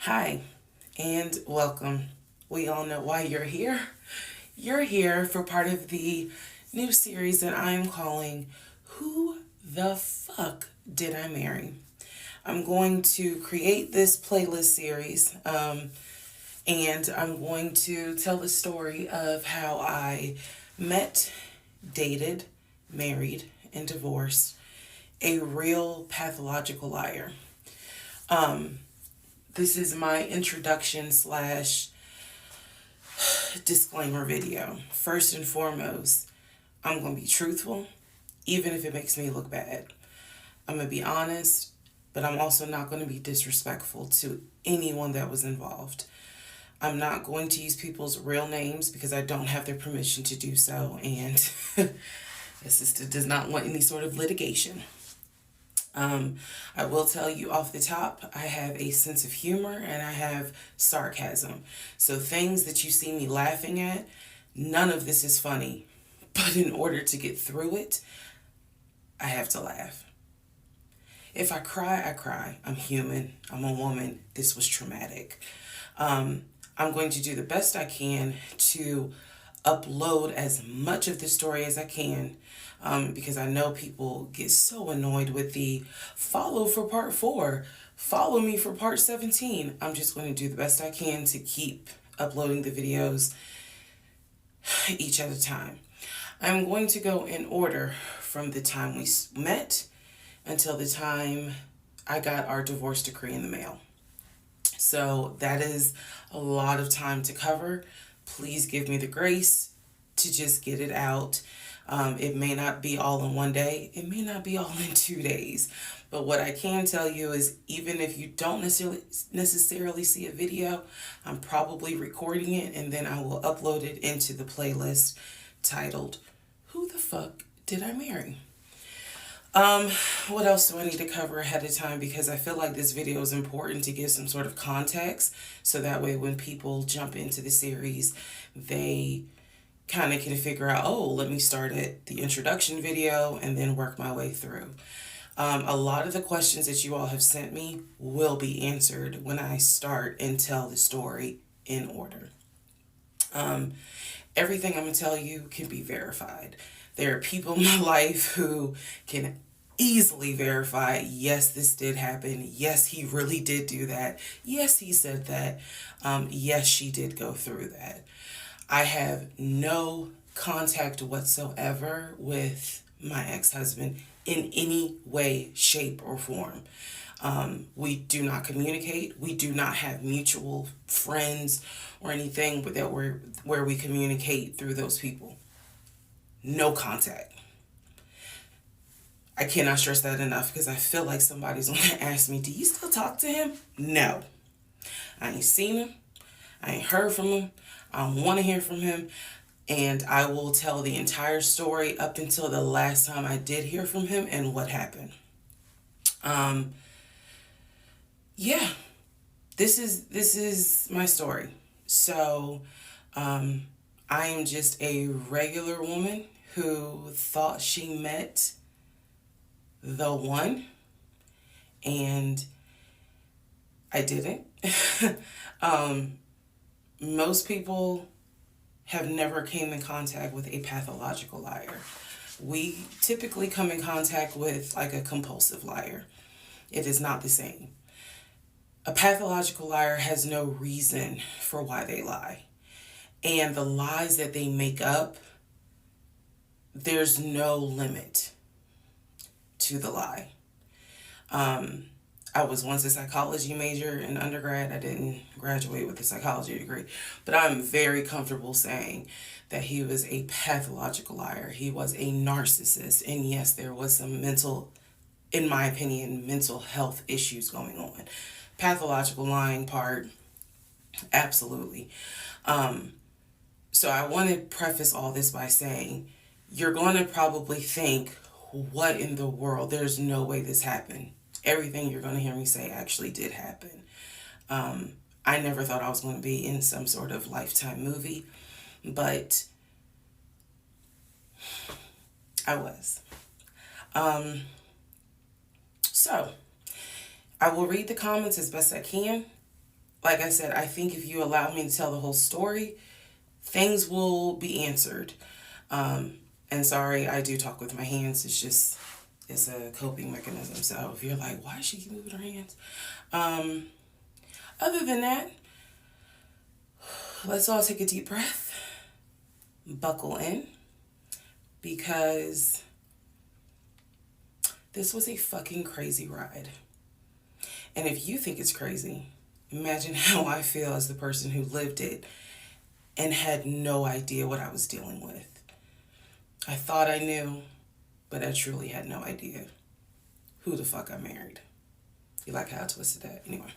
Hi, and welcome. We all know why you're here. You're here for part of the new series that I'm calling Who the Fuck Did I Marry? I'm going to create this playlist series, and I'm going to tell the story of how I met, dated, married, and divorced a real pathological liar. This is my introduction slash disclaimer video. First and foremost, I'm going to be truthful, even if it makes me look bad. I'm going to be honest, but I'm also not going to be disrespectful to anyone that was involved. I'm not going to use people's real names because I don't have their permission to do so, and the sister does not want any sort of litigation. I will tell you off the top, I have a sense of humor and I have sarcasm. So things that you see me laughing at, none of this is funny. But in order to get through it, I have to laugh. If I cry, I cry. I'm human. I'm a woman. This was traumatic. I'm going to do the best I can to upload as much of the story as I can, because I know people get so annoyed with the follow for part 4, follow me for part 17. I'm just going to do the best I can to keep uploading the videos each at a time. I'm going to go in order from the time we met until the time I got our divorce decree in the mail. So that is a lot of time to cover. Please give me the grace to just get it out. It may not be all in one day. It may not be all in 2 days. But what I can tell you is even if you don't necessarily see a video, I'm probably recording it and then I will upload it into the playlist titled, Who the Fuck Did I Marry? What else do I need to cover ahead of time? Because I feel like this video is important to give some sort of context. So that way when people jump into the series, they kind of can figure out, oh, let me start at the introduction video and then work my way through. A lot of the questions that you all have sent me will be answered when I start and tell the story in order. Everything I'm going to tell you can be verified. There are people in my life who can easily verify, yes, this did happen. Yes, he really did do that. Yes, he said that. Yes, she did go through that. I have no contact whatsoever with my ex-husband in any way, shape, or form. We do not communicate. We do not have mutual friends or anything where we communicate through those people. No contact. I cannot stress that enough because I feel like somebody's going to ask me, do you still talk to him? No. I ain't seen him. I ain't heard from him. I don't want to hear from him. And I will tell the entire story up until the last time I did hear from him and what happened. Yeah, this is my story. So, I am just a regular woman who thought she met the one, and I didn't. Most people have never came in contact with a pathological liar. We typically come in contact with like a compulsive liar. It is not the same. A pathological liar has no reason for why they lie. And the lies that they make up, there's no limit to the lie. I was once a psychology major in undergrad. I didn't graduate with a psychology degree, but I'm very comfortable saying that he was a pathological liar. He was a narcissist. And yes, there was some in my opinion, mental health issues going on. Pathological lying part, absolutely. So I want to preface all this by saying, you're going to probably think, what in the world? There's no way this happened. Everything you're going to hear me say actually did happen. I never thought I was going to be in some sort of Lifetime movie, but I was. So I will read the comments as best I can. like I said, I think if you allow me to tell the whole story, things will be answered. And sorry, I do talk with my hands. It's a coping mechanism. So if you're like, why is she moving her hands? Other than that, let's all take a deep breath, buckle in, because this was a fucking crazy ride. And if you think it's crazy, imagine how I feel as the person who lived it and had no idea what I was dealing with. I thought I knew, but I truly had no idea who the fuck I married. You like how I twisted that? Anyway.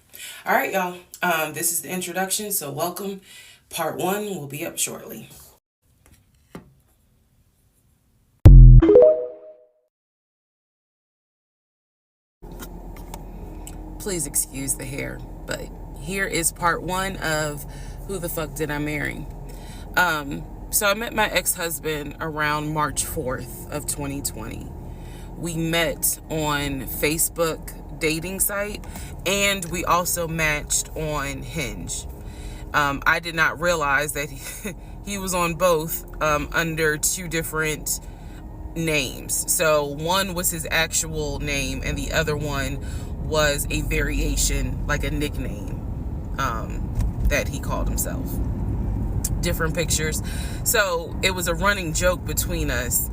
All right, y'all. This is the introduction, so welcome. Part 1 will be up shortly. Please excuse the hair, but here is part 1 of Who the Fuck Did I Marry? So I met my ex-husband around March 4th of 2020. We met on Facebook dating site, and we also matched on Hinge. I did not realize that he was on both under 2 different names. So one was his actual name, and the other one was a variation, like a nickname that he called himself. Different pictures. So it was a running joke between us.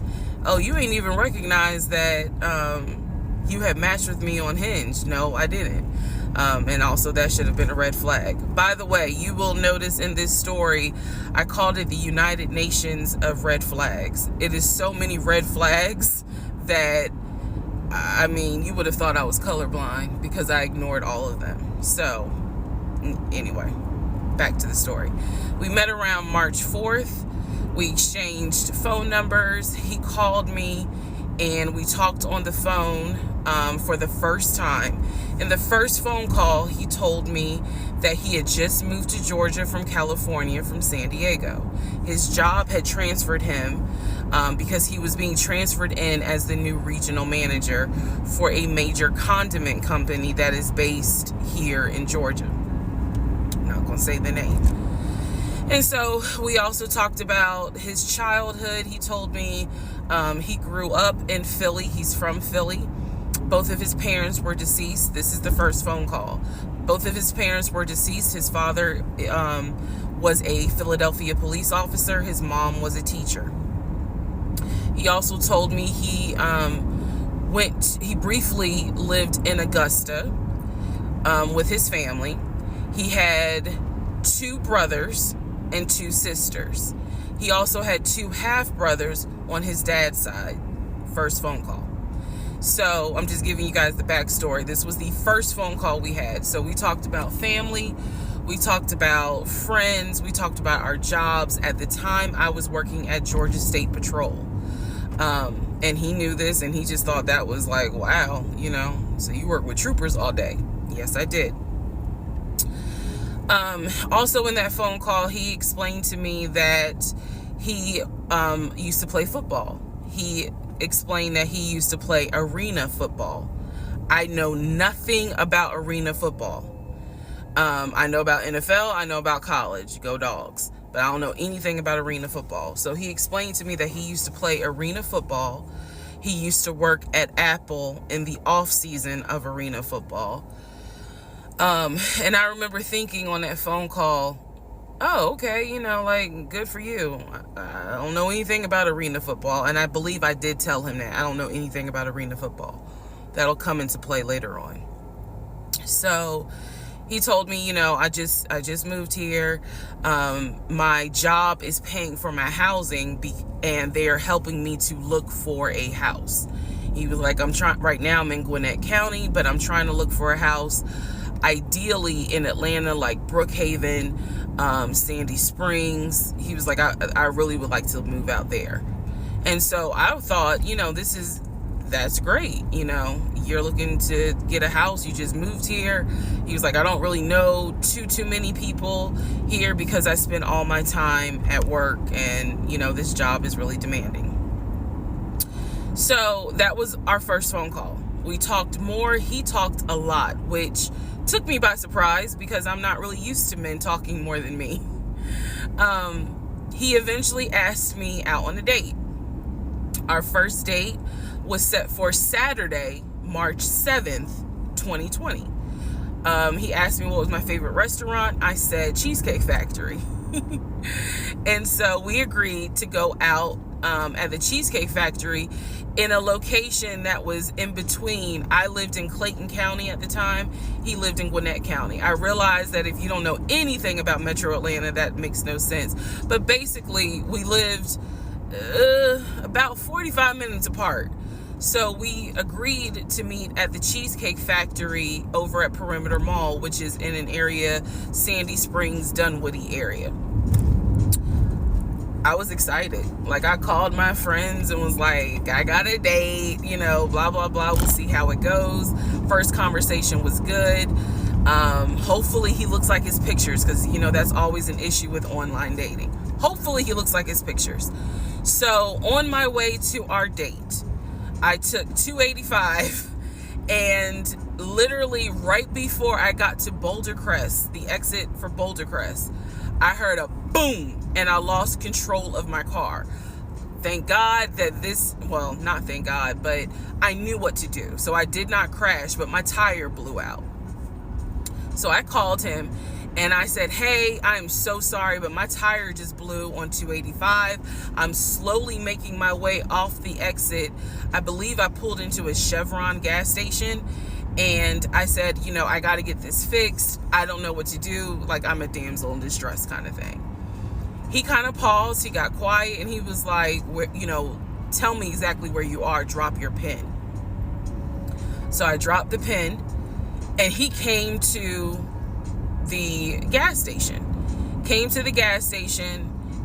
Oh, you ain't even recognize that you had matched with me on Hinge. No, I didn't. And also that should have been a red flag. By the way, you will notice in this story, I called it the United Nations of red flags. It is so many red flags that, I mean, you would have thought I was colorblind because I ignored all of them. So anyway, back to the story. We met around March 4th. We exchanged phone numbers. He called me and we talked on the phone for the first time. In the first phone call, he told me that he had just moved to Georgia from California, from San Diego. His job had transferred him because he was being transferred in as the new regional manager for a major condiment company that is based here in Georgia. I'm not going to say the name. And so we also talked about his childhood. He told me he grew up in Philly. He's from Philly. Both of his parents were deceased. This is the first phone call. Both of his parents were deceased. His father was a Philadelphia police officer. His mom was a teacher. He also told me he briefly lived in Augusta with his family. He had 2 brothers and 2 sisters. He also had 2 half-brothers on his dad's side. First phone call. So I'm just giving you guys the backstory. This was the first phone call we had. So we talked about family. We talked about friends. We talked about our jobs. At the time, I was working at Georgia State Patrol. And he knew this, and he just thought that was like, wow, you know, so you work with troopers all day. Yes, I did. Also in that phone call, he explained to me that he used to play football. He explained that he used to play arena football. I know nothing about arena football. I know about NFL. I know about college. Go Dogs. But I don't know anything about arena football. So he explained to me that he used to play arena football. He used to work at Apple in the off season of arena football. And I remember thinking on that phone call, oh, okay, you know, like, good for you. I don't know anything about arena football. And I believe I did tell him that. I don't know anything about arena football. That'll come into play later on. So he told me, you know, I just moved here. My job is paying for my housing and they're helping me to look for a house. He was like, right now I'm in Gwinnett County, but I'm trying to look for a house ideally in Atlanta, like Brookhaven, Sandy Springs. He was like, I really would like to move out there. And so I thought, you know, that's great. You know, you're looking to get a house. You just moved here. He was like, I don't really know too many people here because I spend all my time at work and, you know, this job is really demanding. So that was our first phone call. We talked more. He talked a lot, which took me by surprise because I'm not really used to men talking more than me. He eventually asked me out on a date. Our first date was set for Saturday, March 7th, 2020. He asked me what was my favorite restaurant. I said Cheesecake Factory. And so we agreed to go out at the Cheesecake Factory in a location that was in between. I lived in Clayton County at the time. He lived in Gwinnett County. I realized that if you don't know anything about Metro Atlanta, that makes no sense. But basically, we lived about 45 minutes apart. So we agreed to meet at the Cheesecake Factory over at Perimeter Mall, which is in an area, Sandy Springs, Dunwoody area. I was excited. Like, I called my friends and was like, I got a date, blah, blah, blah. We'll see how it goes. First conversation was good. Hopefully he looks like his pictures, because, that's always an issue with online dating. Hopefully he looks like his pictures. So on my way to our date, I took 285, and literally right before I got to Boulder Crest, the exit for Boulder Crest, I heard a boom, and I lost control of my car. Thank God that not thank God, but I knew what to do. So I did not crash, but my tire blew out. So I called him and I said, hey, I'm so sorry, but my tire just blew on 285. I'm slowly making my way off the exit. I believe I pulled into a Chevron gas station. And I said, I got to get this fixed. I don't know what to do. Like, I'm a damsel in distress kind of thing. He kind of paused. He got quiet. And he was like, tell me exactly where you are. Drop your pin. So I dropped the pin. And he came to the gas station.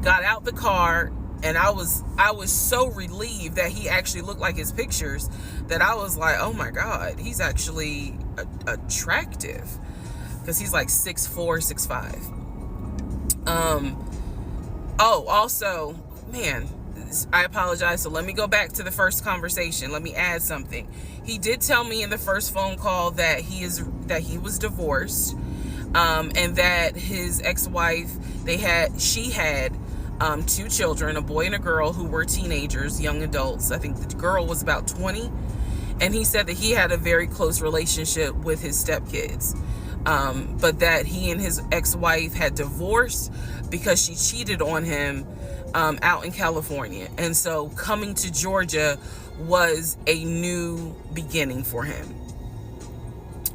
Got out the car. And I was so relieved that he actually looked like his pictures that I was like, oh my God, he's actually attractive, because he's like 6'4", 6'5". Also, man, I apologize. So let me go back to the first conversation. Let me add something. He did tell me in the first phone call that he was divorced, and that his ex-wife, she had 2 children, a boy and a girl, who were teenagers, young adults. I think the girl was about 20. And he said that he had a very close relationship with his stepkids. But that he and his ex-wife had divorced because she cheated on him out in California. And so coming to Georgia was a new beginning for him.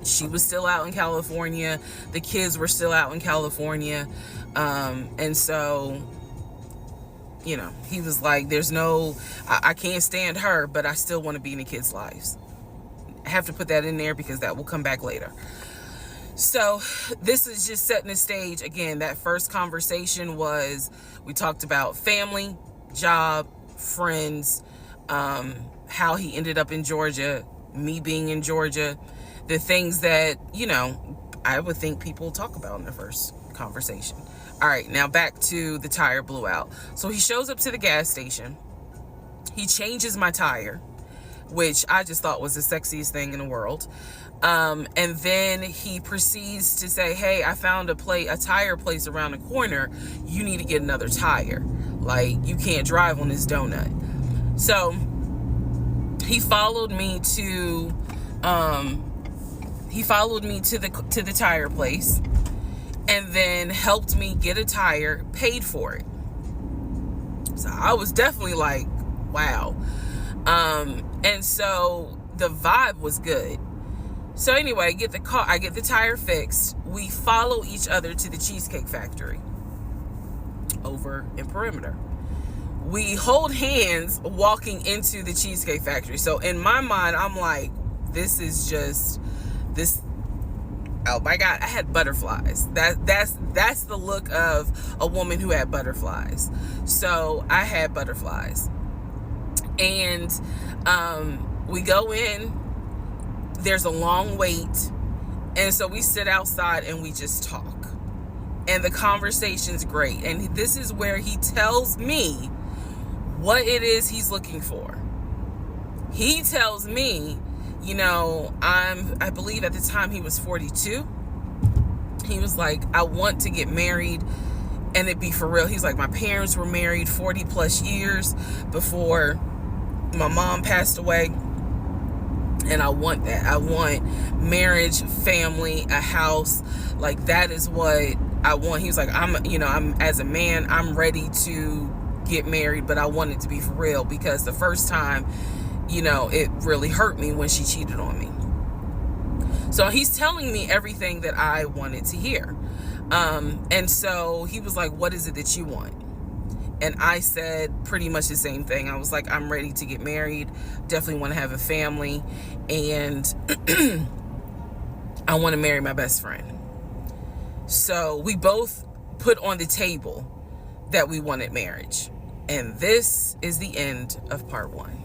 She was still out in California. The kids were still out in California. And so he was like, I can't stand her, but I still want to be in the kids' lives. I have to put that in there because that will come back later. So this is just setting the stage. Again, that first conversation we talked about family, job, friends, how he ended up in Georgia, me being in Georgia, the things that, I would think people talk about in the first conversation. All right, now back to the tire blew out. So he shows up to the gas station. He changes my tire, which I just thought was the sexiest thing in the world. And then he proceeds to say, hey, I found a tire place around the corner. You need to get another tire. Like, you can't drive on this donut. So he followed me to the tire place, and then helped me get a tire, paid for it. So I was definitely like, wow. And so the vibe was good. So anyway, I get the tire fixed. We follow each other to the Cheesecake Factory over in Perimeter. We hold hands walking into the Cheesecake Factory. So in my mind, I'm like, this. Oh my God, I had butterflies. That's the look of a woman who had butterflies. So I had butterflies. And we go in, there's a long wait. And so we sit outside and we just talk. And the conversation's great. And this is where he tells me what it is he's looking for. He tells me, I believe at the time he was 42. He was like, I want to get married and it be for real. He's like, my parents were married 40 plus years before my mom passed away. And I want that. I want marriage, family, a house. Like, that is what I want. He was like, I'm as a man, I'm ready to get married, but I want it to be for real, because the first time, it really hurt me when she cheated on me. So he's telling me everything that I wanted to hear. And so he was like, what is it that you want? And I said pretty much the same thing. I was like, I'm ready to get married. Definitely want to have a family. And I want to marry my best friend. So we both put on the table that we wanted marriage. And this is the end of part 1.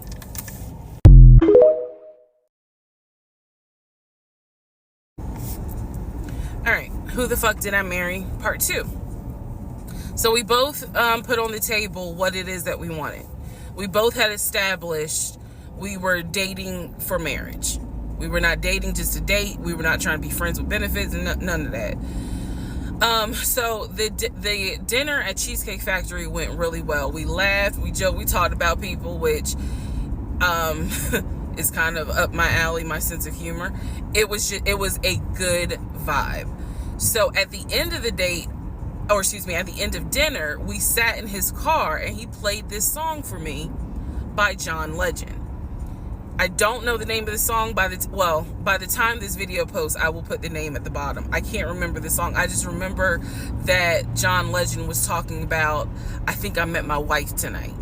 All right, who the fuck did I marry? Part 2. So we both put on the table what it is that we wanted. We both had established we were dating for marriage. We were not dating just to date. We were not trying to be friends with benefits and none of that. So the dinner at Cheesecake Factory went really well. We laughed, we joked, we talked about people, which is kind of up my alley, my sense of humor. It was a good vibe. So at the end of the date, at the end of dinner, we sat in his car and he played this song for me by John Legend. I don't know the name of the song. By the time this video posts, I will put the name at the bottom. I can't remember the song. I just remember that John Legend was talking about, I think I met my wife tonight.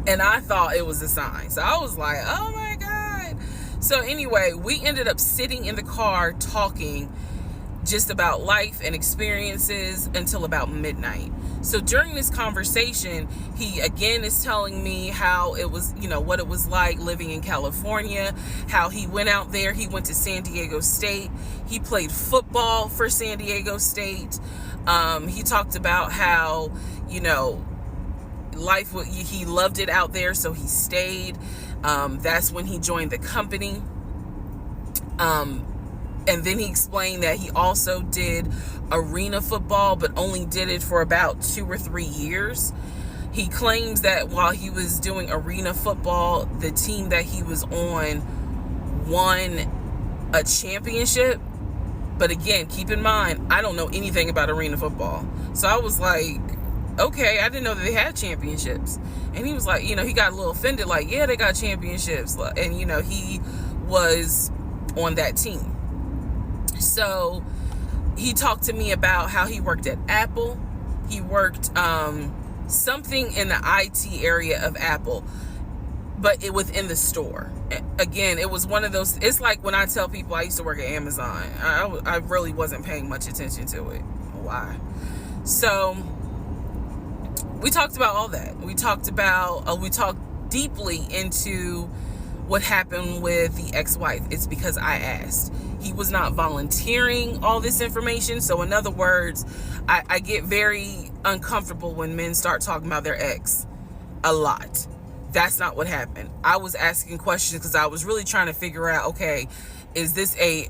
And I thought it was a sign. So I was like, oh my God. So anyway, we ended up sitting in the car talking just about life and experiences until about midnight. So during this conversation, he again is telling me how it was, what it was like living in California, how he went out there. He went to San Diego State. He played football for San Diego State. He talked about how, he loved it out there, so he stayed. That's when he joined the company. And then he explained that he also did arena football, but only did it for about 2 or 3 years. He claims that while he was doing arena football, the team that he was on won a championship. But again, keep in mind, I don't know anything about arena football. So I was like, okay, I didn't know that they had championships. And he was like, he got a little offended, like, yeah, they got championships. And, he was on that team. So he talked to me about how he worked at Apple. He worked something in the IT area of Apple, but it within the store. Again, it was one of those, it's like when I tell people I used to work at Amazon. I really wasn't paying much attention to it. Why? So we talked about all that. We talked deeply into what happened with the ex-wife. It's because I asked. He was not volunteering all this information. So in other words, I get very uncomfortable when men start talking about their ex a lot. That's not what happened. I was asking questions because I was really trying to figure out, okay,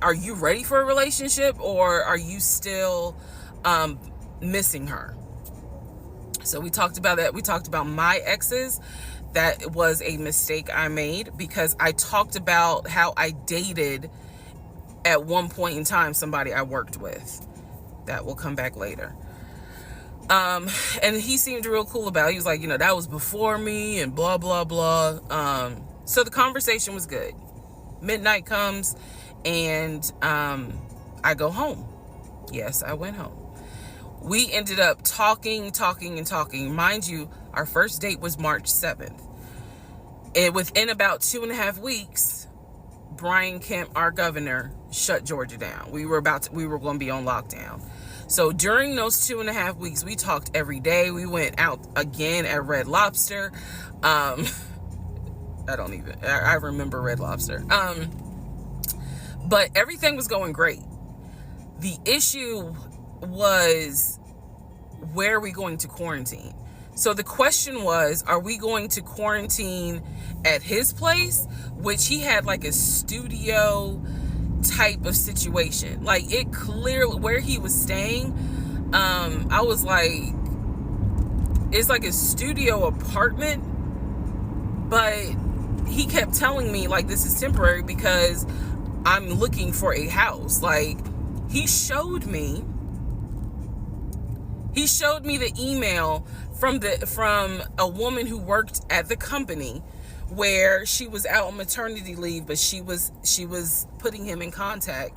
are you ready for a relationship, or are you still missing her? So we talked about that. We talked about my exes. That was a mistake I made because I talked about how I dated at one point in time somebody I worked with. That will come back later. And he seemed real cool about it. He was like, that was before me and blah, blah, blah. So the conversation was good. Midnight comes and I go home. Yes, I went home. We ended up talking. Mind you, our first date was March 7th. And within about 2.5 weeks, Brian Kemp, our governor, shut Georgia down. We were going to be on lockdown. So during those 2.5 weeks, we talked every day. We went out again at Red Lobster. I remember Red Lobster. But everything was going great. The issue was, where are we going to quarantine? So the question was, are we going to quarantine at his place, which he had like a studio type of situation. Like, it clearly, where he was staying, I was like, it's like a studio apartment, but he kept telling me, like, this is temporary because I'm looking for a house. Like, he showed me the email from a woman who worked at the company, where she was out on maternity leave, but she was putting him in contact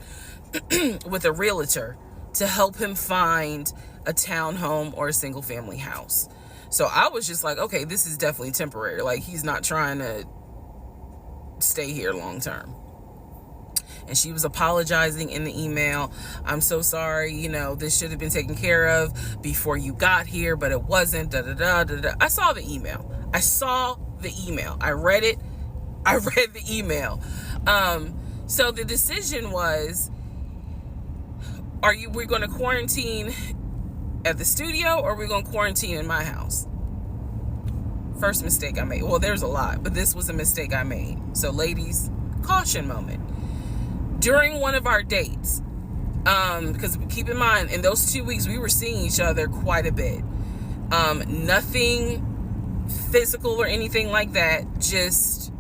with a realtor to help him find a townhome or a single family house. So I was just like, okay, this is definitely temporary. Like, he's not trying to stay here long term. And she was apologizing in the email. I'm so sorry, this should have been taken care of before you got here, but it wasn't, da da da da da. I saw the email. I read it. I read the email. So the decision was, we're going to quarantine at the studio, or we're going to quarantine in my house? First mistake I made. Well, there's a lot, but this was a mistake I made. So ladies, caution moment. During one of our dates, because keep in mind, in those 2 weeks, we were seeing each other quite a bit. Nothing physical or anything like that, just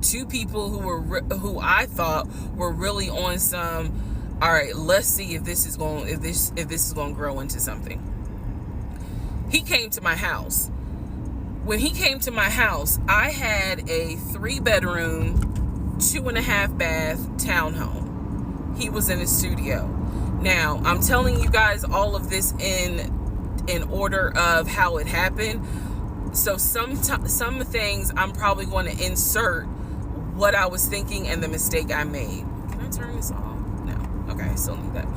two people who I thought were really on some, all right, let's see if this is going to grow into something. He came to my house. When he came to my house, I had a 3-bedroom, 2.5-bath townhome. He was in his studio. Now, I'm telling you guys all of this in order of how it happened. So some things I'm probably going to insert what I was thinking and the mistake I made. Can I turn this off? No. Okay, I still need that.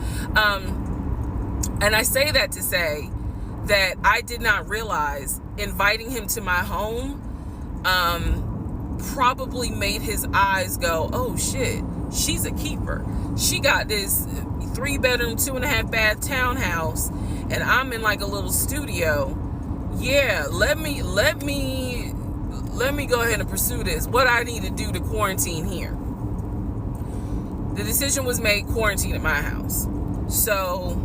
And I say that to say that I did not realize inviting him to my home probably made his eyes go, oh shit, she's a keeper. She got this 3-bedroom, 2.5-bath townhouse, and I'm in like a little studio. Yeah, let me go ahead and pursue this. What I need to do to quarantine here. The decision was made, quarantine at my house. So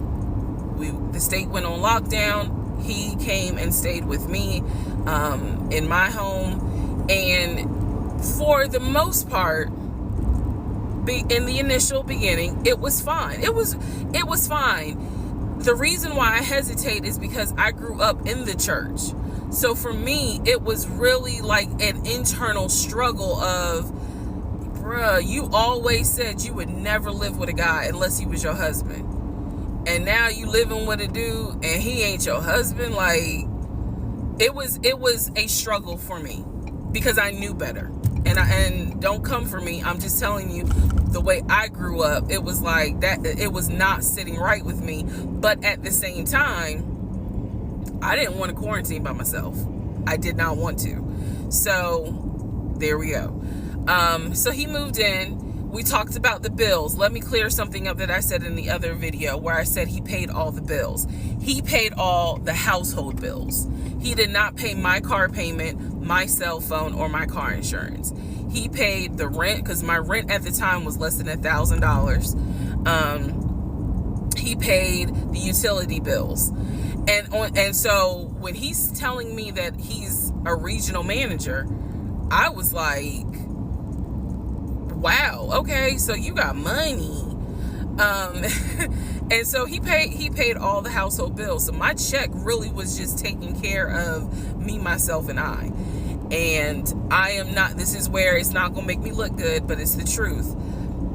the state went on lockdown. He came and stayed with me in my home, and for the most part, in the initial beginning, it was fine. It was fine. The reason why I hesitate is because I grew up in the church. So for me, it was really like an internal struggle of, bruh, you always said you would never live with a guy unless he was your husband. And now you living with a dude and he ain't your husband. Like, it was a struggle for me because I knew better. And don't come for me. I'm just telling you the way I grew up. It was like that. It was not sitting right with me. But at the same time, I didn't want to quarantine by myself. I did not want to. So there we go. So he moved in. We talked about the bills. Let me clear something up that I said in the other video where I said he paid all the bills. He paid all the household bills. He did not pay my car payment, my cell phone, or my car insurance. He paid the rent, because my rent at the time was less than $1,000. He paid the utility bills. And so when he's telling me that he's a regional manager, I was like, wow, okay, so you got money. And so he paid all the household bills. So my check really was just taking care of me, myself, and I. And I am not, this is where it's not gonna make me look good, but it's the truth.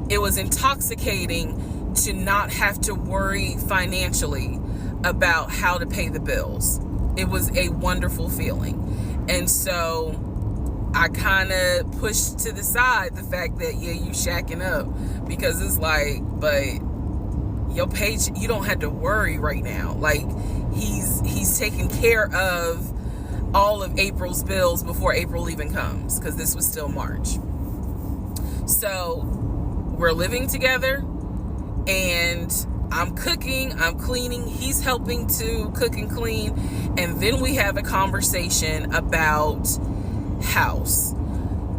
It was intoxicating to not have to worry financially about how to pay the bills. It was a wonderful feeling. And so I kind of pushed to the side the fact that, yeah, you shacking up, because it's like, but your page, you don't have to worry right now. Like, he's taking care of all of April's bills before April even comes, because this was still March. So we're living together, and I'm cooking, I'm cleaning, he's helping to cook and clean, and then we have a conversation about house.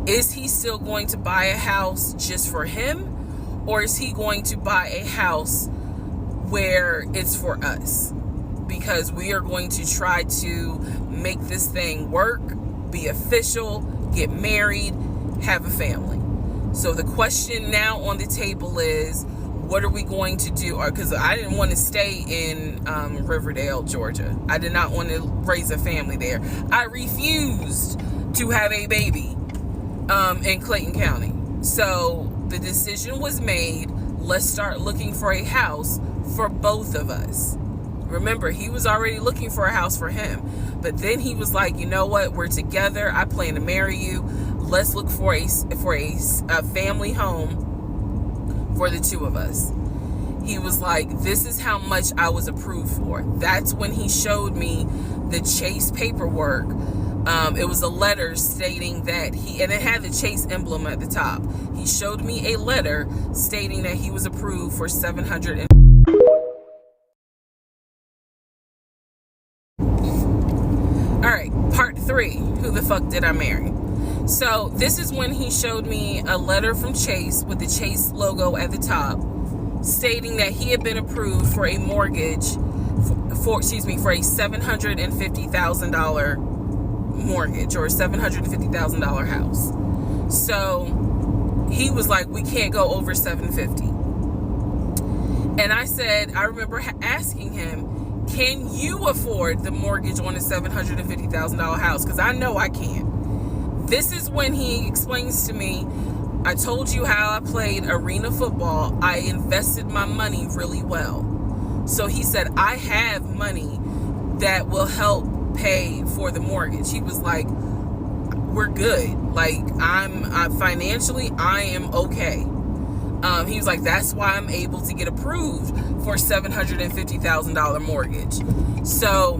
Is he still going to buy a house just for him, or is he going to buy a house where it's for us? Because we are going to try to make this thing work, be official, get married, have a family. So the question now on the table is, what are we going to do? Because I didn't want to stay in Riverdale, Georgia. I did not want to raise a family there. I refused to have a baby in Clayton County. So the decision was made, let's start looking for a house for both of us. Remember, he was already looking for a house for him. But then he was like, you know what? We're together. I plan to marry you. Let's look for a family home for the two of us. He was like, this is how much I was approved for. That's when he showed me the Chase paperwork. It was a letter stating that and it had the Chase emblem at the top. He showed me a letter stating that he was approved for $700. All right, part 3. Who the fuck did I marry? So this is when he showed me a letter from Chase with the Chase logo at the top, stating that he had been approved for a mortgage for a $750,000 mortgage, or a $750,000 house. So he was like, we can't go over $750,000. And I remember asking him, can you afford the mortgage on a $750,000 house? Because I know I can't. This is when he explains to me, I told you how I played arena football. I invested my money really well. So he said, I have money that will help pay for the mortgage. He was like, we're good. Like, I'm financially, I am okay. He was like, that's why I'm able to get approved for $750,000 mortgage. So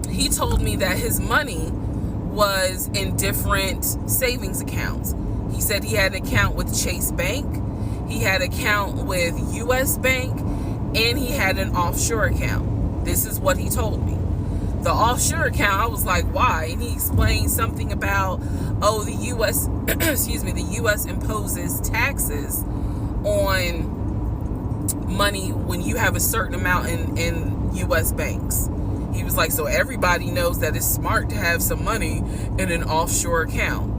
he told me that his money was in different savings accounts. He said he had an account with Chase Bank, he had an account with US Bank, and he had an offshore account. This is what he told me. The offshore account, I was like, why? And he explained something about, the US, the US imposes taxes on money when you have a certain amount in US banks. He was like, so everybody knows that it's smart to have some money in an offshore account.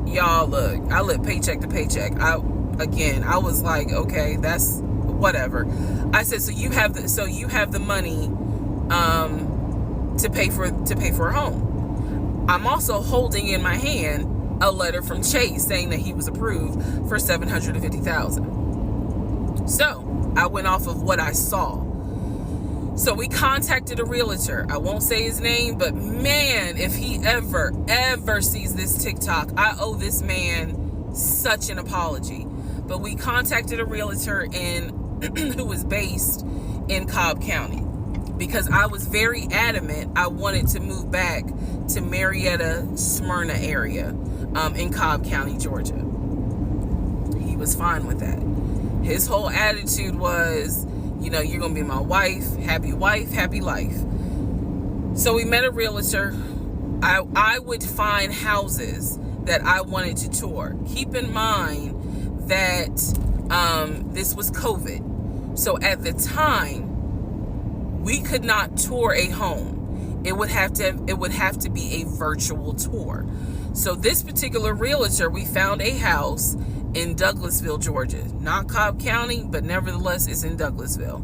Y'all, look, I live paycheck to paycheck. I was like, okay, that's whatever. I said, so you have the money to pay for a home. I'm also holding in my hand a letter from Chase saying that he was approved for $750,000. So I went off of what I saw. So we contacted a realtor. I won't say his name, but man, if he ever sees this TikTok, I owe this man such an apology. But we contacted a realtor who was based in Cobb County, because I was very adamant I wanted to move back to Marietta, Smyrna area in Cobb County, Georgia. He was fine with that. His whole attitude was, you're going to be my wife, happy life. So we met a realtor. I would find houses that I wanted to tour. Keep in mind that this was COVID. So at the time, we could not tour a home. It would have to be a virtual tour. So this particular realtor, we found a house in Douglasville, Georgia. Not Cobb County, but nevertheless, it's in Douglasville.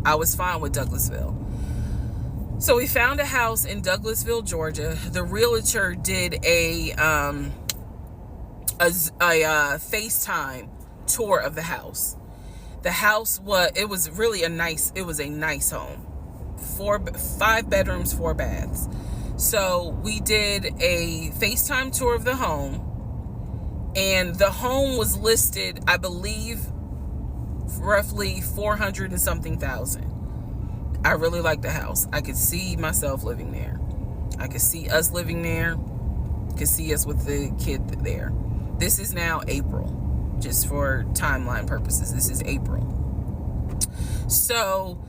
I was fine with Douglasville. So we found a house in Douglasville, Georgia. The realtor did a FaceTime tour of the house. The house was a nice home. 5 bedrooms, 4 baths. So we did a FaceTime tour of the home, and the home was listed, I believe, roughly 400 and something thousand. I really liked the house. I could see myself living there. I could see us living there. Could see us with the kid there. This is now April, just for timeline purposes. This is April. So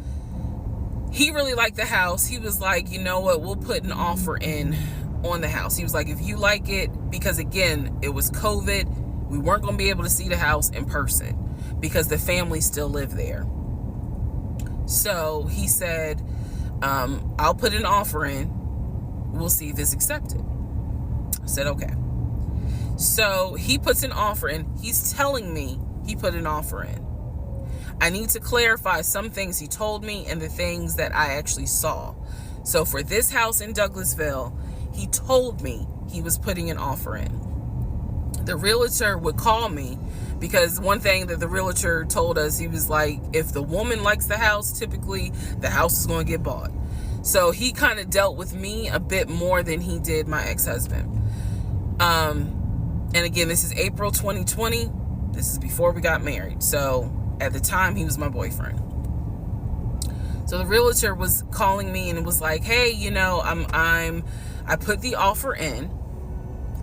he really liked the house. He was like, you know what, we'll put an offer in on the house. He was like, if you like it, because again, it was COVID, We weren't going to be able to see the house in person because the family still lived there. So he said, I'll put an offer in. We'll see if it's accepted. I said, okay. So he puts an offer in. He's telling me he put an offer in. I need to clarify some things he told me and the things that I actually saw. So for this house in Douglasville, he told me he was putting an offer in. The realtor would call me because one thing that the realtor told us, he was like, if the woman likes the house, typically the house is going to get bought. So he kind of dealt with me a bit more than he did my ex-husband. And again, this is April 2020. This is before we got married. So at the time, he was my boyfriend. So the realtor was calling me and was like, hey, you know, I put the offer in,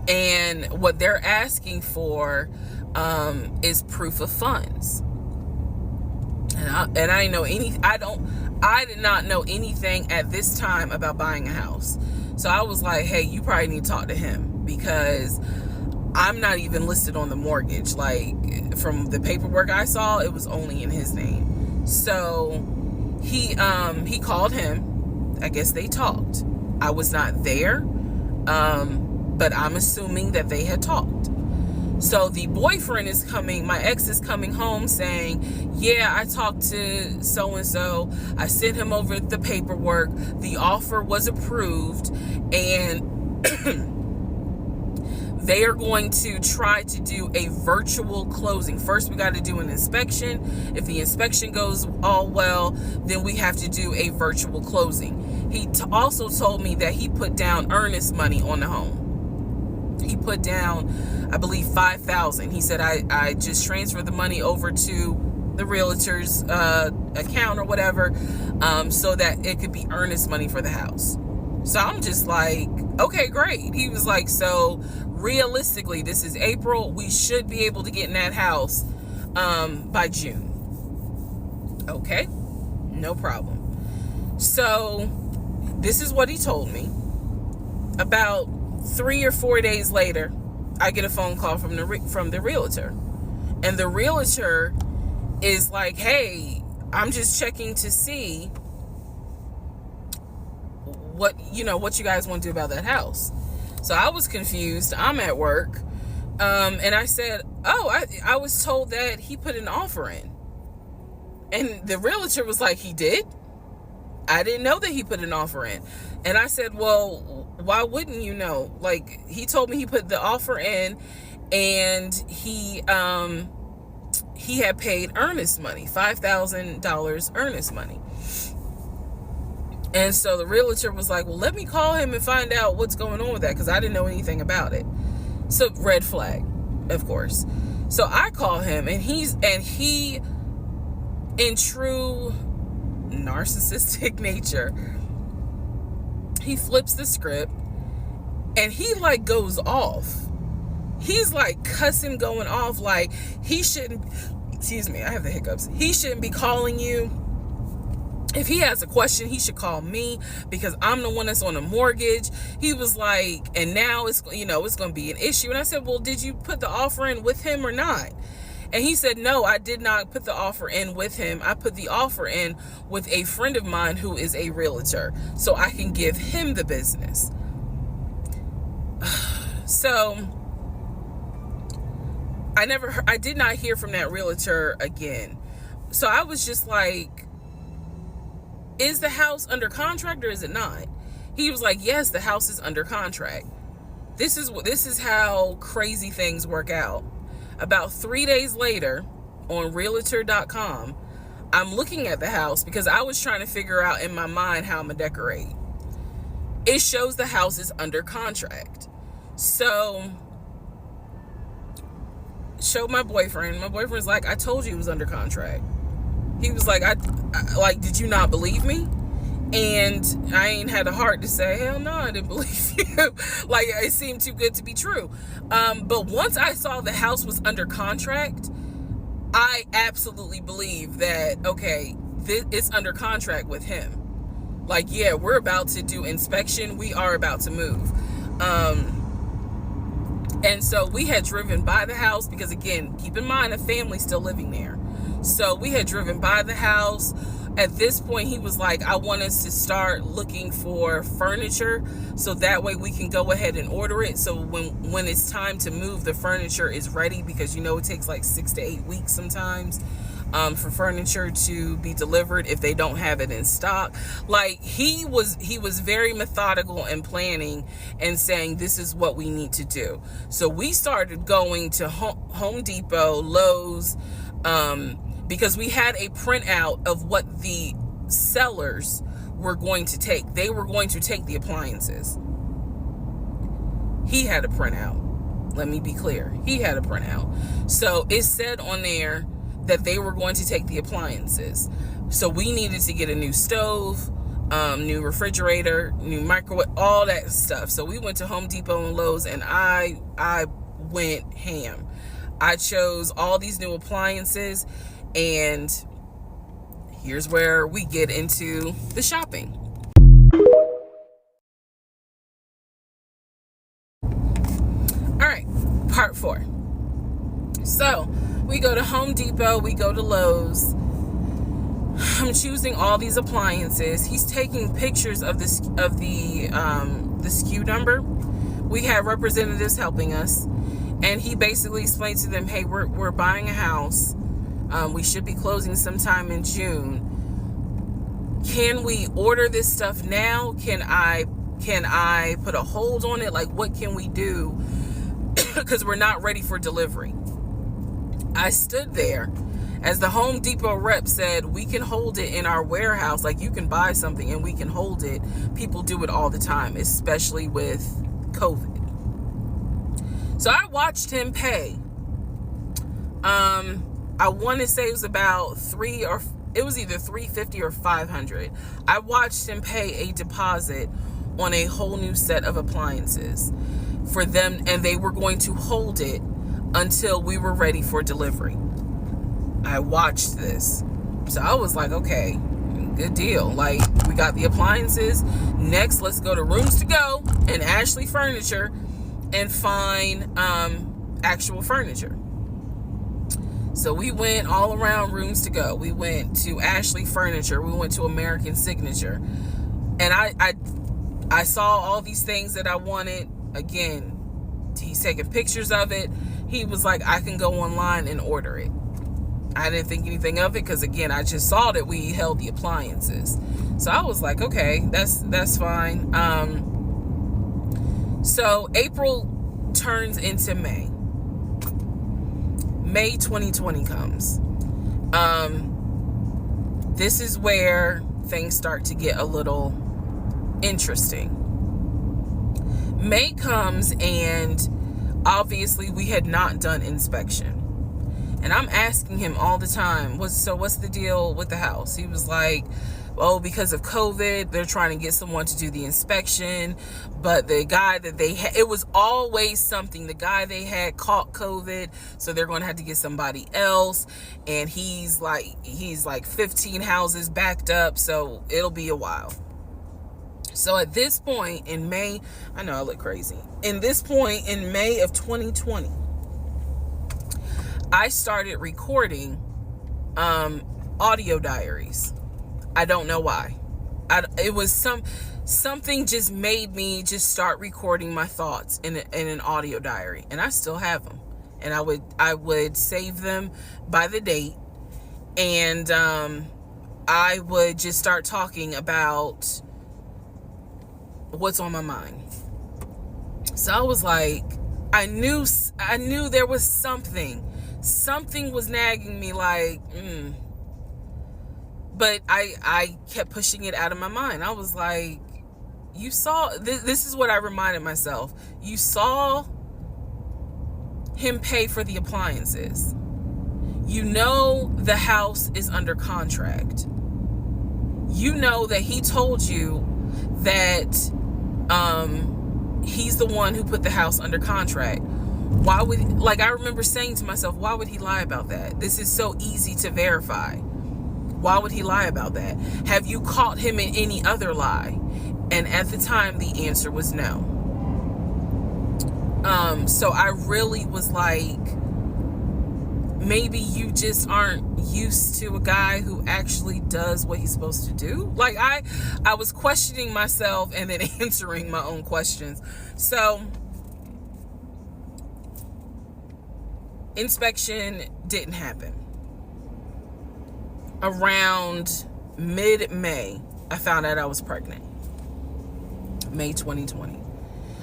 and what they're asking for is proof of funds. And I did not know anything at this time about buying a house. So I was like, hey, you probably need to talk to him because I'm not even listed on the mortgage. Like, from the paperwork I saw, it was only in his name. So he called him. I guess they talked. I was not there, but I'm assuming that they had talked. So the boyfriend is coming, my ex is coming home saying, yeah, I talked to so-and-so. I sent him over the paperwork. The offer was approved, and they are going to try to do a virtual closing. First, we got to do an inspection. If the inspection goes all well, then we have to do a virtual closing. He also told me that he put down earnest money on the home. He put down, I believe, $5,000. He said, I just transferred the money over to the realtor's account or whatever, so that it could be earnest money for the house. So I'm just like, okay, great. He was like, so realistically, this is April. We should be able to get in that house by June. Okay, no problem. So this is what he told me. About 3 or 4 days later, I get a phone call from the realtor, and the realtor is like, hey, I'm just checking to see what you guys want to do about that house. So I was confused. I'm at work, and I said, oh, I was told that he put an offer in. And the realtor was like, he did? I didn't know that he put an offer in. And I said, well, why wouldn't you know? Like, he told me he put the offer in, and he had paid earnest money, $5,000 earnest money. And so the realtor was like, well, let me call him and find out what's going on with that, because I didn't know anything about it. So red flag, of course. So I call him, and he in true narcissistic nature, he flips the script, and he like goes off. He's like cussing, going off, like he shouldn't, excuse me, I have the hiccups. He shouldn't be calling you. If he has a question, he should call me because I'm the one that's on the mortgage. He was like, and now it's going to be an issue. And I said, well, did you put the offer in with him or not? And he said, no, I did not put the offer in with him. I put the offer in with a friend of mine who is a realtor, so I can give him the business. So I did not hear from that realtor again. So I was just like, is the house under contract or is it not? He was like, yes, the house is under contract. This is how crazy things work out. About 3 days later, on Realtor.com, I'm looking at the house because I was trying to figure out in my mind how I'm gonna decorate. It shows the house is under contract. So, showed my boyfriend. My boyfriend's like, I told you it was under contract. He was like, I did you not believe me? And I ain't had the heart to say, hell no, I didn't believe you. Like, it seemed too good to be true. But once I saw the house was under contract, I absolutely believe that, okay, it's under contract with him. Like, yeah, we're about to do inspection. We are about to move. And so we had driven by the house because, again, keep in mind, a family's still living there. So we had driven by the house. At this point, he was like, I want us to start looking for furniture so that way we can go ahead and order it. So when it's time to move, the furniture is ready, because it takes like 6 to 8 weeks sometimes for furniture to be delivered if they don't have it in stock. Like, he was very methodical and planning and saying, this is what we need to do. So we started going to Home Depot, Lowe's, because we had a printout of what the sellers were going to take. They were going to take the appliances. He had a printout. Let me be clear. He had a printout. So it said on there that they were going to take the appliances. So we needed to get a new stove, new refrigerator, new microwave, all that stuff. So we went to Home Depot and Lowe's, and I went ham. I chose all these new appliances, and here's where we get into the shopping. All right, part 4. So we go to Home Depot, we go to Lowe's. I'm choosing all these appliances. He's taking pictures of the SKU number. We have representatives helping us, and he basically explained to them, hey, we're buying a house. We should be closing sometime in June. Can we order this stuff now? Can I put a hold on it? Like, what can we do? Because we're not ready for delivery. I stood there as the Home Depot rep said, we can hold it in our warehouse. Like, you can buy something and we can hold it. People do it all the time, especially with COVID. So I watched him pay. I want to say it was about it was either $350 or $500. I watched him pay a deposit on a whole new set of appliances for them, and they were going to hold it until we were ready for delivery. I watched this. So I was like, okay, good deal. Like, we got the appliances. Next, let's go to Rooms to Go and Ashley Furniture and find actual furniture. So we went all around Rooms to Go. We went to Ashley Furniture. We went to American Signature. And I saw all these things that I wanted. Again, he's taking pictures of it. He was like, I can go online and order it. I didn't think anything of it because, again, I just saw that we held the appliances. So I was like, okay, that's fine. So April turns into May. May 2020 comes. This is where things start to get a little interesting. May comes, and obviously we had not done inspection. And I'm asking him all the time, what's the deal with the house? He was like, oh, because of COVID, they're trying to get someone to do the inspection. But the guy that they had, it was always something. The guy they had caught COVID, so they're going to have to get somebody else. And he's like 15 houses backed up, so it'll be a while. So at this point in May, I know I look crazy. In this point in May of 2020, I started recording audio diaries. I don't know why. It was something just made me just start recording my thoughts in an audio diary, and I still have them. And I would save them by the date, and I would just start talking about what's on my mind. So I was like, I knew there was something was nagging me, like, but I kept pushing it out of my mind. I was like, you saw, this is what I reminded myself. You saw him pay for the appliances. You know the house is under contract. You know that he told you that he's the one who put the house under contract. Why would, I remember saying to myself, why would he lie about that? This is so easy to verify. Why would he lie about that? Have you caught him in any other lie? And at the time, the answer was no. So I really was like, maybe you just aren't used to a guy who actually does what he's supposed to do. Like I was questioning myself and then answering my own questions. So inspection didn't happen. Around mid-May, I found out I was pregnant. May 2020.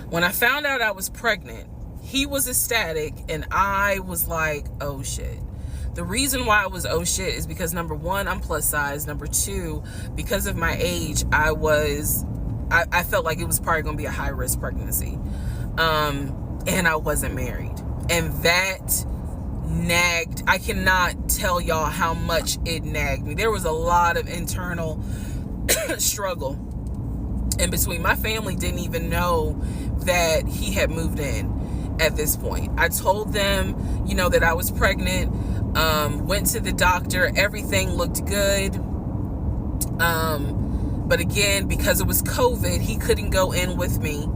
When I found out I was pregnant, he was ecstatic and I was like, oh shit. The reason why I was oh shit is because, number one, I'm plus size. Number two, because of my age, I felt like it was probably going to be a high risk pregnancy. And I wasn't married. And that nagged. I cannot tell y'all how much it nagged me. There was a lot of internal struggle in between. My family didn't even know that he had moved in at this point. I told them, that I was pregnant, went to the doctor, everything looked good. But again, because it was COVID, he couldn't go in with me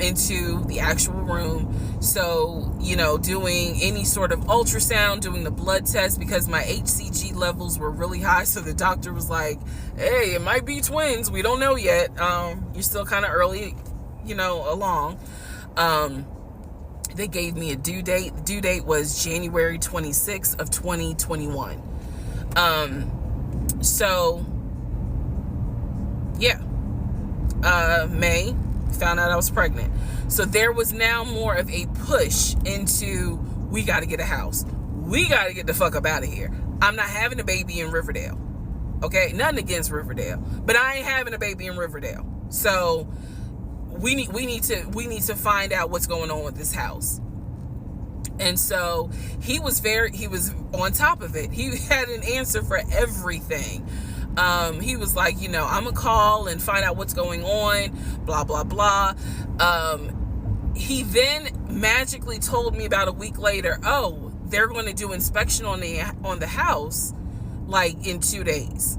into the actual room. So, doing any sort of ultrasound, doing the blood test, because my HCG levels were really high. So the doctor was like, hey, it might be twins. We don't know yet. You're still kind of early, along. They gave me a due date. The due date was January 26th of 2021. So yeah, May, found out I was pregnant. So there was now more of a push into, we got to get a house. We got to get the fuck up out of here. I'm not having a baby in Riverdale. Okay, nothing against Riverdale, but I ain't having a baby in Riverdale. So we need to find out what's going on with this house. And so he was on top of it. He had an answer for everything. He was like, I'm gonna call and find out what's going on, blah, blah, blah. He then magically told me about a week later, oh, they're going to do inspection on the house like in 2 days.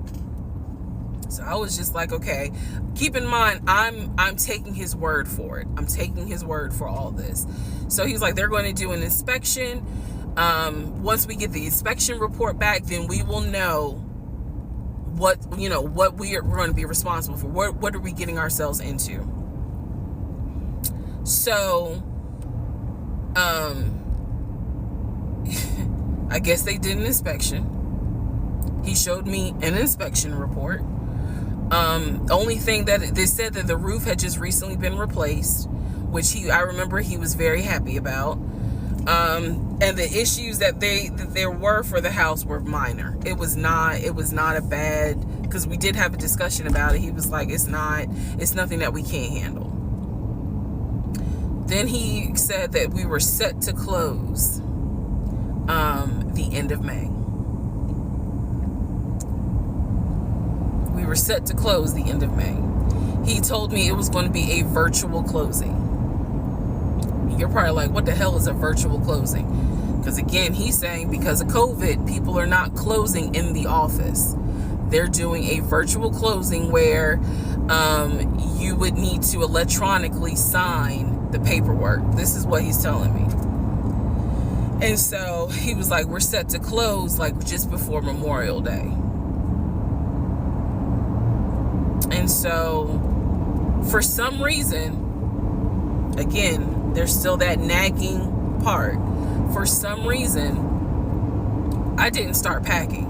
So I was just like, okay, keep in mind, I'm taking his word for it. I'm taking his word for all this. So he's like, they're going to do an inspection. Once we get the inspection report back, then we will know what we're going to be responsible for. What are we getting ourselves into? So, I guess they did an inspection. He showed me an inspection report. Only thing that they said that the roof had just recently been replaced, which I remember he was very happy about. And the issues that there were for the house were minor. It was not a bad, because we did have a discussion about it. He was like, it's nothing that we can't handle. Then he said that we were set to close the end of May. We were set to close the end of May. He told me it was going to be a virtual closing. You're probably like, what the hell is a virtual closing? Because again, he's saying because of COVID, people are not closing in the office. They're doing a virtual closing where you would need to electronically sign the paperwork. This is what he's telling me. And so he was like, we're set to close like just before Memorial Day. And so for some reason, again, there's still that nagging part. For some reason, I didn't start packing.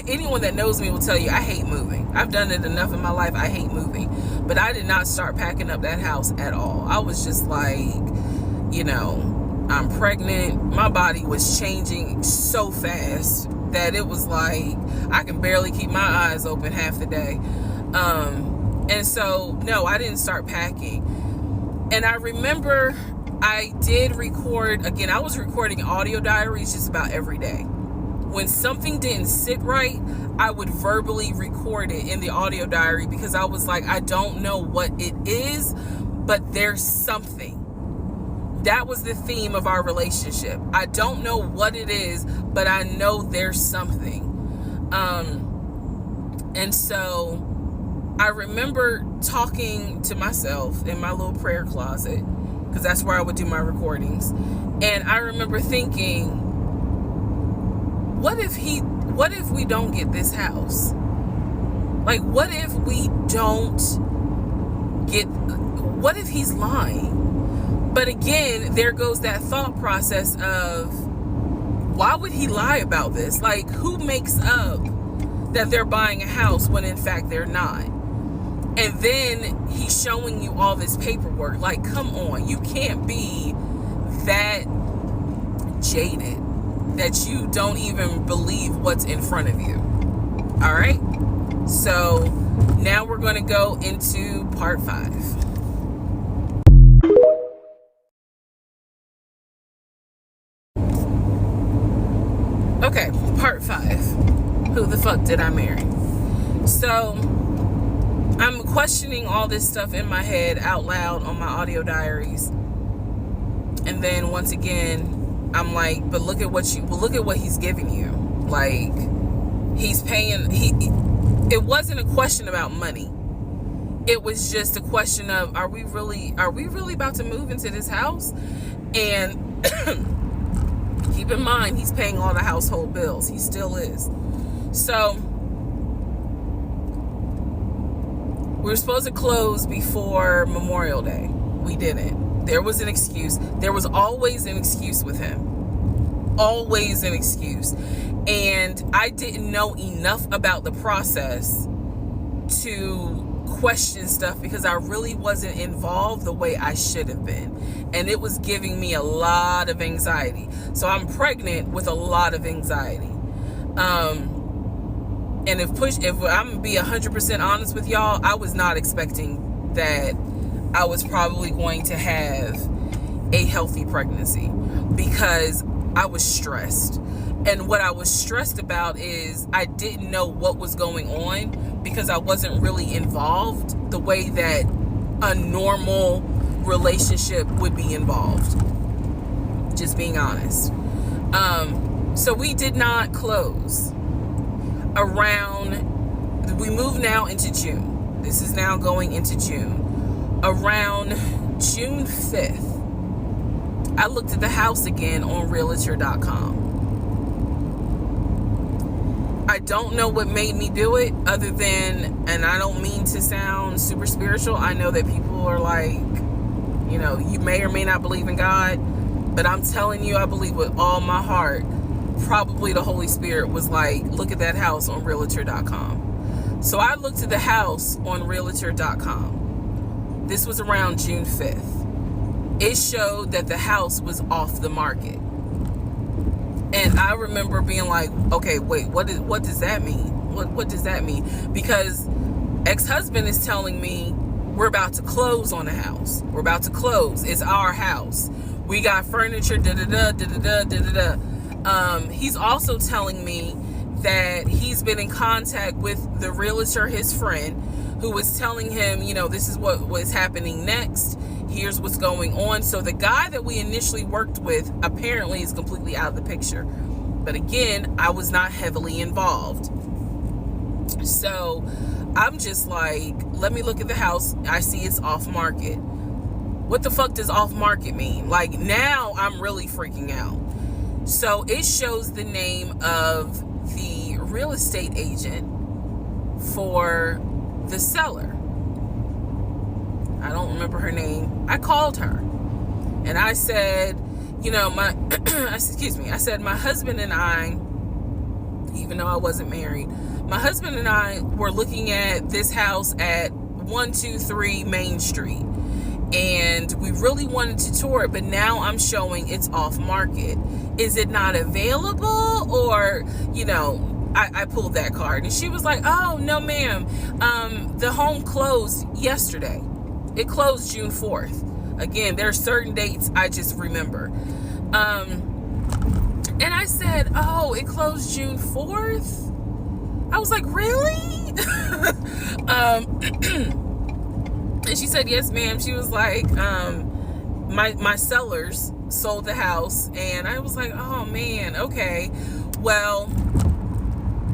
Anyone that knows me will tell you I hate moving. I've done it enough in my life. I hate moving. But I did not start packing up that house at all. I was just like, I'm pregnant. My body was changing so fast that it was like I can barely keep my eyes open half the day. And so, no, I didn't start packing. And I remember I did record, again, I was recording audio diaries just about every day. When something didn't sit right, I would verbally record it in the audio diary because I was like, I don't know what it is, but there's something. That was the theme of our relationship. I don't know what it is, but I know there's something. And so I remember talking to myself in my little prayer closet because that's where I would do my recordings. And I remember thinking, what if we don't get this house? Like, what if he's lying? But again, there goes that thought process of, why would he lie about this? Like, who makes up that they're buying a house when in fact they're not? And then he's showing you all this paperwork. Like, come on, you can't be that jaded that you don't even believe what's in front of you. All right? So now we're going to go into part 5. Okay, part 5. Who the fuck did I marry? So I'm questioning all this stuff in my head out loud on my audio diaries. And then once again, I'm like, but look at what he's giving you. Like, he's paying, it wasn't a question about money. It was just a question of, are we really about to move into this house? And keep in mind, he's paying all the household bills. He still is. So we were supposed to close before Memorial Day. We didn't. There was an excuse. There was always an excuse with him. Always an excuse. And I didn't know enough about the process to question stuff because I really wasn't involved the way I should have been. And it was giving me a lot of anxiety. So I'm pregnant with a lot of anxiety. And if I'm gonna be 100% honest with y'all, I was not expecting that I was probably going to have a healthy pregnancy because I was stressed. And what I was stressed about is I didn't know what was going on because I wasn't really involved the way that a normal relationship would be involved. Just being honest. So we did not close. We move now into June. This is now going into June. Around June 5th, I looked at the house again on Realtor.com. I don't know what made me do it other than, and I don't mean to sound super spiritual. I know that people are like, you may or may not believe in God, but I'm telling you, I believe with all my heart, probably the Holy Spirit was like, look at that house on Realtor.com. So I looked at the house on Realtor.com. This was around June 5th. It showed that the house was off the market. And I remember being like, okay, wait, what does that mean? What does that mean? Because ex-husband is telling me we're about to close on the house. We're about to close. It's our house. We got furniture, da-da-da. He's also telling me that he's been in contact with the realtor, his friend, who was telling him, this is what was happening next. Here's what's going on. So the guy that we initially worked with apparently is completely out of the picture. But again, I was not heavily involved. So I'm just like, let me look at the house. I see it's off market. What the fuck does off market mean? Like, now I'm really freaking out. So it shows the name of the real estate agent for the seller. I don't remember her name. I called her and I said, my husband and I, even though I wasn't married, my husband and I were looking at this house at 123 Main Street. And we really wanted to tour it, but now I'm showing it's off market. Is it not available? Or, I pulled that card. And she was like, oh, no, ma'am. The home closed yesterday. It closed June 4th. Again, there are certain dates I just remember. And I said, oh, it closed June 4th? I was like, really? And she said, yes, ma'am. She was like, my sellers sold the house. And I was like, oh, man, okay. Well,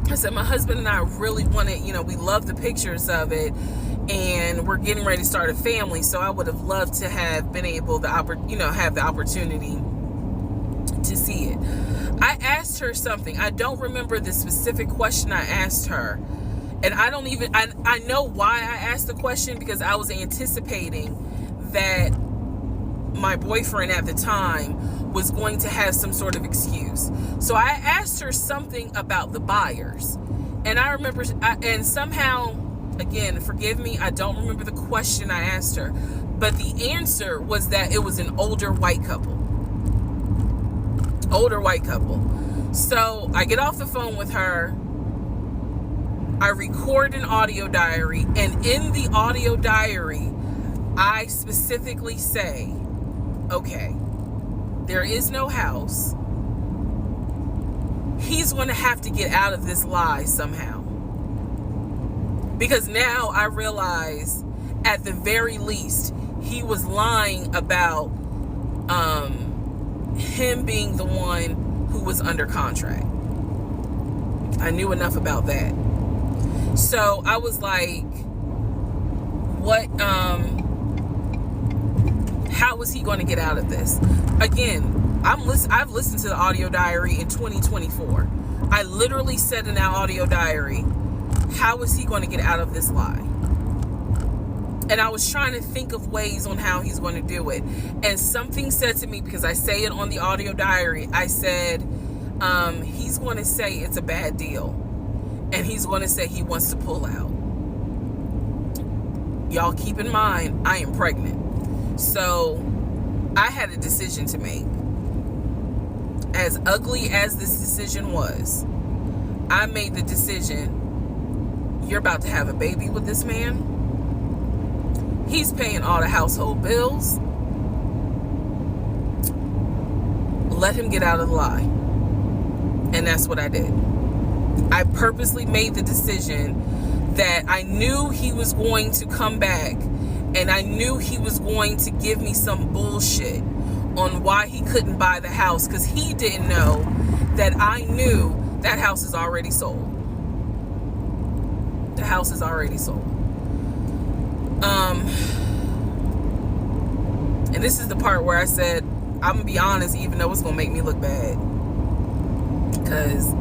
I said, my husband and I really wanted, we love the pictures of it. and we're getting ready to start a family. So I would have loved to have been able to have the opportunity to see it. I asked her something. I don't remember the specific question I asked her. And I know why I asked the question, because I was anticipating that my boyfriend at the time was going to have some sort of excuse. So I asked her something about the buyers. And I remember, and somehow, again, forgive me, I don't remember the question I asked her. But the answer was that it was an older white couple. So I get off the phone with her. I record an audio diary. And in the audio diary, I specifically say, okay, there is no house. He's going to have to get out of this lie somehow. Because now I realize, at the very least, he was lying about him being the one who was under contract. I knew enough about that. So I was like, what, how was he going to get out of this? Again, I've listened to the audio diary in 2024. I literally said in that audio diary, how is he going to get out of this lie? And I was trying to think of ways on how he's going to do it. And something said to me, because I say it on the audio diary, I said, he's going to say it's a bad deal. And he's going to say he wants to pull out. Y'all keep in mind, I am pregnant. So I had a decision to make. As ugly as this decision was, I made the decision, you're about to have a baby with this man. He's paying all the household bills. Let him get out of the lie. And that's what I did. I purposely made the decision that I knew he was going to come back, and I knew he was going to give me some bullshit on why he couldn't buy the house, because he didn't know that I knew that house is already sold. The house is already sold. And this is the part where I said, I'm gonna be honest, even though it's gonna make me look bad, because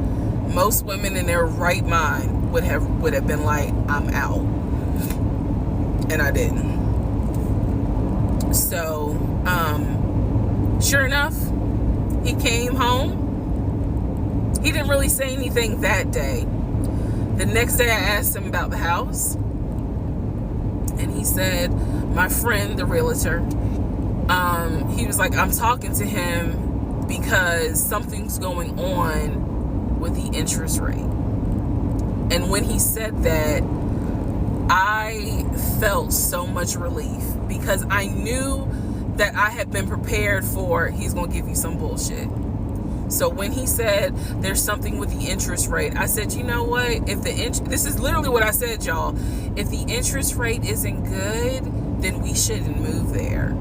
most women in their right mind would have been like, I'm out. And I didn't. So sure enough, he came home. He didn't really say anything that day. The next day I asked him about the house, and he said, my friend, the realtor, he was like, I'm talking to him because something's going on with the interest rate. And when he said that, I felt so much relief, because I knew that I had been prepared for, he's going to give you some bullshit. So when he said there's something with the interest rate, I said, you know what? This is literally what I said, y'all. If the interest rate isn't good, then we shouldn't move there.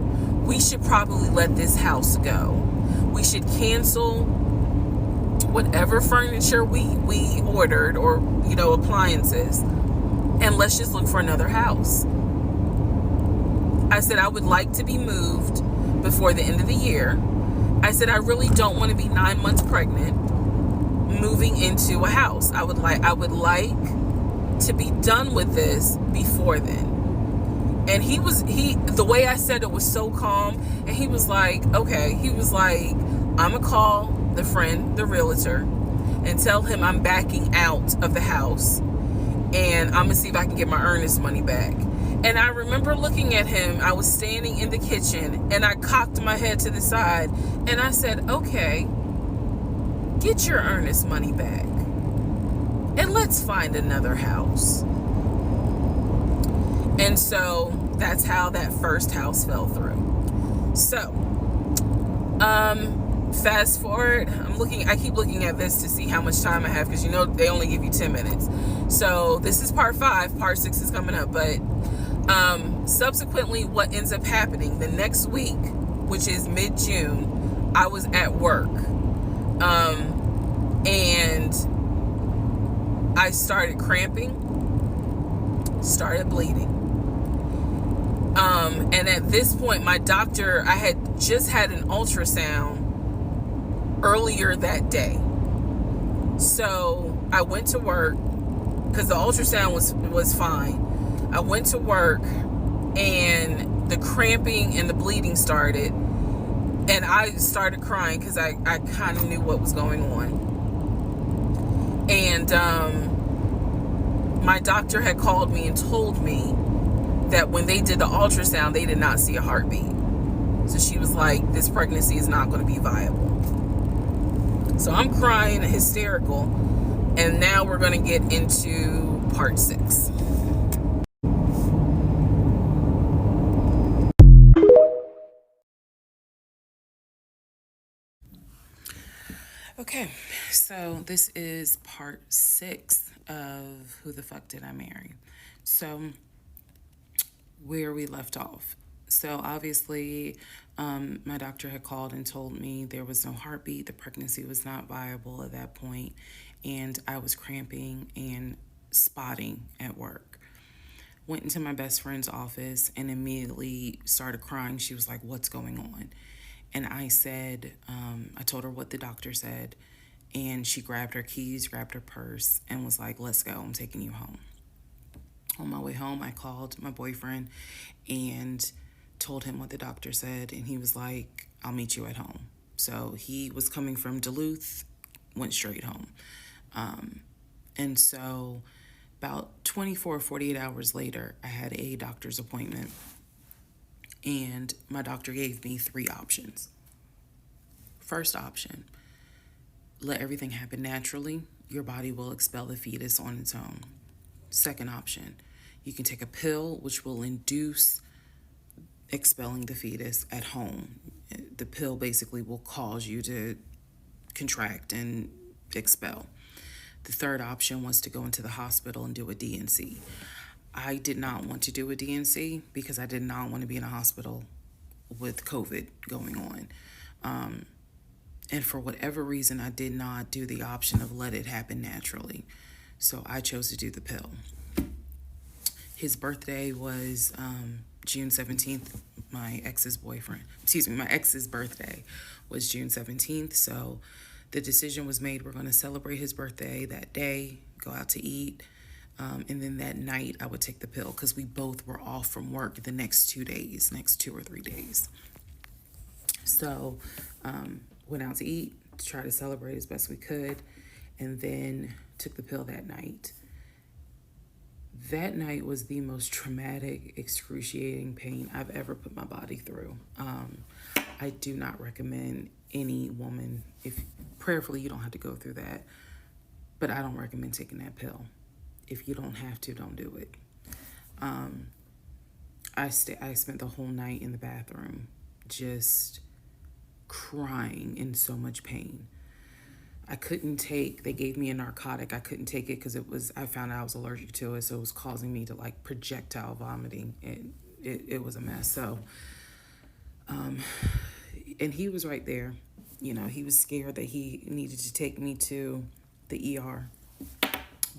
We should probably let this house go. We should cancel whatever furniture we ordered, or, appliances, and let's just look for another house. I said, I would like to be moved before the end of the year. I said, I really don't want to be 9 months pregnant moving into a house. I would like to be done with this before then. And the way I said it was so calm, and he was like, okay. He was like, I'm gonna call the friend, the realtor, and tell him I'm backing out of the house, and I'm gonna see if I can get my earnest money back. And I remember looking at him. I was standing in the kitchen, and I cocked my head to the side, and I said, okay, get your earnest money back, and let's find another house. And so that's how that first house fell through. So fast forward, I keep looking at this to see how much time I have, because they only give you 10 minutes. So this is part 5. Part 6 is coming up. But subsequently, what ends up happening the next week, which is mid-June, I was at work, and I started cramping, started bleeding. And at this point, my doctor, I had just had an ultrasound earlier that day. So I went to work because the ultrasound was fine. I went to work and the cramping and the bleeding started. And I started crying because I kind of knew what was going on. And my doctor had called me and told me that when they did the ultrasound, they did not see a heartbeat. So she was like, this pregnancy is not going to be viable. So I'm crying, hysterical. And now we're going to get into part 6. Okay, so this is part 6 of Who the Fuck Did I Marry? So where we left off. So obviously, my doctor had called and told me there was no heartbeat. The pregnancy was not viable at that point, and I was cramping and spotting at work. Went into my best friend's office and immediately started crying. She was like, "What's going on?" And I said, I told her what the doctor said, and she grabbed her keys, grabbed her purse, and was like, "Let's go, I'm taking you home." On my way home, I called my boyfriend and told him what the doctor said, and he was like, "I'll meet you at home." So he was coming from Duluth, went straight home. And so about 24, 48 hours later, I had a doctor's appointment, and my doctor gave me 3 options. First option, let everything happen naturally. Your body will expel the fetus on its own. Second option, you can take a pill which will induce expelling the fetus at home. The pill basically will cause you to contract and expel. The third option was to go into the hospital and do a D&C. I did not want to do a D&C because I did not want to be in a hospital with COVID going on. And for whatever reason, I did not do the option of let it happen naturally. So I chose to do the pill. His birthday was June 17th. My ex's birthday was June 17th. So the decision was made, we're going to celebrate his birthday that day, go out to eat. And then that night I would take the pill because we both were off from work the next 2 or 3 days. So went out to eat to try to celebrate as best we could, and then took the pill that night. That night was the most traumatic, excruciating pain I've ever put my body through. I do not recommend any woman, if prayerfully you don't have to go through that, but I don't recommend taking that pill. If you don't have to, don't do it. I spent the whole night in the bathroom just crying in so much pain. They gave me a narcotic. I couldn't take it because I found out I was allergic to it, so it was causing me to like projectile vomiting, and it was a mess. So, and he was right there. You know, he was scared that he needed to take me to the ER.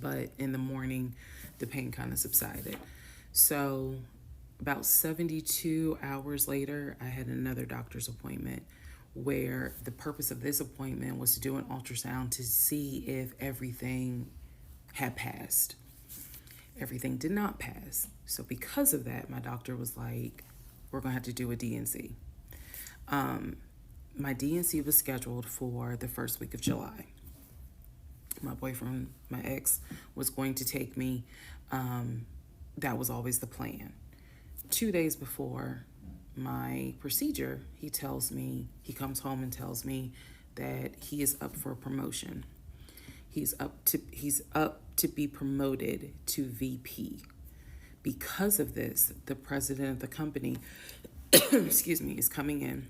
But in the morning, the pain kind of subsided. So about 72 hours later, I had another doctor's appointment where the purpose of this appointment was to do an ultrasound to see if everything had passed. Everything did not pass. So because of that, my doctor was like, we're going to have to do a D&C. My D&C was scheduled for the first week of July. My boyfriend, my ex, was going to take me. That was always the plan. 2 days before my procedure, he comes home and tells me that he is up for a promotion. He's up to be promoted to VP. Because of this, the president of the company, is coming in,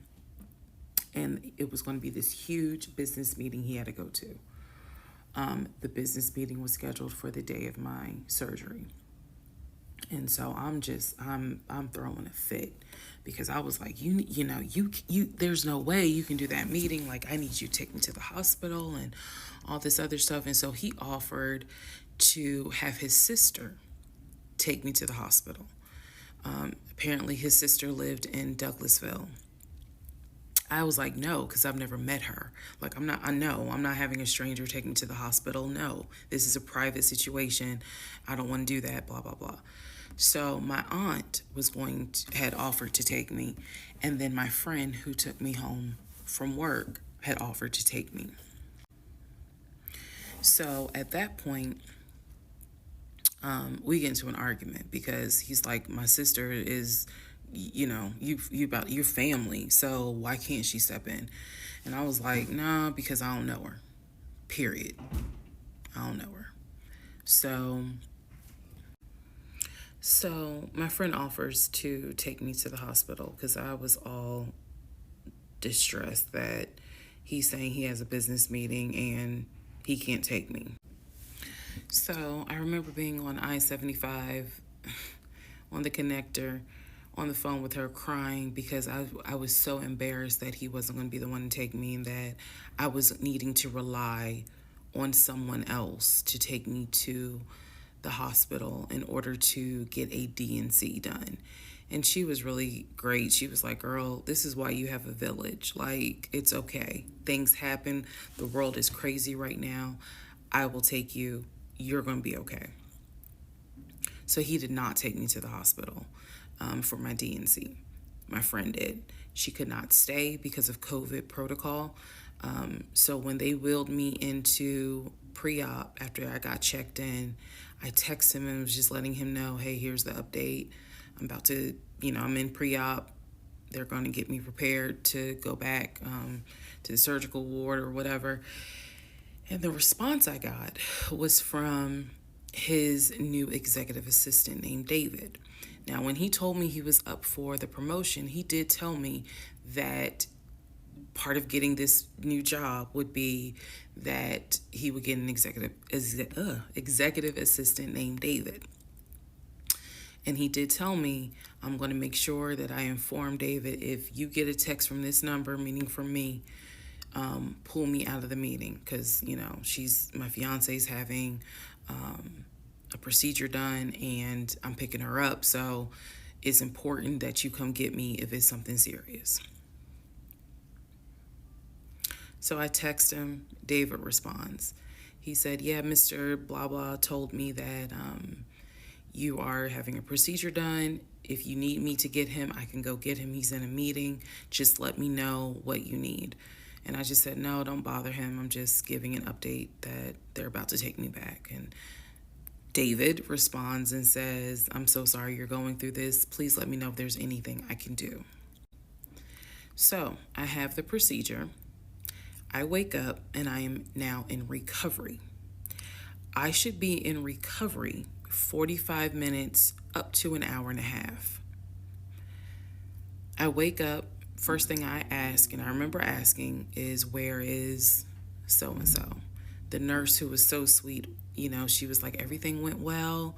and it was going to be this huge business meeting he had to go to. The business meeting was scheduled for the day of my surgery. And so I'm throwing a fit because I was like, there's no way you can do that meeting. Like, I need you to take me to the hospital and all this other stuff. And so he offered to have his sister take me to the hospital. Apparently his sister lived in Douglasville. I was like, no, because I've never met her. Like, I'm not having a stranger take me to the hospital. No, this is a private situation. I don't want to do that, blah, blah, blah. So my aunt had offered to take me. And then my friend who took me home from work had offered to take me. So at that point, we get into an argument because he's like, my sister is, you about your family, so why can't she step in? And I was like, nah, because I don't know her. Period. I don't know her. So my friend offers to take me to the hospital because I was all distressed that he's saying he has a business meeting and he can't take me. So I remember being on I-75 on the connector on the phone with her crying because I was so embarrassed that he wasn't going to be the one to take me and that I was needing to rely on someone else to take me to the hospital in order to get a D&C done. And she was really great. She was like, girl, this is why you have a village. Like, it's okay. Things happen. The world is crazy right now. I will take you. You're going to be okay. So he did not take me to the hospital for my D&C. My friend did. She could not stay because of COVID protocol. So when they wheeled me into pre-op after I got checked in, I texted him and was just letting him know, hey, here's the update. I'm about to, I'm in pre-op. They're going to get me prepared to go back to the surgical ward or whatever. And the response I got was from his new executive assistant named David. Now, when he told me he was up for the promotion, he did tell me that part of getting this new job would be that he would get an executive assistant named David. And he did tell me, I'm going to make sure that I inform David if you get a text from this number, meaning from me, pull me out of the meeting because, my fiance's having a procedure done and I'm picking her up. So it's important that you come get me if it's something serious. So I text him. David responds. He said, yeah, Mr. Blah, blah told me that you are having a procedure done. If you need me to get him, I can go get him. He's in a meeting. Just let me know what you need. And I just said, no, don't bother him. I'm just giving an update that they're about to take me back. And David responds and says, I'm so sorry you're going through this. Please let me know if there's anything I can do. So I have the procedure. I wake up and I am now in recovery. I should be in recovery 45 minutes up to an hour and a half. I wake up. First thing I ask, and I remember asking, is where is so-and-so? The nurse who was so sweet, she was like, everything went well.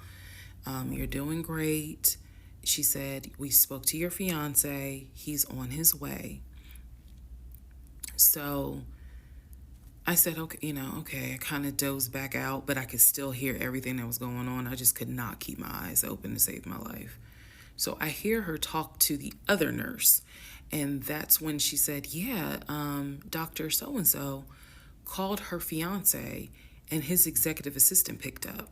You're doing great. She said, we spoke to your fiance. He's on his way. So I said, okay. I kind of dozed back out, but I could still hear everything that was going on. I just could not keep my eyes open to save my life. So I hear her talk to the other nurse. And that's when she said, Dr. So-and-so called her fiance and his executive assistant picked up.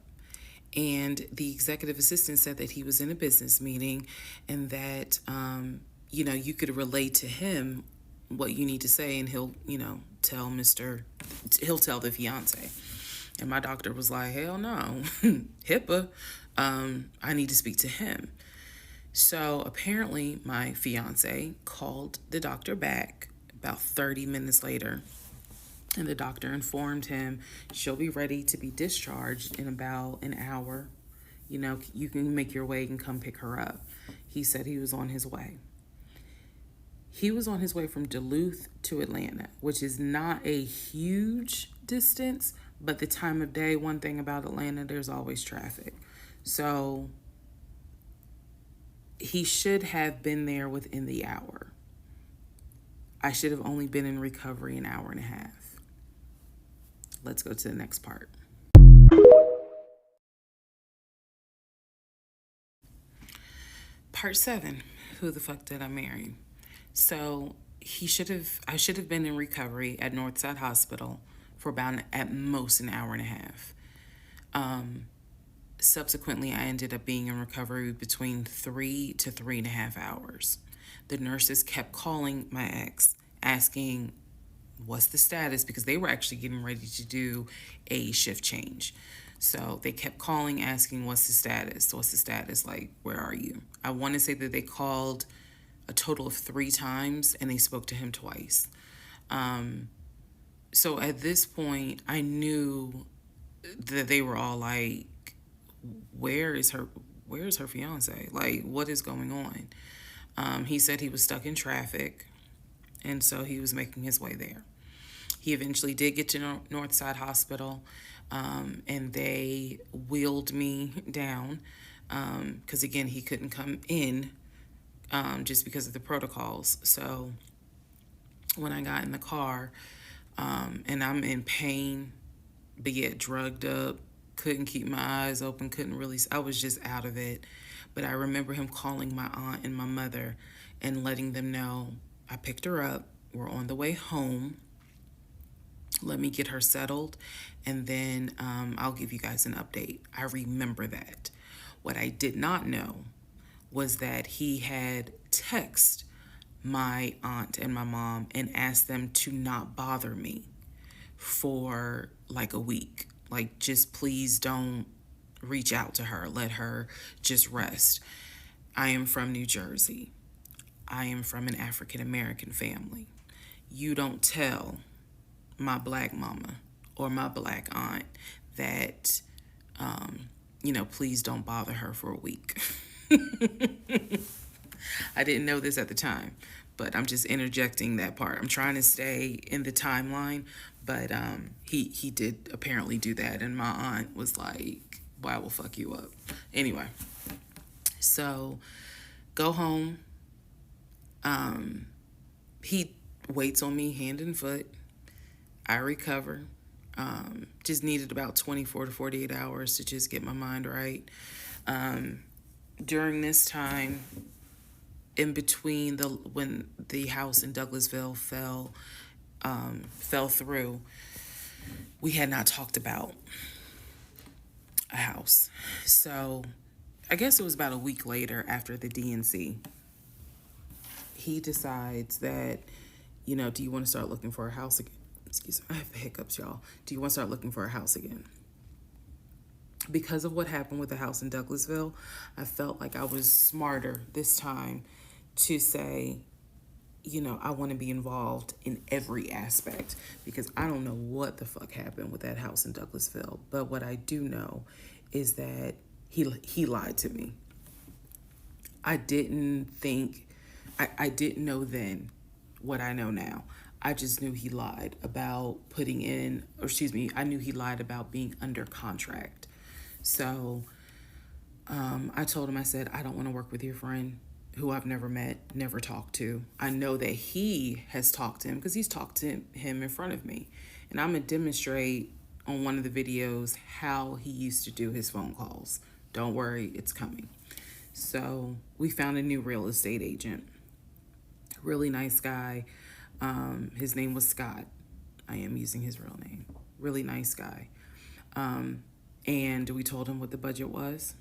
And the executive assistant said that he was in a business meeting and that, you could relate to him what you need to say and he'll tell the fiance. And my doctor was like, hell no, HIPAA, I need to speak to him. So apparently my fiance called the doctor back about 30 minutes later, and the doctor informed him she'll be ready to be discharged in about an hour. You can make your way and come pick her up. He said he was on his way. He was on his way from Duluth to Atlanta, which is not a huge distance, but the time of day, one thing about Atlanta, there's always traffic. So he should have been there within the hour. I should have only been in recovery an hour and a half. Let's go to the next part. Part 7. Who the fuck did I marry? So I should have been in recovery at Northside Hospital for about at most an hour and a half. Subsequently, I ended up being in recovery between 3 to 3.5 hours. The nurses kept calling my ex, asking what's the status, because they were actually getting ready to do a shift change. So they kept calling, asking what's the status, like, where are you? I want to say that they called a total of 3 times and they spoke to him twice. So at this point, I knew that they were all like, where's her fiance? Like, what is going on? He said he was stuck in traffic, and so he was making his way there. He eventually did get to Northside Hospital, and they wheeled me down, because again, he couldn't come in, just because of the protocols. So when I got in the car, and I'm in pain, but yet drugged up, couldn't keep my eyes open, I was just out of it. But I remember him calling my aunt and my mother and letting them know, I picked her up, we're on the way home, let me get her settled, and then I'll give you guys an update. I remember that. What I did not know was that he had texted my aunt and my mom and asked them to not bother me for like a week. Like, just please don't reach out to her. Let her just rest. I am from New Jersey. I am from an African American family. You don't tell my black mama or my black aunt that, please don't bother her for a week. I didn't know this at the time, but I'm just interjecting that part. I'm trying to stay in the timeline, but he did apparently do that, and my aunt was like, "Well, I will fuck you up." Anyway, so go home. He waits on me hand and foot. I recover. Just needed about 24 to 48 hours to just get my mind right. During this time, in between when the house in Douglasville fell through, we had not talked about a house. So I guess it was about a week later, after the DNC, he decides that, do you want to start looking for a house again? Excuse me, I have the hiccups, y'all. Do you want to start looking for a house again? Because of what happened with the house in Douglasville, I felt like I was smarter this time to say, I want to be involved in every aspect, because I don't know what the fuck happened with that house in Douglasville. But what I do know is that he lied to me. I didn't know then what I know now. I just knew he lied about I knew he lied about being under contract. So I told him, I said, I don't want to work with your friend who I've never met, never talked to. I know that he has talked to him because he's talked to him in front of me. And I'm going to demonstrate on one of the videos how he used to do his phone calls. Don't worry, it's coming. So we found a new real estate agent. Really nice guy. His name was Scott. I am using his real name. Really nice guy. And we told him what the budget was.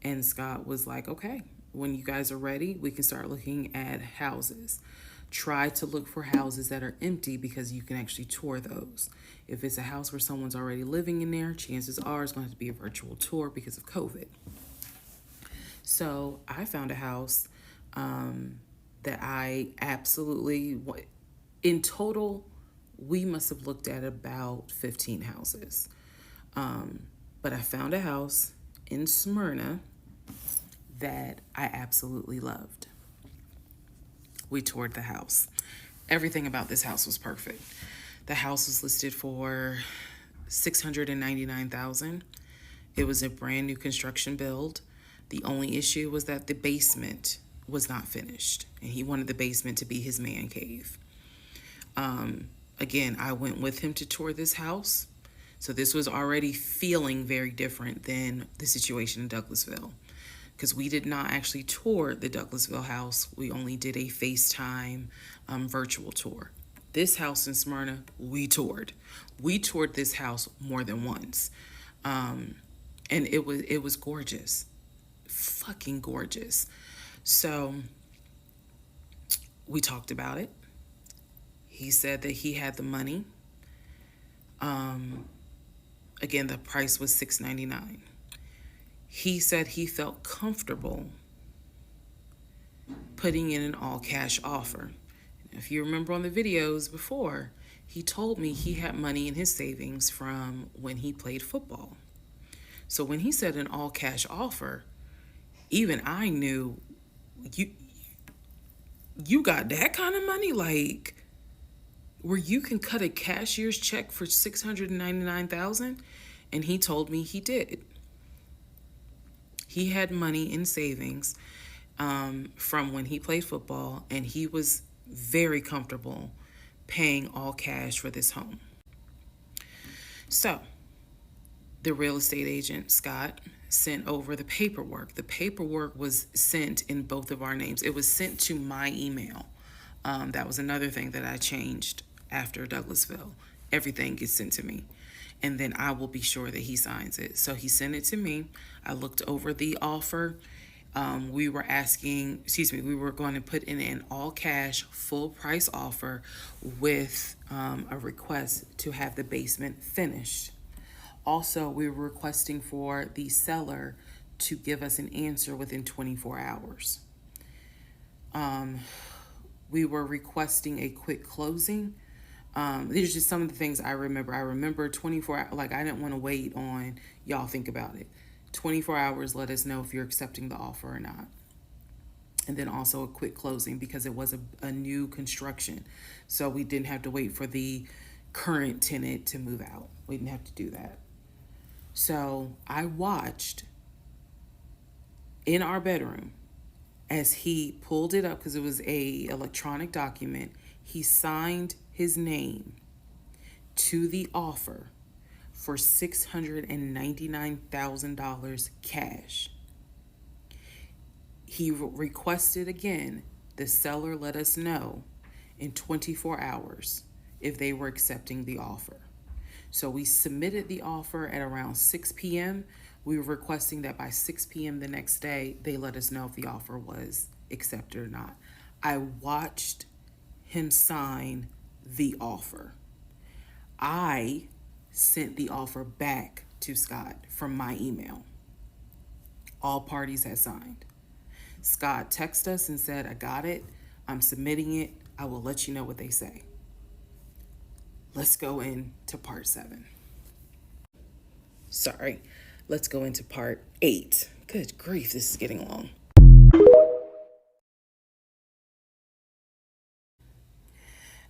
And Scott was like, okay, when you guys are ready, we can start looking at houses. Try to look for houses that are empty, because you can actually tour those. If it's a house where someone's already living in there, chances are it's going to have to be a virtual tour because of COVID. So I found a house that I absolutely, in total, we must have looked at about 15 houses. But I found a house in Smyrna that I absolutely loved. We toured the house. Everything about this house was perfect. The house was listed for $699,000. It was a brand new construction build. The only issue was that the basement was not finished, and he wanted the basement to be his man cave. Again, I went with him to tour this house, so this was already feeling very different than the situation in Douglasville. because we did not actually tour the Douglasville house. We only did a FaceTime virtual tour. This house in Smyrna, we toured. We toured this house more than once. And it was gorgeous. Fucking gorgeous. So we talked about it. He said that he had the money. Again, the price was $699. He said he felt comfortable putting in an all-cash offer. If you remember on the videos before, he told me he had money in his savings from when he played football. So when he said an all-cash offer, even I knew, you got that kind of money? Like, where you can cut a cashier's check for $699,000? And he told me he did. He had money in savings from when he played football, and he was very comfortable paying all cash for this home. So the real estate agent, Scott, sent over the paperwork. The paperwork was sent in both of our names. It was sent to my email. That was another thing that I changed after Douglasville. Everything gets sent to me, and then I will be sure that he signs it. So he sent it to me. I looked over the offer. We were going to put in an all cash, full price offer with a request to have the basement finished. Also, we were requesting for the seller to give us an answer within 24 hours. We were requesting a quick closing. These are just some of the things I remember. I remember 24 hours, like I didn't want to wait on, y'all think about it. 24 hours, let us know if you're accepting the offer or not. And then also a quick closing because it was a new construction. So we didn't have to wait for the current tenant to move out. We didn't have to do that. So I watched in our bedroom as he pulled it up, because it was a electronic document. He signed his name to the offer for $699,000 cash. He requested again, the seller let us know in 24 hours if they were accepting the offer. So we submitted the offer at around 6 p.m. We were requesting that by 6 p.m. the next day, they let us know if the offer was accepted or not. I watched him sign the offer. I sent the offer back to Scott from my email. All parties had signed. Scott texted us and said, I got it. I'm submitting it. I will let you know what they say. Let's go into part 7. Sorry. Let's go into part 8. Good grief, this is getting long.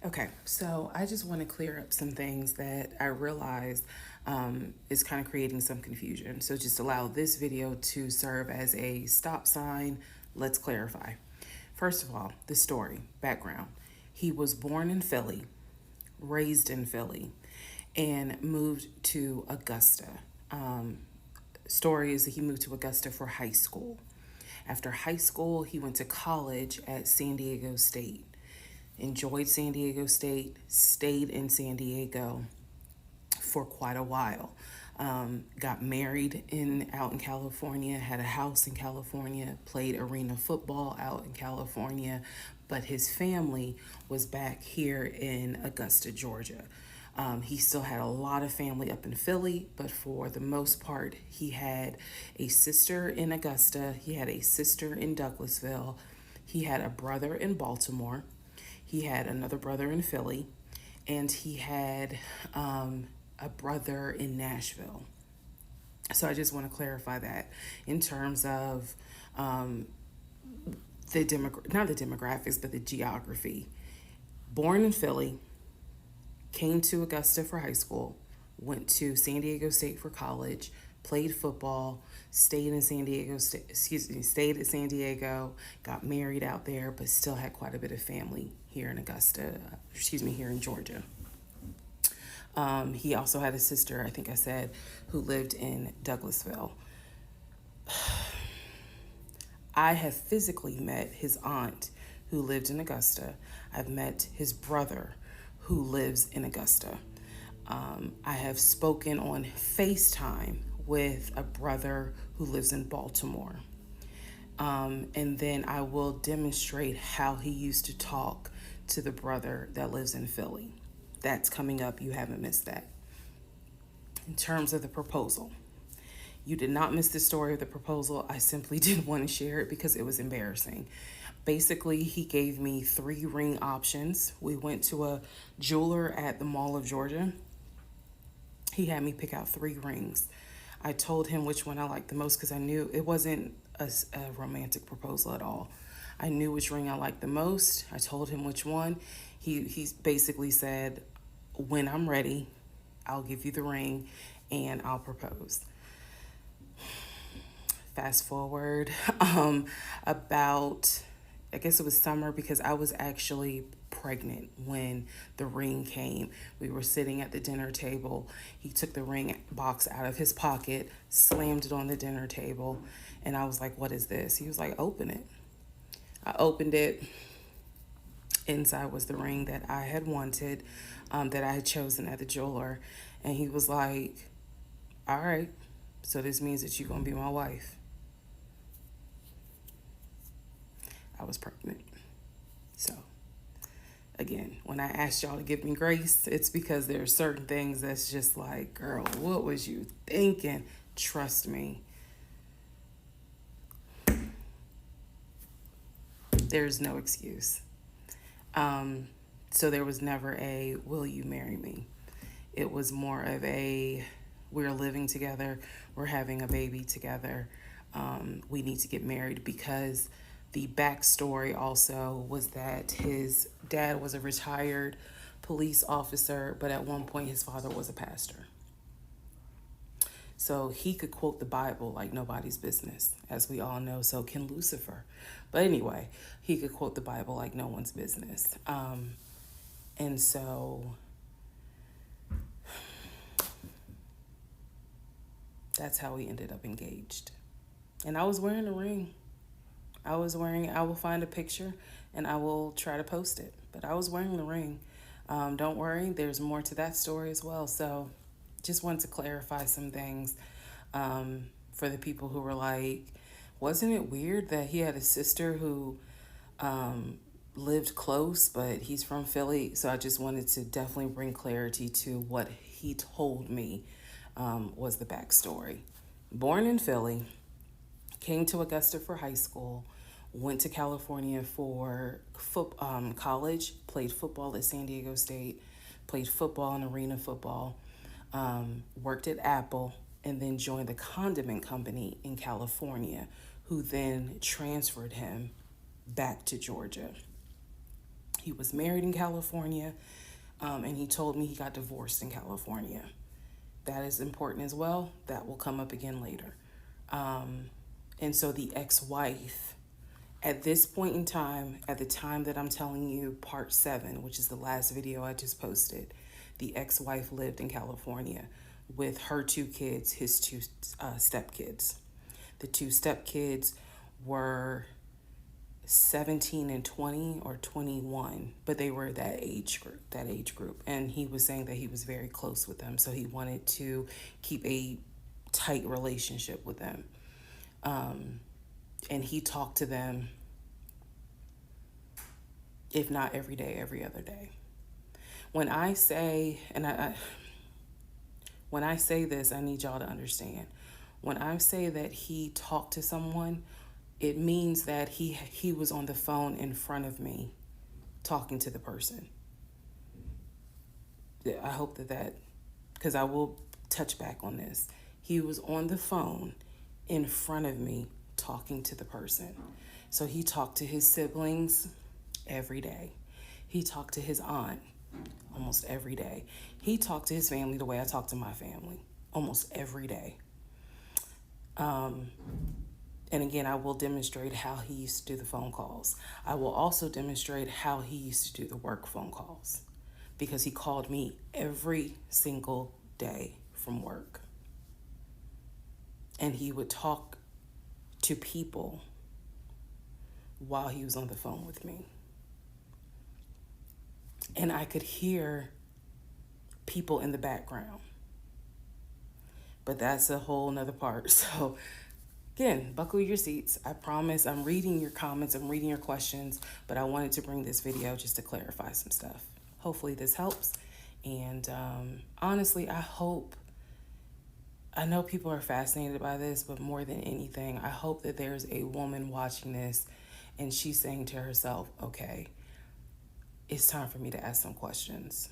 Okay, so I just want to clear up some things that I realized is kind of creating some confusion. So just allow this video to serve as a stop sign. Let's clarify. First of all, the story, background. He was born in Philly, raised in Philly, and moved to Augusta. Story is that he moved to Augusta for high school. After high school, he went to college at San Diego State. Enjoyed San Diego State, stayed in San Diego for quite a while. Got married out in California, had a house in California, played arena football out in California, but his family was back here in Augusta, Georgia. He still had a lot of family up in Philly, but for the most part, he had a sister in Augusta, he had a sister in Douglasville, he had a brother in Baltimore, he had another brother in Philly, and he had a brother in Nashville. So I just want to clarify that in terms of not the demographics, but the geography. Born in Philly, came to Augusta for high school, went to San Diego State for college, played football, stayed at San Diego, got married out there, but still had quite a bit of family here in here in Georgia. He also had a sister, I think I said, who lived in Douglasville. I have physically met his aunt who lived in Augusta. I've met his brother who lives in Augusta. I have spoken on FaceTime with a brother who lives in Baltimore. And then I will demonstrate how he used to talk to the brother that lives in Philly. That's coming up. You haven't missed that. In terms of the proposal, you did not miss the story of the proposal. I simply didn't want to share it because it was embarrassing. Basically, he gave me 3 ring options. We went to a jeweler at the Mall of Georgia. He had me pick out 3 rings. I told him which one I liked the most because I knew it wasn't a romantic proposal at all. I knew which ring I liked the most. I told him which one. He basically said, when I'm ready, I'll give you the ring and I'll propose. Fast forward about, I guess it was summer because I was actually pregnant when the ring came. We were sitting at the dinner table. He took the ring box out of his pocket, slammed it on the dinner table, and I was like, what is this? He was like, open it. I opened it. Inside was the ring that I had wanted, that I had chosen at the jeweler. And he was like, all right, so this means that you're going to be my wife. I was pregnant. So, again, when I asked y'all to give me grace, it's because there are certain things that's just like, girl, what was you thinking? Trust me. There's no excuse. So there was never a, will you marry me? It was more of a, we're living together, we're having a baby together, we need to get married, because the backstory also was that his dad was a retired police officer, but at one point his father was a pastor. So he could quote the Bible like nobody's business, as we all know. So can Lucifer. But anyway, he could quote the Bible like no one's business. And so that's how we ended up engaged. And I was wearing a ring. I will find a picture and I will try to post it. But I was wearing the ring. Don't worry, there's more to that story as well. So just wanted to clarify some things for the people who were like, wasn't it weird that he had a sister who lived close, but he's from Philly? So I just wanted to definitely bring clarity to what he told me was the backstory. Born in Philly, came to Augusta for high school, went to California for college, played football at San Diego State, played football and arena football, worked at Apple, and then joined the condiment company in California, who then transferred him back to Georgia. He was married in California, and he told me he got divorced in California. That is important as well. That will come up again later. And so the ex-wife, at this point in time, at the time that I'm telling you, part 7, which is the last video I just posted, the ex-wife lived in California with her 2 kids, his 2 stepkids. The 2 stepkids were 17 and 20 or 21, but they were that age group. And he was saying that he was very close with them, so he wanted to keep a tight relationship with them. And he talked to them, if not every day, every other day. When I say, and when I say this, I need y'all to understand. When I say that he talked to someone, it means that he was on the phone in front of me talking to the person. I hope that, because I will touch back on this. He was on the phone in front of me talking to the person. So he talked to his siblings every day. He talked to his aunt almost every day. He talked to his family the way I talk to my family almost every day. And again, I will demonstrate how he used to do the phone calls. I will also demonstrate how he used to do the work phone calls, because he called me every single day from work. And he would talk to people while he was on the phone with me. And I could hear people in the background. But that's a whole nother part. So again, buckle your seats. I promise I'm reading your comments, I'm reading your questions, but I wanted to bring this video just to clarify some stuff. Hopefully this helps. And honestly, I know people are fascinated by this, but more than anything, I hope that there's a woman watching this and she's saying to herself, okay, it's time for me to ask some questions.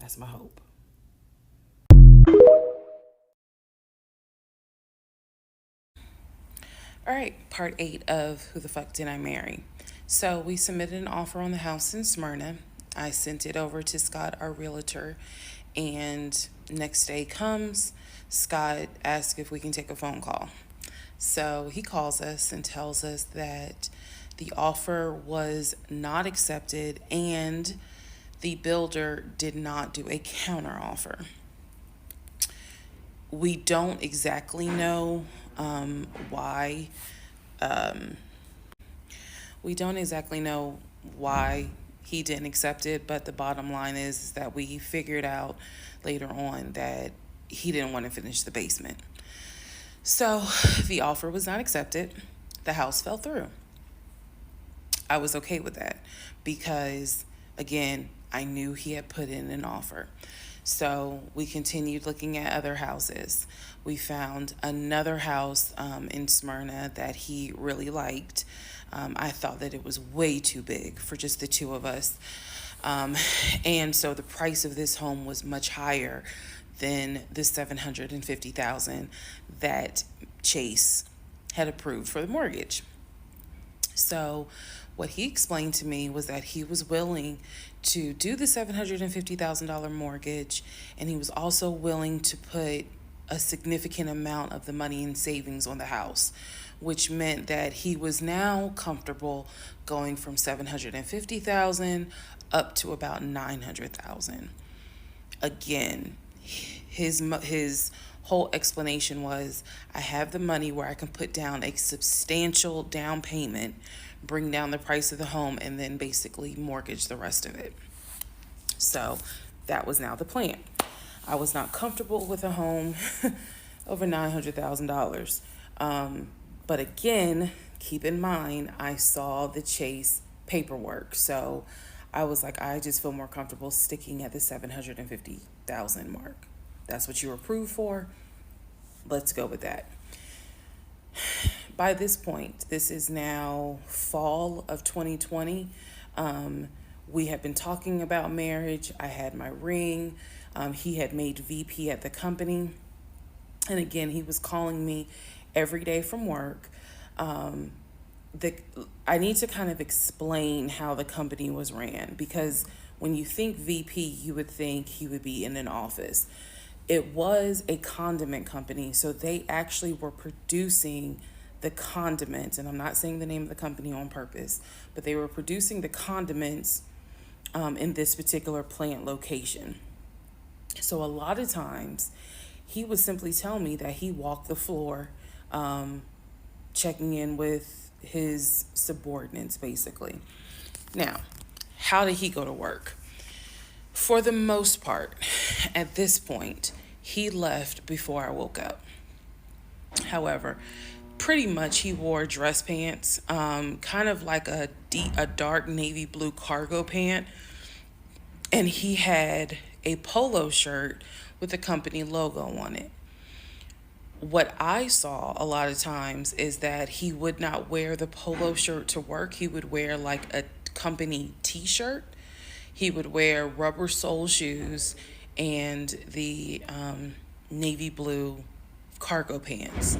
That's my hope. All right, part 8 of Who the Fuck Did I Marry? So we submitted an offer on the house in Smyrna. I sent it over to Scott, our realtor, and next day comes, Scott asks if we can take a phone call. So he calls us and tells us that the offer was not accepted and the builder did not do a counter offer. We don't exactly know why. We don't exactly know why he didn't accept it, but the bottom line is that we figured out later on that he didn't want to finish the basement. So the offer was not accepted. The house fell through. I was okay with that because, again, I knew he had put in an offer. So we continued looking at other houses. We found another house in Smyrna that he really liked. I thought that it was way too big for just the two of us. And so the price of this home was much higher than the $750,000 that Chase had approved for the mortgage. So what he explained to me was that he was willing to do the $750,000 mortgage, and he was also willing to put a significant amount of the money in savings on the house, which meant that he was now comfortable going from $750,000 up to about $900,000. Again, his whole explanation was, I have the money where I can put down a substantial down payment, bring down the price of the home, and then basically mortgage the rest of it. So that was now the plan. I was not comfortable with a home over $900,000. But again, keep in mind, I saw the Chase paperwork. So I was like, I just feel more comfortable sticking at the $750,000 mark. That's what you were approved for. Let's go with that. By this point, this is now fall of 2020. We had been talking about marriage. I had my ring. He had made VP at the company. And again, he was calling me every day from work. I need to kind of explain how the company was ran, because when you think VP, you would think he would be in an office. It was a condiment company, so they actually were producing the condiments, and I'm not saying the name of the company on purpose, but they were producing the condiments in this particular plant location. So a lot of times he would simply tell me that he walked the floor, checking in with his subordinates, basically. Now, how did he go to work? For the most part, at this point, he left before I woke up. However, pretty much he wore dress pants, kind of like a dark navy blue cargo pant, and he had a polo shirt with the company logo on it. What I saw a lot of times is that he would not wear the polo shirt to work. He would wear like a company t-shirt. He would wear rubber sole shoes and the navy blue cargo pants.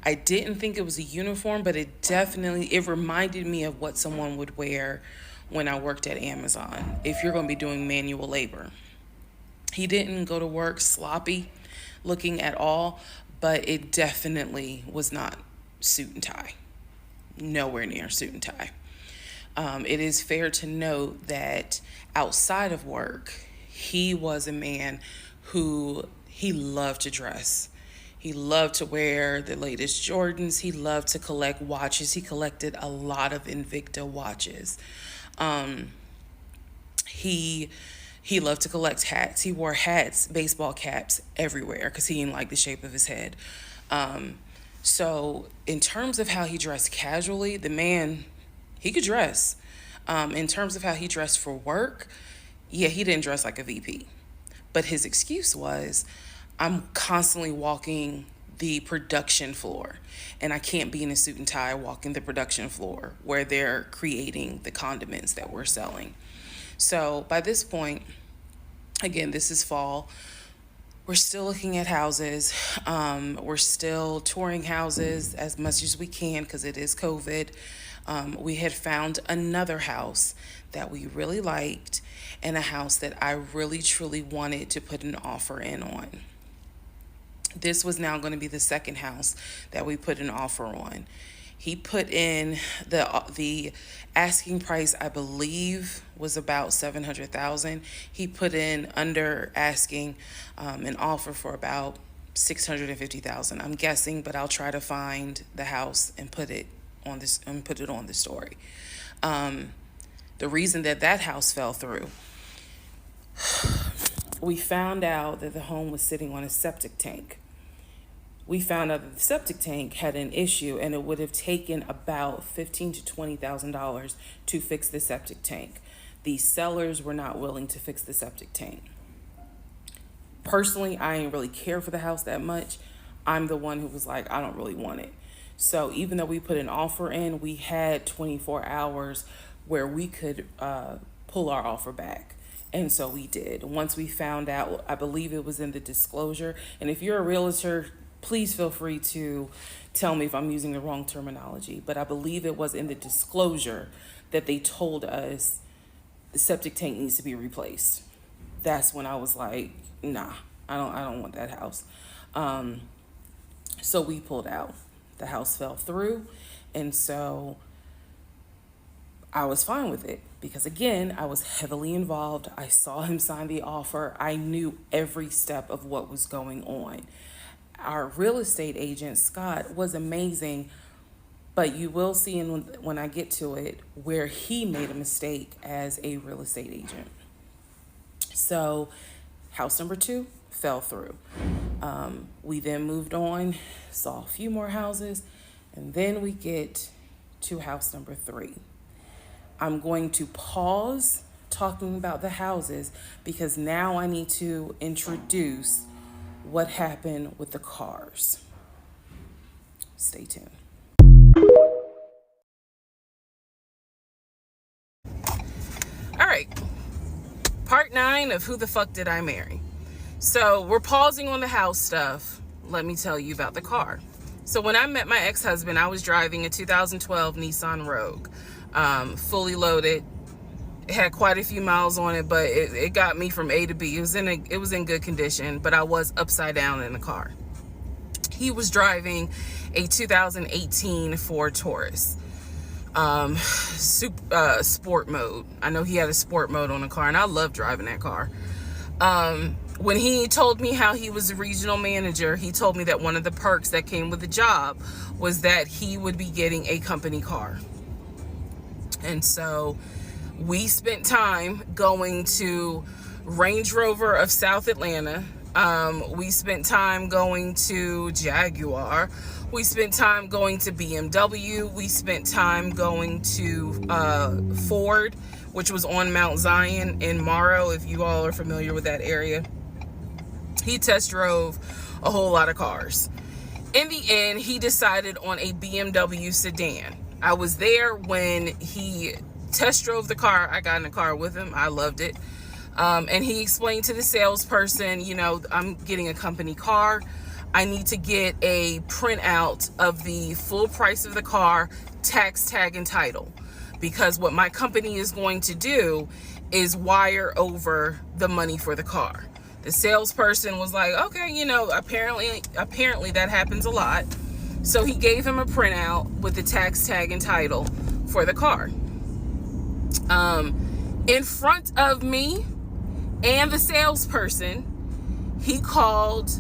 I didn't think it was a uniform, but it reminded me of what someone would wear when I worked at Amazon, if you're going to be doing manual labor. He didn't go to work sloppy looking at all, but it definitely was not suit and tie. Nowhere near suit and tie. It is fair to note that outside of work, he was a man who he loved to dress. He loved to wear the latest Jordans. He loved to collect watches. He collected a lot of Invicta watches. He loved to collect hats. He wore hats, baseball caps everywhere because he didn't like the shape of his head. So in terms of how he dressed casually, the man, he could dress. In terms of how he dressed for work, yeah, he didn't dress like a VP. But his excuse was, I'm constantly walking the production floor, and I can't be in a suit and tie walking the production floor where they're creating the condiments that we're selling. So by this point, again, this is fall. We're still looking at houses. We're still touring houses as much as we can because it is COVID. We had found another house that we really liked and a house that I really, truly wanted to put an offer in on. This was now going to be the second house that we put an offer on. He put in the asking price, I believe, was about $700,000. He put in under asking an offer for about $650,000. I'm guessing, but I'll try to find the house and put it on the story. The reason that house fell through, we found out that the home was sitting on a septic tank. We found out that the septic tank had an issue, and it would have taken about $15,000 to $20,000 to fix the septic tank. The sellers were not willing to fix the septic tank. Personally, I didn't really care for the house that much. I'm the one who was like, I don't really want it. So even though we put an offer in, we had 24 hours where we could pull our offer back. And so we did. Once we found out, I believe it was in the disclosure. And if you're a realtor, please feel free to tell me if I'm using the wrong terminology, but I believe it was in the disclosure that they told us the septic tank needs to be replaced. That's when I was like, nah, I don't want that house. So we pulled out. The house fell through, and so I was fine with it because, again, I was heavily involved. I saw him sign the offer. I knew every step of what was going on. Our real estate agent, Scott, was amazing, but you will see when I get to it where he made a mistake as a real estate agent. So house number 2 fell through. We then moved on, saw a few more houses, and then we get to house number 3. I'm going to pause talking about the houses because now I need to introduce what happened with the cars. Stay tuned. All right. Part 9 of Who the Fuck Did I Marry? So we're pausing on the house stuff. Let me tell you about the car. So when I met my ex-husband, I was driving a 2012 Nissan Rogue, fully loaded. It had quite a few miles on it, but it got me from A to B. It was in good condition, but I was upside down in the car. He was driving a 2018 Ford Taurus, sport mode. I know he had a sport mode on the car, and I love driving that car. When he told me how he was a regional manager, he told me that one of the perks that came with the job was that he would be getting a company car. And so we spent time going to Range Rover of South Atlanta. We spent time going to Jaguar. We spent time going to BMW. We spent time going to Ford, which was on Mount Zion in Morrow, if you all are familiar with that area. He test drove a whole lot of cars. In the end, he decided on a BMW sedan. I was there when he test drove the car. I got in the car with him. I loved it. And he explained to the salesperson, I'm getting a company car. I need to get a printout of the full price of the car, tax, tag, and title. Because what my company is going to do is wire over the money for the car. The salesperson was like, okay, apparently that happens a lot. So he gave him a printout with the tax, tag, and title for the car. In front of me and the salesperson, he called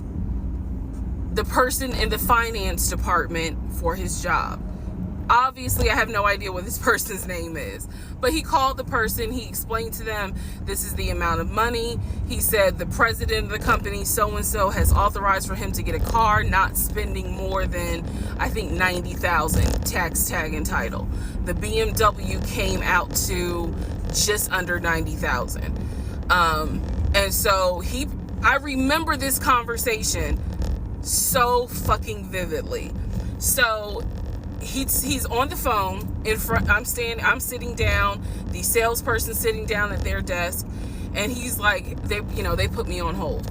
the person in the finance department for his job. Obviously, I have no idea what this person's name is, but he called the person. He explained to them, this is the amount of money. He said the president of the company, so-and-so, has authorized for him to get a car, not spending more than, I think, $90,000 tax, tag, and title. The BMW came out to just under $90,000. And so I remember this conversation so fucking vividly. So he's on the phone in front. I'm sitting down, the salesperson sitting down at their desk, and he's like, they put me on hold.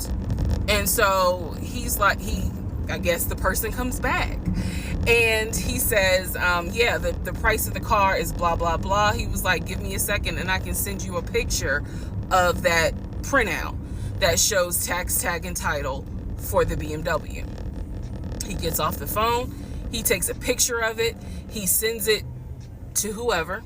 And so he's like, I guess the person comes back and he says, the price of the car is blah, blah, blah. He was like, give me a second and I can send you a picture of that printout that shows tax, tag, and title for the BMW. He gets off the phone. He takes a picture of it. He sends it to whoever.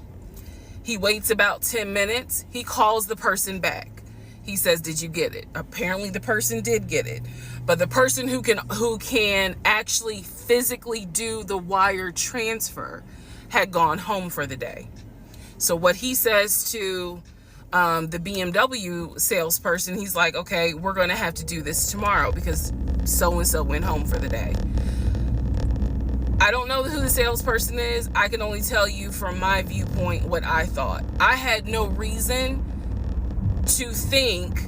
He waits about 10 minutes. He calls the person back. He says, did you get it? Apparently the person did get it. But the person who can actually physically do the wire transfer had gone home for the day. So what he says to the BMW salesperson, he's like, okay, we're going to have to do this tomorrow because so-and-so went home for the day. I don't know who the salesperson is. I can only tell you from my viewpoint what I thought. I had no reason to think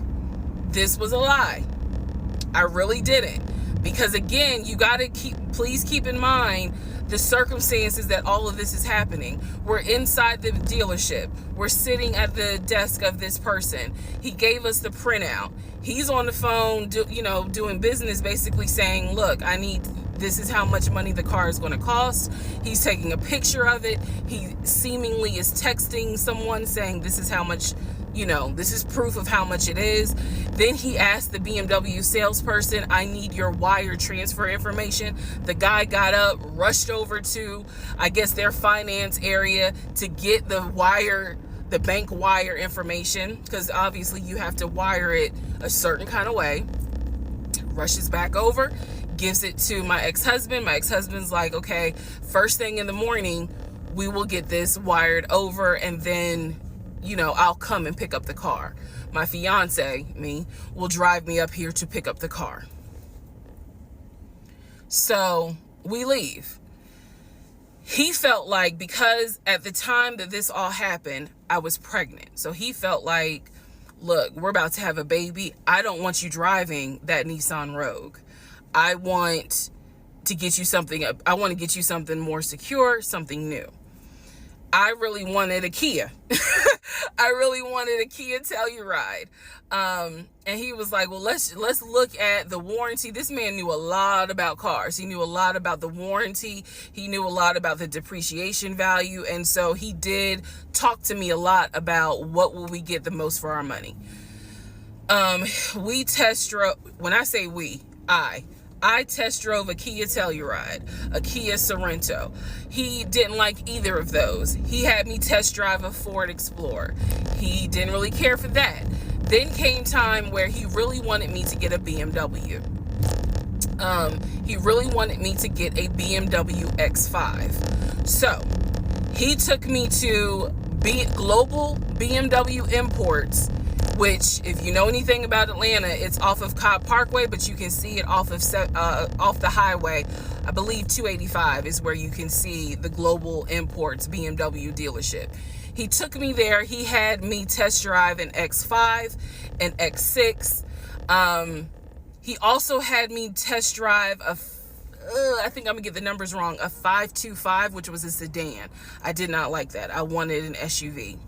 this was a lie. I really didn't. Because again, you got to please keep in mind the circumstances that all of this is happening. We're inside the dealership. We're sitting at the desk of this person. He gave us the printout. He's on the phone, doing business, basically saying, look, this is how much money the car is going to cost. He's taking a picture of it. He seemingly is texting someone saying, this is how much, this is proof of how much it is. Then he asked the BMW salesperson, I need your wire transfer information. The guy got up, rushed over to, I guess, their finance area to get the bank wire information, because obviously you have to wire it a certain kind of way. Rushes back over, gives it to my ex-husband. My ex-husband's like, okay, first thing in the morning, we will get this wired over, and then, I'll come and pick up the car. My fiance, will drive me up here to pick up the car. So we leave. He felt like, because at the time that this all happened, I was pregnant. So he felt like, look, we're about to have a baby. I don't want you driving that Nissan Rogue. I want to get you something more secure, something new. I really wanted a Kia. I really wanted a Kia Telluride. And he was like, well, let's look at the warranty. This man knew a lot about cars. He knew a lot about the warranty. He knew a lot about the depreciation value. And so he did talk to me a lot about what will we get the most for our money. We test drove, when I say we, I test drove a Kia Telluride, a Kia Sorento. He didn't like either of those. He had me test drive a Ford Explorer. He didn't really care for that. Then came time where he really wanted me to get a BMW. He really wanted me to get a BMW X5. So he took me to Global BMW Imports, which, if you know anything about Atlanta, it's off of Cobb Parkway, but you can see it off the highway. I believe 285 is where you can see the Global Imports BMW dealership. He took me there. He had me test drive an X5, an X6. He also had me test drive I think I'm gonna get the numbers wrong, a 525, which was a sedan. I did not like that. I wanted an SUV.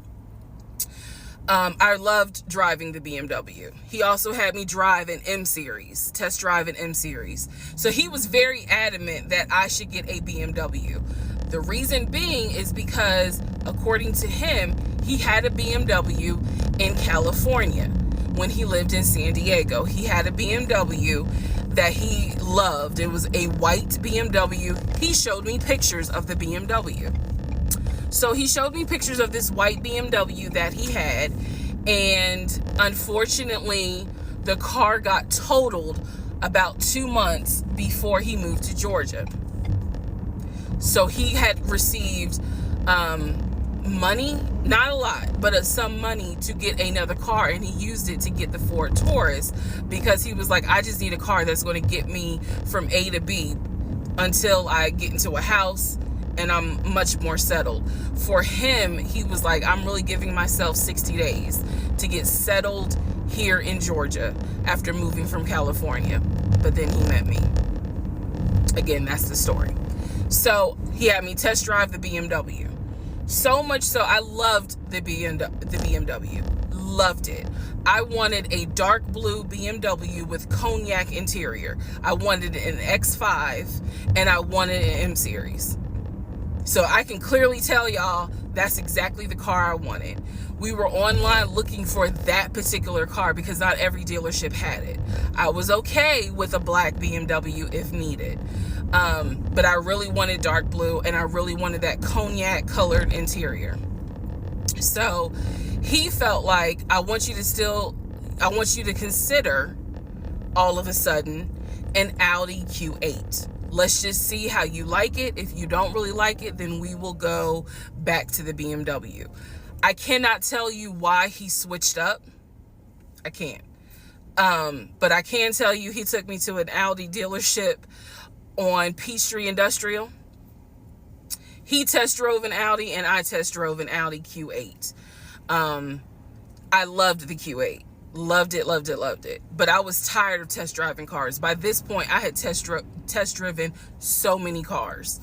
I loved driving the BMW. He also had me drive an M-Series, test drive an M-Series. So he was very adamant that I should get a BMW. The reason being is because, according to him, he had a BMW in California when he lived in San Diego. He had a BMW that he loved. It was a white BMW. He showed me pictures of the BMW. So he showed me pictures of this white BMW that he had, and unfortunately, the car got totaled about 2 months before he moved to Georgia. So he had received money, not a lot, but some money to get another car, and he used it to get the Ford Taurus because he was like, I just need a car that's going to get me from A to B until I get into a house and I'm much more settled. For him, he was like, I'm really giving myself 60 days to get settled here in Georgia after moving from California. But then he met me. Again, that's the story. So he had me test drive the BMW. So much so, I loved the BMW. Loved it. I wanted a dark blue BMW with cognac interior. I wanted an X5 and I wanted an M Series. So I can clearly tell y'all that's exactly the car I wanted. We were online looking for that particular car because not every dealership had it. I was okay with a black BMW if needed. But I really wanted dark blue, and I really wanted that cognac colored interior. So he felt like, I want you to consider all of a sudden an Audi Q8. Let's just see how you like it. If you don't really like it, then we will go back to the BMW. I cannot tell you why he switched up. I can't. But I can tell you he took me to an Audi dealership on Peachtree Industrial. He test drove an Audi and I test drove an Audi Q8. I loved the Q8. Loved it, loved it, loved it. But I was tired of test driving cars. By this point, I had test driven so many cars.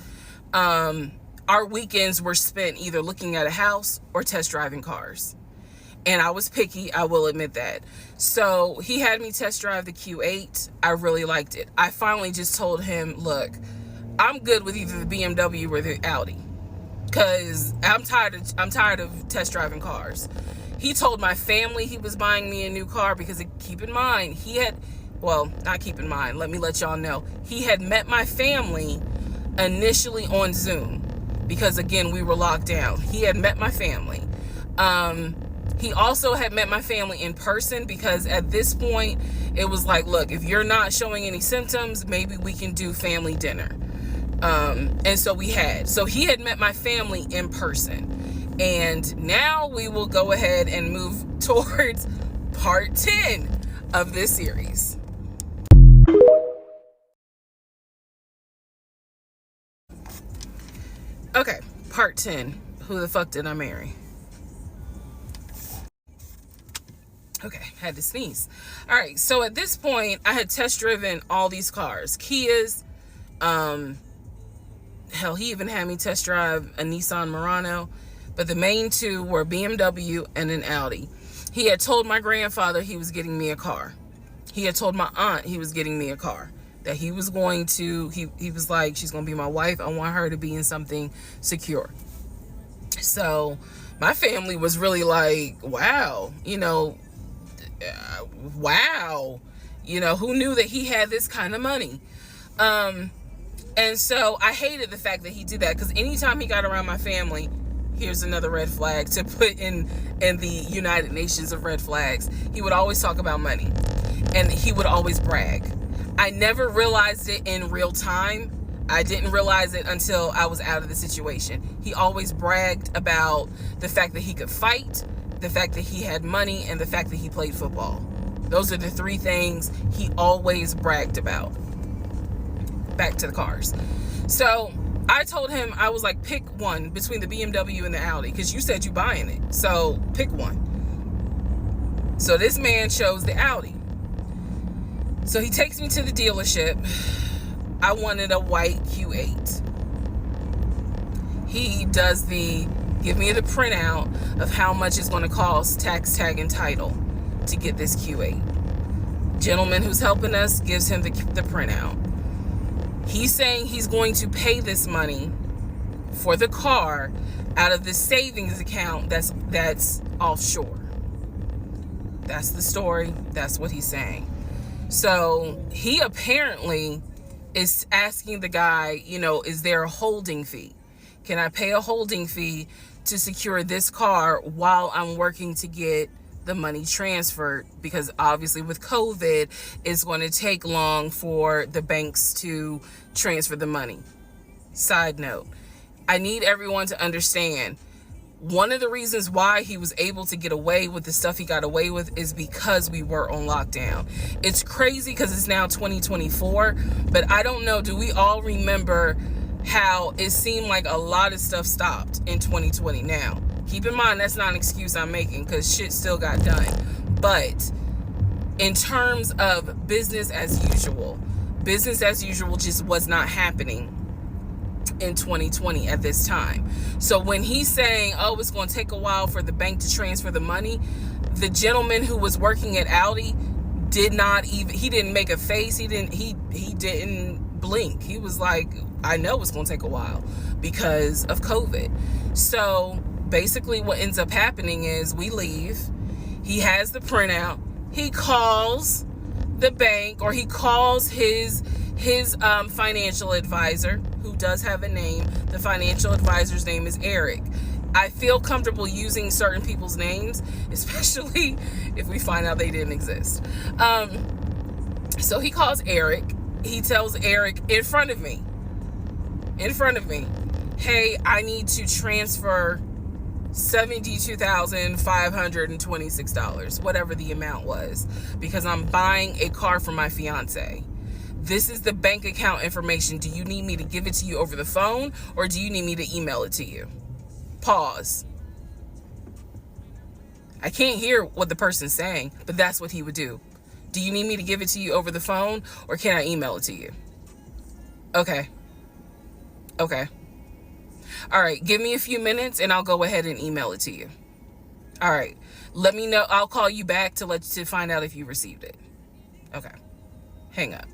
Our weekends were spent either looking at a house or test driving cars. And I was picky, I will admit that. So he had me test drive the Q8. I really liked it. I finally just told him, look, I'm good with either the BMW or the Audi, because I'm tired of test driving cars. He told my family he was buying me a new car because, keep in mind, let me let y'all know. He had met my family initially on Zoom because, again, we were locked down. He had met my family. He also had met my family in person because at this point, it was like, look, if you're not showing any symptoms, maybe we can do family dinner. And so we had. So he had met my family in person. And now we will go ahead and move towards part 10 of this series. Okay, part 10. Who the fuck did I marry? Okay, had to sneeze. All right, so at this point, I had test driven all these cars. Kias, hell, he even had me test drive a Nissan Murano. But the main two were BMW and an Audi. He had told my grandfather he was getting me a car. He had told my aunt he was getting me a car. That he was going to, he was like, she's going to be my wife. I want her to be in something secure. So my family was really like, wow, wow. Who knew that he had this kind of money? And so I hated the fact that he did that, because anytime he got around my family, here's another red flag to put in the United Nations of red flags. He would always talk about money, and he would always brag. I never realized it in real time. I didn't realize it until I was out of the situation. He always bragged about the fact that he could fight, the fact that he had money, and the fact that he played football. Those are the three things he always bragged about. Back to the cars. So I told him, I was like, pick one between the BMW and the Audi, because you said you buying it. So pick one. So this man chose the Audi. So he takes me to the dealership. I wanted a white Q8. He does give me the printout of how much it's going to cost, tax, tag, and title, to get this Q8. Gentleman who's helping us gives him the printout. He's saying he's going to pay this money for the car out of the savings account that's offshore. That's the story. That's what he's saying. So he apparently is asking the guy, is there a holding fee? Can I pay a holding fee to secure this car while I'm working to get the money transferred, because obviously with COVID, it's going to take long for the banks to transfer the money. Side note, I need everyone to understand, one of the reasons why he was able to get away with the stuff he got away with is because we were on lockdown. It's crazy because it's now 2024, but I don't know, do we all remember how it seemed like a lot of stuff stopped in 2020? Now, keep in mind, that's not an excuse I'm making, because shit still got done. But in terms of business as usual just was not happening in 2020 at this time. So when he's saying, oh, it's going to take a while for the bank to transfer the money, the gentleman who was working at Audi he didn't make a face. He didn't blink. He was like, I know it's going to take a while because of COVID. So basically what ends up happening is we leave. He has the printout. He calls the bank, or he calls his financial advisor, who does have a name. The financial advisor's name is Eric. I feel comfortable using certain people's names, especially if we find out they didn't exist. So he calls Eric. He tells Eric in front of me, hey, I need to transfer $72,526, whatever the amount was, because I'm buying a car for my fiance. This is the bank account information. Do you need me to give it to you over the phone, or do you need me to email it to you? Pause. I can't hear what the person's saying, but that's what he would do. Do you need me to give it to you over the phone, or can I email it to you? Okay. All right, give me a few minutes and I'll go ahead and email it to you. All right, let me know. I'll call you back to find out if you received it. Okay, hang up.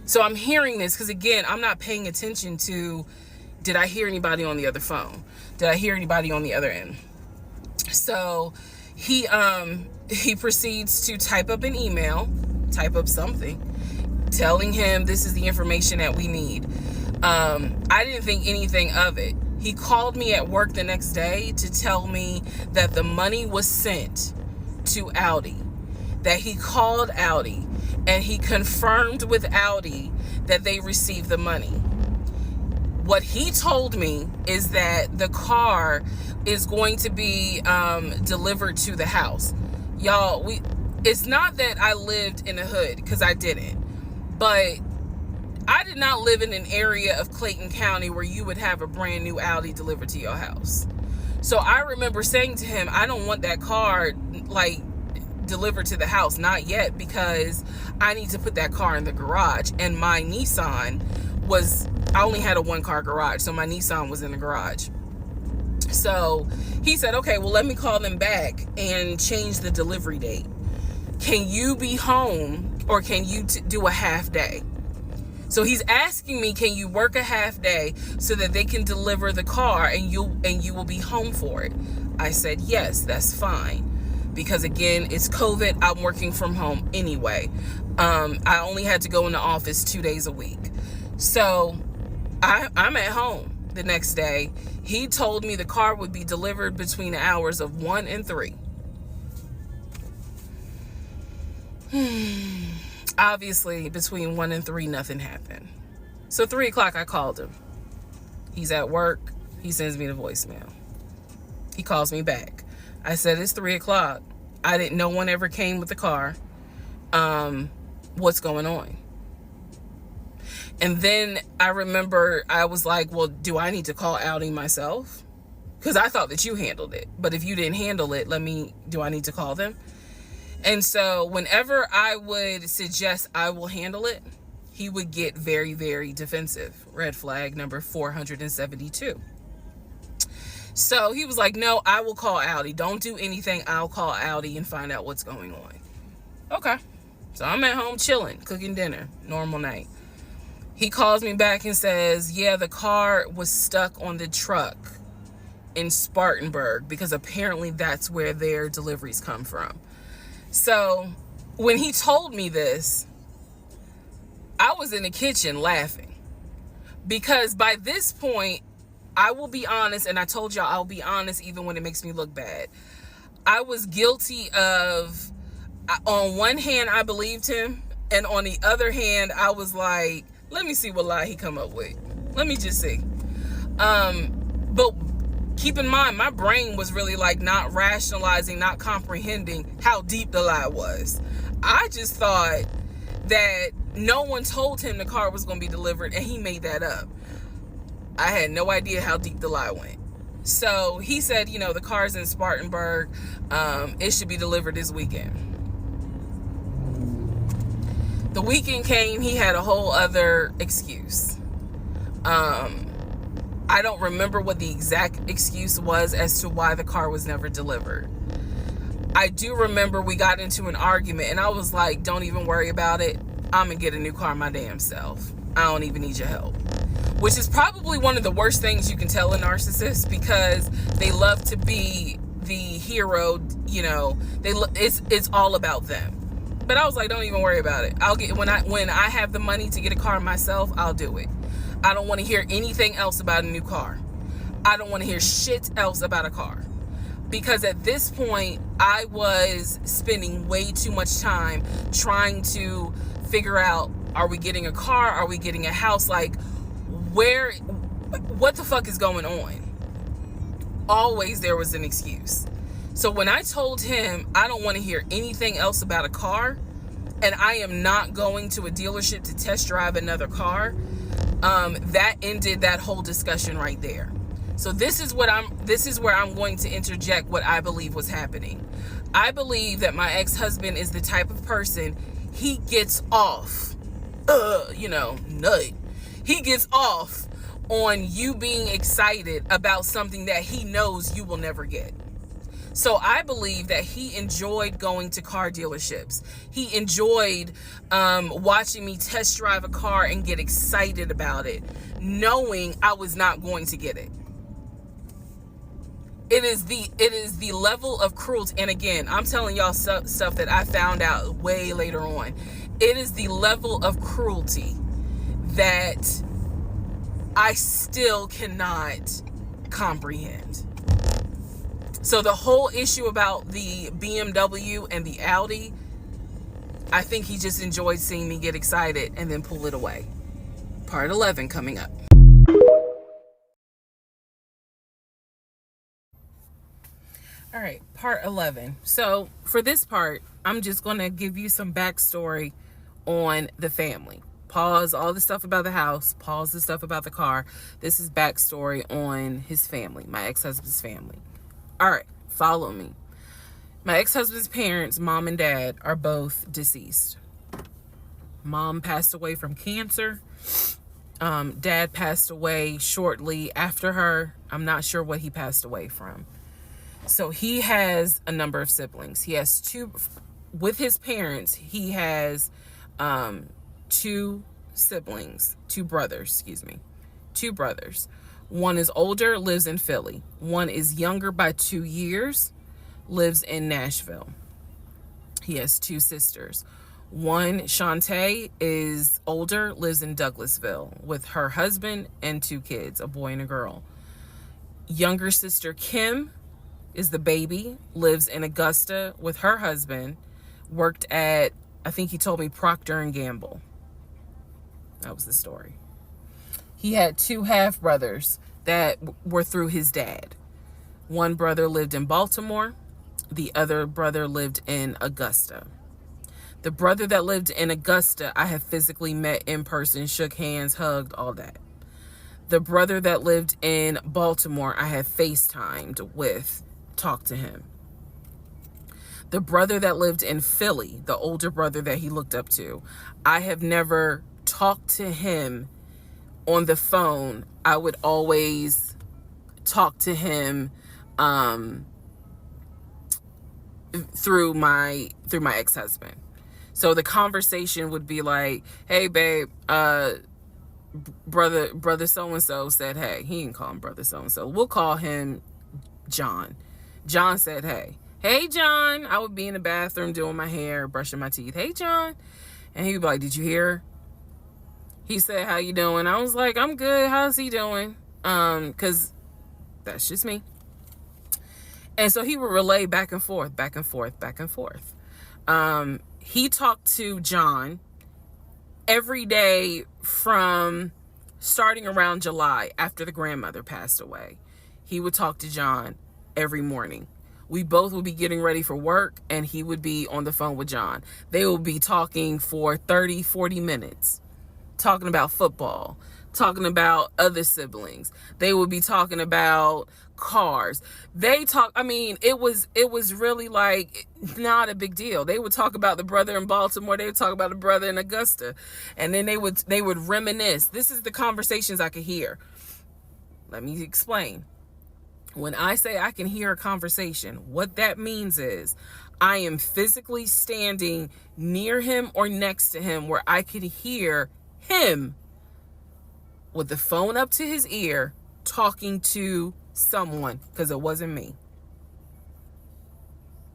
So I'm hearing this because, again, I'm not paying attention to, did I hear anybody on the other phone? Did I hear anybody on the other end? So he proceeds to type up an email, type up something, telling him this is the information that we need. I didn't think anything of it. He called me at work the next day to tell me that the money was sent to Audi, that he called Audi and he confirmed with Audi that they received the money. What he told me is that the car is going to be delivered to the house. Y'all, it's not that I lived in the hood, because I didn't, but I did not live in an area of Clayton County where you would have a brand new Audi delivered to your house. So I remember saying to him, I don't want that car delivered to the house, not yet, because I need to put that car in the garage. And my Nissan I only had a 1-car garage, so my Nissan was in the garage. So he said, okay, well, let me call them back and change the delivery date. Can you be home, or can you do a half day? So he's asking me, can you work a half day so that they can deliver the car and you will be home for it? I said, yes, that's fine. Because again, it's COVID. I'm working from home anyway. I only had to go in the office 2 days a week. So I'm at home the next day. He told me the car would be delivered between the hours of 1 and 3. Obviously, between 1 and 3, nothing happened. So 3 o'clock, I called him. He's at work. He sends me the voicemail. He calls me back. I said, it's 3 o'clock. No one ever came with the car. What's going on? And then I remember I was like, well, do I need to call Audi myself? Because I thought that you handled it. But if you didn't handle it, do I need to call them? And so whenever I would suggest I will handle it, he would get very, very defensive. Red flag number 472. So he was like, no, I will call Audi. Don't do anything. I'll call Audi and find out what's going on. Okay. So I'm at home chilling, cooking dinner, normal night. He calls me back and says, yeah, the car was stuck on the truck in Spartanburg, because apparently that's where their deliveries come from. So when he told me this, I was in the kitchen laughing, because by this point, I will be honest, and I told y'all I'll be honest even when it makes me look bad. I was guilty of, on one hand, I believed him. And on the other hand, I was like, let me see what lie he come up with. Let me just see. But keep in mind, my brain was really like not rationalizing, not comprehending how deep the lie was. I just thought that no one told him the car was going to be delivered and he made that up. I had no idea how deep the lie went. So he said, you know, the car's in Spartanburg. It should be delivered this weekend. The weekend came, he had a whole other excuse. I don't remember what the exact excuse was as to why the car was never delivered. I do remember we got into an argument and I was like, don't even worry about it. I'm gonna get a new car my damn self. I don't even need your help. Which is probably one of the worst things you can tell a narcissist, because they love to be the hero, you know, it's all about them. But I was like, don't even worry about it. I'll get, when I have the money to get a car myself, I'll do it. I don't want to hear anything else about a new car. I don't want to hear shit else about a car. Because at this point, I was spending way too much time trying to figure out, are we getting a car? Are we getting a house? Like, what the fuck is going on? Always there was an excuse. So when I told him I don't want to hear anything else about a car, and I am not going to a dealership to test drive another car, that ended that whole discussion right there. So this is where I'm going to interject what I believe was happening. I believe that my ex-husband is the type of person, he gets off, nut. He gets off on you being excited about something that he knows you will never get. So I believe that he enjoyed going to car dealerships. He enjoyed watching me test drive a car and get excited about it, knowing I was not going to get it. It is the level of cruelty. And again, I'm telling y'all stuff that I found out way later on. It is the level of cruelty that I still cannot comprehend. So the whole issue about the BMW and the Audi, I think he just enjoyed seeing me get excited and then pull it away. Part 11 coming up. All right, part 11. So for this part, I'm just going to give you some backstory on the family. Pause all the stuff about the house. Pause the stuff about the car. This is backstory on his family, my ex-husband's family. All right, follow me. My ex-husband's parents, mom and dad, are both deceased. Mom passed away from cancer. Dad passed away shortly after her. I'm not sure what he passed away from. So he has a number of siblings. He has two, with his parents, he has two brothers. One is older, lives in Philly. One is younger by 2 years, lives in Nashville. He has two sisters. One, Shantae, is older, lives in Douglasville with her husband and two kids, a boy and a girl. Younger sister, Kim, is the baby, lives in Augusta with her husband, worked at, I think he told me, Procter & Gamble. That was the story. He had two half-brothers that were through his dad. One brother lived in Baltimore. The other brother lived in Augusta. The brother that lived in Augusta, I have physically met in person, shook hands, hugged, all that. The brother that lived in Baltimore, I have FaceTimed with, talked to him. The brother that lived in Philly, the older brother that he looked up to, I have never talked to him on the phone. I would always talk to him through my ex-husband. So the conversation would be like, hey babe, brother so-and-so said hey. He didn't call him brother so-and-so. We'll call him John. John said hey John. I would be in the bathroom doing my hair, brushing my teeth. Hey John. And he would be like, did you hear? He said, how you doing? I was like, I'm good. How's he doing? Because that's just me. And so he would relay back and forth, back and forth, back and forth. He talked to John every day from starting around July after the grandmother passed away. He would talk to John every morning. We both would be getting ready for work and he would be on the phone with John. They would be talking for 30, 40 minutes, talking about football, talking about other siblings. They would be talking about cars. It was really like not a big deal. They would talk about the brother in Baltimore. They would talk about the brother in Augusta. And then they would reminisce. This is the conversations I could hear. Let me explain. When I say I can hear a conversation, what that means is I am physically standing near him or next to him where I could hear him with the phone up to his ear talking to someone, because it wasn't me.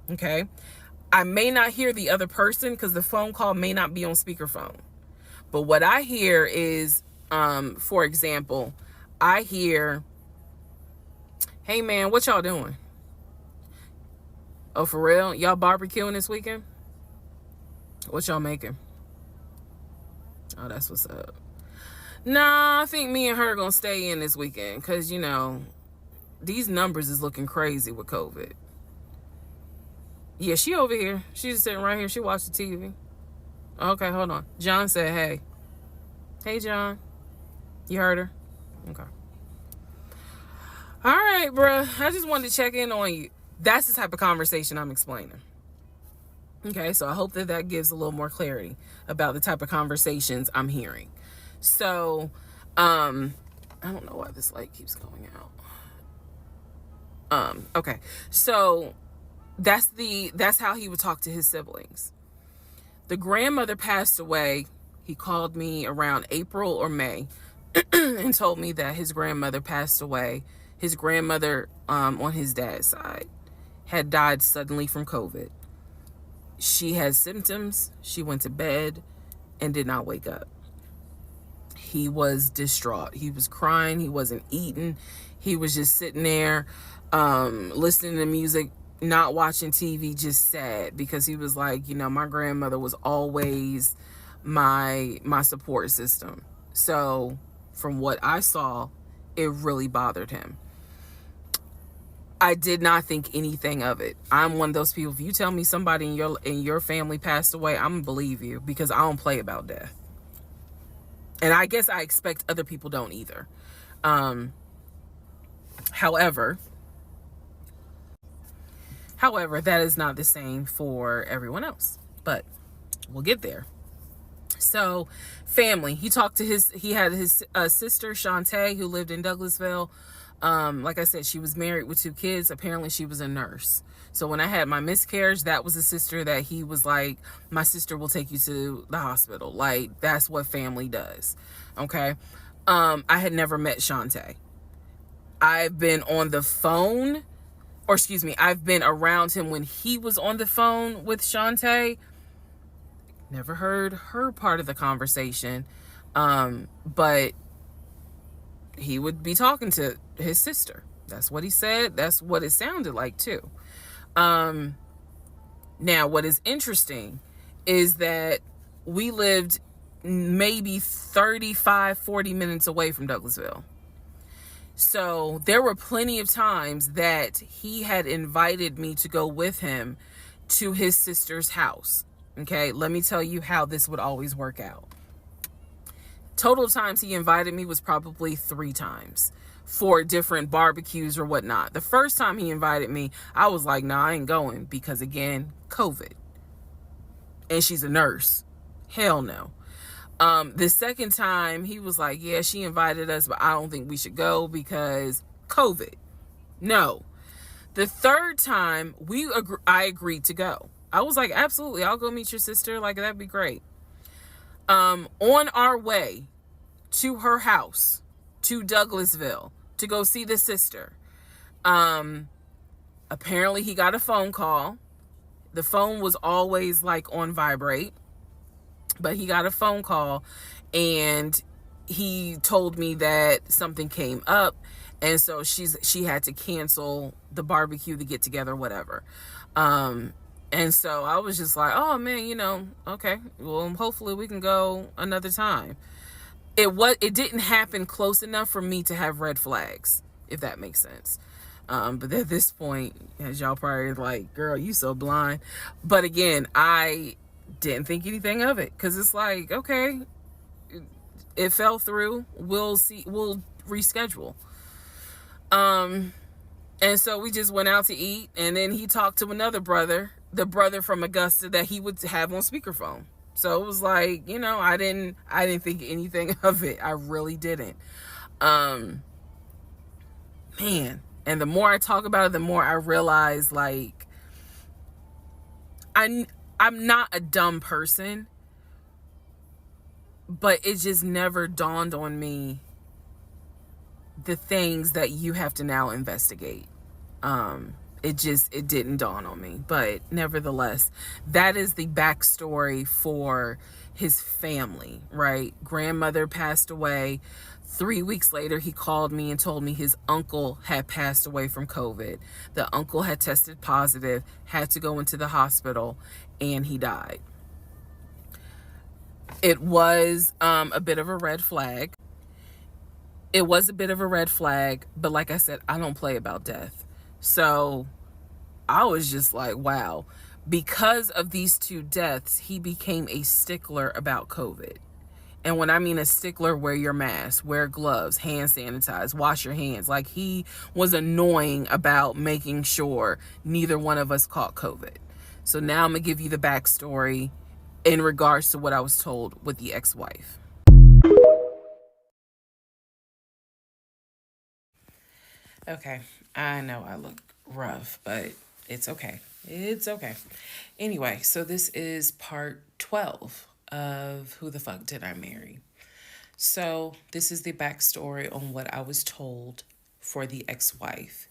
Okay? I may not hear the other person because the phone call may not be on speakerphone. But what I hear is, for example, I hear, "Hey man, what y'all doing? Oh, for real? Y'all barbecuing this weekend? What y'all making? Oh, that's what's up. Nah, I think me and her gonna stay in this weekend because, these numbers is looking crazy with COVID. Yeah, she over here. She's just sitting right here. She watched the TV. Okay, hold on. John said, hey. Hey, John. You heard her? Okay. All right, bruh. I just wanted to check in on you. That's the type of conversation I'm explaining. Okay, so I hope that gives a little more clarity about the type of conversations I'm hearing. So, I don't know why this light keeps going out. Okay, so that's how he would talk to his siblings. The grandmother passed away. He called me around April or May and told me that his grandmother passed away. His grandmother, on his dad's side, had died suddenly from COVID. She had symptoms. She went to bed and did not wake up. He was distraught. He was crying. He wasn't eating. He was just sitting there, listening to music, not watching TV, just sad, because he was like, my grandmother was always my support system. So from what I saw, it really bothered him. I did not think anything of it. I'm one of those people, if you tell me somebody in your family passed away, I'm gonna believe you, because I don't play about death. And I guess I expect other people don't either. However, that is not the same for everyone else, but we'll get there. So, family, he had his sister, Shantae, who lived in Douglasville. Like I said, she was married with 2 kids. Apparently she was a nurse. So when I had my miscarriage, that was a sister that he was like, my sister will take you to the hospital. Like, that's what family does. Okay. I had never met Shantae. I've been on the phone, I've been around him when he was on the phone with Shantae. Never heard her part of the conversation. But he would be talking to his sister. That's what he said. That's what it sounded like too. Now, what is interesting is that we lived maybe 35, 40 minutes away from Douglasville. So there were plenty of times that he had invited me to go with him to his sister's house. Okay, let me tell you how this would always work out. Total times he invited me was probably 3 times for different barbecues or whatnot. The first time he invited me, I was like, nah, I ain't going, because again, COVID. And she's a nurse. Hell no. The second time he was like, yeah, she invited us, but I don't think we should go because COVID. No. The third time I agreed to go. I was like, absolutely, I'll go meet your sister. Like, that'd be great. On our way to her house, to Douglasville, to go see the sister, apparently he got a phone call. The phone was always like on vibrate, but he got a phone call, and he told me that something came up, and so she had to cancel the barbecue, to get together, whatever. And so I was just like, oh man, okay, well, hopefully we can go another time. It didn't happen close enough for me to have red flags, if that makes sense. But at this point, as y'all probably like, girl, you so blind. But again, I didn't think anything of it, because it's like, okay, it fell through. We'll see. We'll reschedule. And so we just went out to eat, and then he talked to another brother, the brother from Augusta that he would have on speakerphone. So it was like, I didn't think anything of it. I really didn't. Man, and the more I talk about it, the more I realize, like, I'm not a dumb person, but it just never dawned on me the things that you have to now investigate. It didn't dawn on me. But nevertheless, that is the backstory for his family, right? Grandmother passed away. 3 weeks later, he called me and told me his uncle had passed away from COVID. The uncle had tested positive, had to go into the hospital, and he died. It was a bit of a red flag. It was a bit of a red flag, but like I said, I don't play about death. So I was just like, wow. Because of these two deaths, he became a stickler about COVID. And when I mean a stickler, wear your mask, wear gloves, hand sanitize, wash your hands. Like, he was annoying about making sure neither one of us caught COVID. So now I'm going to give you the backstory in regards to what I was told with the ex-wife. Okay, I know I look rough, but it's okay. It's okay. Anyway, so this is part 12 of Who the Fuck Did I Marry? So this is the backstory on what I was told for the ex-wife.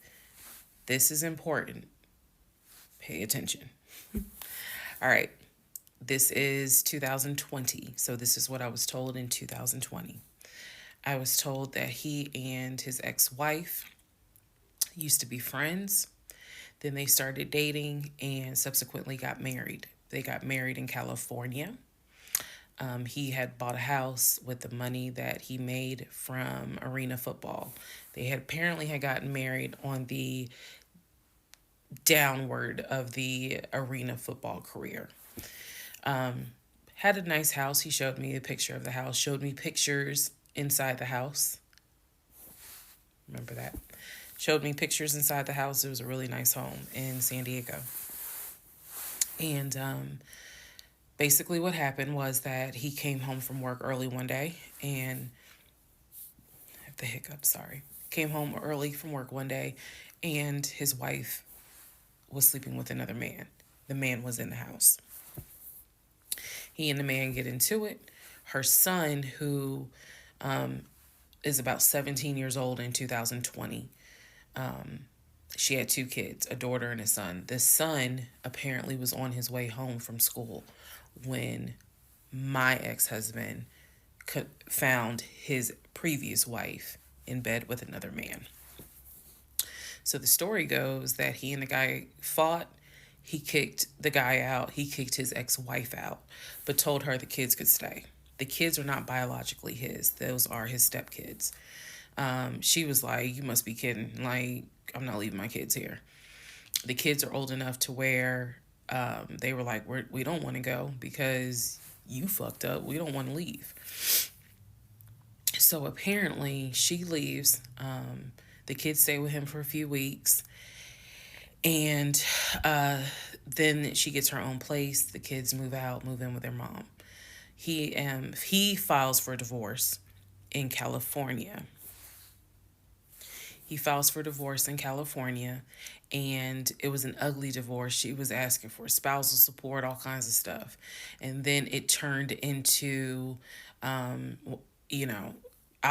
This is important. Pay attention. All right. This is 2020. So this is what I was told in 2020. I was told that he and his ex-wife used to be friends. Then they started dating and subsequently got married. They got married in California. He had bought a house with the money that he made from arena football. They had apparently gotten married on the downward of the arena football career. Had a nice house. He showed me a picture of the house, showed me pictures inside the house. Remember that? Showed me pictures inside the house. It was a really nice home in San Diego. And basically what happened was that he came home from work early one day, and I have the hiccup, sorry. Came home early from work one day, and his wife was sleeping with another man. The man was in the house. He and the man get into it. Her son, who is about 17 years old in 2020, she had 2 kids, a daughter and a son. The son apparently was on his way home from school when my ex-husband found his previous wife in bed with another man. So the story goes that he and the guy fought. He kicked the guy out. He kicked his ex-wife out, but told her the kids could stay. The kids are not biologically his. Those are his stepkids. She was like, you must be kidding. Like, I'm not leaving my kids here. The kids are old enough to where they were like, we don't want to go because you fucked up. We don't want to leave. So apparently she leaves. The kids stay with him for a few weeks. And then she gets her own place. The kids move in with their mom. He files for divorce in California. He files for divorce in California, and it was an ugly divorce. She was asking for spousal support, all kinds of stuff. And then it turned into, I'll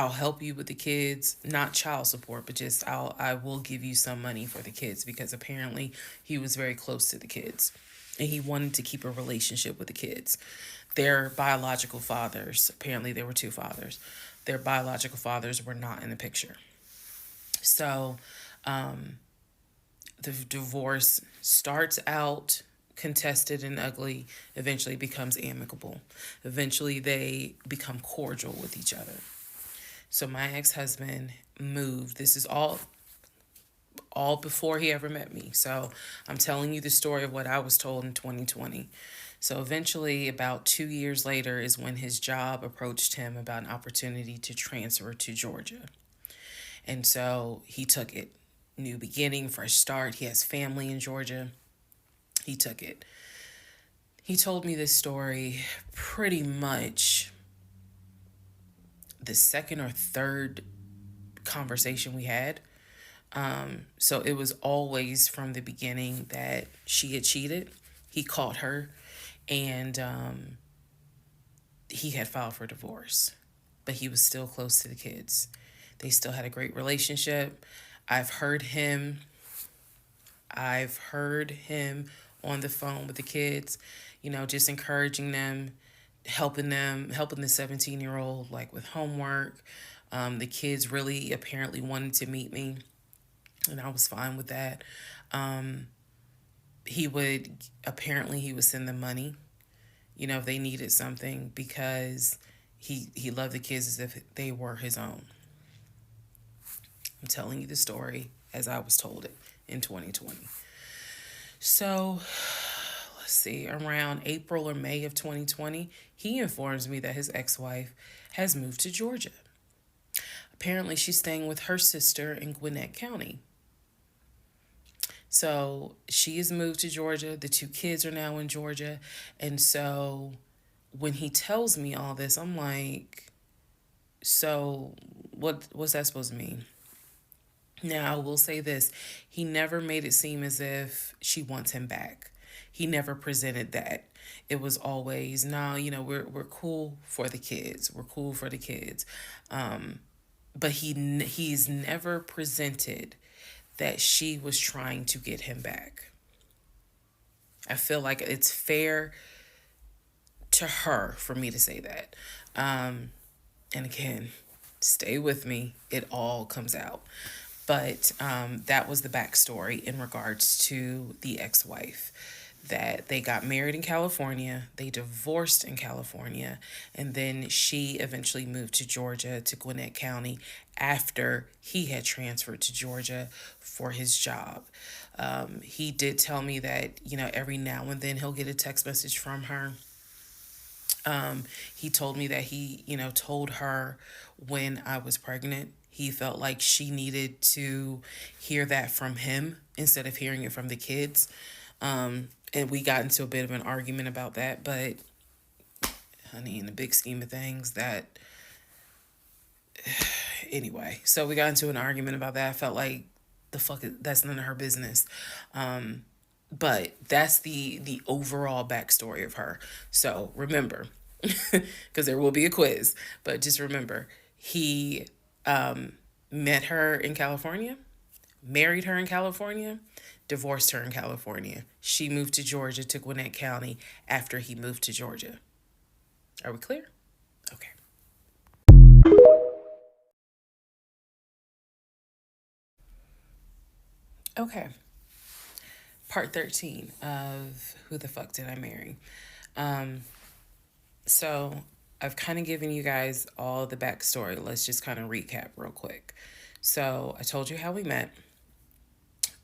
help you with the kids, not child support, but just I will give you some money for the kids, because apparently he was very close to the kids and he wanted to keep a relationship with the kids. Their biological fathers, apparently there were 2 fathers, Their biological fathers were not in the picture. So the divorce starts out contested and ugly, eventually becomes amicable. Eventually, they become cordial with each other. So my ex-husband moved. This is all before he ever met me. So I'm telling you the story of what I was told in 2020. So eventually, about 2 years later, is when his job approached him about an opportunity to transfer to Georgia. And so he took it. New beginning, fresh start. He has family in Georgia. He took it. He told me this story pretty much the second or third conversation we had. So it was always from the beginning that she had cheated. He caught her, and he had filed for divorce, but he was still close to the kids. They still had a great relationship. I've heard him on the phone with the kids, just encouraging them, helping the 17-year-old like with homework. The kids really apparently wanted to meet me, and I was fine with that. He would send them money, if they needed something, because he loved the kids as if they were his own. I'm telling you the story as I was told it in 2020. So, let's see, around April or May of 2020, he informs me that his ex-wife has moved to Georgia. Apparently, she's staying with her sister in Gwinnett County. So, she has moved to Georgia. The 2 kids are now in Georgia. And so, when he tells me all this, I'm like, so what's that supposed to mean? Now, I will say this. He never made it seem as if she wants him back. He never presented that. It was always, no, we're cool for the kids. We're cool for the kids. But he's never presented that she was trying to get him back. I feel like it's fair to her for me to say that. And again, stay with me. It all comes out. But that was the backstory in regards to the ex-wife, that they got married in California, they divorced in California, and then she eventually moved to Georgia, to Gwinnett County, after he had transferred to Georgia for his job. He did tell me that, every now and then he'll get a text message from her. He told me that he, told her when I was pregnant. He felt like she needed to hear that from him instead of hearing it from the kids. And we got into a bit of an argument about that. But, honey, in the big scheme of things, that... Anyway, so we got into an argument about that. I felt like that's none of her business. But that's the overall backstory of her. So remember, because there will be a quiz, but just remember, he met her in California, married her in California, divorced her in California. She moved to Georgia, to Gwinnett County, after he moved to Georgia. Are we clear? Okay. Okay. Part 13 of Who the Fuck Did I Marry? So I've kind of given you guys all the backstory. Let's just kind of recap real quick. So I told you how we met.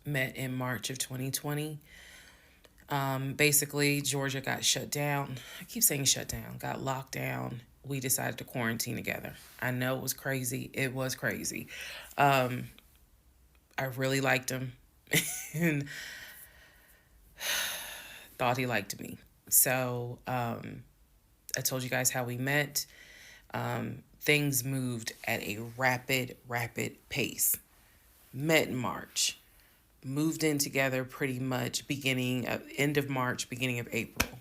Met in March of 2020. Basically, Georgia got shut down. I keep saying shut down. Got locked down. We decided to quarantine together. I know it was crazy. It was crazy. I really liked him. And thought he liked me. So I told you guys how we met. Things moved at a rapid pace. Met in March. Moved in together pretty much end of March, beginning of April.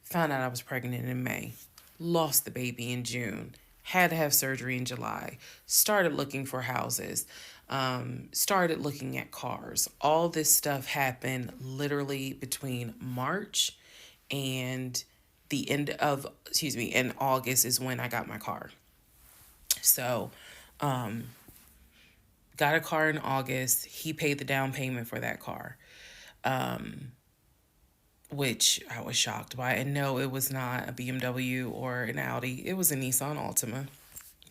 Found out I was pregnant in May. Lost the baby in June. Had to have surgery in July. Started looking for houses. Started looking at cars. All this stuff happened literally between March and in August is when I got my car. So, got a car in August. He paid the down payment for that car, which I was shocked by. And no, it was not a BMW or an Audi. It was a Nissan Altima,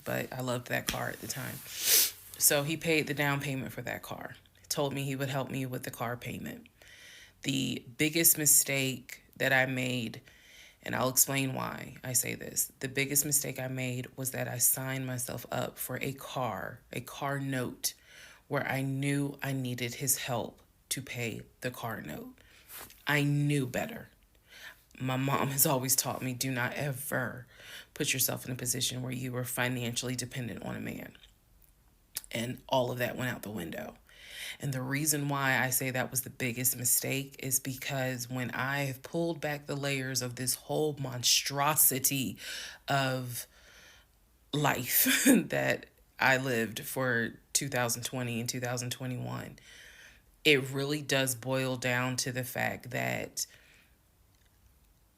but I loved that car at the time. So he paid the down payment for that car. He told me he would help me with the car payment. The biggest mistake that I made, and I'll explain why I say this. The biggest mistake I made was that I signed myself up for a car note, where I knew I needed his help to pay the car note. I knew better. My mom has always taught me, do not ever put yourself in a position where you are financially dependent on a man. And all of that went out the window. And the reason why I say that was the biggest mistake is because when I have pulled back the layers of this whole monstrosity of life that I lived for 2020 and 2021, it really does boil down to the fact that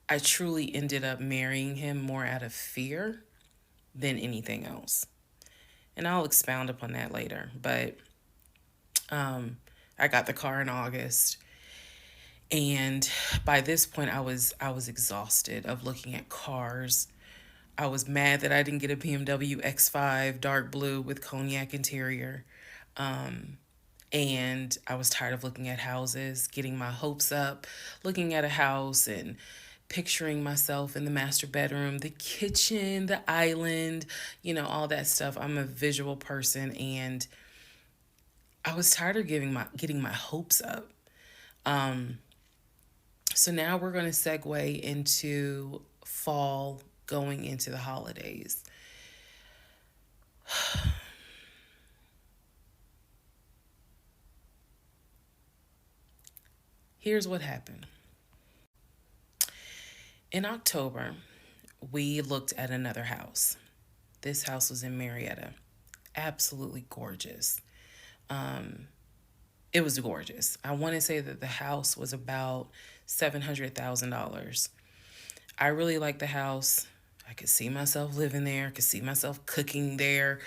I truly ended up marrying him more out of fear than anything else. And I'll expound upon that later. But I got the car in August, and by this point I was exhausted of looking at cars. I was mad that I didn't get a BMW X5 dark blue with cognac interior. And I was tired of looking at houses, getting my hopes up, looking at a house and picturing myself in the master bedroom, the kitchen, the island, all that stuff. I'm a visual person, and I was tired of getting my hopes up. So now we're going to segue into fall, going into the holidays. Here's what happened. In October, we looked at another house. This house was in Marietta. Absolutely gorgeous. It was gorgeous. I want to say that the house was about $700,000. I really liked the house. I could see myself living there. I could see myself cooking there.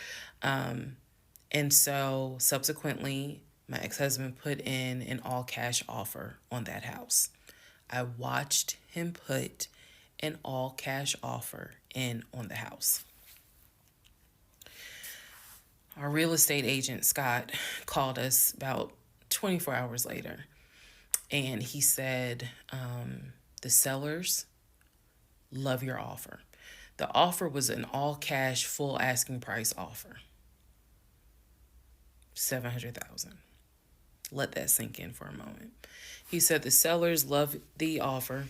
And so subsequently, my ex-husband put in an all-cash offer on that house. I watched him put an all-cash offer in on the house. Our real estate agent, Scott, called us about 24 hours later, and he said, the sellers love your offer. The offer was an all-cash, full asking price offer. $700,000. Let that sink in for a moment. He said the sellers love the offer.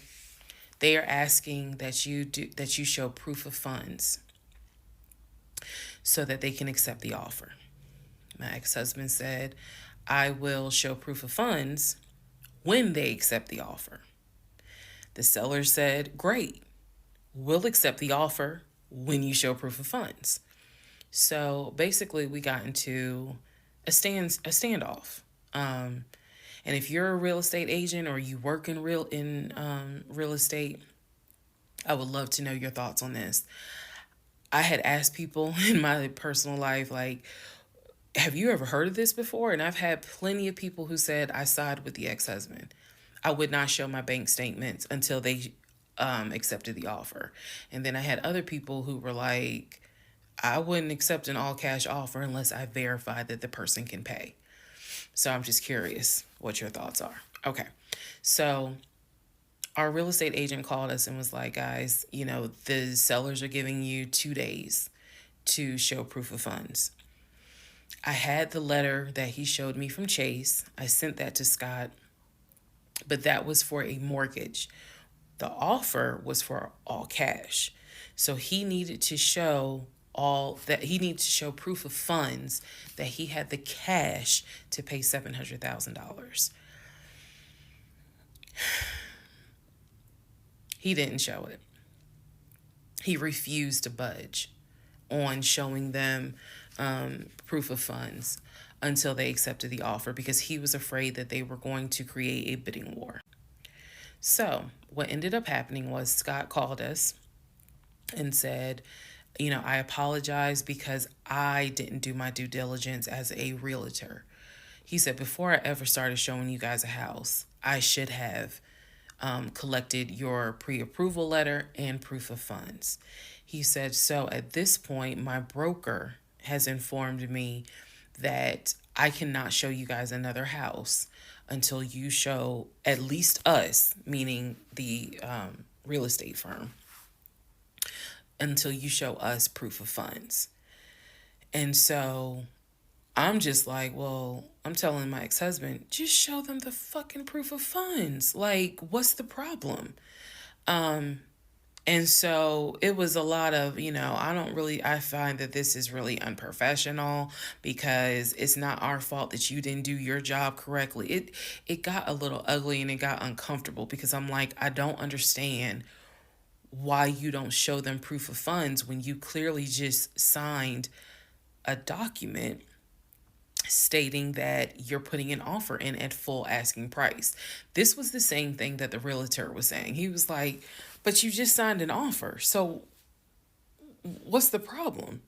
They are asking that you show proof of funds so that they can accept the offer. My ex-husband said, I will show proof of funds when they accept the offer. The seller said, great, we'll accept the offer when you show proof of funds. So basically we got into a standoff. And if you're a real estate agent or you work in real estate, I would love to know your thoughts on this. I had asked people in my personal life, like, have you ever heard of this before? And I've had plenty of people who said, I side with the ex-husband. I would not show my bank statements until they accepted the offer. And then I had other people who were like, I wouldn't accept an all-cash offer unless I verified that the person can pay. So I'm just curious what your thoughts are. Okay. So our real estate agent called us and was like, guys, the sellers are giving you 2 days to show proof of funds. I had the letter that he showed me from Chase. I sent that to Scott, but that was for a mortgage. The offer was for all cash. So he needed to show proof of funds that he had the cash to pay $700,000. He didn't show it. He refused to budge on showing them proof of funds until they accepted the offer because he was afraid that they were going to create a bidding war. So what ended up happening was Scott called us and said, I apologize because I didn't do my due diligence as a realtor. He said, before I ever started showing you guys a house, I should have collected your pre-approval letter and proof of funds. He said, so at this point, my broker has informed me that I cannot show you guys another house until you show at least us, meaning the real estate firm, until you show us proof of funds. And so I'm just like, well, I'm telling my ex-husband, just show them the fucking proof of funds. Like, what's the problem? And so it was a lot of, I find that this is really unprofessional because it's not our fault that you didn't do your job correctly. It got a little ugly and it got uncomfortable because I'm like, I don't understand why you don't show them proof of funds when you clearly just signed a document stating that you're putting an offer in at full asking price. This was the same thing that the realtor was saying. He was like, but you just signed an offer. So what's the problem?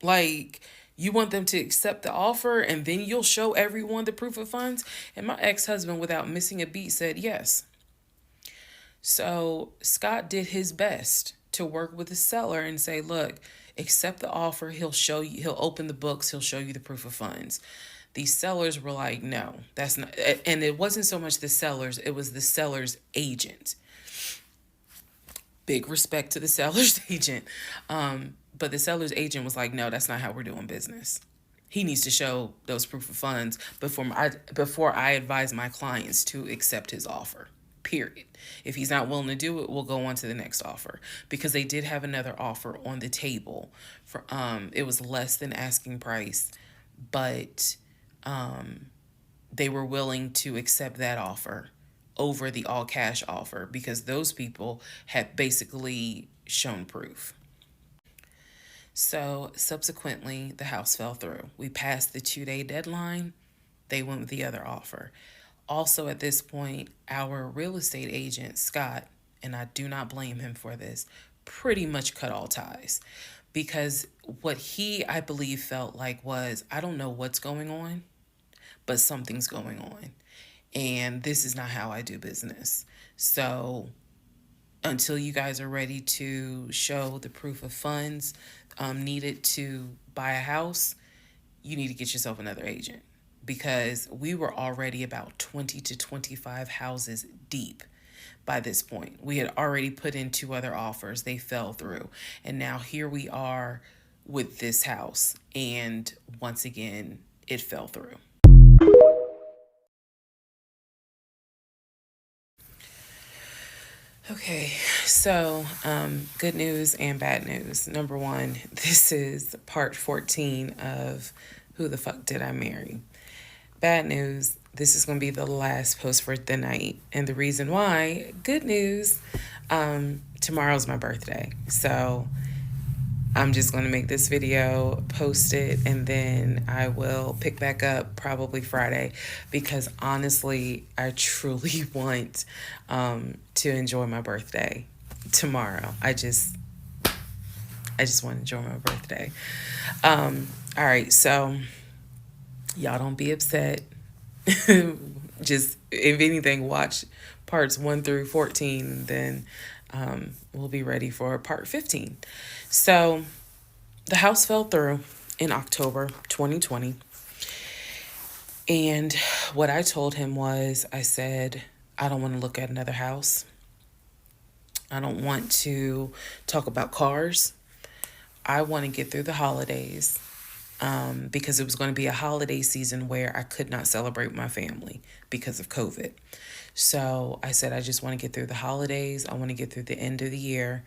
Like, you want them to accept the offer and then you'll show everyone the proof of funds? And my ex-husband, without missing a beat, said yes. So Scott did his best to work with the seller and say, look, accept the offer. He'll show you, he'll open the books. He'll show you the proof of funds. These sellers were like, no, that's not. And it wasn't so much the sellers. It was the seller's agent. Big respect to the seller's agent. But the seller's agent was like, no, that's not how we're doing business. He needs to show those proof of funds before I advise my clients to accept his offer. Period. If he's not willing to do it, we'll go on to the next offer, because they did have another offer on the table for it was less than asking price, but they were willing to accept that offer over the all cash offer because those people had basically shown proof. So subsequently, the house fell through. We passed the 2-day deadline. They went with the other offer. Also, at this point, our real estate agent, Scott, and I do not blame him for this, pretty much cut all ties. Because what he, I believe, felt like was, I don't know what's going on, but something's going on. And this is not how I do business. So until you guys are ready to show the proof of funds needed to buy a house, you need to get yourself another agent. Because we were already about 20 to 25 houses deep by this point. We had already put in 2 other offers. They fell through. And now here we are with this house. And once again, it fell through. Okay, so good news and bad news. Number one, this is part 14 of Who the Fuck Did I Marry? Bad news, this is going to be the last post for the night. And the reason why, good news, tomorrow's my birthday. So I'm just going to make this video, post it, and then I will pick back up probably Friday, because honestly, I truly want to enjoy my birthday tomorrow. I just want to enjoy my birthday. All right, so y'all don't be upset. Just, if anything, watch parts 1 through 14, then we'll be ready for part 15. So the house fell through in October 2020. And what I told him was, I said, I don't want to look at another house. I don't want to talk about cars. I want to get through the holidays. Because it was going to be a holiday season where I could not celebrate my family because of COVID. So I said, I just want to get through the holidays. I want to get through the end of the year.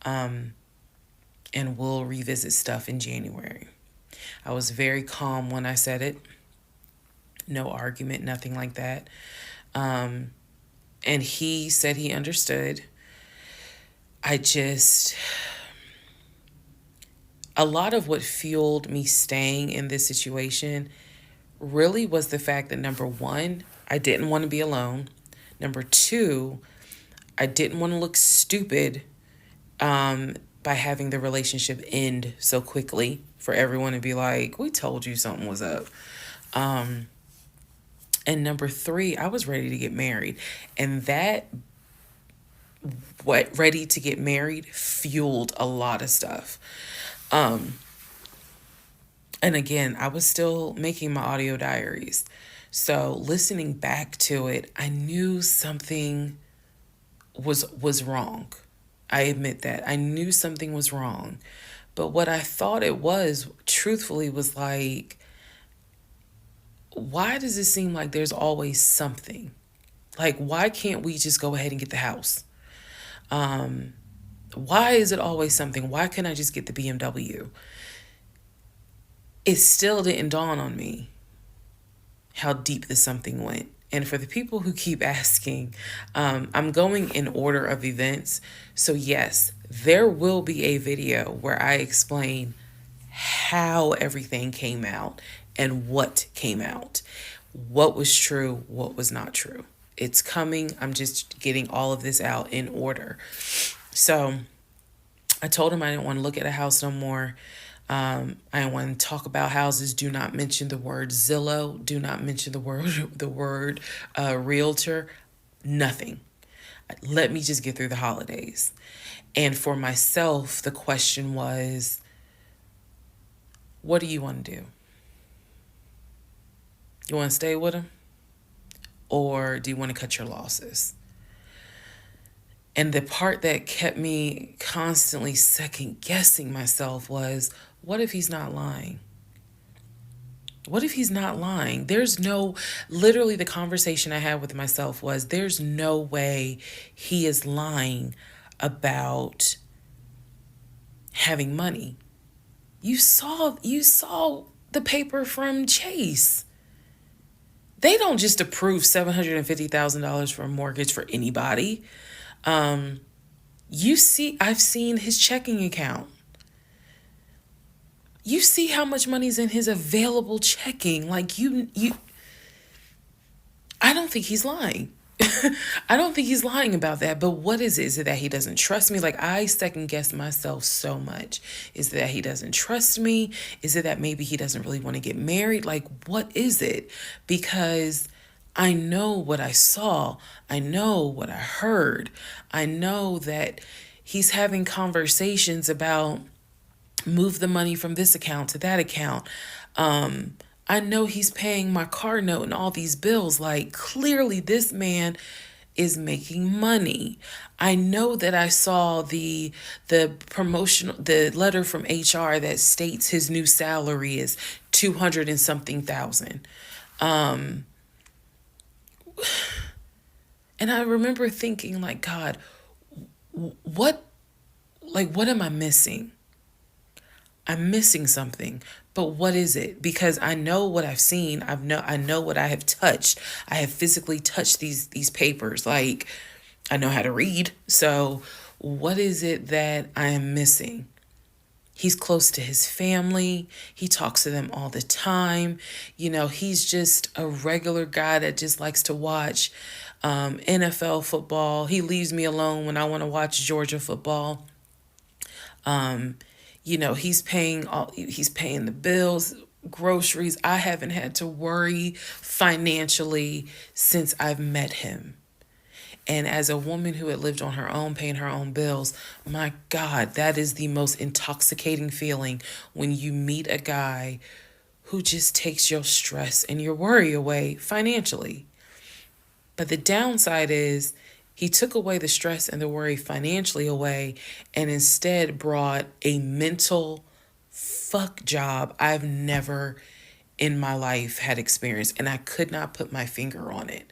And we'll revisit stuff in January. I was very calm when I said it. No argument, nothing like that. And he said he understood. A lot of what fueled me staying in this situation really was the fact that, number one, I didn't want to be alone. Number two, I didn't want to look stupid by having the relationship end so quickly for everyone to be like, we told you something was up. And number 3, I was ready to get married. And that, what ready to get married fueled a lot of stuff. And again, I was still making my audio diaries. So listening back to it, I knew something was wrong. I admit that. I knew something was wrong. But what I thought it was, truthfully, was like, why does it seem like there's always something? Like, why can't we just go ahead and get the house? Why is it always something? Why can't I just get the BMW? It still didn't dawn on me how deep the something went. And for the people who keep asking, I'm going in order of events. So yes, there will be a video where I explain how everything came out and what came out, what was true, what was not true. It's coming. I'm just getting all of this out in order. So I told him I didn't want to look at a house no more. I didn't want to talk about houses. Do not mention the word Zillow. Do not mention the word realtor. Nothing. Let me just get through the holidays. And for myself, the question was, what do you want to do? You want to stay with him? Or do you want to cut your losses? And the part that kept me constantly second guessing myself was, what if he's not lying? What if he's not lying? Literally the conversation I had with myself was, there's no way he is lying about having money. You saw the paper from Chase. They don't just approve $750,000 for a mortgage for anybody. I've seen his checking account. You see how much money's in his available checking. Like I don't think he's lying. I don't think he's lying about that. But what is it? Is it that he doesn't trust me? Like, I second guess myself so much. Is it that he doesn't trust me? Is it that maybe he doesn't really want to get married? Like, what is it? Because I know what I saw. I know what I heard. I know that he's having conversations about move the money from this account to that account. I know he's paying my car note and all these bills. Like, clearly this man is making money. I know that I saw the letter from HR that states his new salary is 200 and something thousand. And I remember thinking, like, God, what am I missing? I'm missing something, but what is it? Because I know what I've seen. I know what I have touched. I have physically touched these papers. Like, I know how to read. So what is it that I am missing? He's close to his family. He talks to them all the time. He's just a regular guy that just likes to watch NFL football. He leaves me alone when I want to watch Georgia football. He's paying the bills, groceries. I haven't had to worry financially since I've met him. And as a woman who had lived on her own, paying her own bills, my God, that is the most intoxicating feeling when you meet a guy who just takes your stress and your worry away financially. But the downside is, he took away the stress and the worry financially away and instead brought a mental fuck job I've never in my life had experienced. And I could not put my finger on it.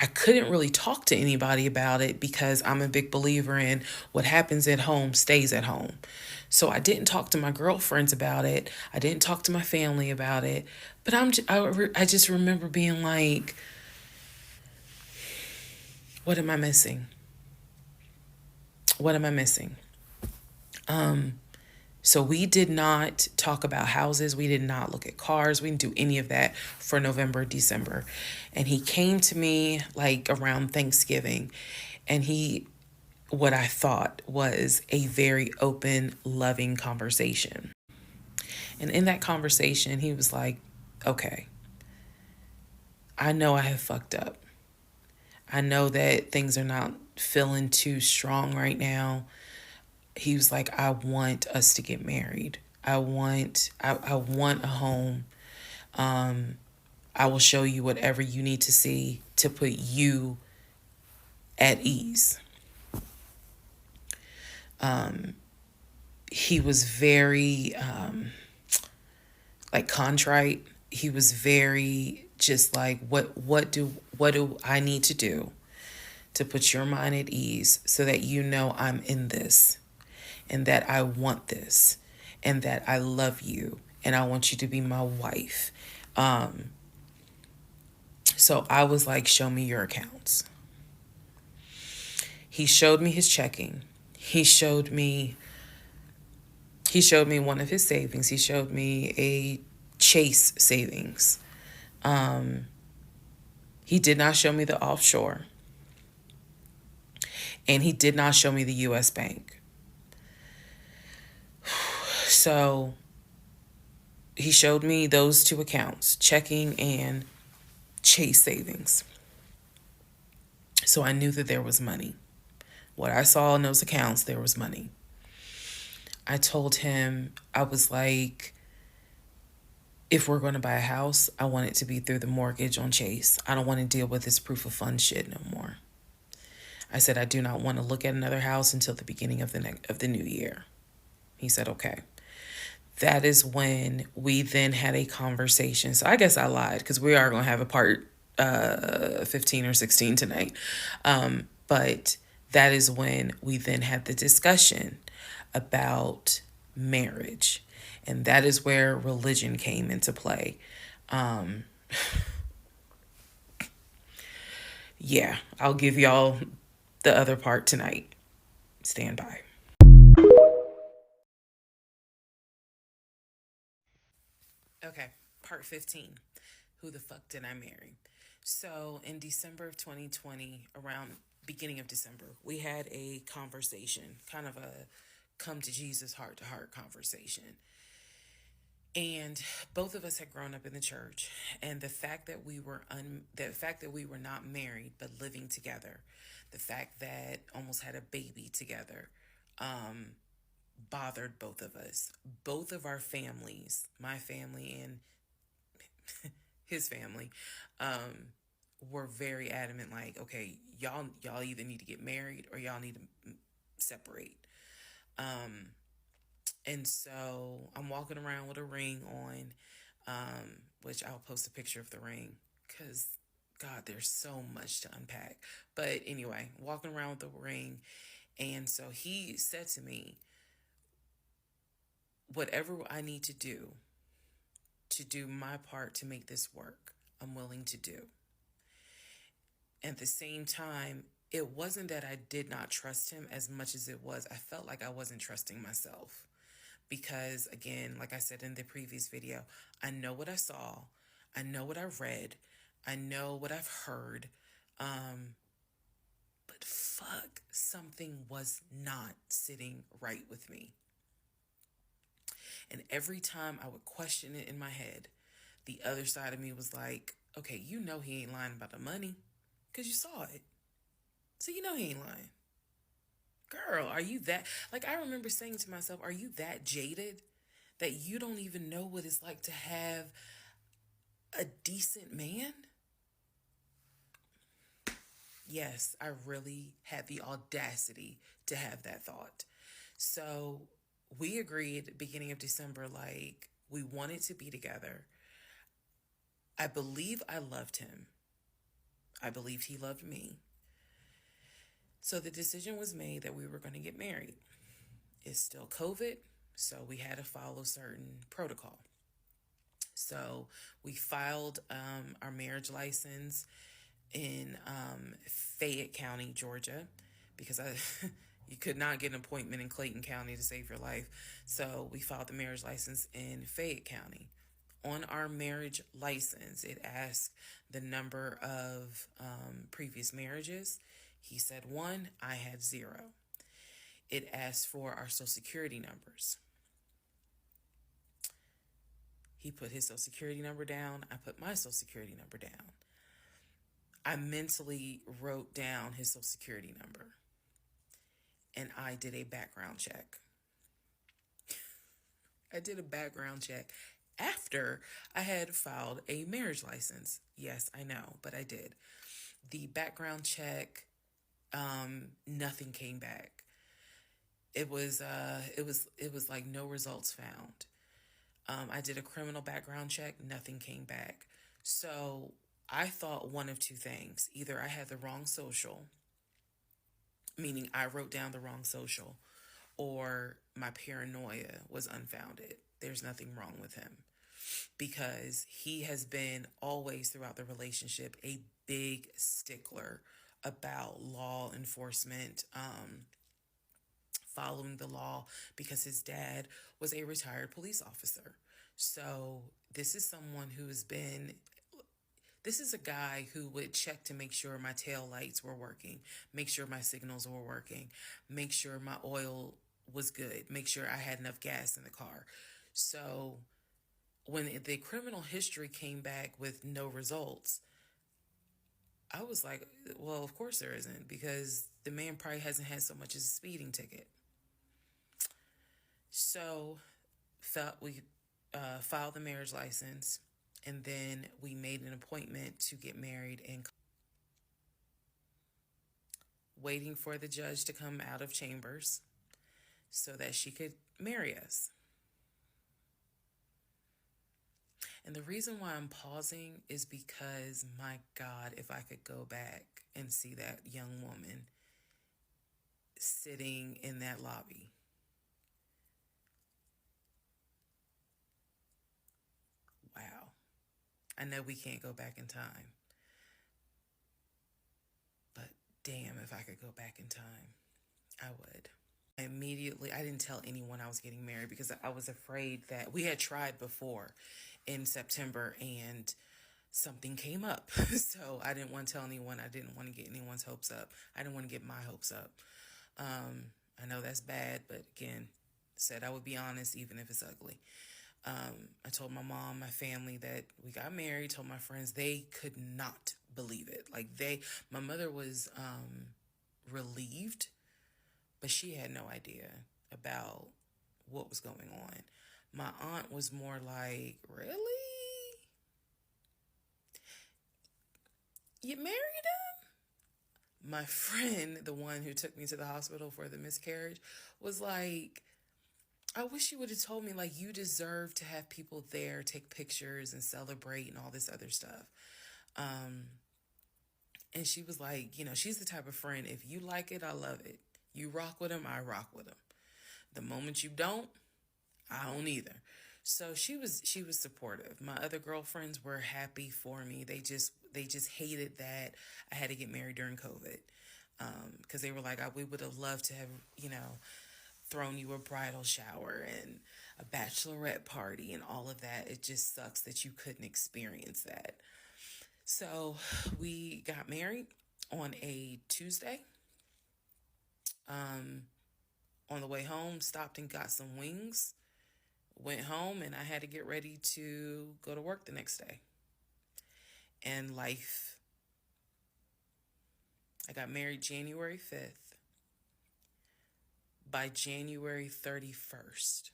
I couldn't really talk to anybody about it because I'm a big believer in what happens at home stays at home. So I didn't talk to my girlfriends about it. I didn't talk to my family about it. But I just remember being like, what am I missing? What am I missing? So we did not talk about houses. We did not look at cars. We didn't do any of that for November, December. And he came to me like around Thanksgiving, and he what I thought was a very open, loving conversation. And in that conversation, he was like, okay, I know I have fucked up. I know that things are not feeling too strong right now. He was like, I want us to get married. I want a home. I will show you whatever you need to see to put you at ease. He was very like contrite. He was very just like, what do I need to do to put your mind at ease so that you know I'm in this and that I want this and that I love you and I want you to be my wife. So I was like, show me your accounts. He showed me his checking. He showed me one of his savings. He showed me a Chase savings. He did not show me the offshore. And he did not show me the US Bank. So he showed me those two accounts, checking and Chase savings. So I knew that there was money. What I saw in those accounts, there was money. I told him, I was like, if we're going to buy a house, I want it to be through the mortgage on Chase. I don't want to deal with this proof of funds shit no more. I said, I do not want to look at another house until the beginning of the new year. He said, okay. That is when we then had a conversation. So I guess I lied because we are going to have a part 15 or 16 tonight. But that is when we then had the discussion about marriage. And that is where religion came into play. Yeah, I'll give y'all the other part tonight. Stand by. Okay, part 15. Who the fuck did I marry? So in December of 2020, around beginning of December, we had a conversation, kind of a come to Jesus heart to heart conversation. And both of us had grown up in the church, and the fact that we were not married but living together, the fact that almost had a baby together, bothered both of us. Both of our families, my family and his family, were very adamant. Like, okay, y'all either need to get married or y'all need to separate. And so I'm walking around with a ring on, which I'll post a picture of the ring because, God, there's so much to unpack. But anyway, walking around with the ring. And so he said to me, whatever I need to do my part to make this work, I'm willing to do. At the same time, it wasn't that I did not trust him as much as it was I felt like I wasn't trusting myself. Because again, like I said in the previous video, I know what I saw, I know what I read, I know what I've heard, but fuck, something was not sitting right with me. And every time I would question it in my head, the other side of me was like, okay, you know he ain't lying about the money because you saw it. So you know he ain't lying. Girl, are you that... Like, I remember saying to myself, are you that jaded that you don't even know what it's like to have a decent man? Yes, I really had the audacity to have that thought. So we agreed beginning of December, like, we wanted to be together. I believe I loved him. I believed he loved me. So the decision was made that we were going to get married. It's still COVID, so we had to follow certain protocol. So we filed our marriage license in Fayette County, Georgia, because you could not get an appointment in Clayton County to save your life. So we filed the marriage license in Fayette County. On our marriage license, it asked the number of previous marriages. He said 1, I had 0. it asked for our social security numbers. He put his social security number down. I put my social security number down. I mentally wrote down his social security number. And I did a background check. I did a background check after I had filed a marriage license. Yes, I know, but I did. The background check, nothing came back. It was like no results found. I did a criminal background check, nothing came back. So I thought one of two things. Either I had the wrong social, meaning I wrote down the wrong social, or my paranoia was unfounded. There's nothing wrong with him, because he has been always throughout the relationship a big stickler about law enforcement, following the law, because his dad was a retired police officer. So this is a guy who would check to make sure my tail lights were working, make sure my signals were working, make sure my oil was good, make sure I had enough gas in the car. So when the criminal history came back with no results, I was like, well, of course there isn't, because the man probably hasn't had so much as a speeding ticket. So we filed the marriage license, and then we made an appointment to get married, and waiting for the judge to come out of chambers so that she could marry us. And the reason why I'm pausing is because, my God, if I could go back and see that young woman sitting in that lobby. Wow. I know we can't go back in time, but damn, if I could go back in time, I would. I didn't tell anyone I was getting married, because I was afraid that we had tried before in September and something came up. So I didn't want to tell anyone. I didn't want to get anyone's hopes up. I didn't want to get my hopes up. I know that's bad, but again, said I would be honest, even if it's ugly. I told my mom, my family, that we got married, told my friends. They could not believe it. My mother was relieved, but she had no idea about what was going on. My aunt was more like, really? You married him? My friend, the one who took me to the hospital for the miscarriage, was like, I wish you would have told me, like, you deserve to have people there, take pictures and celebrate and all this other stuff. And she was like, she's the type of friend, if you like it, I love it. You rock with him, I rock with him. The moment you don't, I don't either. So she was supportive. My other girlfriends were happy for me. They just hated that I had to get married during COVID. Because they were like, we would have loved to have, thrown you a bridal shower and a bachelorette party and all of that. It just sucks that you couldn't experience that. So we got married on a Tuesday. On the way home, stopped and got some wings, went home, and I had to get ready to go to work the next day. And life. I got married January 5th. By January 31st,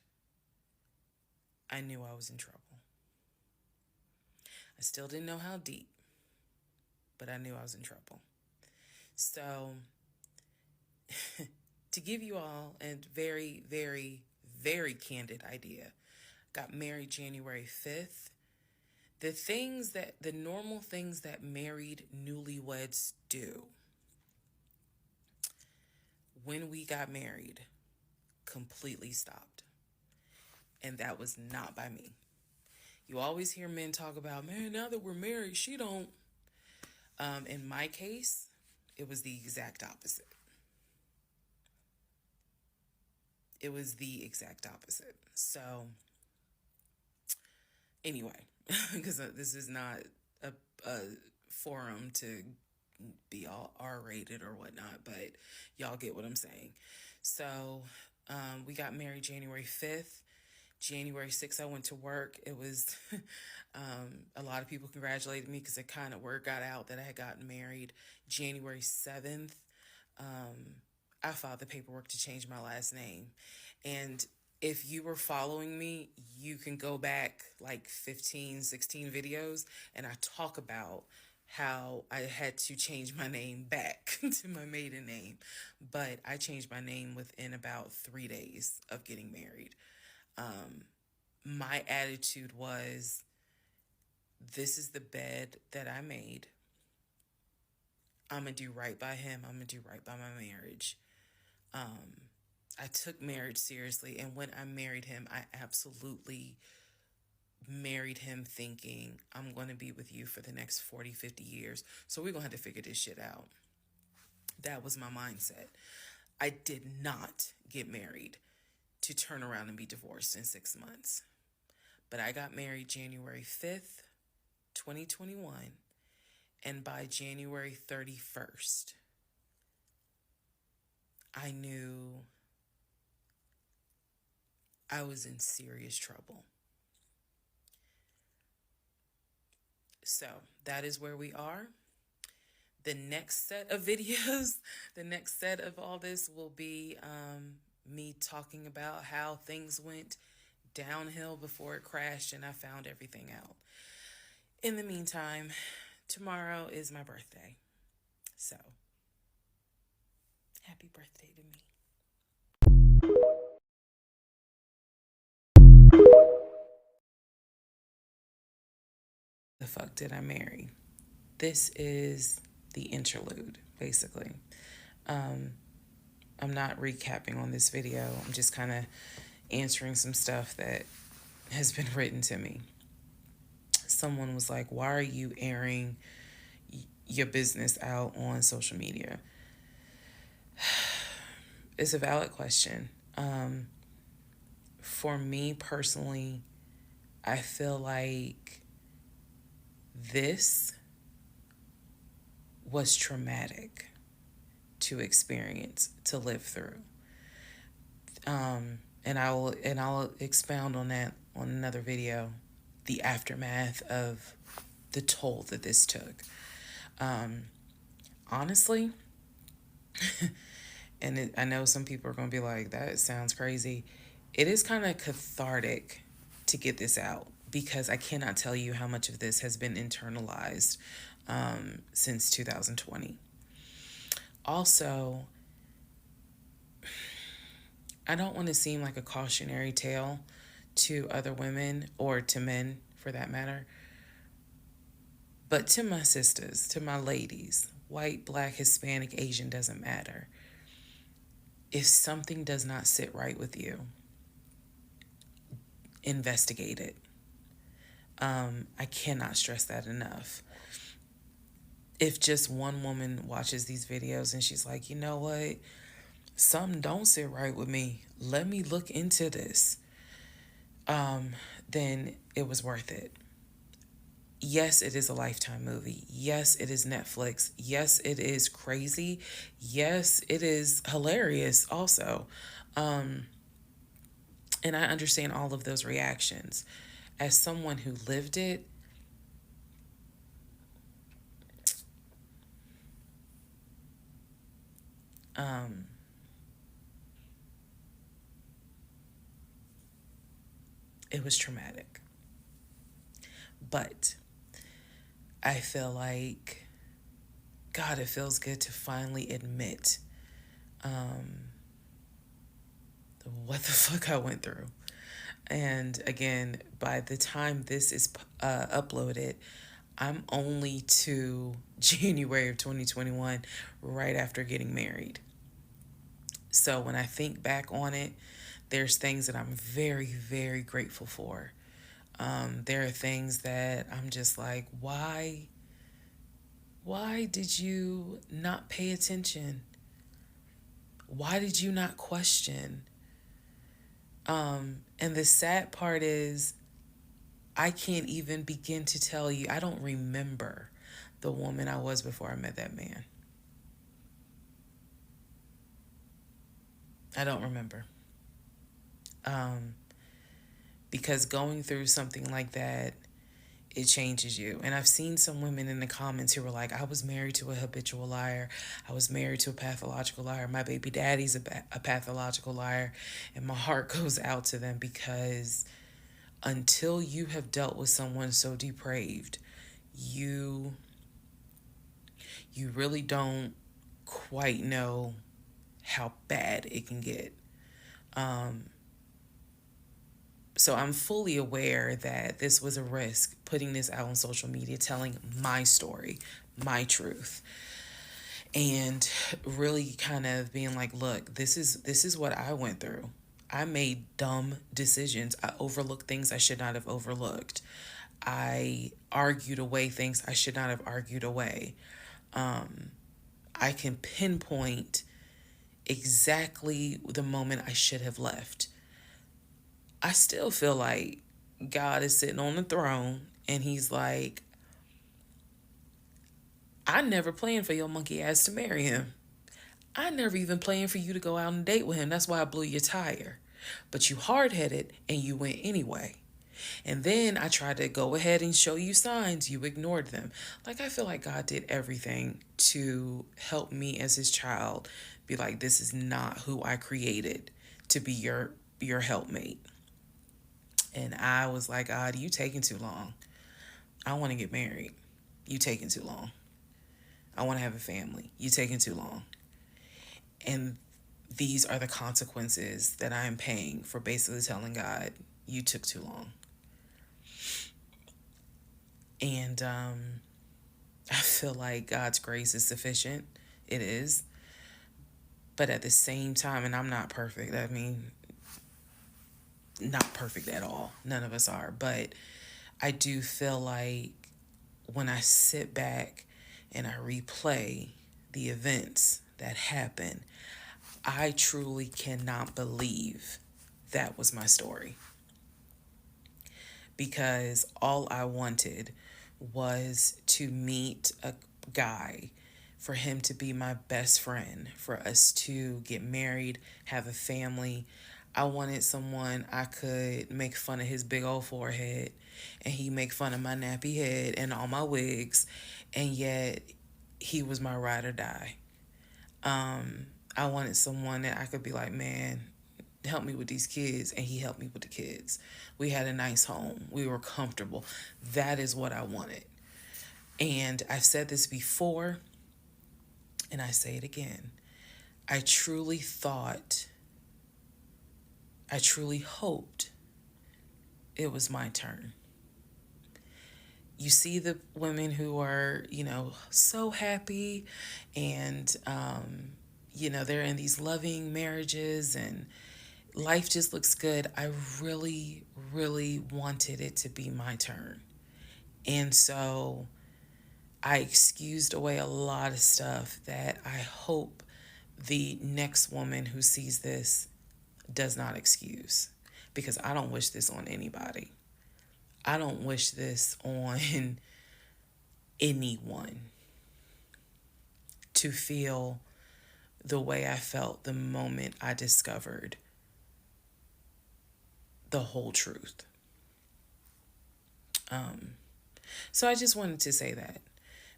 I knew I was in trouble. I still didn't know how deep, but I knew I was in trouble. So, to give you all a very, very, very candid idea, got married January 5th. The normal things that married newlyweds do, when we got married, completely stopped. And that was not by me. You always hear men talk about, man, now that we're married, she don't. In my case, it was the exact opposite. So, anyway, because this is not a forum to be all R-rated or whatnot, but y'all get what I'm saying. So we got married January 5th. January 6th, I went to work. It was a lot of people congratulated me because it kind of word got out that I had gotten married. January 7th, I filed the paperwork to change my last name. And if you were following me, you can go back like 15, 16 videos, and I talk about how I had to change my name back to my maiden name. But I changed my name within about 3 days of getting married. My attitude was, this is the bed that I made. I'm going to do right by him. I'm going to do right by my marriage. I took marriage seriously. And when I married him, I absolutely married him thinking, I'm going to be with you for the next 40, 50 years. So we're going to have to figure this shit out. That was my mindset. I did not get married to turn around and be divorced in 6 months. But I got married January 5th, 2021. And by January 31st, I knew I was in serious trouble. So that is where we are. The next set of videos, the next set of all this will be me talking about how things went downhill before it crashed and I found everything out. In the meantime, tomorrow is my birthday. So, happy birthday to me. The fuck did I marry? This is the interlude, basically. I'm not recapping on this video. I'm just kind of answering some stuff that has been written to me. Someone was like, why are you airing your business out on social media? It's a valid question. For me personally, I feel like this was traumatic to experience, to live through. And I'll expound on that on another video, the aftermath of the toll that this took. Honestly, and I know some people are going to be like, that sounds crazy. It is kind of cathartic to get this out because I cannot tell you how much of this has been internalized since 2020. Also, I don't want to seem like a cautionary tale to other women or to men for that matter. But to my sisters, to my ladies, white, black, Hispanic, Asian, doesn't matter. If something does not sit right with you, investigate it. I cannot stress that enough. If just one woman watches these videos and she's like, you know what? Something don't sit right with me. Let me look into this. Then it was worth it. Yes, it is a Lifetime movie. Yes, it is Netflix. Yes, it is crazy. Yes, it is hilarious also. And I understand all of those reactions. As someone who lived it, it was traumatic. But I feel like, God, it feels good to finally admit what the fuck I went through. And again, by the time this is uploaded, I'm only to January of 2021, right after getting married. So when I think back on it, there's things that I'm very, very grateful for. There are things that I'm just like, why did you not pay attention? Why did you not question? And the sad part is, I can't even begin to tell you, I don't remember the woman I was before I met that man. I don't remember. Because going through something like that, it changes you. And I've seen some women in the comments who were like, I was married to a habitual liar. I was married to a pathological liar. My baby daddy's a pathological liar. And my heart goes out to them, because until you have dealt with someone so depraved, you really don't quite know how bad it can get. So I'm fully aware that this was a risk, putting this out on social media, telling my story, my truth, and really kind of being like, look, this is what I went through. I made dumb decisions. I overlooked things I should not have overlooked. I argued away things I should not have argued away. I can pinpoint exactly the moment I should have left. I still feel like God is sitting on the throne and he's like, I never planned for your monkey ass to marry him. I never even planned for you to go out and date with him. That's why I blew your tire. But you hard-headed and you went anyway. And then I tried to go ahead and show you signs. You ignored them. Like, I feel like God did everything to help me as his child be like, this is not who I created to be your helpmate. And I was like, God, you taking too long. I want to get married. You taking too long. I want to have a family. You taking too long. And these are the consequences that I am paying for basically telling God, you took too long. And I feel like God's grace is sufficient. It is. But at the same time, and I'm not perfect. I mean, not perfect at all. None of us are. But I do feel like when I sit back and I replay the events that happened, I truly cannot believe that was my story. Because all I wanted was to meet a guy, for him to be my best friend, for us to get married, have a family. I wanted someone I could make fun of his big old forehead, and he make fun of my nappy head and all my wigs, and yet he was my ride or die. I wanted someone that I could be like, man, help me with these kids, and he helped me with the kids. We had a nice home. We were comfortable. That is what I wanted. And I've said this before, and I say it again. I truly hoped it was my turn. You see the women who are, so happy, and, they're in these loving marriages and life just looks good. I really, really wanted it to be my turn. And so I excused away a lot of stuff that I hope the next woman who sees this does not excuse, because I don't wish this on anybody. I don't wish this on anyone, to feel the way I felt the moment I discovered the whole truth. So I just wanted to say that,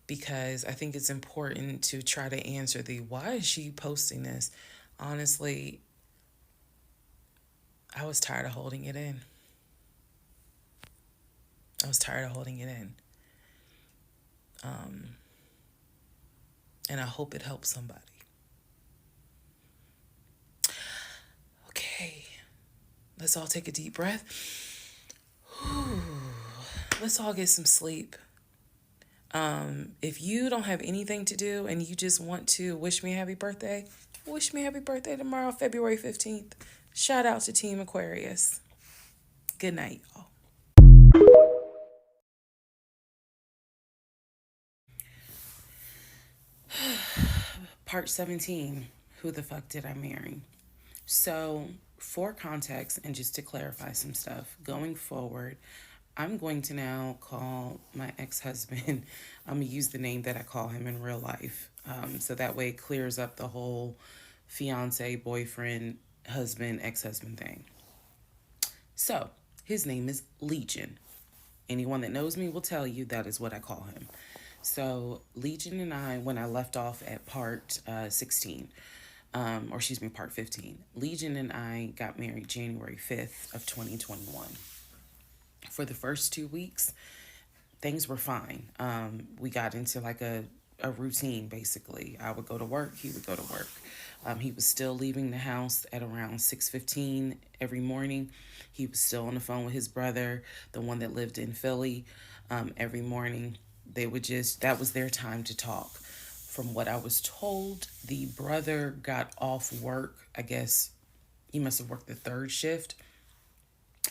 because I think it's important to try to answer the why is she posting this? Honestly, I was tired of holding it in. And I hope it helps somebody. Okay, let's all take a deep breath. Let's all get some sleep. If you don't have anything to do and you just want to wish me a happy birthday, wish me a happy birthday tomorrow, February 15th. Shout out to Team Aquarius. Good night, y'all. Part 17, who the fuck did I marry? So, for context and just to clarify some stuff, going forward, I'm going to now call my ex-husband, I'm going to use the name that I call him in real life. So that way it clears up the whole fiance, boyfriend, husband, ex-husband thing. So his name is Legion. Anyone that knows me will tell you that is what I call him. So Legion and I, when I left off at part 16, or excuse me, part 15, Legion and I got married January 5th of 2021. For the first 2 weeks, things were fine. We got into like a routine, basically. I would go to work, he would go to work. He was still leaving the house at around 6:15 every morning. He was still on the phone with his brother, the one that lived in Philly, every morning. They would just, that was their time to talk. From what I was told, the brother got off work. I guess he must have worked the third shift.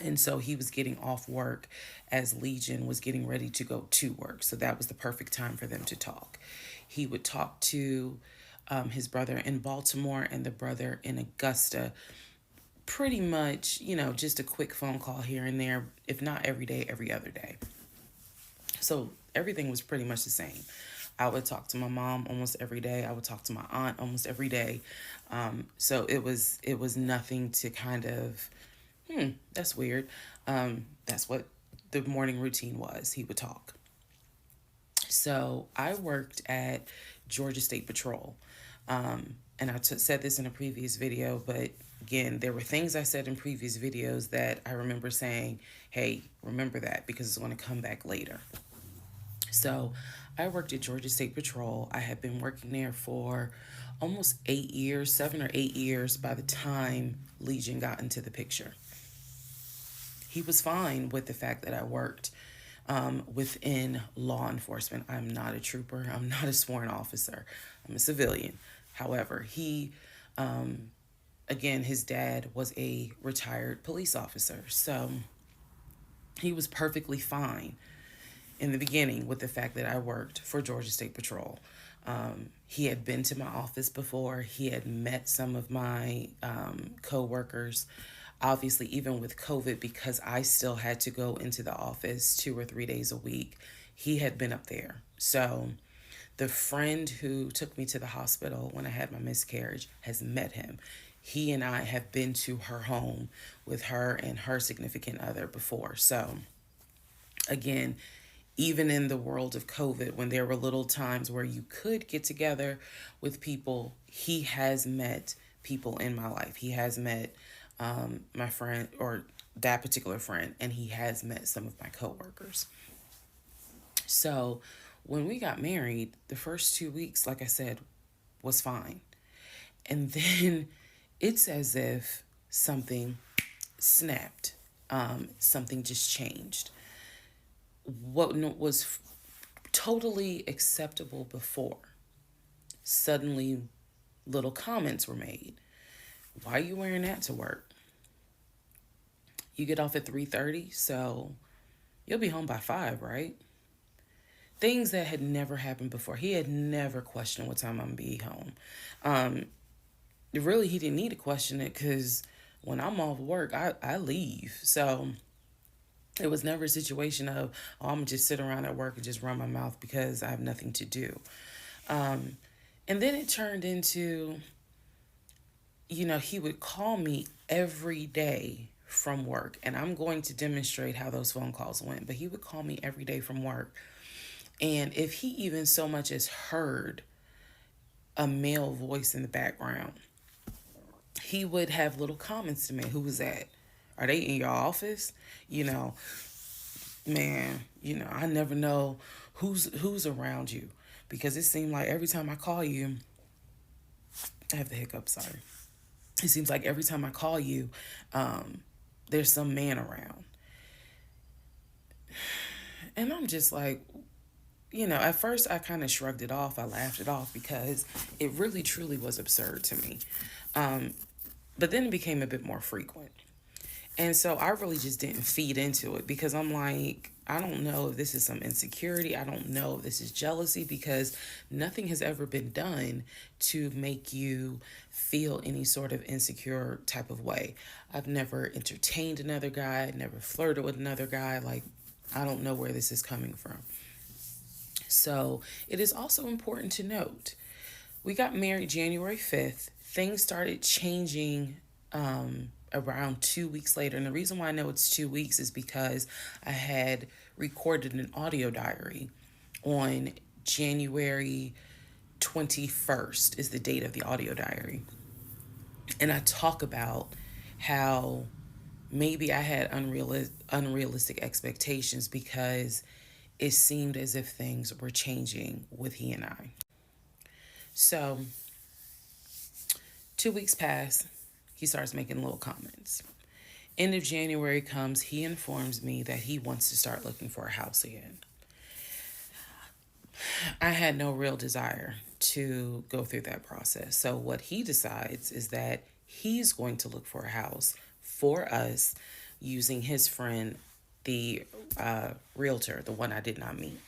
And so he was getting off work as Legion was getting ready to go to work. So that was the perfect time for them to talk. He would talk to his brother in Baltimore and the brother in Augusta. Pretty much, just a quick phone call here and there, if not every day, every other day. So everything was pretty much the same. I would talk to my mom almost every day. I would talk to my aunt almost every day. So it was nothing to kind of, that's weird. That's what the morning routine was. He would talk. So I worked at Georgia State Patrol. And I said this in a previous video, but again, there were things I said in previous videos that I remember saying, hey, remember that because it's going to come back later. So I worked at Georgia State Patrol. I had been working there for almost 8 years, 7 or 8 years by the time Legion got into the picture. He was fine with the fact that I worked within law enforcement. I'm not a trooper. I'm not a sworn officer. I'm a civilian. However, he, again, his dad was a retired police officer. So he was perfectly fine in the beginning with the fact that I worked for Georgia State Patrol. He had been to my office before. He had met some of my co-workers. Obviously, even with COVID, because I still had to go into the office 2 or 3 days a week, he had been up there. So the friend who took me to the hospital when I had my miscarriage has met him. He and I have been to her home with her and her significant other before. So again, even in the world of COVID, when there were little times where you could get together with people, he has met people in my life. He has met my friend, or that particular friend, and he has met some of my coworkers. So when we got married, the first 2 weeks, like I said, was fine. And then it's as if something snapped. Something just changed. What was totally acceptable before, suddenly little comments were made. Why are you wearing that to work? You get off at 3:30, so you'll be home by 5, right? Things that had never happened before. He had never questioned what time I'm going to be home. Really, he didn't need to question it because when I'm off work, I leave. So it was never a situation of, oh, I'm going to just sit around at work and just run my mouth because I have nothing to do. And then it turned into, he would call me every day from work. And I'm going to demonstrate how those phone calls went. But he would call me every day from work. And if he even so much as heard a male voice in the background, he would have little comments to me. Who was that? Are they in your office? Man, I never know who's around you, because it seemed like every time I call you, I have the hiccups, sorry. It seems like every time I call you, there's some man around. And I'm just like, at first I kind of shrugged it off. I laughed it off because it really truly was absurd to me. But then it became a bit more frequent. And so I really just didn't feed into it because I'm like, I don't know if this is some insecurity. I don't know if this is jealousy, because nothing has ever been done to make you feel any sort of insecure type of way. I've never entertained another guy, never flirted with another guy. Like, I don't know where this is coming from. So it is also important to note, we got married January 5th. things started changing around 2 weeks later. And the reason why I know it's 2 weeks is because I had recorded an audio diary on January 21st, is the date of the audio diary. And I talk about how maybe I had unrealistic expectations because it seemed as if things were changing with he and I. So 2 weeks pass, he starts making little comments. End of January comes, he informs me that he wants to start looking for a house again. I had no real desire to go through that process. So what he decides is that he's going to look for a house for us using his friend, the realtor, the one I did not meet.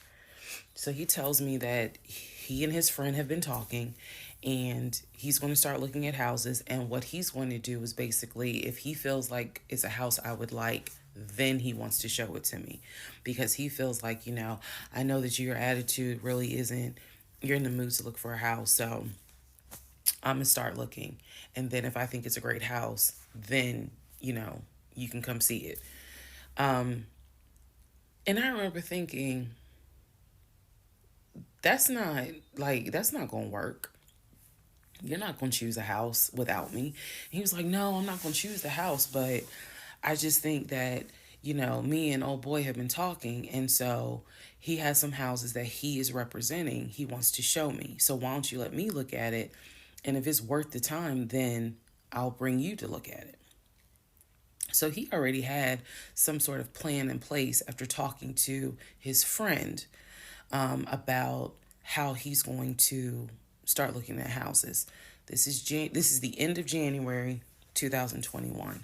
So he tells me that he and his friend have been talking and he's going to start looking at houses. And what he's going to do is basically, if he feels like it's a house I would like, then he wants to show it to me, because he feels like, I know that your attitude really isn't, you're in the mood to look for a house. So I'm going to start looking. And then if I think it's a great house, then, you can come see it. And I remember thinking, that's not going to work. You're not going to choose a house without me. And he was like, no, I'm not going to choose the house, but I just think that, me and old boy have been talking. And so he has some houses that he is representing. He wants to show me. So why don't you let me look at it? And if it's worth the time, then I'll bring you to look at it. So he already had some sort of plan in place after talking to his friend about how he's going to start looking at houses. This is the end of January 2021.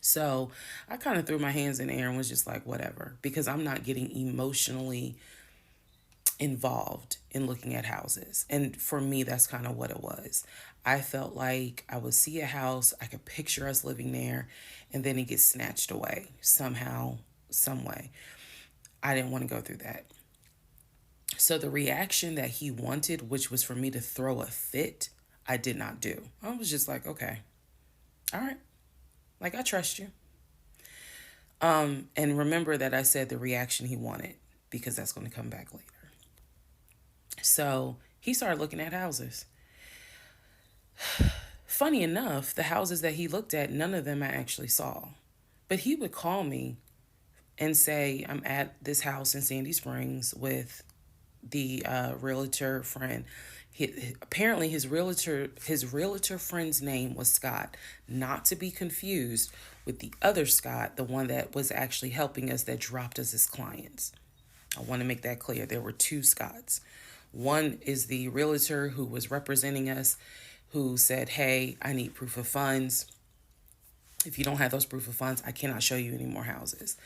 So I kind of threw my hands in the air and was just like, whatever, because I'm not getting emotionally involved in looking at houses. And for me, that's kind of what it was. I felt like I would see a house, I could picture us living there, and then it gets snatched away somehow, some way. I didn't want to go through that. So the reaction that he wanted, which was for me to throw a fit, I did not do. I was just like, okay, all right. Like, I trust you. And remember that I said the reaction he wanted, because that's going to come back later. So he started looking at houses. Funny enough, the houses that he looked at, none of them I actually saw. But he would call me and say, I'm at this house in Sandy Springs with the realtor friend. Apparently his realtor friend's name was Scott, not to be confused with the other Scott, the one that was actually helping us, that dropped us as clients. I want to make that clear. There were two Scotts. One is the realtor who was representing us, who said, hey, I need proof of funds. If you don't have those proof of funds, I cannot show you any more houses.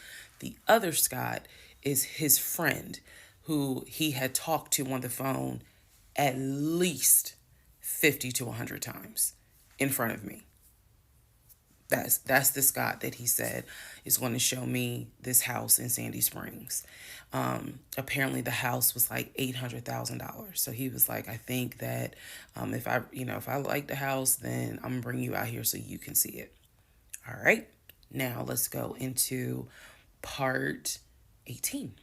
The other Scott is his friend, who he had talked to on the phone at least 50 to 100 times in front of me. That's the Scott that he said is going to show me this house in Sandy Springs. Apparently the house was like $800,000. So he was like, I think that if I like the house, then I'm gonna bring you out here so you can see it. All right. Now let's go into part 18.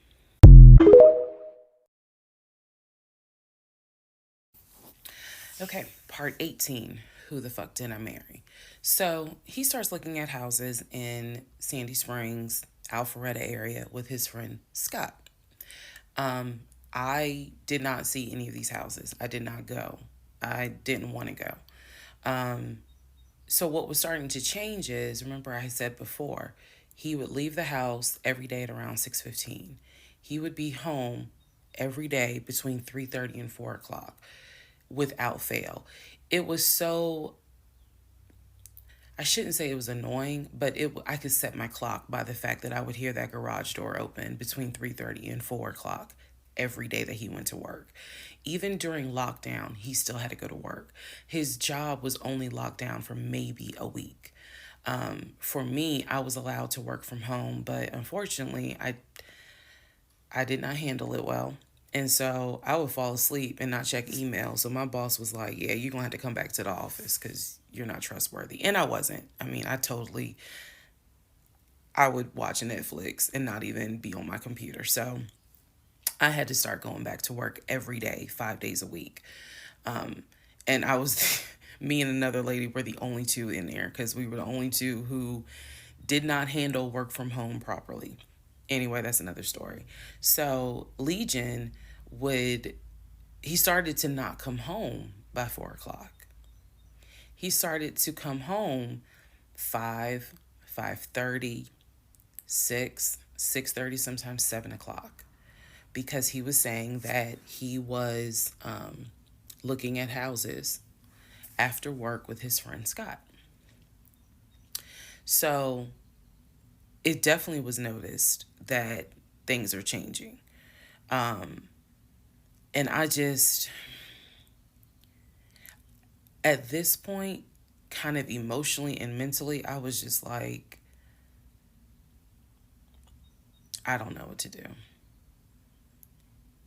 Okay, part 18. Who the fuck did I marry? So he starts looking at houses in Sandy Springs, Alpharetta area with his friend Scott. I did not see any of these houses. I did not go. I didn't want to go. So what was starting to change is, remember I said before, he would leave the house every day at around 6:15. He would be home every day between 3:30 and 4 o'clock without fail. It was so, I shouldn't say it was annoying, but I could set my clock by the fact that I would hear that garage door open between 3:30 and 4 o'clock every day that he went to work. Even during lockdown, he still had to go to work. His job was only locked down for maybe a week. For me, I was allowed to work from home, but unfortunately, I did not handle it well. And so I would fall asleep and not check email. So my boss was like, yeah, you're going to have to come back to the office because you're not trustworthy. And I wasn't. I mean, I would watch Netflix and not even be on my computer. So I had to start going back to work every day, 5 days a week. And I was, me and another lady were the only two in there because we were the only two who did not handle work from home properly. Anyway, that's another story. So Legion would, he started to not come home by 4 o'clock. He started to come home 5, 5:30, 6, 6:30, sometimes 7 o'clock, because he was saying that he was looking at houses after work with his friend Scott. So it definitely was noticed that things are changing. And I just, at this point, kind of emotionally and mentally, I was just like, I don't know what to do.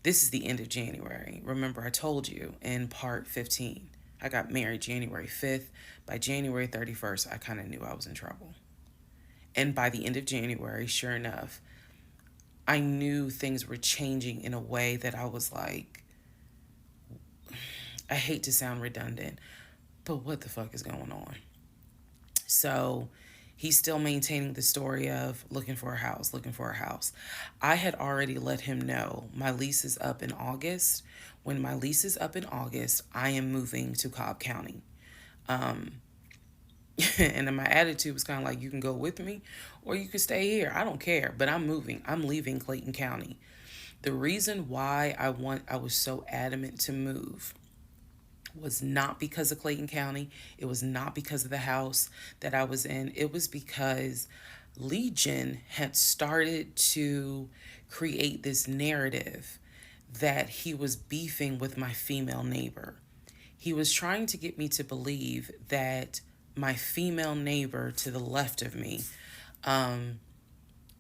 This is the end of January. Remember, I told you in part 15, I got married January 5th. By January 31st, I kind of knew I was in trouble. And by the end of January, sure enough, I knew things were changing in a way that I was like, I hate to sound redundant, but what the fuck is going on? So he's still maintaining the story of looking for a house, looking for a house. I had already let him know my lease is up in August. When my lease is up in August, I am moving to Cobb County. And then my attitude was kind of like, you can go with me or you can stay here. I don't care, but I'm moving. I'm leaving Clayton County. The reason why I was so adamant to move was not because of Clayton County. It was not because of the house that I was in. It was because Legion had started to create this narrative that he was beefing with my female neighbor. He was trying to get me to believe that my female neighbor to the left of me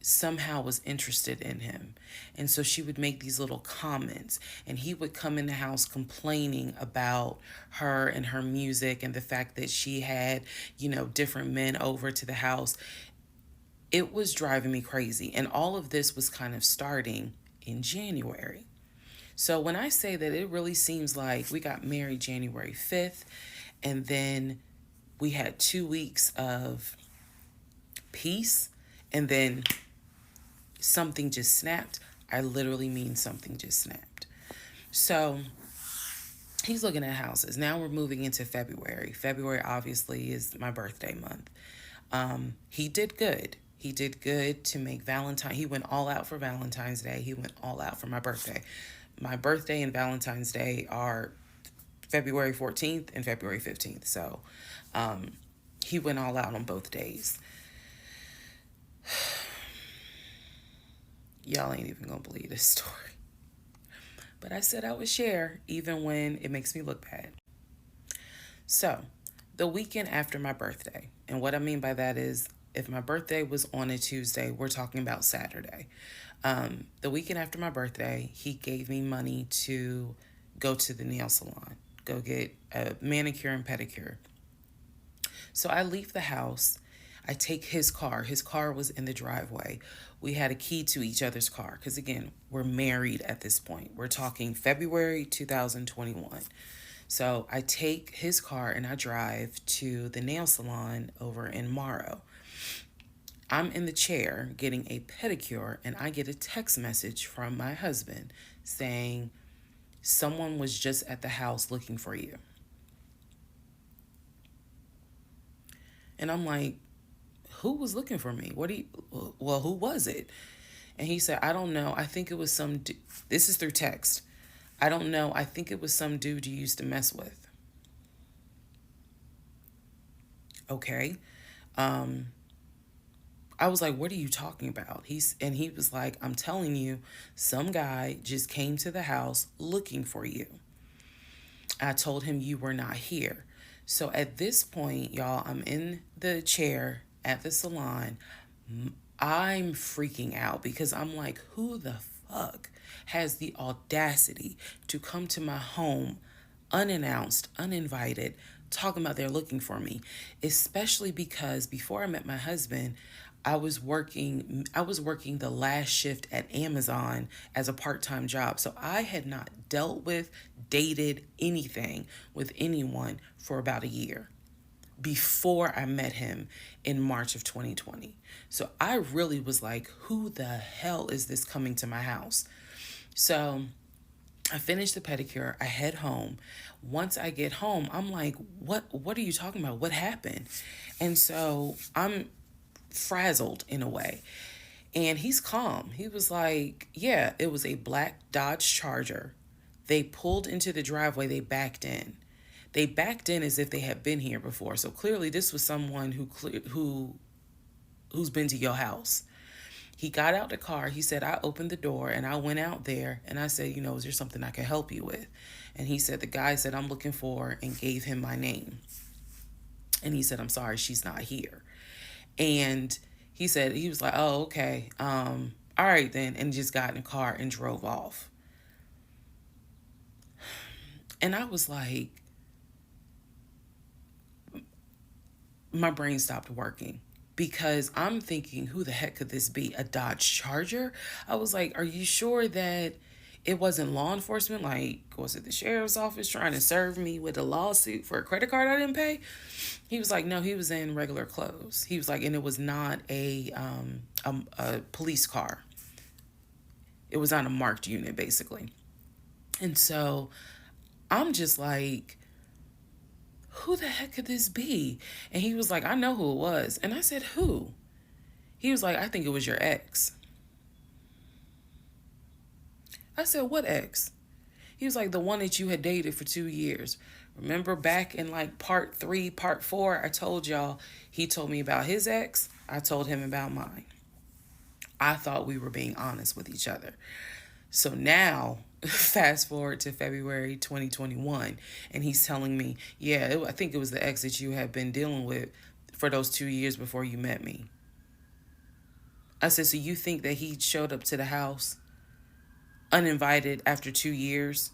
somehow was interested in him. And so she would make these little comments, and he would come in the house complaining about her and her music and the fact that she had, different men over to the house. It was driving me crazy. And all of this was kind of starting in January. So when I say that, it really seems like we got married January 5th, and then we had 2 weeks of peace, and then something just snapped. I literally mean something just snapped. So he's looking at houses. Now we're moving into February. February obviously is my birthday month. He did good. He did good to make Valentine. He went all out for Valentine's Day. He went all out for my birthday. My birthday and Valentine's Day are February 14th and February 15th. So he went all out on both days. Y'all ain't even gonna believe this story. But I said I would share even when it makes me look bad. So, the weekend after my birthday, and what I mean by that is if my birthday was on a Tuesday, we're talking about Saturday. The weekend after my birthday, he gave me money to go to the nail salon, go get a manicure and pedicure. So I leave the house. I take his car. His car was in the driveway. We had a key to each other's car because, again, we're married at this point. We're talking February 2021. So I take his car and I drive to the nail salon over in Morrow. I'm in the chair getting a pedicure, and I get a text message from my husband saying, someone was just at the house looking for you. And I'm like, who was looking for me? Who was it? And he said, I don't know. I think it was some, this is through text. I don't know. I think it was some dude you used to mess with. Okay. I was like, what are you talking about? He was like, I'm telling you, some guy just came to the house looking for you. I told him you were not here. So at this point, y'all, I'm in the chair at the salon. I'm freaking out because I'm like, who the fuck has the audacity to come to my home unannounced, uninvited, talking about they're looking for me, especially because before I met my husband, I was working the last shift at Amazon as a part-time job. So I had not dealt with, dated anything with anyone for about a year before I met him in March of 2020. So I really was like, who the hell is this coming to my house? So I finish the pedicure, I head home. Once I get home, I'm like, what are you talking about? What happened? And so I'm frazzled in a way. And he's calm. He was like, yeah, it was a black Dodge Charger. They pulled into the driveway, they backed in. They backed in as if they had been here before. So clearly this was someone who's been to your house. He got out the car. He said, I opened the door and I went out there and I said, is there something I can help you with? And he said, the guy said, I'm looking for, and gave him my name. And he said, I'm sorry, she's not here. And he said, he was like, oh, okay. All right then. And just got in the car and drove off. And I was like, my brain stopped working. Because I'm thinking, who the heck could this be? A Dodge Charger? I was like, are you sure that it wasn't law enforcement? Like, was it the sheriff's office trying to serve me with a lawsuit for a credit card I didn't pay? He was like, no, he was in regular clothes. He was like, and it was not a police car. It was on a marked unit, basically. And so I'm just like, who the heck could this be? And he was like, I know who it was. And I said, who? He was like, I think it was your ex. I said, what ex? He was like, the one that you had dated for 2 years. Remember back in like part 3, part 4, I told y'all, he told me about his ex. I told him about mine. I thought we were being honest with each other. So now, fast forward to February 2021, and he's telling me, yeah, I think it was the ex that you had been dealing with for those 2 years before you met me. I said, so you think that he showed up to the house uninvited after 2 years?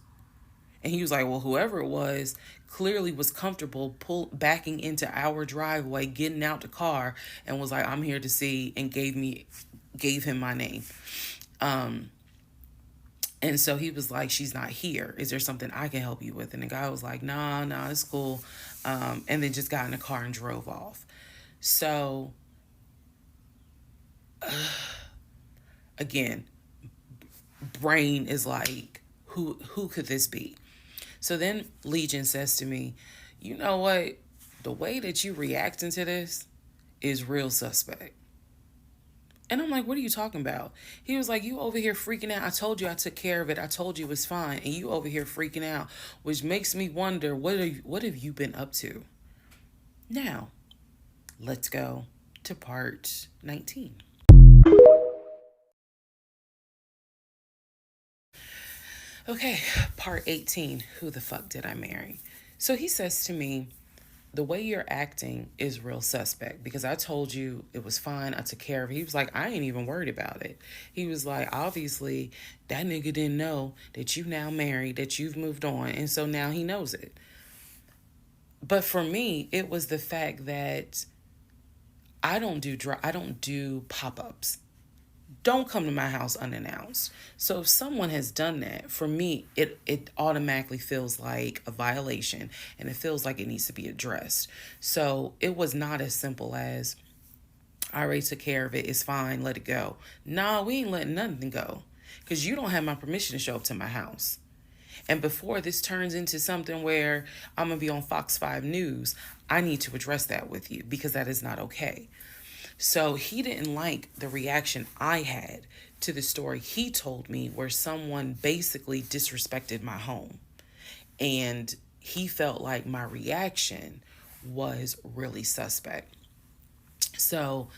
And he was like, well, whoever it was clearly was comfortable backing into our driveway, getting out the car, and was like, I'm here to see, and gave him my name. And so he was like, she's not here. Is there something I can help you with? And the guy was like, nah, it's cool. And then just got in the car and drove off. So, again, brain is like, who could this be? So then Legion says to me, you know what? The way that you reacting to this is real suspect. And I'm like, what are you talking about? He was like, you over here freaking out. I told you I took care of it. I told you it was fine. And you over here freaking out, which makes me wonder, what have you been up to? Now, let's go to part 19. Okay, part 18. Who the fuck did I marry? So he says to me, the way you're acting is real suspect, because I told you it was fine. I took care of it. He was like, I ain't even worried about it. He was like, obviously, that nigga didn't know that you now married, that you've moved on. And so now he knows it. But for me, it was the fact that I don't do pop-ups. Don't come to my house unannounced. So if someone has done that, for me, it automatically feels like a violation, and it feels like it needs to be addressed. So it was not as simple as, I already took care of it, it's fine, let it go. Nah, we ain't letting nothing go, because you don't have my permission to show up to my house. And before this turns into something where I'm going to be on Fox 5 News, I need to address that with you, because that is not okay. So he didn't like the reaction I had to the story he told me, where someone basically disrespected my home. And he felt like my reaction was really suspect. So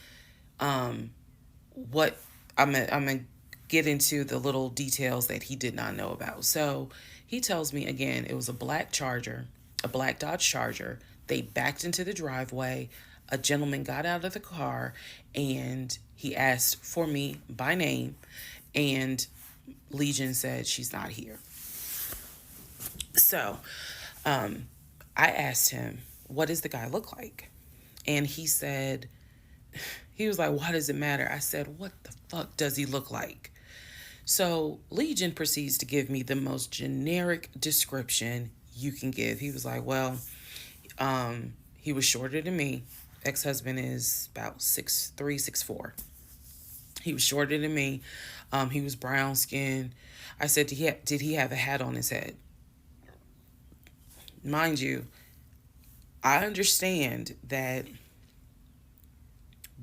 what I'm gonna get into the little details that he did not know about. So he tells me, again, it was a black Dodge Charger. They backed into the driveway. A gentleman got out of the car and he asked for me by name, and Legion said she's not here. So I asked him, what does the guy look like? And he said, he was like, why does it matter? I said, what the fuck does he look like? So Legion proceeds to give me the most generic description you can give. He was like, well, he was shorter than me. Ex-husband is about 6'3", 6'4". He was shorter than me. He was brown skinned. I said, did he have a hat on his head? Mind you, I understand that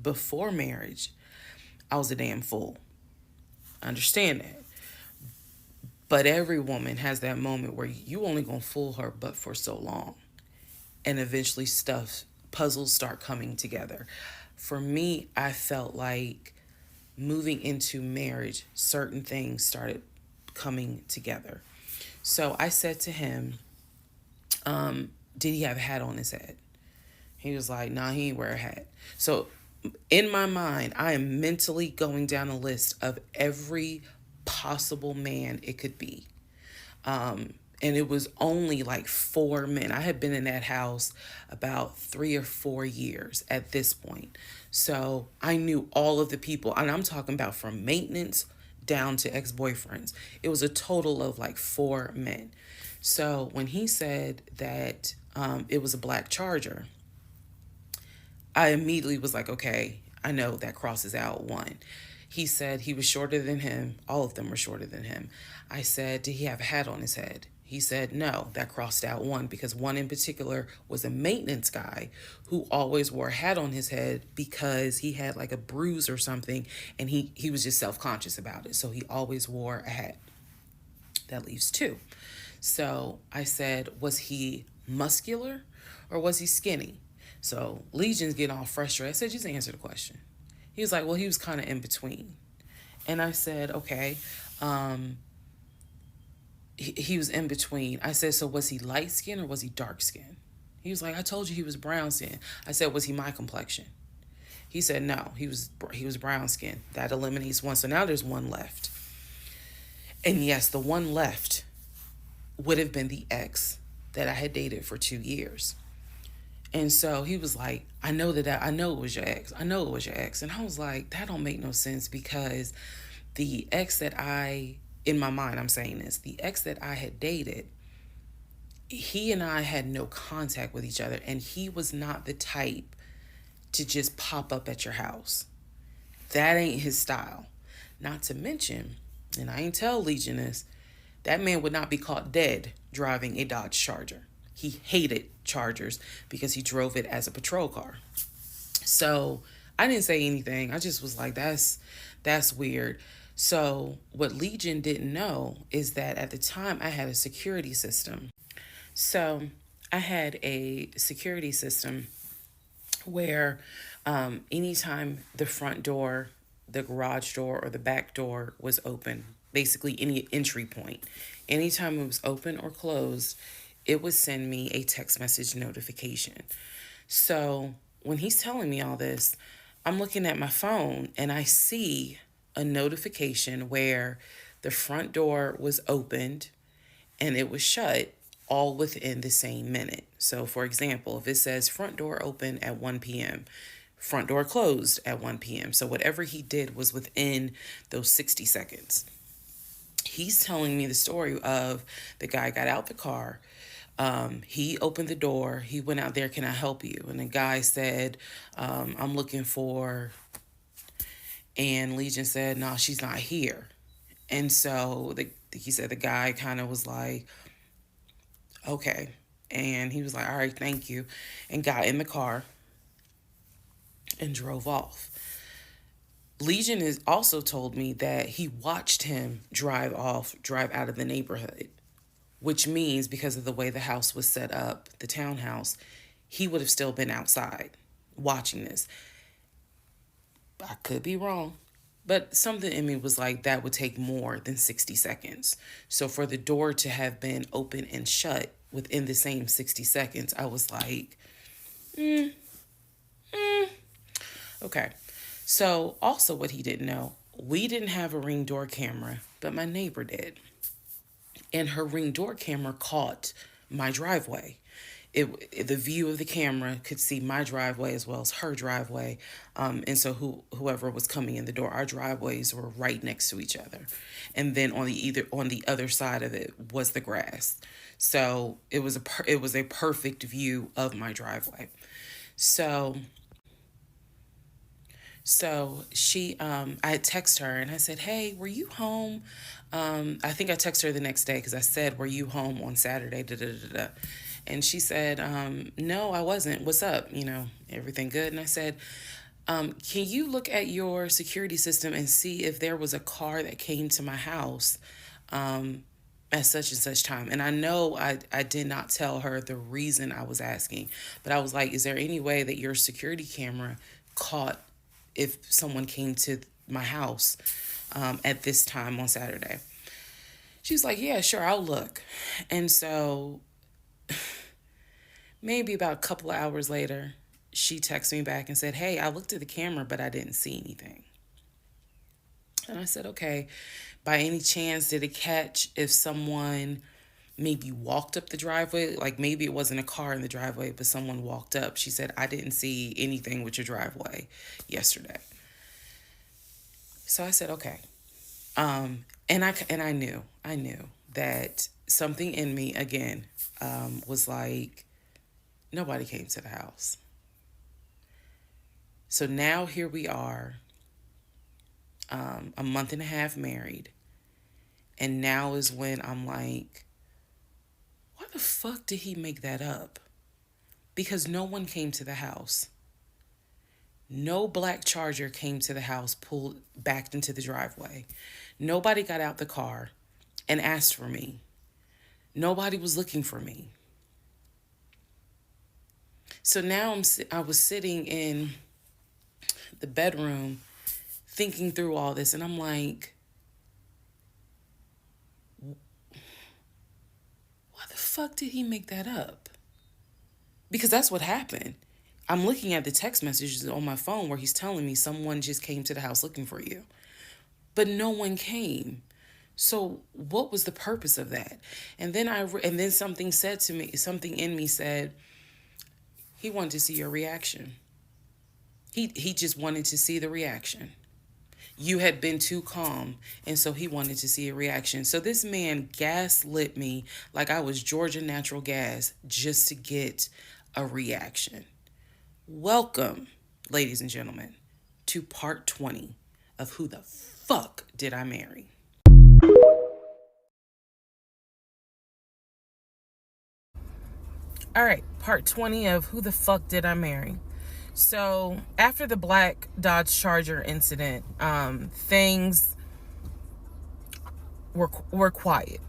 before marriage, I was a damn fool. I understand that. But every woman has that moment where you only gonna fool her but for so long. And eventually puzzles start coming together. For me, I felt like moving into marriage, certain things started coming together. So I said to him, did he have a hat on his head? He was like, nah, he ain't wear a hat. So in my mind, I am mentally going down a list of every possible man it could be. And it was only like 4 men. I had been in that house about 3 or 4 years at this point. So I knew all of the people, and I'm talking about from maintenance down to ex-boyfriends. It was a total of like 4 men. So when he said that it was a black Charger, I immediately was like, okay, I know that crosses out one. He said he was shorter than him. All of them were shorter than him. I said, did he have a hat on his head? He said, no, that crossed out one, because one in particular was a maintenance guy who always wore a hat on his head because he had like a bruise or something, and he was just self-conscious about it. So he always wore a hat. That leaves 2. So I said, was he muscular or was he skinny? So Legion's getting all frustrated. I said, just answer the question. He was like, well, he was kind of in between. And I said, okay. He was in between. I said, so was he light skin or was he dark skin? He was like, I told you he was brown skin. I said, was he my complexion? He said, no, he was brown skin. That eliminates one. So now there's one left. And yes, the one left would have been the ex that I had dated for 2 years. And so he was like, I know it was your ex. I know it was your ex. And I was like, that don't make no sense, because the ex that in my mind, I'm saying this, the ex that I had dated, he and I had no contact with each other, and he was not the type to just pop up at your house. That ain't his style. Not to mention, and I ain't tell Legion this, that man would not be caught dead driving a Dodge Charger. He hated Chargers because he drove it as a patrol car. So I didn't say anything. I just was like, that's weird. So what Legion didn't know is that at the time I had a security system. So I had a security system where anytime the front door, the garage door, or the back door was open, basically any entry point, anytime it was open or closed, it would send me a text message notification. So when he's telling me all this, I'm looking at my phone and I see a notification where the front door was opened and it was shut, all within the same minute. So for example, if it says front door open at 1 p.m., front door closed at 1 p.m. So whatever he did was within those 60 seconds. He's telling me the story of the guy got out the car. He opened the door. He went out there, can I help you? And the guy said, I'm looking for, and Legion said, no, she's not here. And so he said the guy kind of was like, okay. And he was like, all right, thank you. And got in the car and drove off. Legion has also told me that he watched him drive out of the neighborhood, which means because of the way the house was set up, the townhouse, he would have still been outside watching this. I could be wrong, but something in me was like, that would take more than 60 seconds. So for the door to have been open and shut within the same 60 seconds, I was like, okay. So also what he didn't know We didn't have a Ring door camera, but my neighbor did. And her Ring door camera caught my driveway. The view of the camera could see my driveway as well as her driveway, and so whoever was coming in the door, our driveways were right next to each other, and then on the other side of it was the grass, so it was a perfect view of my driveway. So she, I had texted her and I said, "Hey, were you home?" I think I texted her the next day because I said, "Were you home on Saturday?" Da, da, da, da. And she said, "No, I wasn't. What's up? Everything good?" And I said, "Can you look at your security system and see if there was a car that came to my house at such and such time?" And I know I did not tell her the reason I was asking, but I was like, "Is there any way that your security camera caught if someone came to my house at this time on Saturday?" She's like, "Yeah, sure, I'll look." And so maybe about a couple of hours later, she texted me back and said, "Hey, I looked at the camera, but I didn't see anything." And I said, "Okay, by any chance, did it catch if someone maybe walked up the driveway? Like maybe it wasn't a car in the driveway, but someone walked up." She said, "I didn't see anything with your driveway yesterday." So I said, "Okay." And I knew that something in me again was like, nobody came to the house. So now here we are, a month and a half married, and now is when I'm like, why the fuck did he make that up? Because no one came to the house. No black Charger came to the house, backed into the driveway. Nobody got out the car and asked for me. Nobody was looking for me. So now I was sitting in the bedroom thinking through all this, and I'm like, why the fuck did he make that up? Because that's what happened. I'm looking at the text messages on my phone where he's telling me someone just came to the house looking for you. But no one came. So what was the purpose of that? And then something said to me, something in me said, he wanted to see your reaction. He just wanted to see the reaction. You had been too calm, and so he wanted to see a reaction. So this man gaslit me like I was Georgia Natural Gas just to get a reaction. Welcome, ladies and gentlemen, to part 20 of Who the Fuck Did I Marry? All right, part 20 of Who the Fuck Did I Marry? So after the black Dodge Charger incident, things were quiet.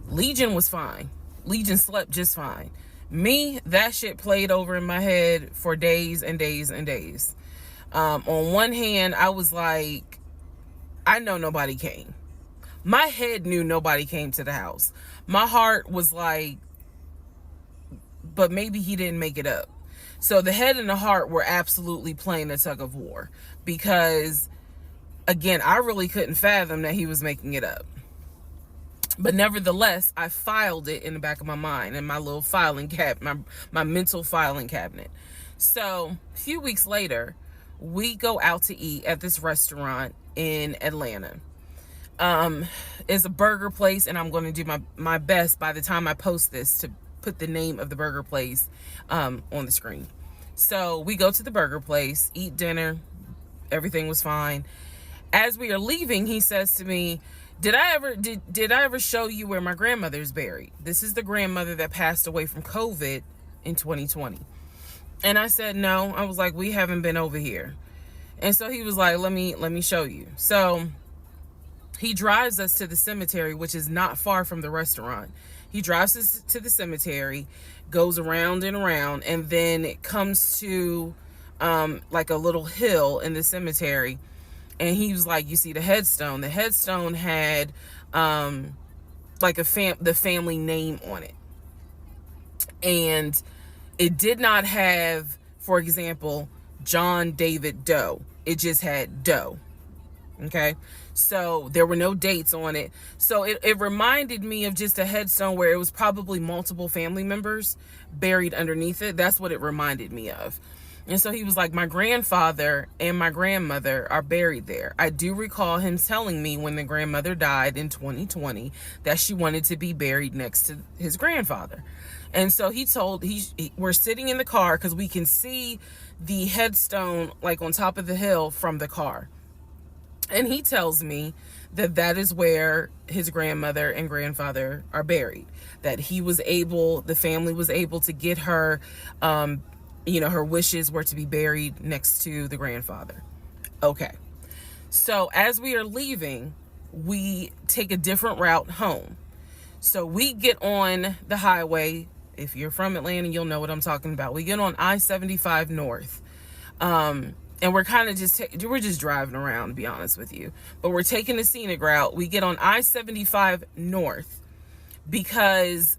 Legion was fine. Legion slept just fine. Me, that shit played over in my head for days and days and days. On one hand, I was like, I know nobody came. My head knew nobody came to the house. My heart was like, but maybe he didn't make it up. So the head and the heart were absolutely playing a tug of war because, again, I really couldn't fathom that he was making it up. But nevertheless, I filed it in the back of my mind in my little filing my mental filing cabinet. So a few weeks later, we go out to eat at this restaurant in Atlanta. It's a burger place, and I'm going to do my best by the time I post this to put the name of the burger place on the screen. So we go to the burger place, eat dinner. Everything was fine. As we are leaving, he says to me, did I ever show you where my grandmother's buried? This is the grandmother that passed away from COVID in 2020. And I said, no. I was like, we haven't been over here. And so he was like, let me show you. So he drives us to the cemetery, which is not far from the restaurant. He drives us to the cemetery, goes around and around, and then it comes to like a little hill in the cemetery. And he was like, you see the headstone. The headstone had like the family name on it. And it did not have, for example, John David Doe. It just had Doe. Okay. So there were no dates on it. So it reminded me of just a headstone where it was probably multiple family members buried underneath it. That's what it reminded me of. And so he was like, my grandfather and my grandmother are buried there. I do recall him telling me when the grandmother died in 2020 that she wanted to be buried next to his grandfather. And so we're sitting in the car because we can see the headstone like on top of the hill from the car. And he tells me that that is where his grandmother and grandfather are buried. That the family was able to get her, her wishes were to be buried next to the grandfather. Okay. So as we are leaving, we take a different route home. So we get on the highway. If you're from Atlanta, you'll know what I'm talking about. We get on I-75 North. And we're kind of we're just driving around, to be honest with you. But we're taking the scenic route. We get on I-75 North because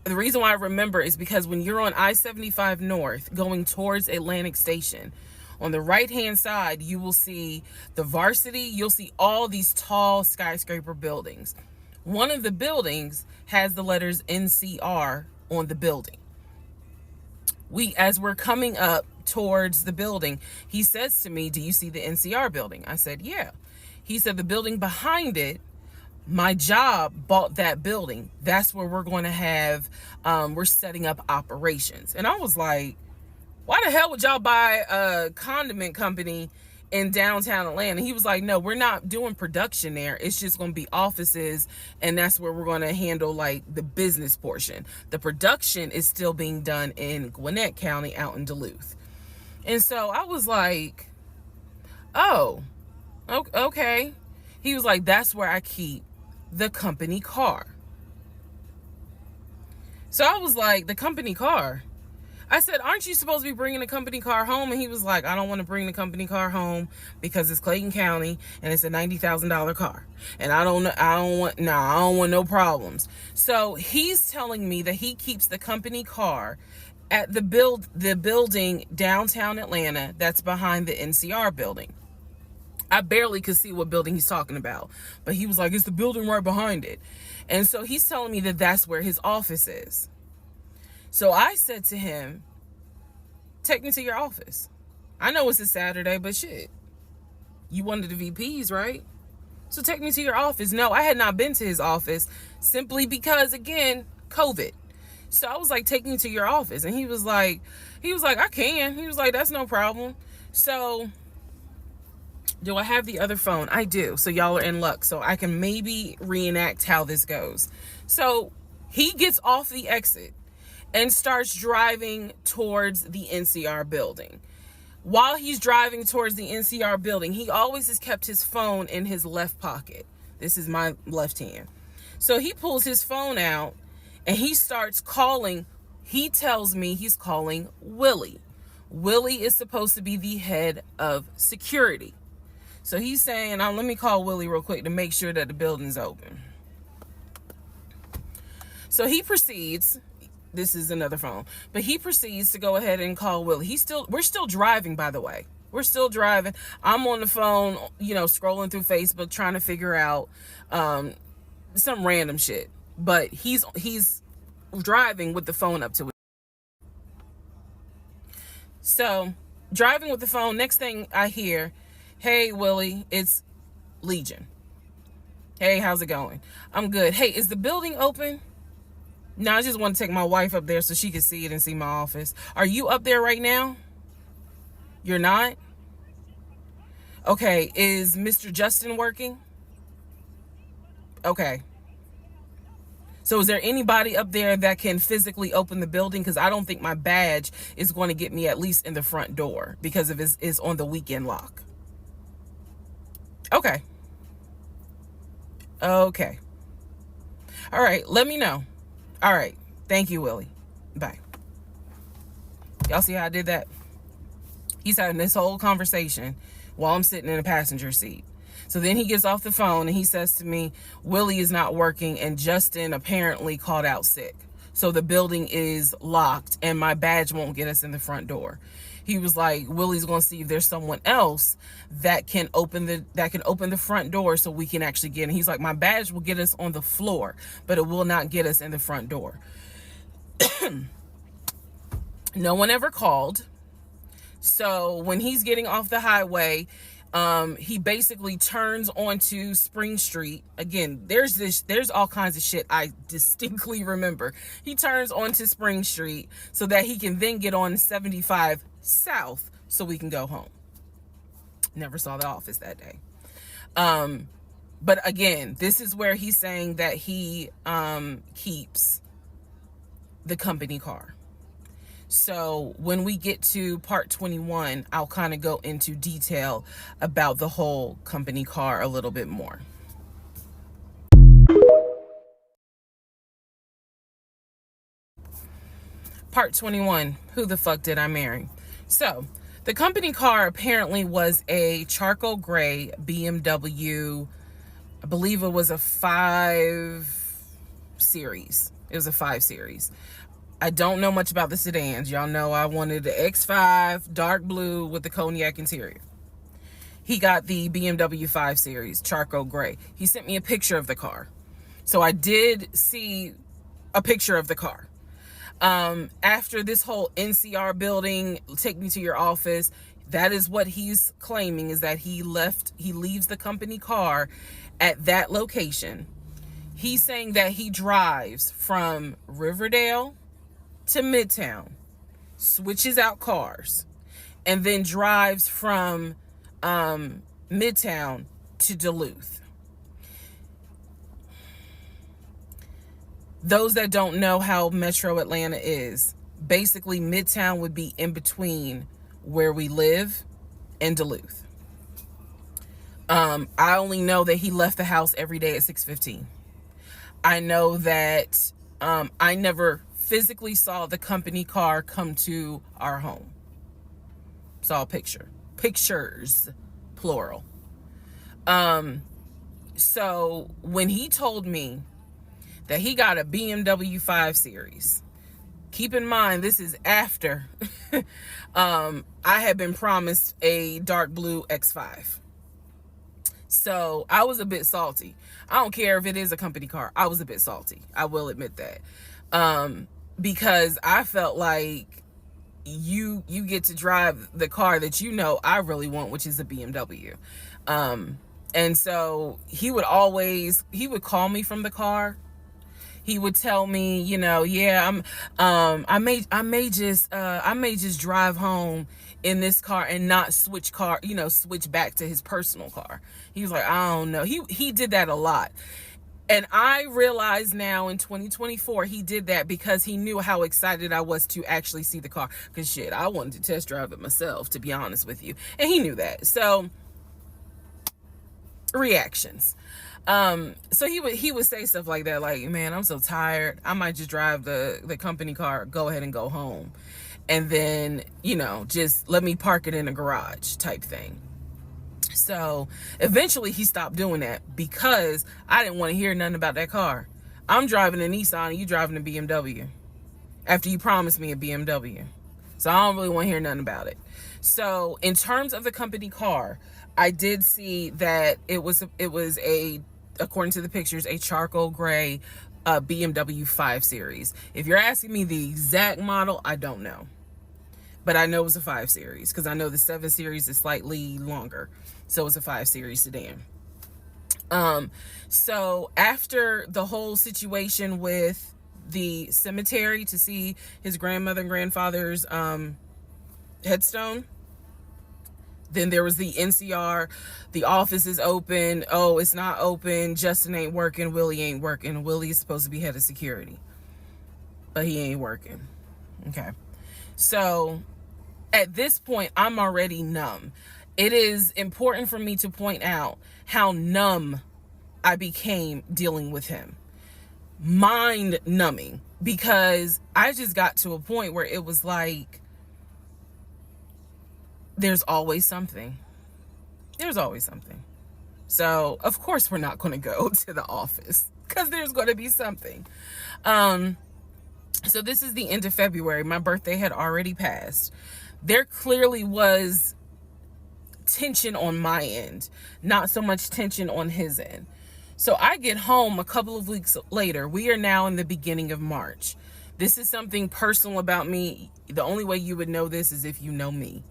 the reason why I remember is because when you're on I-75 North going towards Atlantic Station, on the right-hand side, you will see the Varsity. You'll see all these tall skyscraper buildings. One of the buildings has the letters NCR on the building. As we're coming up towards the building, he says to me, do you see the NCR building? I said, yeah. He said, the building behind it, my job bought that building. That's where we're going to have, we're setting up operations. And I was like, why the hell would y'all buy a condiment company in downtown Atlanta? He was like, no, we're not doing production there. It's just going to be offices. And that's where we're going to handle like the business portion. The production is still being done in Gwinnett County out in Duluth. And so I was like, oh, okay. He was like, that's where I keep the company car. So I was like, the company car? I said, aren't you supposed to be bringing the company car home? And he was like, I don't want to bring the company car home because it's Clayton County and it's a $90,000 car. And I don't want no problems. So he's telling me that he keeps the company car at the building downtown Atlanta that's behind the NCR building. I barely could see what building he's talking about, but he was like, it's the building right behind it. And so he's telling me that that's where his office is. So I said to him, take me to your office. I know it's a Saturday, but shit, you one of the VPs, right? So take me to your office. No, I had not been to his office simply because, again, COVID. So I was like, take me to your office. And he was like, I can. He was like, that's no problem. So do I have the other phone? I do. So y'all are in luck. So I can maybe reenact how this goes. So he gets off the exit and starts driving towards the NCR building. While he's driving towards the NCR building, he always has kept his phone in his left pocket. This is my left hand. So he pulls his phone out and he starts calling. He tells me he's calling Willie. Willie is supposed to be the head of security. So he's saying, let me call Willie real quick to make sure that the building's open. So he proceeds. This is another phone, but he proceeds to go ahead and call Willie. We're still driving, by the way. We're still driving. I'm on the phone, scrolling through Facebook, trying to figure out some random shit. But he's driving with the phone up to it. So driving with the phone. Next thing I hear, hey Willie, it's Legion. Hey, how's it going? I'm good. Hey, is the building open? No, I just want to take my wife up there so she can see it and see my office. Are you up there right now? You're not? Okay, is Mr. Justin working? Okay. So is there anybody up there that can physically open the building? Because I don't think my badge is going to get me at least in the front door because of it's on the weekend lock. Okay. Okay. All right, let me know. All right. Thank you, Willie. Bye. Y'all see how I did that? He's having this whole conversation while I'm sitting in a passenger seat. So then he gets off the phone and he says to me, Willie is not working and Justin apparently called out sick. So the building is locked and my badge won't get us in the front door. He was like, Willie's gonna see if there's someone else that can open the front door so we can actually get in. He's like, my badge will get us on the floor, but it will not get us in the front door. No one ever called. So when he's getting off the highway, he basically turns onto Spring Street. Again, there's all kinds of shit I distinctly remember. He turns onto Spring Street so that he can then get on 75 South so we can go home. Never saw the office that day. But again, this is where he's saying that he keeps the company car. So when we get to part 21, I'll kind of go into detail about the whole company car a little bit more. Part 21, who the fuck did I marry? So the company car apparently was a charcoal gray BMW. I believe it was a 5 Series. It was a 5 Series. I don't know much about the sedans. Y'all know I wanted the X5 dark blue with the cognac interior. He got the BMW 5 Series charcoal gray. He sent me a picture of the car. So I did see a picture of the car. After this whole NCR building, take me to your office, that is what he's claiming, is that he leaves the company car at that location. He's saying that he drives from Riverdale to Midtown, switches out cars, and then drives from Midtown to Duluth. Those that don't know how Metro Atlanta is, basically Midtown would be in between where we live and Duluth. I only know that he left the house every day at 6:15. I know that I never physically saw the company car come to our home. Saw a pictures, plural. So when he told me that he got a BMW 5 Series, keep in mind, this is after I had been promised a dark blue X5. So I was a bit salty. I don't care if it is a company car. I was a bit salty. I will admit that. Because I felt like you get to drive the car that you know I really want, which is a BMW. And so he would call me from the car. He would tell me, yeah, I may just drive home in this car and not switch back to his personal car. He was like, I don't know. He did that a lot. And I realize now in 2024, he did that because he knew how excited I was to actually see the car. Because shit, I wanted to test drive it myself, to be honest with you. And he knew that. So, reactions. So he would say stuff like that, like, man, I'm so tired. I might just drive the company car, go ahead and go home. And then, just let me park it in a garage type thing. So eventually he stopped doing that because I didn't want to hear nothing about that car. I'm driving a Nissan and you driving a BMW after you promised me a BMW. So I don't really want to hear nothing about it. So in terms of the company car, I did see that it was according to the pictures, a charcoal gray BMW 5 Series. If you're asking me the exact model, I don't know. But I know it was a 5 Series because I know the 7 Series is slightly longer. So it's a 5 Series sedan. So after the whole situation with the cemetery to see his grandmother and grandfather's headstone, then there was the NCR, the office is open. Oh, it's not open. Justin ain't working. Willie ain't working. Willie is supposed to be head of security, but he ain't working. Okay. So at this point, I'm already numb. It is important for me to point out how numb I became dealing with him. Mind numbing, because I just got to a point where it was like, there's always something. There's always something. So, of course, we're not going to go to the office because there's going to be something. So this is the end of February. My birthday had already passed. there clearly was tension on my end, not so much tension on his end. So I get home a couple of weeks later. We are now in the beginning of March. This is something personal about me. The only way you would know this is if you know me.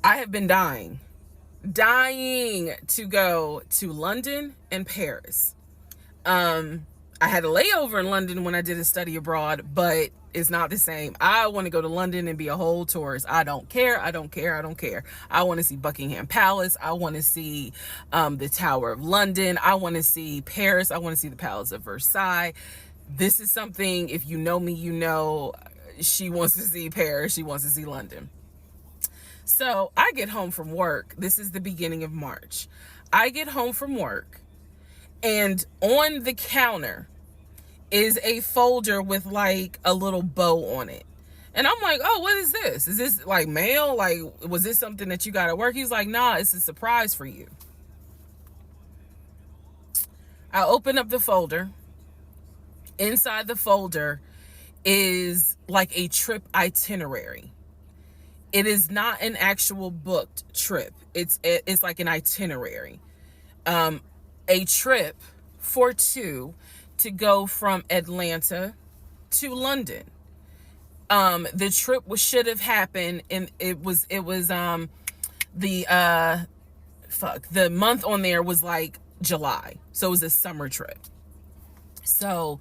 I have been dying to go to London and Paris. I had a layover in London when I did a study abroad, but it's not the same. I want to go to London and be a whole tourist. I don't care. I want to see Buckingham Palace. I want to see the Tower of London. I want to see Paris. I want to see the Palace of Versailles. This is something, if you know me, you know she wants to see Paris. She wants to see London. So I get home from work. This is the beginning of March. I get home from work, and on the counter is a folder with like a little bow on it. And I'm like, oh, what is this? Is this like mail? Like, was this something that you got at work? He's like, nah, it's a surprise for you. I open up the folder. Inside the folder is like a trip itinerary. It is not an actual booked trip. It's like an itinerary. A trip for two to go from Atlanta to London. The trip should have happened, and it was the month on there was like July. So it was a summer trip. So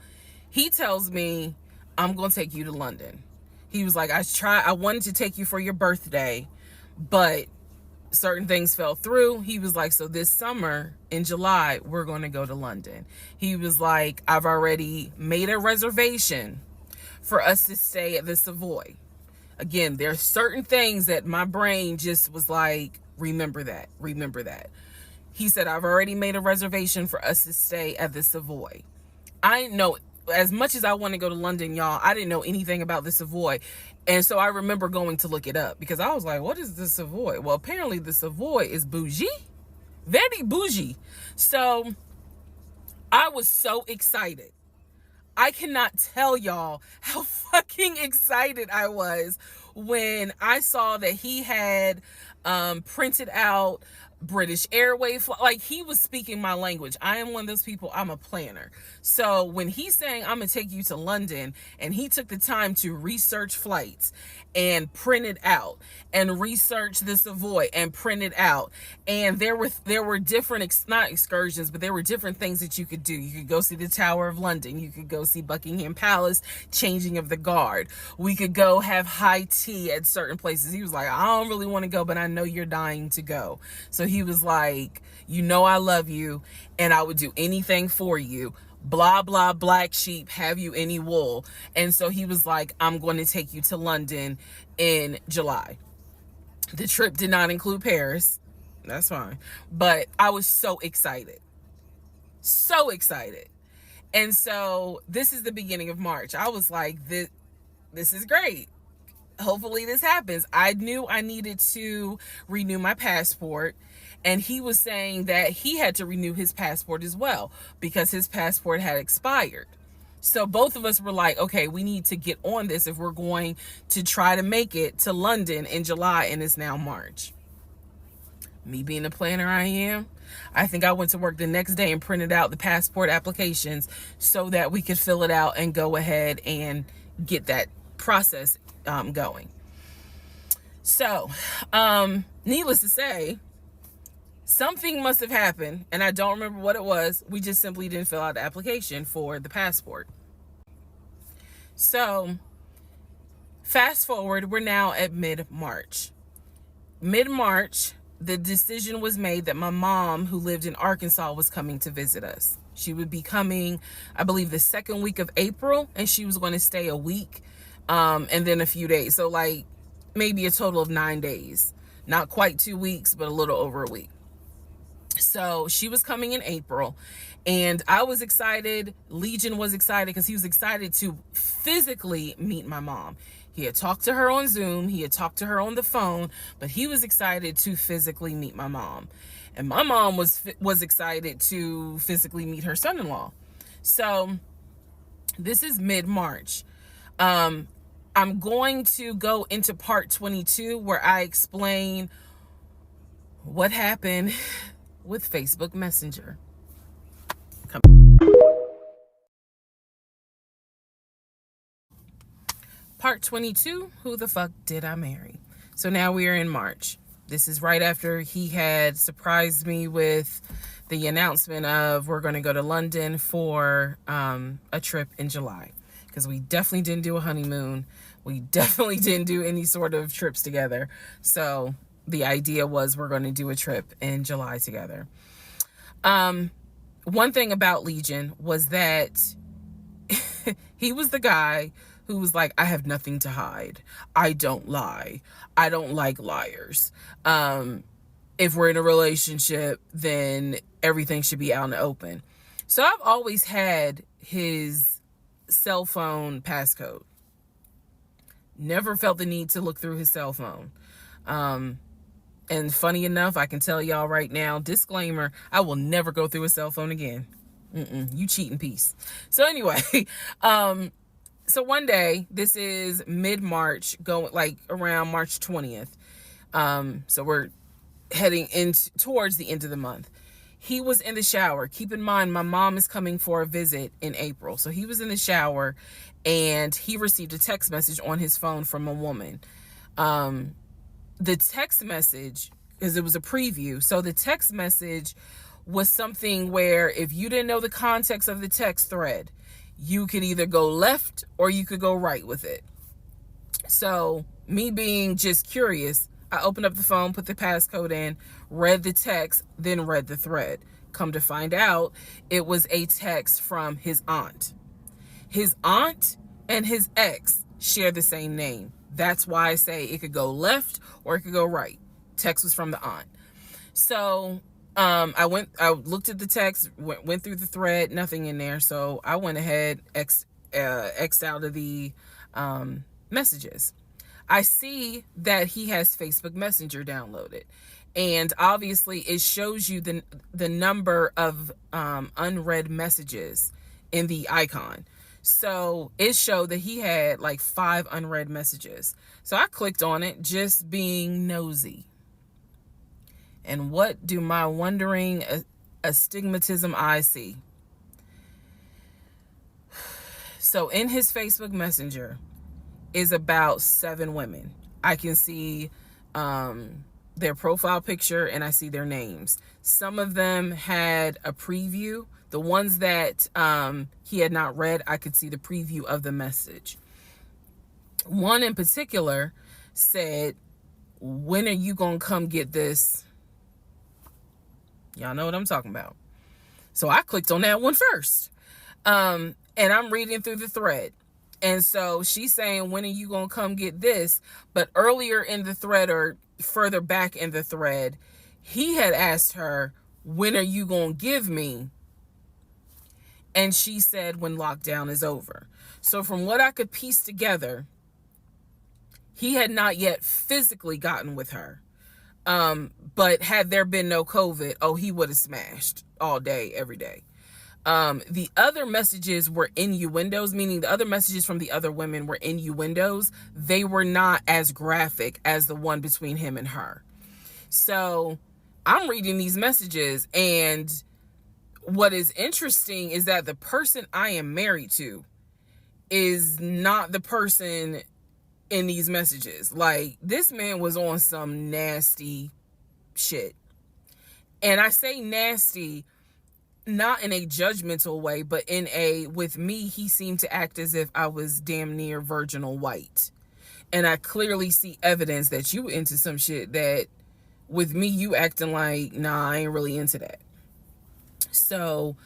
he tells me, I'm going to take you to London. He was like, I wanted to take you for your birthday, but certain things fell through. He was like, so this summer in July, we're going to go to London. He was like, I've already made a reservation for us to stay at the Savoy. Again, there are certain things that my brain just was like, remember that. He said, I've already made a reservation for us to stay at the Savoy. I know, as much as I want to go to London, y'all, I didn't know anything about the Savoy. And so I remember going to look it up because I was like, what is the Savoy? Well, apparently the Savoy is bougie, very bougie. So I was so excited. I cannot tell y'all how fucking excited I was when I saw that he had printed out British Airways, like he was speaking my language. I am one of those people, I'm a planner. So when he's saying I'm gonna take you to London, and he took the time to research flights and print it out, and research the Savoy and print it out, and there were different not excursions, but there were different things that you could do. You could go see the Tower of London, you could go see Buckingham Palace, changing of the guard, we could go have high tea at certain places. He was like, I don't really want to go, but I know you're dying to go. So he was like, you know I love you and I would do anything for you, blah blah, black sheep, have you any wool? And so he was like, I'm going to take you to London in July. The trip did not include Paris. That's fine. But I was so excited. And so this is the beginning of March. I was like, this is great. Hopefully this happens. I knew I needed to renew my passport, and he was saying that he had to renew his passport as well because his passport had expired. So both of us were like, okay, we need to get on this if we're going to try to make it to London in July, and it's now March. Me being the planner I am, I think I went to work the next day and printed out the passport applications so that we could fill it out and go ahead and get that process going. So, needless to say, something must have happened, and I don't remember what it was. We just simply didn't fill out the application for the passport. So, fast forward, we're now at mid-March. Mid-March, the decision was made that my mom, who lived in Arkansas, was coming to visit us. She would be coming, I believe, the second week of April, and she was going to stay a week, and then a few days. So, like, maybe a total of 9 days. Not quite 2 weeks, but a little over a week. So she was coming in April, and I was excited. Legion was excited because he was excited to physically meet my mom. He had talked to her on Zoom, he had talked to her on the phone, but he was excited to physically meet my mom. And my mom was excited to physically meet her son-in-law. So this is mid-March. I'm going to go into part 22 where I explain what happened with Facebook Messenger. Part 22, who the fuck did I marry? So now we are in March. This is right after he had surprised me with the announcement of we're going to go to London for a trip in July. Because we definitely didn't do a honeymoon. We definitely didn't do any sort of trips together. So the idea was we're going to do a trip in July together. One thing about Legion was that he was the guy who was like, I have nothing to hide. I don't lie. I don't like liars. If we're in a relationship, then everything should be out in the open. So I've always had his cell phone passcode. Never felt the need to look through his cell phone. And funny enough, I can tell y'all right now, disclaimer, I will never go through a cell phone again. You cheating piece. So anyway, so one day, this is mid-March, going like around March 20th. So we're heading towards the end of the month. He was in the shower. Keep in mind, my mom is coming for a visit in April. So he was in the shower and he received a text message on his phone from a woman. The text message, because it was a preview. So the text message was something where if you didn't know the context of the text thread, you could either go left or you could go right with it. So me being just curious, I opened up the phone, put the passcode in, read the text, then read the thread. Come to find out, it was a text from his aunt. His aunt and his ex share the same name. That's why I say it could go left or it could go right. Text was from the aunt. So I looked at the text, went through the thread, nothing in there. So I went ahead, X'd out of the messages. I see that he has Facebook Messenger downloaded. And obviously it shows you the number of unread messages in the icon. So it showed that he had like 5 unread messages. So I clicked on it, just being nosy. And what do my wondering astigmatism eyes see? So in his Facebook Messenger is about 7 women. I can see their profile picture and I see their names. Some of them had a preview. The ones that he had not read, I could see the preview of the message. One in particular said, when are you gonna come get this? Y'all know what I'm talking about. So I clicked on that one first. And I'm reading through the thread. And so she's saying, when are you gonna come get this? But earlier in the thread, or further back in the thread, he had asked her, when are you gonna give me? And she said, when lockdown is over. So from what I could piece together, he had not yet physically gotten with her. But had there been no COVID, oh, he would have smashed all day, every day. The other messages were innuendos, meaning the other messages from the other women were innuendos. They were not as graphic as the one between him and her. So I'm reading these messages, and what is interesting is that the person I am married to is not the person in these messages. Like, this man was on some nasty shit. And I say nasty not in a judgmental way, but in a, with me, he seemed to act as if I was damn near virginal white. And I clearly see evidence that you into some shit that with me, you acting like, nah, I ain't really into that. So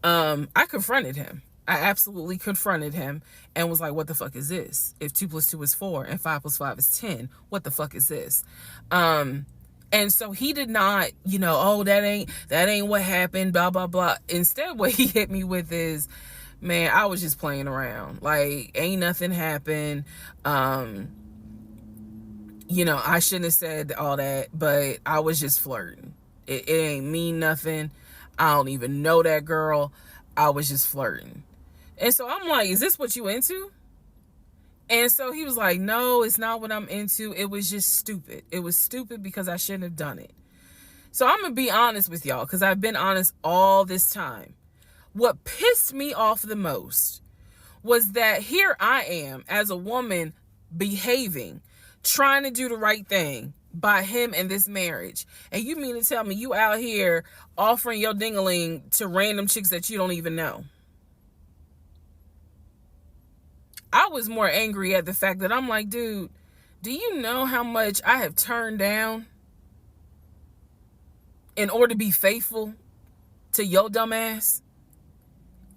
I confronted him. I absolutely confronted him and was like, what the fuck is this? If 2 + 2 is 4 and 5 + 5 is 10, what the fuck is this? And so he did not, oh, that ain't what happened, blah, blah, blah. Instead, what he hit me with is, man, I was just playing around. Like, ain't nothing happened. I shouldn't have said all that, but I was just flirting. It ain't mean nothing. I don't even know that girl. I was just flirting. And so I'm like, is this what you into? And so he was like, no, it's not what I'm into. It was just stupid. It was stupid because I shouldn't have done it. So I'm going to be honest with y'all, because I've been honest all this time. What pissed me off the most was that here I am as a woman behaving, trying to do the right thing by him and this marriage. And you mean to tell me you out here offering your dingaling to random chicks that you don't even know? I was more angry at the fact that I'm like, dude, do you know how much I have turned down in order to be faithful to your dumb ass?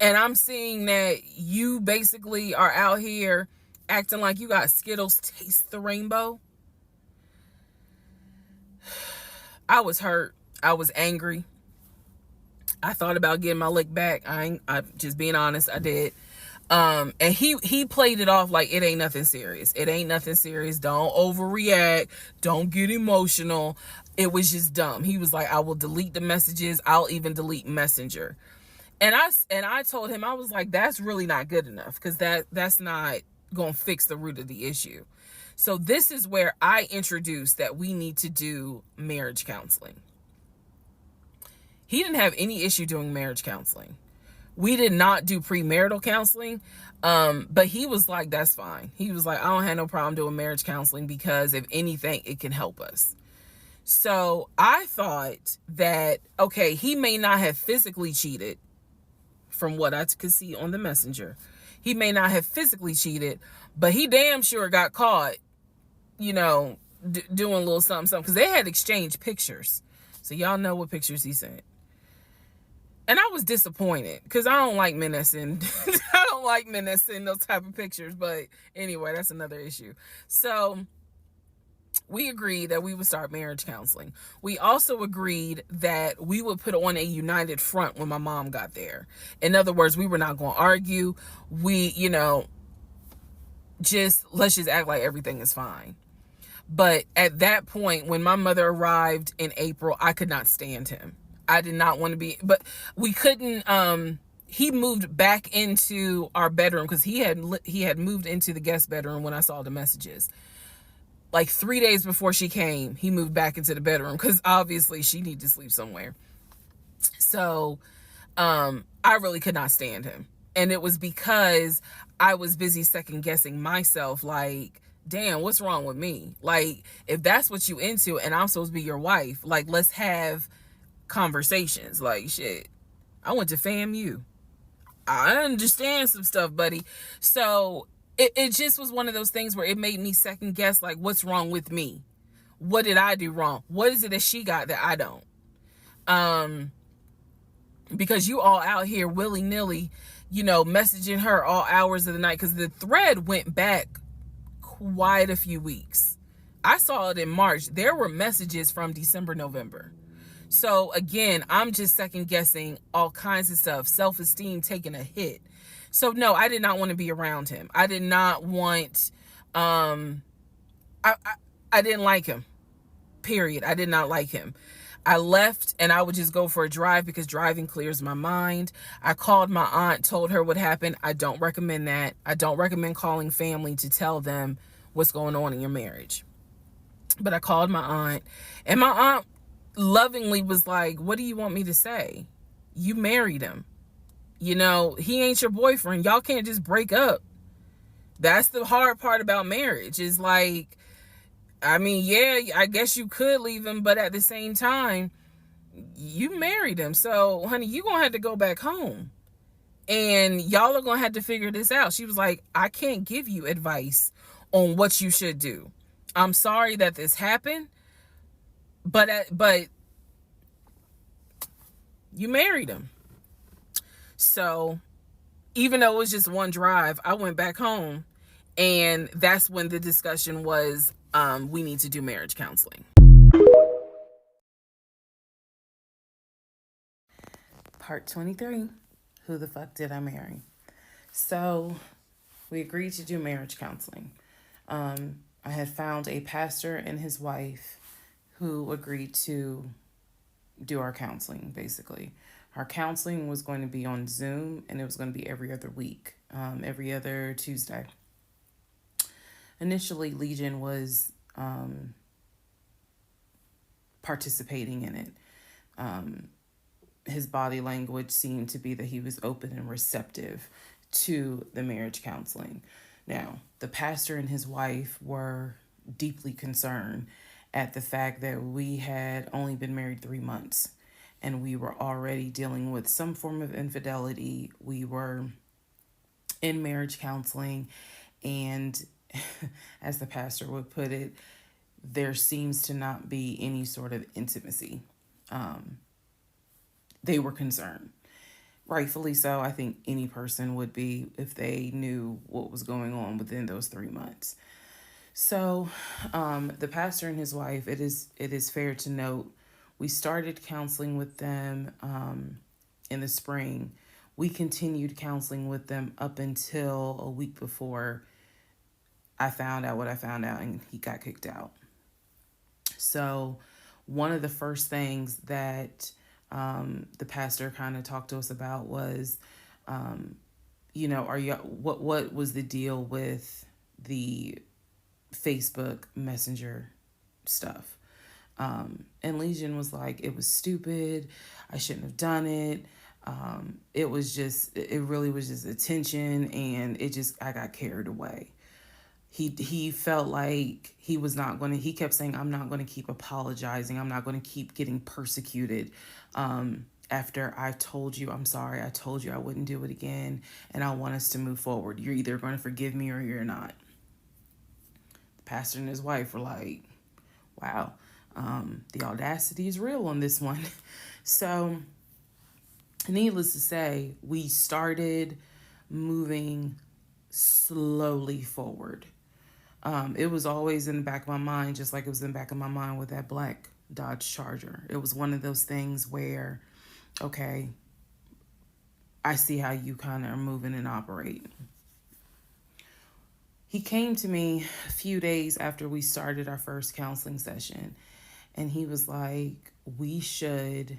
And I'm seeing that you basically are out here acting like you got Skittles taste the rainbow. I was hurt. I was angry. I thought about getting my lick back. I'm just being honest, I did. And he played it off like it ain't nothing serious. It ain't nothing serious. Don't overreact. Don't get emotional. It was just dumb. He was like, I will delete the messages. I'll even delete Messenger. And I told him, I was like, that's really not good enough, because that's not going to fix the root of the issue. So this is where I introduced that we need to do marriage counseling. He didn't have any issue doing marriage counseling. We did not do premarital counseling, but he was like, that's fine. He was like, I don't have no problem doing marriage counseling because if anything, it can help us. So I thought that, okay, he may not have physically cheated from what I could see on the messenger. He may not have physically cheated, but he damn sure got caught, doing a little something, because they had exchanged pictures. So y'all know what pictures he sent. And I was disappointed because I don't like men that send those type of pictures. But anyway, that's another issue. So we agreed that we would start marriage counseling. We also agreed that we would put on a united front when my mom got there. In other words, we were not going to argue. We, let's just act like everything is fine. But at that point, when my mother arrived in April, I could not stand him. I did not want to be, but we couldn't, he moved back into our bedroom because he had moved into the guest bedroom when I saw the messages. Like 3 days before she came, he moved back into the bedroom because obviously she needed to sleep somewhere. So, I really could not stand him. And it was because I was busy second guessing myself, like, damn, what's wrong with me? Like, if that's what you into and I'm supposed to be your wife, like, let's have conversations. Like, shit, I went to FAMU. I understand some stuff, buddy. So it just was one of those things where it made me second guess, like, what's wrong with me? What did I do wrong? What is it that she got that I don't? Because you all out here willy-nilly, messaging her all hours of the night, because the thread went back quite a few weeks. I saw it in March. There were messages from December, November. So again, I'm just second guessing all kinds of stuff, self-esteem taking a hit. So no, I did not want to be around him. I did not want, I didn't like him, period. I did not like him. I left and I would just go for a drive because driving clears my mind. I called my aunt, told her what happened. I don't recommend that. I don't recommend calling family to tell them what's going on in your marriage. But I called my aunt, and my aunt lovingly was like, what do you want me to say? You married him. He ain't your boyfriend. Y'all can't just break up. That's the hard part about marriage, is like, I mean, yeah, I guess you could leave him, but at the same time, you married him. So, honey, you're going to have to go back home. And y'all are going to have to figure this out. She was like, I can't give you advice on what you should do. I'm sorry that this happened, but you married him. So even though it was just one drive, I went back home, and that's when the discussion was, we need to do marriage counseling. Part 23, who the fuck did I marry? So we agreed to do marriage counseling. I had found a pastor and his wife who agreed to do our counseling, basically. Our counseling was going to be on Zoom, and it was going to be every other week, every other Tuesday. Initially, Legion was participating in it. His body language seemed to be that he was open and receptive to the marriage counseling. Now, the pastor and his wife were deeply concerned at the fact that we had only been married 3 months and we were already dealing with some form of infidelity. We were in marriage counseling, and as the pastor would put it, there seems to not be any sort of intimacy. They were concerned. Rightfully so. I think any person would be if they knew what was going on within those 3 months. So, the pastor and his wife, it is fair to note, we started counseling with them in the spring. We continued counseling with them up until a week before I found out what I found out, and he got kicked out. So, one of the first things that the pastor kind of talked to us about was, are you what was the deal with the Facebook Messenger stuff? And Legion was like, it was stupid. I shouldn't have done it. It really was just attention, and I got carried away. He felt like he was not going to, he kept saying, I'm not going to keep apologizing. I'm not going to keep getting persecuted. After I told you, I'm sorry, I told you I wouldn't do it again, and I want us to move forward. You're either going to forgive me or you're not. The pastor and his wife were like, wow, the audacity is real on this one. So, needless to say, we started moving slowly forward. It was always in the back of my mind, just like it was in the back of my mind with that black Dodge Charger. It was one of those things where, okay, I see how you kind of are moving and operating. He came to me a few days after we started our first counseling session, and he was like, we should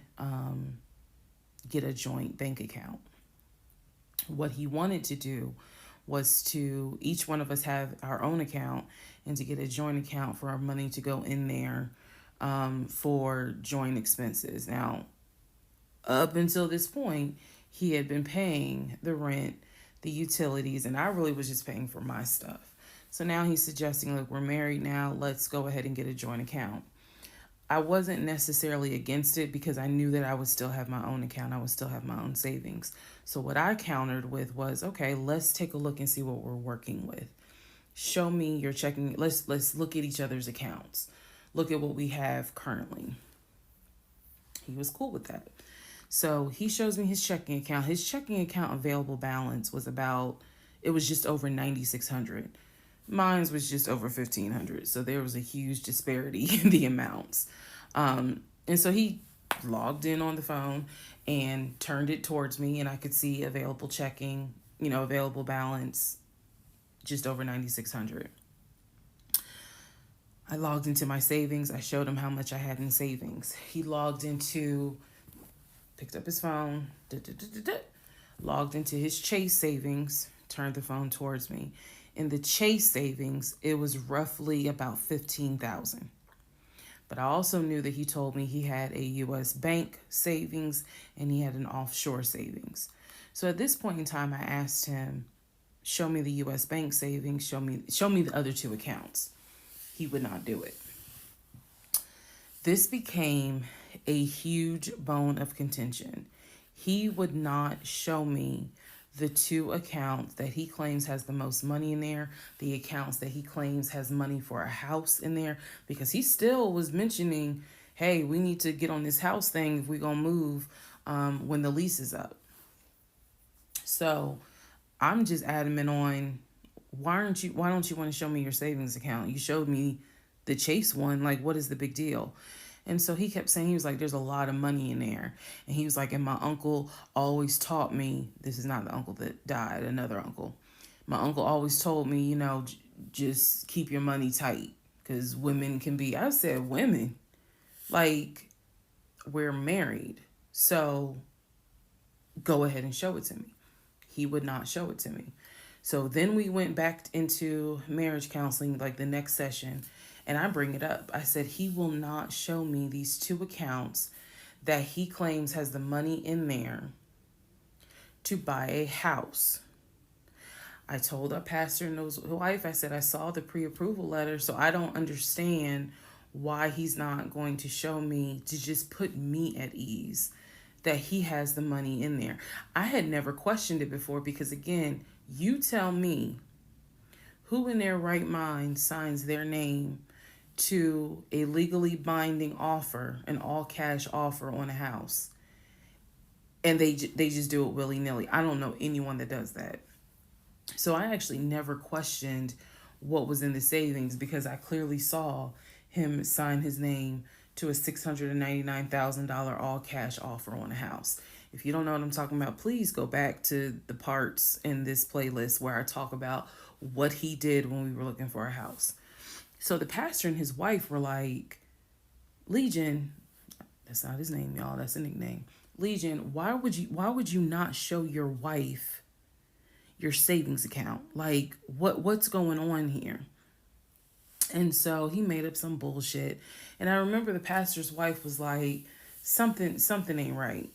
get a joint bank account. What he wanted to do was to each one of us have our own account, and to get a joint account for our money to go in there for joint expenses. Now, up until this point, he had been paying the rent, the utilities, and I really was just paying for my stuff. So now he's suggesting, look, we're married now, let's go ahead and get a joint account. I wasn't necessarily against it because I knew that I would still have my own account. I would still have my own savings. So what I countered with was, okay, let's take a look and see what we're working with. Show me your checking. Let's look at each other's accounts. Look at what we have currently. He was cool with that. So he shows me his checking account. His checking account available balance was just over $9,600. Mine was just over $1,500. So there was a huge disparity in the amounts. And so he logged in on the phone and turned it towards me, and I could see available checking, available balance, just over $9,600. I logged into my savings. I showed him how much I had in savings. He picked up his phone, logged into his Chase savings, turned the phone towards me. In the Chase savings, it was roughly about $15,000. But I also knew that he told me he had a U.S. bank savings and he had an offshore savings. So at this point in time, I asked him, show me the U.S. bank savings, show me the other two accounts. He would not do it. This became a huge bone of contention. He would not show me the two accounts that he claims has the most money in there, the accounts that he claims has money for a house in there, because he still was mentioning, hey, we need to get on this house thing if we're going to move when the lease is up. So I'm just adamant on, why don't you want to show me your savings account? You showed me the Chase one. Like, what is the big deal? And so he kept saying, he was like, there's a lot of money in there. And he was like, and my uncle always taught me, this is not the uncle that died, another uncle. My uncle always told me, just keep your money tight because women can be, I said, women, like, we're married. So go ahead and show it to me. He would not show it to me. So then we went back into marriage counseling, like the next session, and I bring it up. I said, he will not show me these two accounts that he claims has the money in there to buy a house. I told our pastor and his wife, I said, I saw the pre-approval letter, so I don't understand why he's not going to show me, to just put me at ease that he has the money in there. I had never questioned it before because, again, you tell me who in their right mind signs their name to a legally binding offer, an all cash offer on a house, and they just do it willy-nilly. I don't know anyone that does that. So I actually never questioned what was in the savings because I clearly saw him sign his name to a $699,000 all cash offer on a house. If you don't know what I'm talking about, please go back to the parts in this playlist where I talk about what he did when we were looking for a house. So the pastor and his wife were like, Legion, that's not his name, y'all, that's a nickname. Legion, why would you not show your wife your savings account? Like, what's going on here? And so he made up some bullshit. And I remember the pastor's wife was like, something ain't right.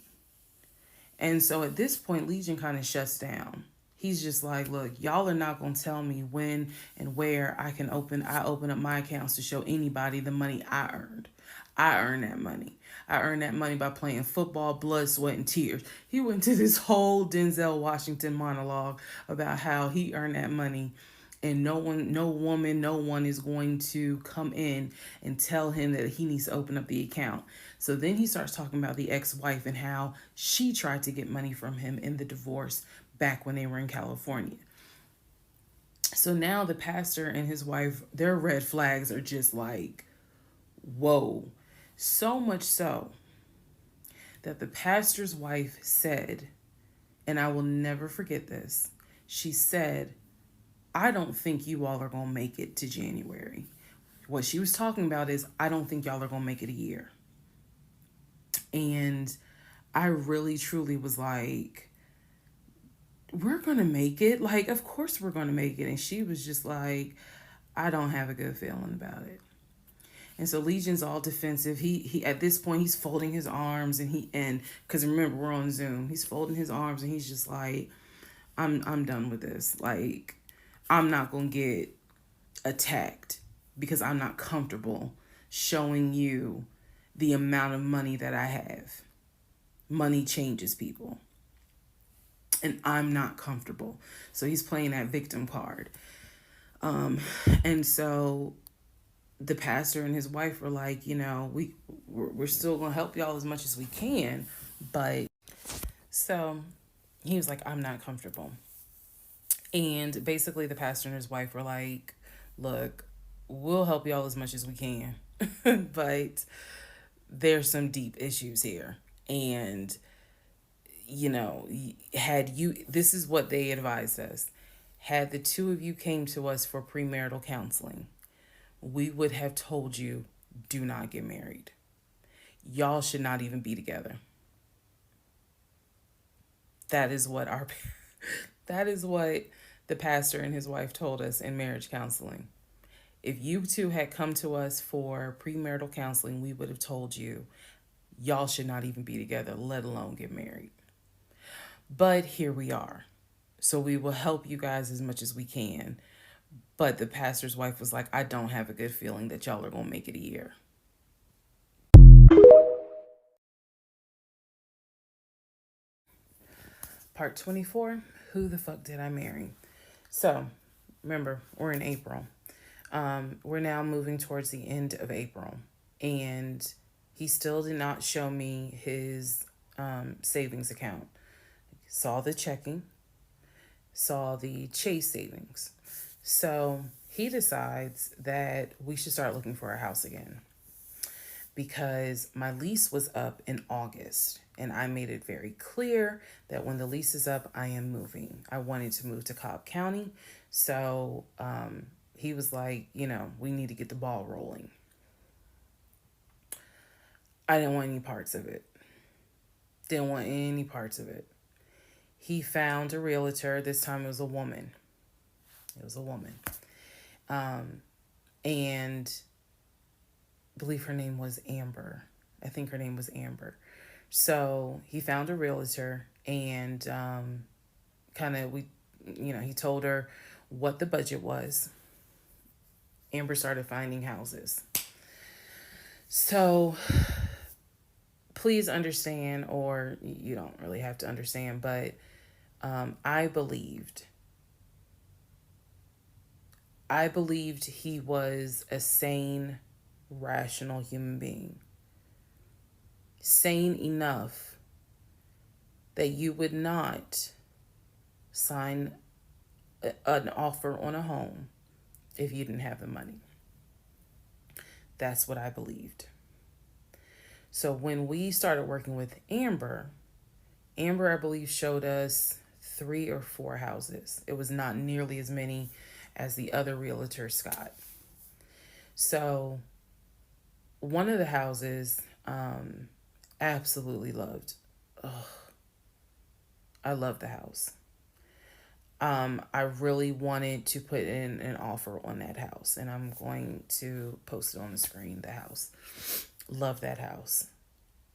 And so at this point, Legion kind of shuts down. He's just like, look, y'all are not going to tell me when and where I open up my accounts to show anybody the money I earned. I earned that money. I earned that money by playing football, blood, sweat, and tears. He went to this whole Denzel Washington monologue about how he earned that money, and no one is going to come in and tell him that he needs to open up the account. So then he starts talking about the ex-wife and how she tried to get money from him in the divorce back when they were in California. So now the pastor and his wife, their red flags are just like, whoa. So much so that the pastor's wife said, and I will never forget this, she said, I don't think you all are going to make it to January. What she was talking about is, I don't think y'all are going to make it a year. And I really, truly was like, we're going to make it. Like, of course we're going to make it. And she was just like, I don't have a good feeling about it. And so Legion's all defensive. He at this point, he's folding his arms and because remember, we're on Zoom. He's folding his arms and he's just like, I'm done with this. Like, I'm not going to get attacked because I'm not comfortable showing you the amount of money that I have. Money changes people. And I'm not comfortable. So he's playing that victim card. And so the pastor and his wife were like, we're still going to help y'all as much as we can. But so he was like, I'm not comfortable. And basically the pastor and his wife were like, look, we'll help y'all as much as we can. But there's some deep issues here. And, this is what they advised us. Had the two of you came to us for premarital counseling, we would have told you, do not get married. Y'all should not even be together. That is what the pastor and his wife told us in marriage counseling. If you two had come to us for premarital counseling, we would have told you, y'all should not even be together, let alone get married. But here we are. So we will help you guys as much as we can. But the pastor's wife was like, I don't have a good feeling that y'all are going to make it a year. Part 24, who the fuck did I marry? So, remember, we're in April. We're now moving towards the end of April. And he still did not show me his savings account. Saw the checking. Saw the Chase savings. So he decides that we should start looking for a house again because my lease was up in August and I made it very clear that when the lease is up, I am moving. I wanted to move to Cobb County. So he was like, we need to get the ball rolling. I didn't want any parts of it. Didn't want any parts of it. He found a realtor. This time it was a woman. It was a woman. And I believe her name was Amber. I think her name was Amber. So he found a realtor and he told her what the budget was. Amber started finding houses. So please understand, or you don't really have to understand, but I believed he was a sane, rational human being. Sane enough that you would not sign an offer on a home if you didn't have the money. That's what I believed. So when we started working with Amber, I believe, showed us 3 or 4 houses. It was not nearly as many as the other realtor, Scott. So one of the houses, absolutely loved. I love the house. I really wanted to put in an offer on that house, and I'm going to post it on the screen. The house. Love that house.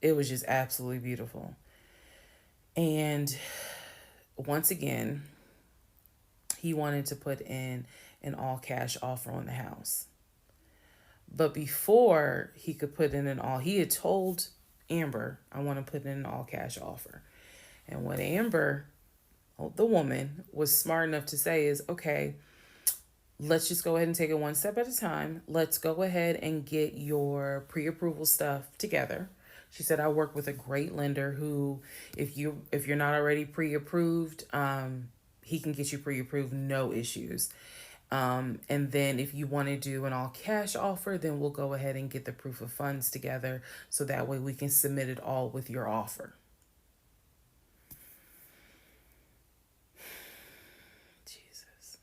It was just absolutely beautiful. And once again, he wanted to put in an all cash offer on the house. But before he could put in he had told Amber, I want to put in an all cash offer. And what Amber, the woman, was smart enough to say is, okay, let's just go ahead and take it one step at a time. Let's go ahead and get your pre-approval stuff together. She said, I work with a great lender who, if you're not already pre-approved, he can get you pre-approved, no issues. And then if you want to do an all cash offer, then we'll go ahead and get the proof of funds together so that way we can submit it all with your offer. Jesus.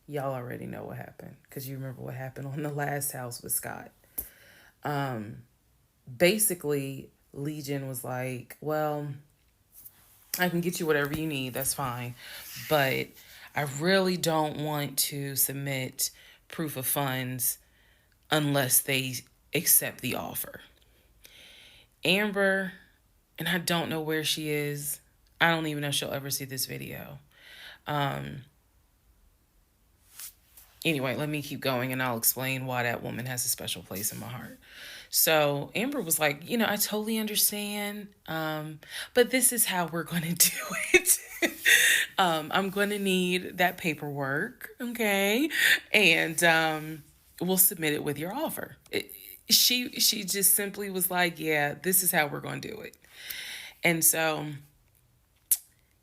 Y'all already know what happened because you remember what happened on the last house with Scott. Basically, Legion was like, well, I can get you whatever you need. That's fine. But I really don't want to submit proof of funds unless they accept the offer. Amber, and I don't know where she is. I don't even know if she'll ever see this video. Anyway, let me keep going and I'll explain why that woman has a special place in my heart. So Amber was like, I totally understand, but this is how we're going to do it. I'm going to need that paperwork, okay? And we'll submit it with your offer. She just simply was like, yeah, this is how we're going to do it. And so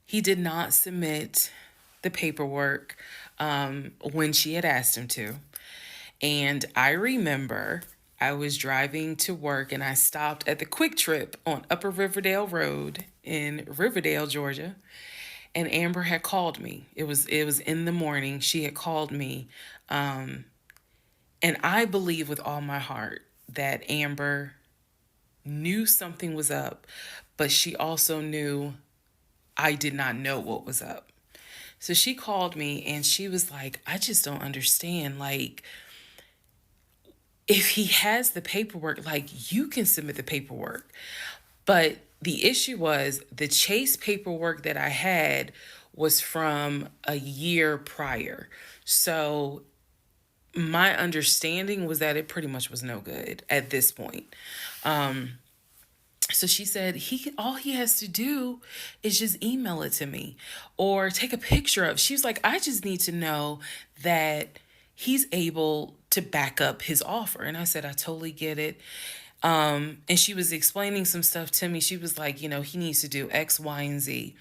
he did not submit the paperwork when she had asked him to. And I remember I was driving to work and I stopped at the Quick Trip on Upper Riverdale Road in Riverdale, Georgia. And Amber had called me. It was in the morning. She had called me. And I believe with all my heart that Amber knew something was up, but she also knew I did not know what was up. So she called me and she was like, I just don't understand. Like, if he has the paperwork, like, you can submit the paperwork. But the issue was the Chase paperwork that I had was from a year prior. So my understanding was that it pretty much was no good at this point. So she said all he has to do is just email it to me or take a picture of. She was like, I just need to know that he's able to back up his offer. And I said, I totally get it. And she was explaining some stuff to me. She was like, he needs to do X, Y, and Z.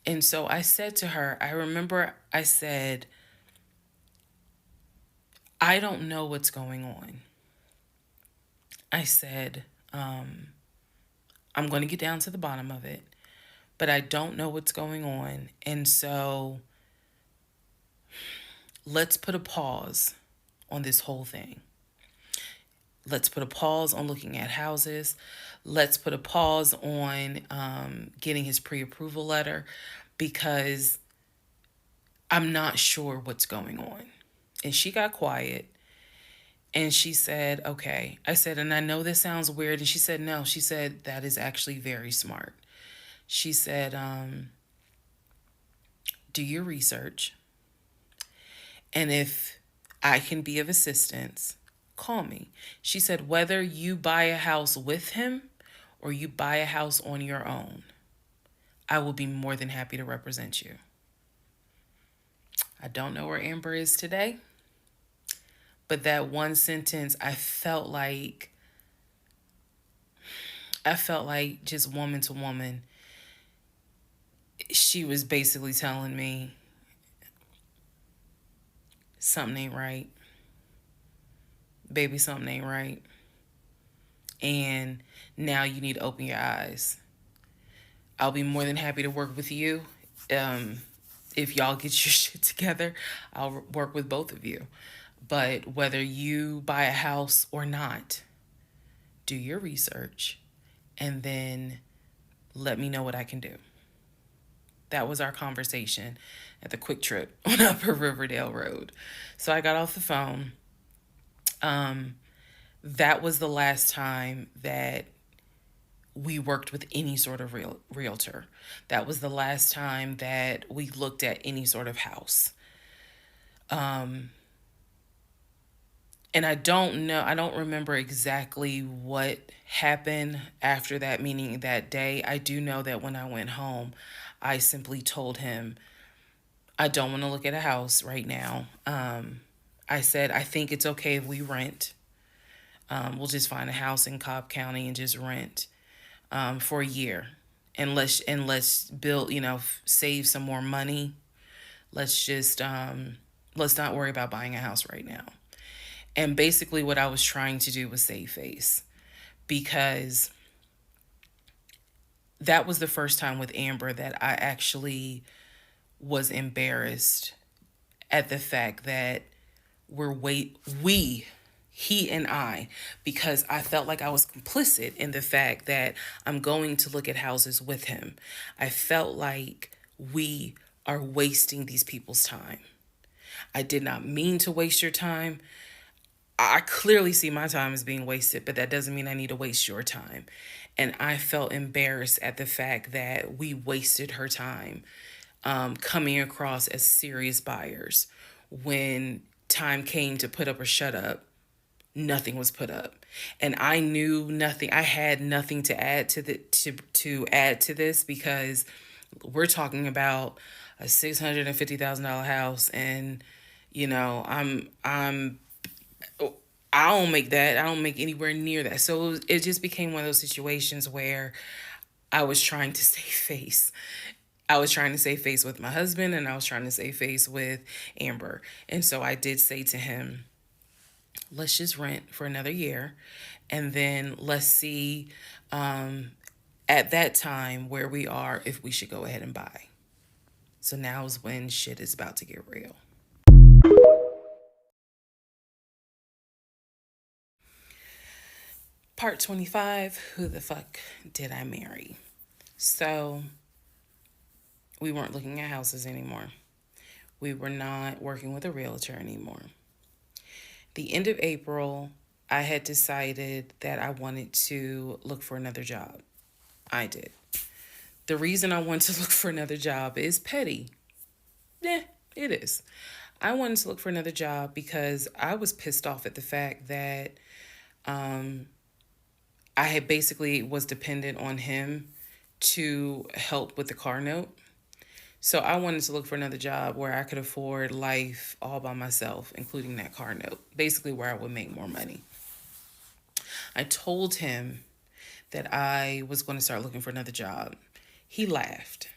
And so I said to her, I remember I said, I don't know what's going on. I said, I'm going to get down to the bottom of it, but I don't know what's going on. And so let's put a pause on this whole thing. Let's put a pause on looking at houses. Let's put a pause on getting his pre-approval letter, because I'm not sure what's going on. And she got quiet and she said, okay. I said, and I know this sounds weird. And she said, no. She said, that is actually very smart. She said, do your research. And if I can be of assistance, call me. She said, whether you buy a house with him or you buy a house on your own, I will be more than happy to represent you. I don't know where Amber is today, but that one sentence, I felt like just woman to woman, she was basically telling me something ain't right. Baby, something ain't right. And now you need to open your eyes. I'll be more than happy to work with you. If y'all get your shit together, I'll work with both of you. But whether you buy a house or not, do your research and then let me know what I can do. That was our conversation at the Quick Trip on Upper Riverdale Road. So I got off the phone. That was the last time that we worked with any sort of realtor. That was the last time that we looked at any sort of house. And I don't remember exactly what happened after that, meaning that day. I do know that when I went home, I simply told him, I don't want to look at a house right now. I said, I think it's okay if we rent. We'll just find a house in Cobb County and just rent for a year. And let's build, save some more money. Let's not worry about buying a house right now. And basically what I was trying to do was save face, because that was the first time with Amber that I actually was embarrassed at the fact that he and I, because I felt like I was complicit in the fact that I'm going to look at houses with him. I felt like we are wasting these people's time. I did not mean to waste your time. I clearly see my time as being wasted, but that doesn't mean I need to waste your time. And I felt embarrassed at the fact that we wasted her time coming across as serious buyers. When time came to put up or shut up, nothing was put up. And I knew nothing. I had nothing to add to add to this, because we're talking about a $650,000 house, and I don't make that. I don't make anywhere near that. So it just became one of those situations where I was trying to save face. I was trying to save face with my husband, and I was trying to save face with Amber. And so I did say to him, let's just rent for another year, and then let's see at that time where we are, if we should go ahead and buy. So now is when shit is about to get real. Part 25, who the fuck did I marry? So we weren't looking at houses anymore. We were not working with a realtor anymore. The end of April, I had decided that I wanted to look for another job. I did. The reason I wanted to look for another job is petty. It is. I wanted to look for another job because I was pissed off at the fact that I had basically was dependent on him to help with the car note. So I wanted to look for another job where I could afford life all by myself, including that car note, basically where I would make more money. I told him that I was going to start looking for another job. He laughed.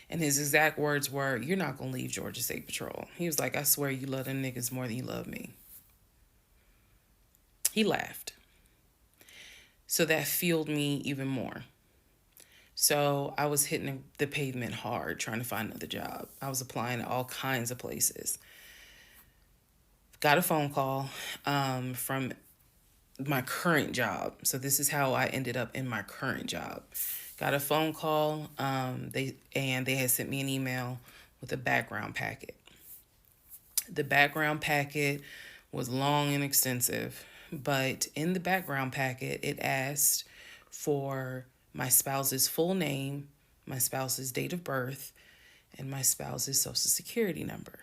And his exact words were, "You're not going to leave Georgia State Patrol." He was like, "I swear you love them niggas more than you love me." He laughed. So that fueled me even more. So I was hitting the pavement hard trying to find another job. I was applying to all kinds of places. Got a phone call from my current job. So this is how I ended up in my current job. Got a phone call. They had sent me an email with a background packet. The background packet was long and extensive, but in the background packet, it asked for my spouse's full name, my spouse's date of birth, and my spouse's social security number.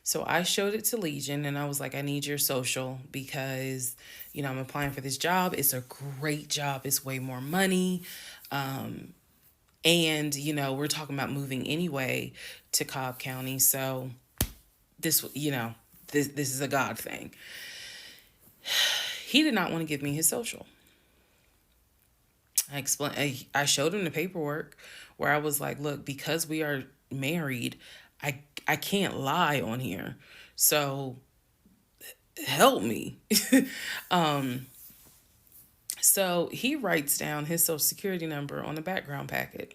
So I showed it to Legion and I was like, I need your social because, I'm applying for this job. It's a great job. It's way more money. And, we're talking about moving anyway to Cobb County. So this is a God thing. He did not want to give me his social. I showed him the paperwork where I was like, look, because we are married, I can't lie on here. So help me. So he writes down his social security number on the background packet.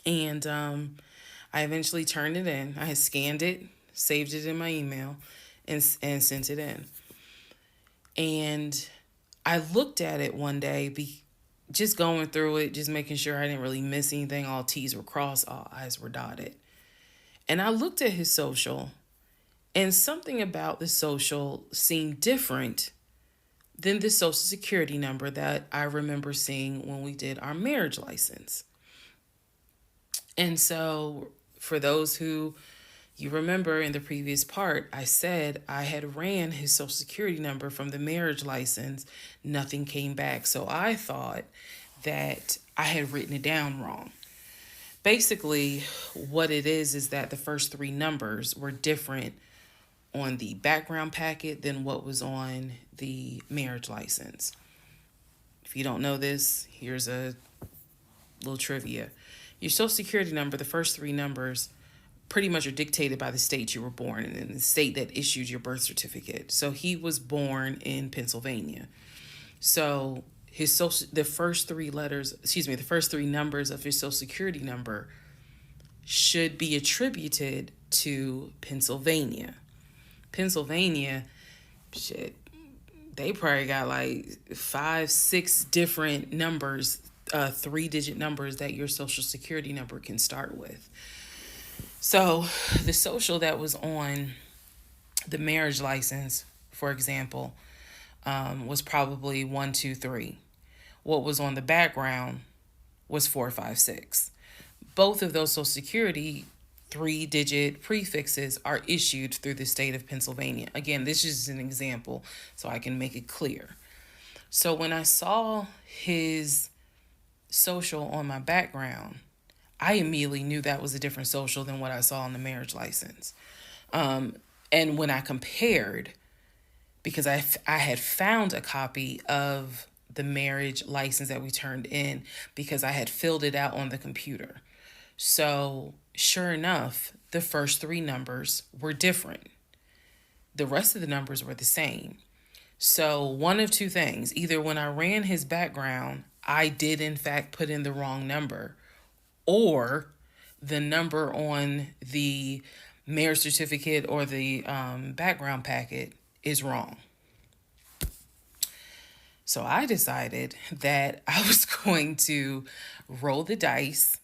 And I eventually turned it in. I had scanned it, saved it in my email, and sent it in. And I looked at it one day, just going through it, just making sure I didn't really miss anything. All T's were crossed, all I's were dotted. And I looked at his social, and something about the social seemed different than the social security number that I remember seeing when we did our marriage license. And so for those who you remember in the previous part, I said I had ran his social security number from the marriage license. Nothing came back. So I thought that I had written it down wrong. Basically, what it is that the first three numbers were different on the background packet than what was on the marriage license. If you don't know this, here's a little trivia. Your social security number, the first three numbers, pretty much are dictated by the state you were born in the state that issued your birth certificate. So he was born in Pennsylvania. So the first three numbers of his social security number should be attributed to Pennsylvania. Pennsylvania, they probably got like 5-6 different numbers, 3-digit numbers that your social security number can start with. So the social that was on the marriage license, for example, was probably 123. What was on the background was 456. Both of those social security 3-digit prefixes are issued through the state of Pennsylvania. Again, this is an example so I can make it clear. So when I saw his social on my background, I immediately knew that was a different social than what I saw on the marriage license. And when I compared, because I had found a copy of the marriage license that we turned in because I had filled it out on the computer. So sure enough, the first three numbers were different. The rest of the numbers were the same. So one of two things: either when I ran his background, I did in fact put in the wrong number, or the number on the marriage certificate or the background packet is wrong. So I decided that I was going to roll the dice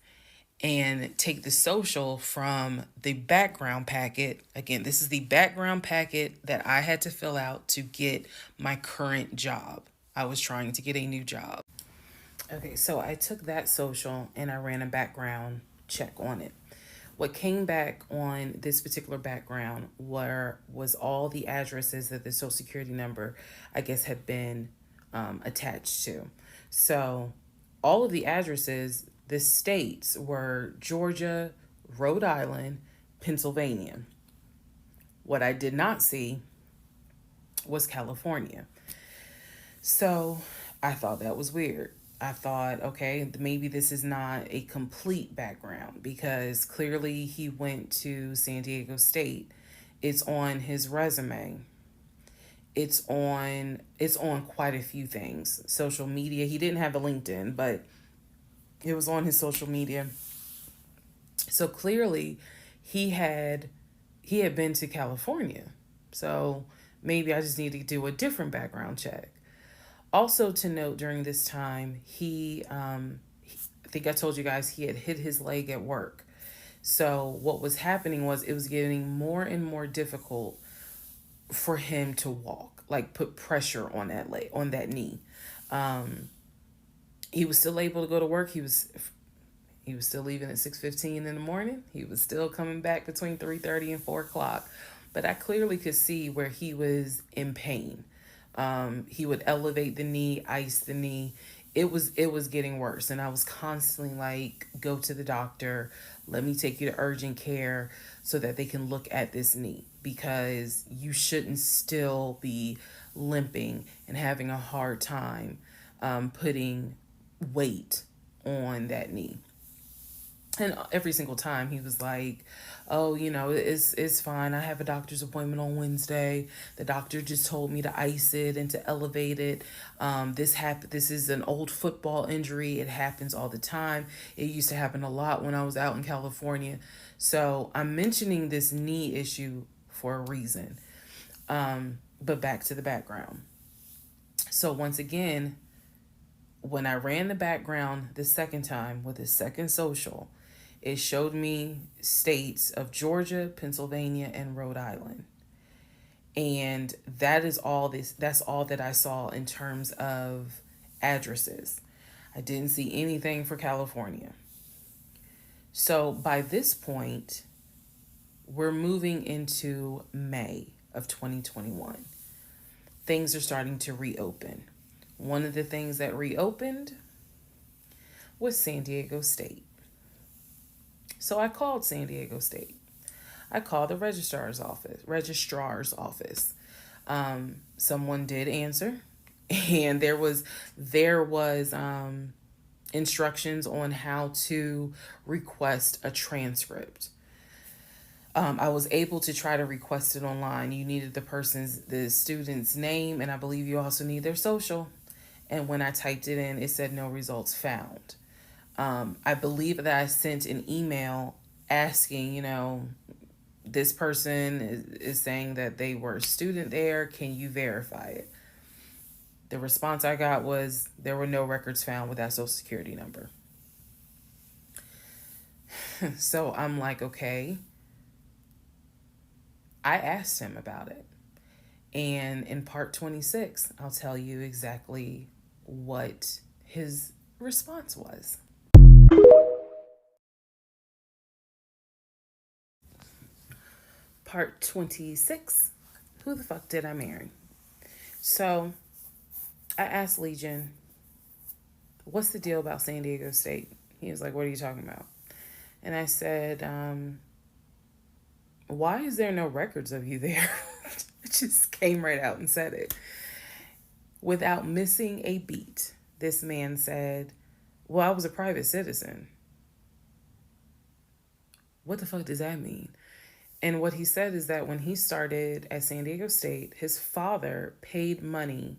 and take the social from the background packet. Again, this is the background packet that I had to fill out to get my current job. I was trying to get a new job. Okay, so I took that social and I ran a background check on it. What came back on this particular background was all the addresses that the social security number, I guess, had been attached to. So all of the addresses, the states were Georgia, Rhode Island, Pennsylvania. What I did not see was California. So I thought that was weird. I thought, okay, maybe this is not a complete background because clearly he went to San Diego State. It's on his resume. It's on quite a few things. Social media. He didn't have a LinkedIn, but it was on his social media. So clearly he had been to California. So maybe I just need to do a different background check. Also to note, during this time, I think I told you guys he had hit his leg at work. So what was happening was it was getting more and more difficult for him to walk, like put pressure on that leg, on that knee. Um, he was still able to go to work. He was still leaving at 6:15 in the morning. He was still coming back between 3:30 and 4 o'clock. But I clearly could see where he was in pain. He would elevate the knee, ice the knee. It was getting worse, and I was constantly like, go to the doctor. Let me take you to urgent care so that they can look at this knee, because you shouldn't still be limping and having a hard time putting weight on that knee. And every single time he was like, "Oh, it's fine. I have a doctor's appointment on Wednesday. The doctor just told me to ice it and to elevate it. This is an old football injury. It happens all the time. It used to happen a lot when I was out in California." So I'm mentioning this knee issue for a reason. But back to the background. So once again, when I ran the background the second time with the second social, it showed me states of Georgia, Pennsylvania, and Rhode Island. And that's all that I saw in terms of addresses. I didn't see anything for California. So by this point, we're moving into May of 2021. Things are starting to reopen. One of the things that reopened was San Diego State. So I called San Diego State. I called the registrar's office. Someone did answer, and there was instructions on how to request a transcript. I was able to try to request it online. You needed the student's name, and I believe you also need their social. And when I typed it in, it said no results found. I believe that I sent an email asking, this person is saying that they were a student there. Can you verify it? The response I got was there were no records found with that social security number. So I'm like, okay. I asked him about it. And in part 26, I'll tell you exactly what his response was. Part 26, who the fuck did I marry? So I asked Legion, what's the deal about San Diego State? He was like, what are you talking about? And I said, why is there no records of you there? It just came right out and said it. Without missing a beat, this man said, well, I was a private citizen. What the fuck does that mean? And what he said is that when he started at San Diego State, his father paid money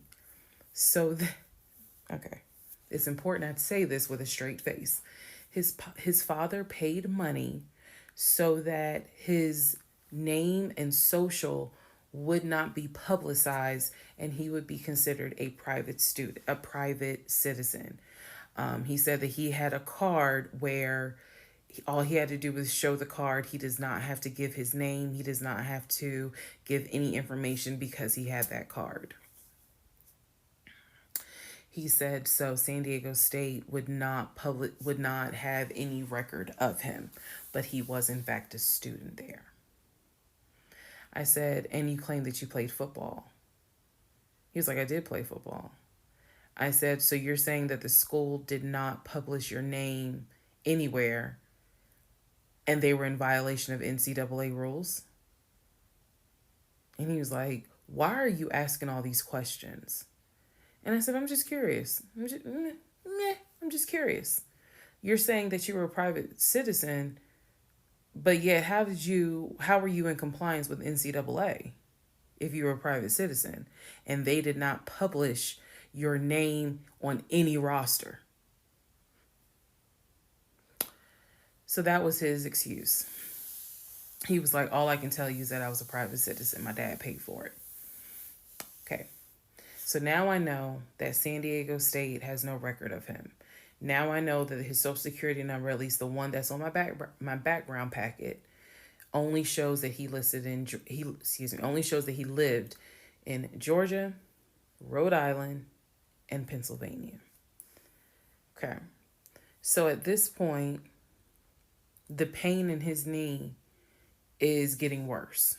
so that, okay, it's important I say this with a straight face. His father paid money so that his name and social would not be publicized and he would be considered a private citizen. He said that he had a card where all he had to do was show the card. He does not have to give his name. He does not have to give any information because he had that card. He said so San Diego State would not have any record of him, but he was in fact a student there. I said, and you claim that you played football. He was like, I did play football. I said, so you're saying that the school did not publish your name anywhere and they were in violation of NCAA rules? And he was like, why are you asking all these questions? And I said, I'm just curious. I'm just curious. You're saying that you were a private citizen, but yet how were you in compliance with NCAA if you were a private citizen and they did not publish your name on any roster? So that was his excuse. He was like, all I can tell you is that I was a private citizen. My dad paid for it. Okay. So now I know that San Diego State has no record of him. Now I know that his social security number, at least the one that's on my background packet, only shows that he listed in he excuse me only shows that he lived in Georgia, Rhode Island, and Pennsylvania. Okay. So at this point, the pain in his knee is getting worse.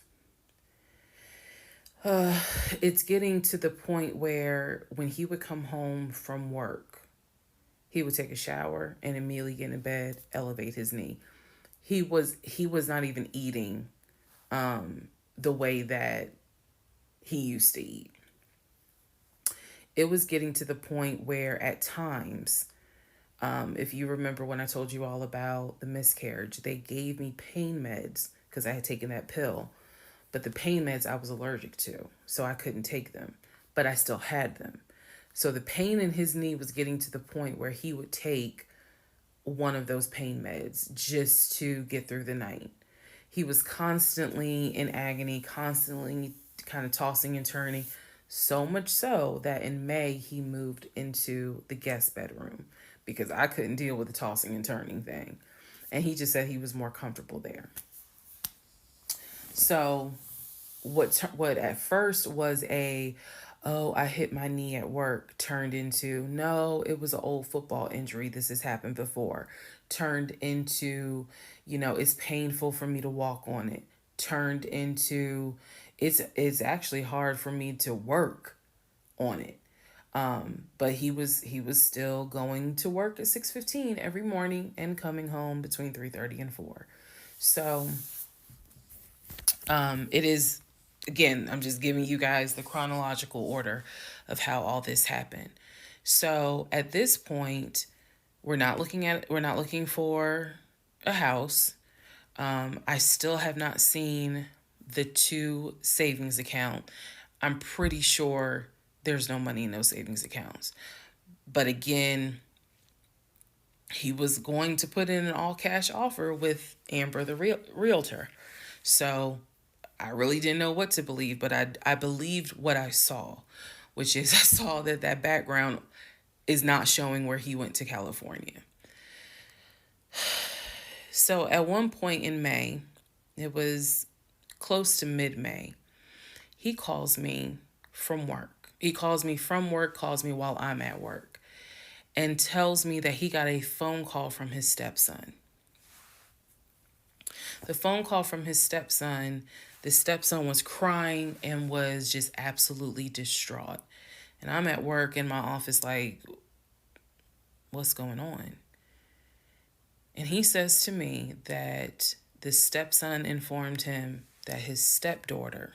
It's getting to the point where when he would come home from work, he would take a shower and immediately get in bed, elevate his knee. He was not even eating the way that he used to eat. It was getting to the point where at times, if you remember when I told you all about the miscarriage, they gave me pain meds because I had taken that pill. But the pain meds I was allergic to, so I couldn't take them. But I still had them. So the pain in his knee was getting to the point where he would take one of those pain meds just to get through the night. He was constantly in agony, constantly kind of tossing and turning. So much so that in May, he moved into the guest bedroom because I couldn't deal with the tossing and turning thing. And he just said he was more comfortable there. So what at first was I hit my knee at work turned into, no, it was an old football injury. This has happened before. Turned into, it's painful for me to walk on it. Turned into, it's actually hard for me to work on it. But he was still going to work at 6:15 every morning and coming home between 3:30 and 4. So it is, again, I'm just giving you guys the chronological order of how all this happened. So at this point, we're not looking for a house. I still have not seen the 2 savings account. I'm pretty sure there's no money in those savings accounts. But again, he was going to put in an all cash offer with Amber, the realtor. So I really didn't know what to believe, but I believed what I saw, which is I saw that background is not showing where he went to California. So at one point in May, it was close to mid-May, he calls me from work. He calls me from work, calls me while I'm at work, and tells me that he got a phone call from his stepson. The phone call from his stepson, the stepson was crying and was just absolutely distraught. And I'm at work in my office like, what's going on? And he says to me that the stepson informed him that his stepdaughter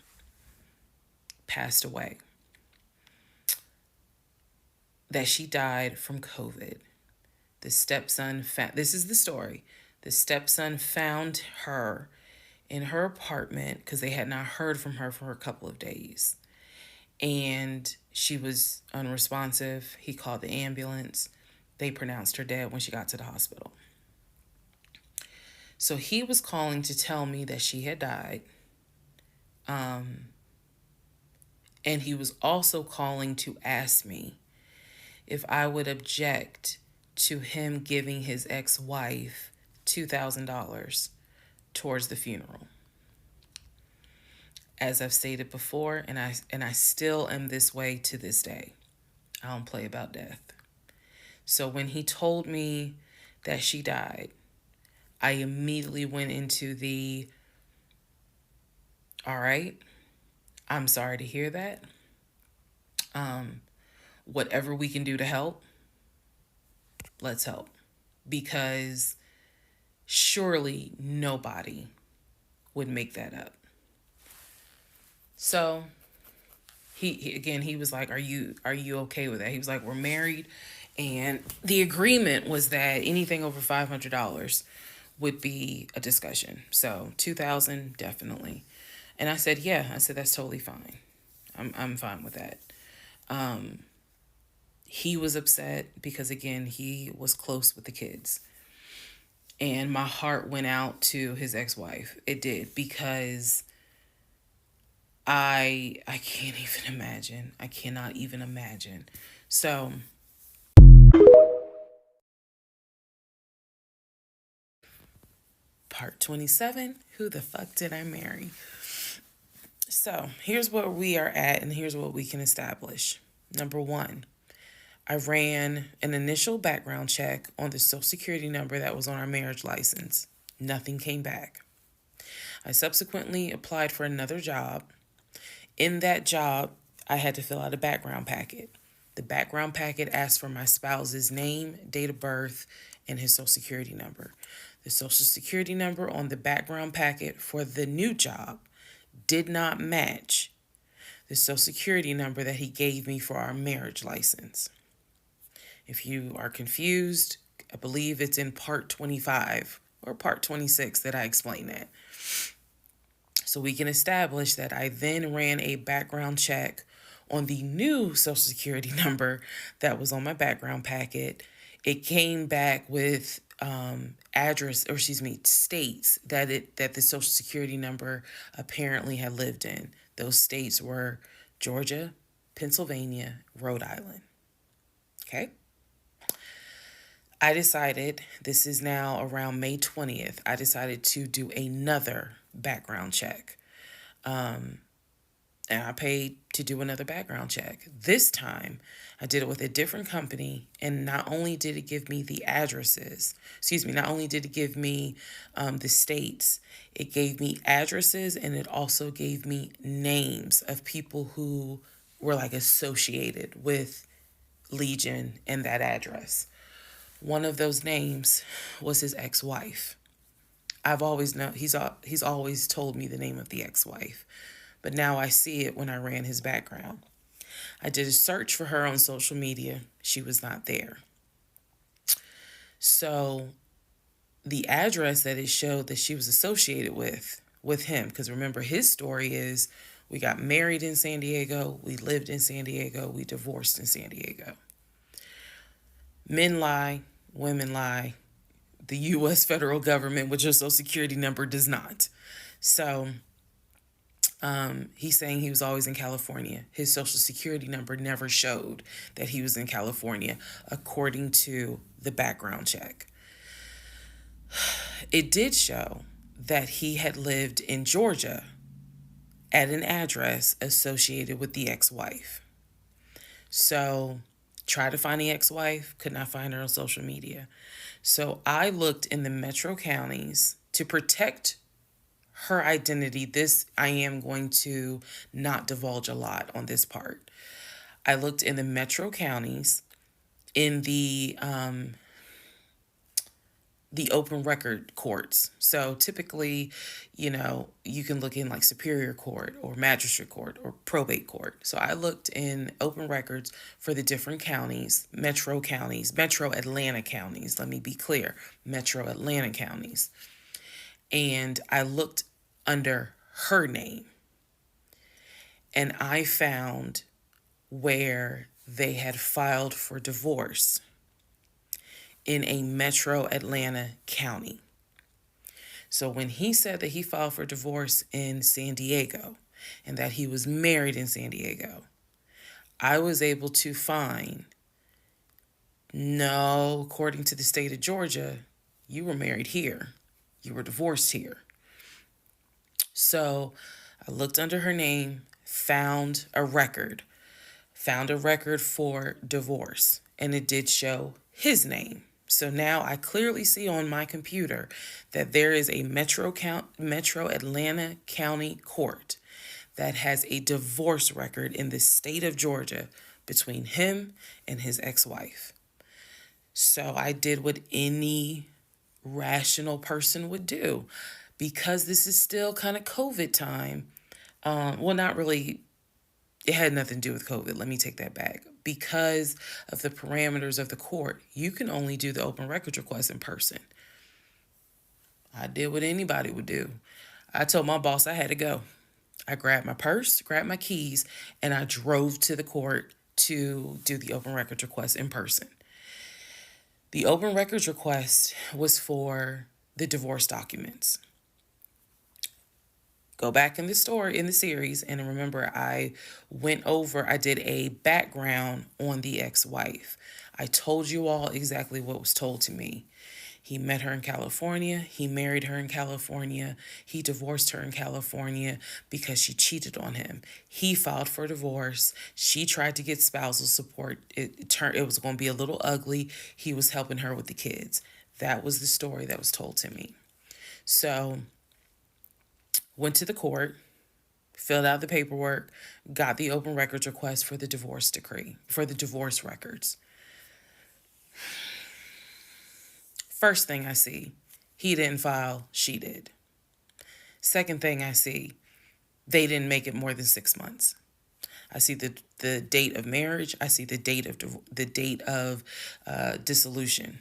passed away, that she died from COVID. The stepson, this is the story. The stepson found her in her apartment because they had not heard from her for a couple of days. And she was unresponsive. He called the ambulance. They pronounced her dead when she got to the hospital. So he was calling to tell me that she had died. And he was also calling to ask me if I would object to him giving his ex-wife $2,000 towards the funeral. As I've stated before, and I still am this way to this day. I don't play about death. So when he told me that she died, I immediately went into the, all right, I'm sorry to hear that. Whatever we can do to help, let's help. Because surely nobody would make that up. So he was like, are you okay with that? He was like, we're married, and the agreement was that anything over $500 would be a discussion. So $2,000 definitely. And I said, yeah. I said, that's totally fine. I'm fine with that. He was upset because, again, he was close with the kids. And my heart went out to his ex-wife. It did, because I can't even imagine. I cannot even imagine. So Part 27, who the fuck did I marry? So here's where we are at, and here's what we can establish. Number one, I ran an initial background check on the social security number that was on our marriage license. Nothing came back. I subsequently applied for another job. In that job, I had to fill out a background packet. The background packet asked for my spouse's name, date of birth, and his social security number. The social security number on the background packet for the new job did not match the social security number that he gave me for our marriage license. If you are confused, I believe it's in part 25 or part 26 that I explain that. So we can establish that I then ran a background check on the new social security number that was on my background packet. It came back with states that the social security number apparently had lived in. Those states were Georgia, Pennsylvania, Rhode Island. Okay. I decided, this is now around May 20th, I decided to do another background check. And I paid to do another background check. This time, I did it with a different company, and not only did it give me the not only did it give me the states, it gave me addresses, and it also gave me names of people who were like associated with Legion and that address. One of those names was his ex-wife. I've always known, he's always told me the name of the ex-wife, but now I see it when I ran his background. I did a search for her on social media. She was not there. So the address that it showed that she was associated with him, because remember, his story is we got married in San Diego, we lived in San Diego, we divorced in San Diego. Men lie, women lie. The U.S. federal government with your social security number does not. So he's saying he was always in California. His social security number never showed that he was in California, according to the background check. It did show that he had lived in Georgia at an address associated with the ex-wife. So tried to find the ex-wife, could not find her on social media. So I looked in the metro counties to protect her identity. This, I am going to not divulge a lot on this part. I looked in the metro counties in the open record courts. So typically, you can look in like Superior Court or Magistrate Court or Probate Court. So I looked in open records for the different counties, metro Atlanta counties. Let me be clear, metro Atlanta counties. And I looked under her name. And I found where they had filed for divorce in a metro Atlanta county. So when he said that he filed for divorce in San Diego and that he was married in San Diego, I was able to find, no, according to the state of Georgia, you were married here. You were divorced here. So I looked under her name, found a record for divorce, and it did show his name. So now I clearly see on my computer that there is a metro Atlanta County Court that has a divorce record in the state of Georgia between him and his ex-wife. So I did what any rational person would do. Because this is still kind of COVID time. Not really. It had nothing to do with COVID. Let me take that back. Because of the parameters of the court, you can only do the open records request in person. I did what anybody would do. I told my boss I had to go. I grabbed my purse, grabbed my keys, and I drove to the court to do the open records request in person. The open records request was for the divorce documents. Go back in the series, and remember I did a background on the ex-wife. I told you all exactly what was told to me. He met her in California. He married her in California. He divorced her in California because she cheated on him. He filed for divorce. She tried to get spousal support. It was going to be a little ugly. He was helping her with the kids. That was the story that was told to me. So, went to the court, filled out the paperwork, got the open records request for the divorce decree, for the divorce records. First thing I see, he didn't file, she did. Second thing I see, they didn't make it more than 6 months. I see the date of marriage. I see the date of dissolution.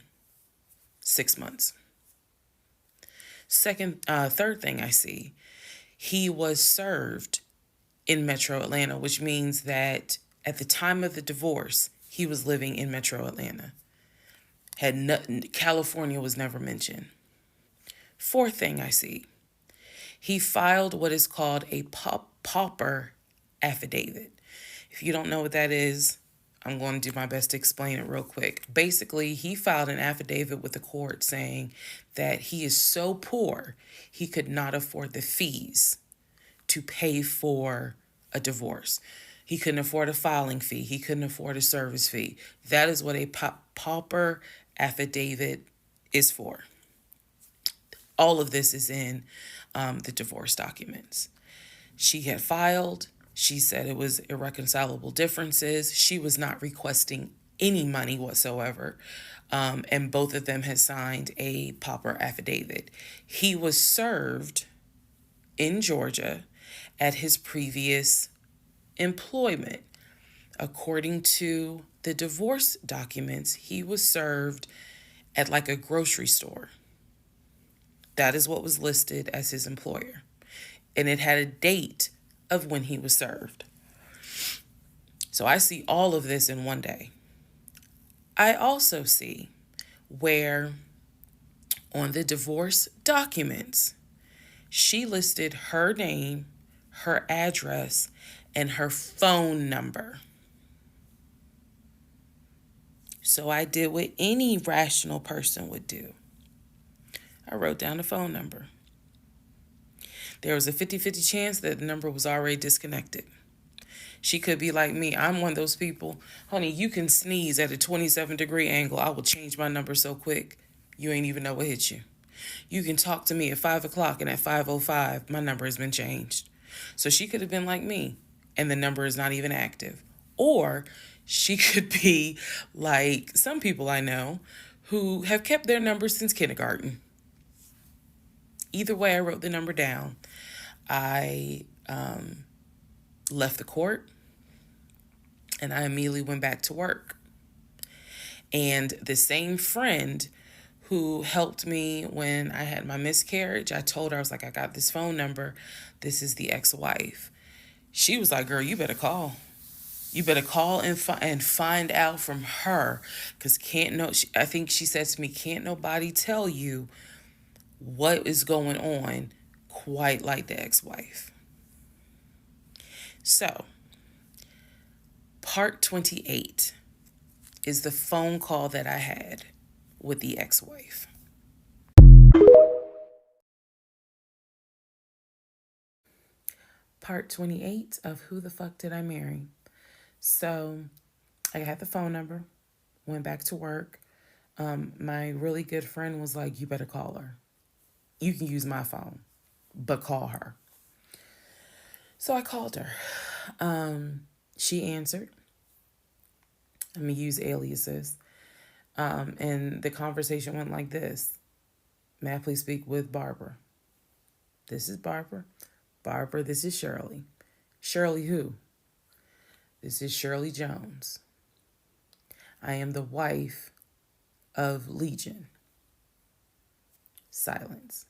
6 months. Third thing I see, he was served in Metro Atlanta, which means that at the time of the divorce, he was living in Metro Atlanta. California was never mentioned. Fourth thing I see, he filed what is called a pauper affidavit. If you don't know what that is, I'm going to do my best to explain it real quick. Basically, he filed an affidavit with the court saying that he is so poor, he could not afford the fees to pay for a divorce. He couldn't afford a filing fee. He couldn't afford a service fee. That is what a pauper affidavit is for. All of this is in the divorce documents. She had filed. She said it was irreconcilable differences. She was not requesting any money whatsoever. And both of them had signed a pauper affidavit. He was served in Georgia at his previous employment. According to the divorce documents, he was served at like a grocery store. That is what was listed as his employer. And it had a date of when he was served. So I see all of this in one day. I also see where on the divorce documents, she listed her name, her address, and her phone number. So I did what any rational person would do. I wrote down the phone number. There was a 50-50 chance that the number was already disconnected. She could be like me. I'm one of those people. Honey, you can sneeze at a 27-degree angle. I will change my number so quick, you ain't even know what hit you. You can talk to me at 5 o'clock, and at 5:05, my number has been changed. So she could have been like me, and the number is not even active. Or she could be like some people I know who have kept their number since kindergarten. Either way, I wrote the number down. I left the court, and I immediately went back to work. And the same friend who helped me when I had my miscarriage, I told her, I was like, I got this phone number. This is the ex-wife. She was like, girl, you better call. You better call and find out from her, because I think she said to me, can't nobody tell you what is going on quite like the ex-wife. So, part 28 is the phone call that I had with the ex-wife. Part 28 of Who the Fuck Did I Marry? So, I had the phone number, went back to work. My really good friend was like, you better call her. You can use my phone, but call her. So I called her. She answered. I'm going to use aliases. And the conversation went like this. May I please speak with Barbara? This is Barbara. Barbara, this is Shirley. Shirley who? This is Shirley Jones. I am the wife of Legion. Silence.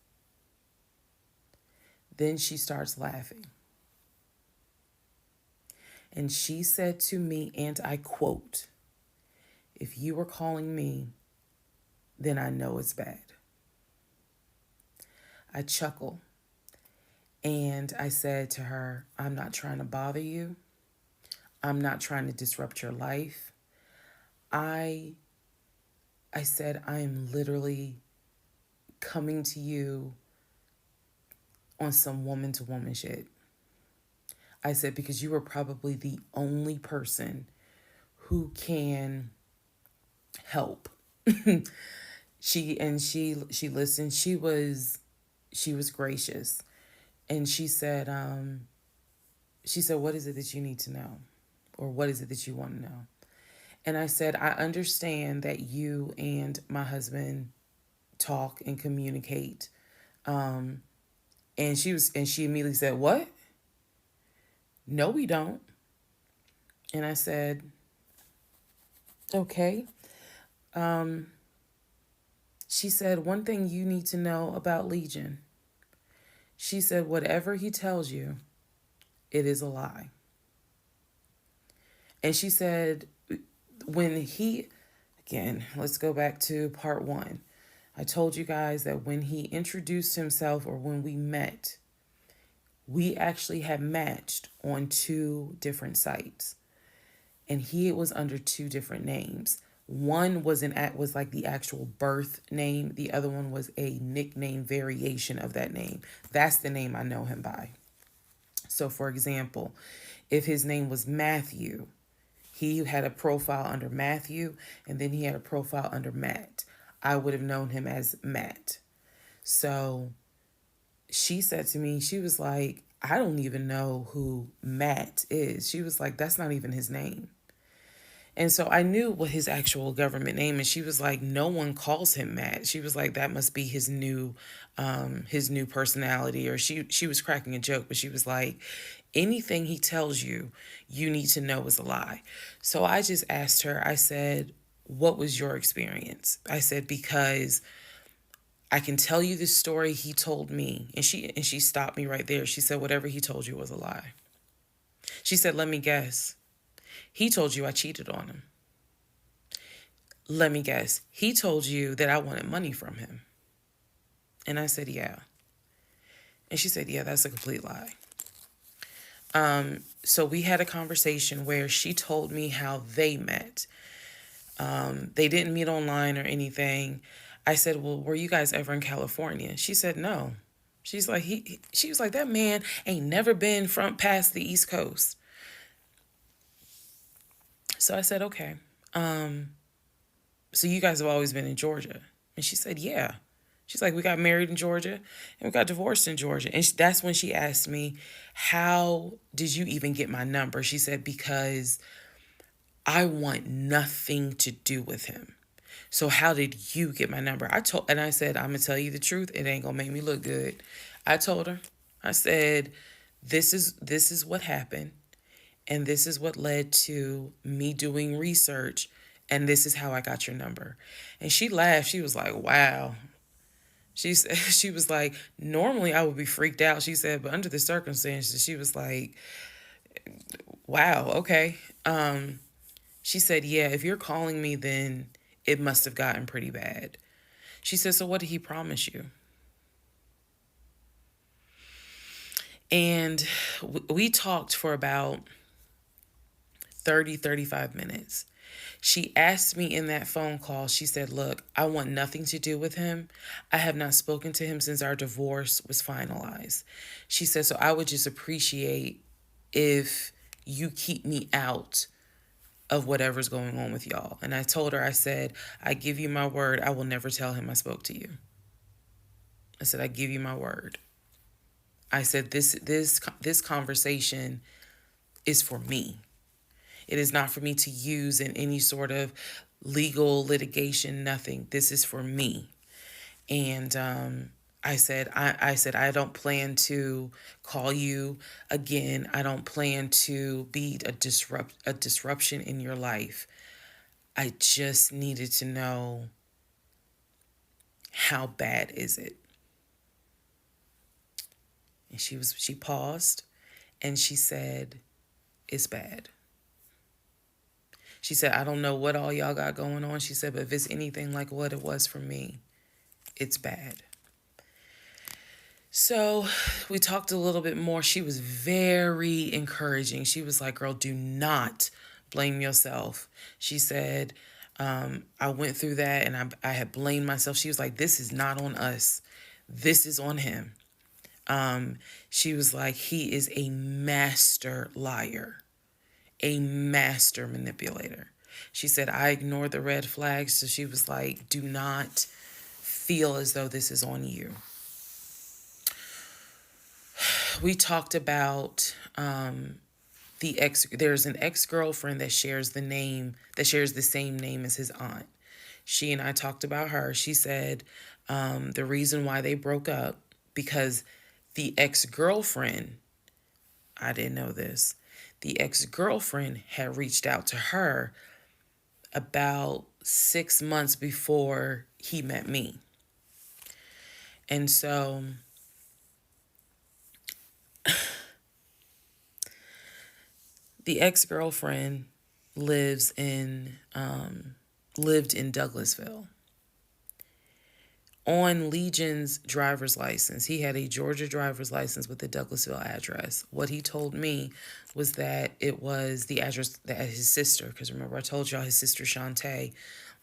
Then she starts laughing. And she said to me, and I quote, if you were calling me, then I know it's bad. I chuckle. And I said to her, I'm not trying to bother you. I'm not trying to disrupt your life. I said, I am literally coming to you on some woman to woman shit. I said, because you are probably the only person who can help. She listened. She was gracious. And she said, what is it that you need to know? Or what is it that you want to know? And I said, I understand that you and my husband talk and communicate. And she immediately said, what? No, we don't. And I said, okay. She said, one thing you need to know about Legion. She said, whatever he tells you, it is a lie. And she said, let's go back to part 1. I told you guys that when he introduced himself, or when we met, we actually had matched on 2 different sites. And he was under 2 different names. One was like the actual birth name. The other one was a nickname variation of that name. That's the name I know him by. So for example, if his name was Matthew, he had a profile under Matthew, and then he had a profile under Matt. I would have known him as Matt. So she said to me, she was like, I don't even know who Matt is. She was like, that's not even his name. And so I knew what his actual government name is. She was like, no one calls him Matt. She was like, that must be his new personality. Or she was cracking a joke, but she was like, anything he tells you, you need to know is a lie. So I just asked her, I said, what was your experience? I said, because I can tell you the story he told me. And she stopped me right there. She said, whatever he told you was a lie. She said, let me guess. He told you I cheated on him. Let me guess. He told you that I wanted money from him. And I said, yeah. And she said, yeah, that's a complete lie. So we had a conversation where she told me how they met. They didn't meet online or anything. I said, well, were you guys ever in California? She said, no. She's like, she was like, that man ain't never been past the East Coast. So I said, okay. So you guys have always been in Georgia? And she said, yeah. She's like, we got married in Georgia and we got divorced in Georgia. And that's when she asked me, how did you even get my number? She said, because I want nothing to do with him. So how did you get my number? I said, I'm going to tell you the truth. It ain't going to make me look good. I told her, I said, this is what happened. And this is what led to me doing research. And this is how I got your number. And she laughed. She was like, wow. She was like, normally I would be freaked out. She said, but under the circumstances, she was like, wow, okay. She said, yeah, if you're calling me, then it must have gotten pretty bad. She said, so what did he promise you? And we talked for about 35 minutes. She asked me in that phone call, she said, look, I want nothing to do with him. I have not spoken to him since our divorce was finalized. She said, so I would just appreciate if you keep me out of whatever's going on with y'all. And I told her, I said, I give you my word, I will never tell him I spoke to you. I said, I give you my word. I said, this conversation is for me. It is not for me to use in any sort of legal litigation, nothing. This is for me. And I said, I don't plan to call you again. I don't plan to be a disruption in your life. I just needed to know, how bad is it? And she paused and she said, it's bad. She said, I don't know what all y'all got going on. She said, but if it's anything like what it was for me, it's bad. So we talked a little bit more. She was very encouraging. She was like, girl, do not blame yourself. She said, I went through that and I had blamed myself. She was like, this is not on us. This is on him. She was like, he is a master liar, a master manipulator. She said, I ignored the red flags. So she was like, do not feel as though this is on you. We talked about there's an ex-girlfriend that shares the same name as his aunt. She and I talked about her. She said the reason why they broke up because the ex-girlfriend, I didn't know this, the ex-girlfriend had reached out to her about 6 months before he met me. And so the ex-girlfriend lived in Douglasville. On Legion's driver's license, he had a Georgia driver's license with the Douglasville address. What he told me was that it was the address that his sister, because remember I told y'all his sister Shantae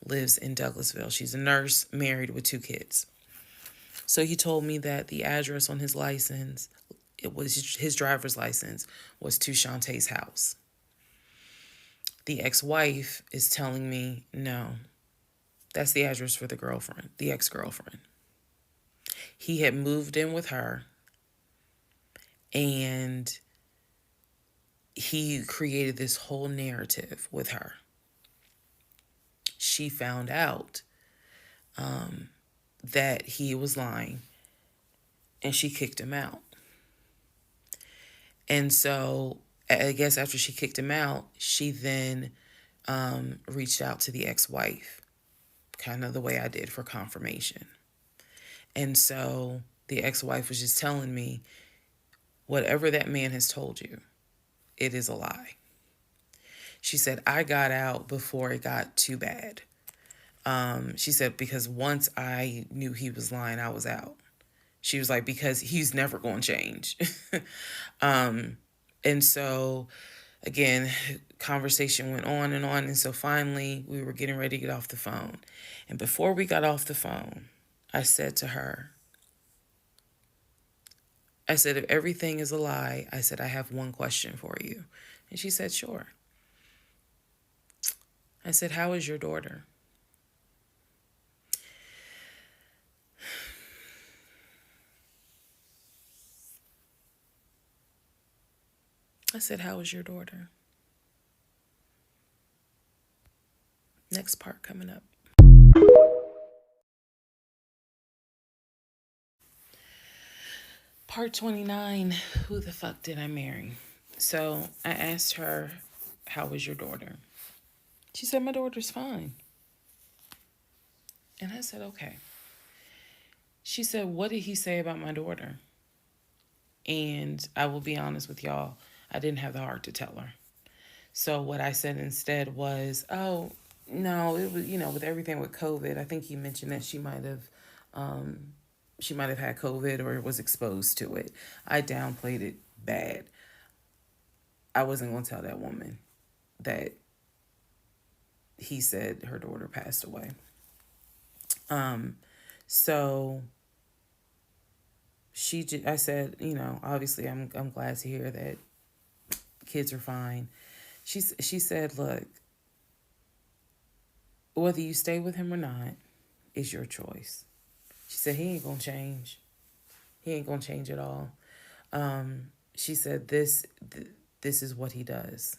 lives in Douglasville. She's a nurse, married with 2 kids. So he told me that the address on his license, it was his driver's license, was to Shantae's house. The ex-wife is telling me, no, that's the address for the ex-girlfriend. He had moved in with her and he created this whole narrative with her. She found out that he was lying and she kicked him out. And so I guess after she kicked him out, she then reached out to the ex-wife, kind of the way I did for confirmation. And so the ex-wife was just telling me, whatever that man has told you, it is a lie. She said, I got out before it got too bad. She said, because once I knew he was lying, I was out. She was like, because he's never going to change. And so, again, conversation went on. And so finally, we were getting ready to get off the phone. And before we got off the phone, I said to her, I said, if everything is a lie, I said, I have one question for you. And she said, sure. I said, how is your daughter? I said, how is your daughter? Next part coming up. Part 29, who the fuck did I marry? So I asked her, how was your daughter? She said, my daughter's fine. And I said, okay. She said, what did he say about my daughter? And I will be honest with y'all, I didn't have the heart to tell her. So what I said instead was, oh, no, it was, with everything with COVID, I think he mentioned that she might have had COVID or was exposed to it. I downplayed it bad. I wasn't going to tell that woman that he said her daughter passed away. So I said, obviously I'm glad to hear that kids are fine. She said, look, whether you stay with him or not is your choice. She said, he ain't gonna change. He ain't gonna change at all. She said, this is what he does.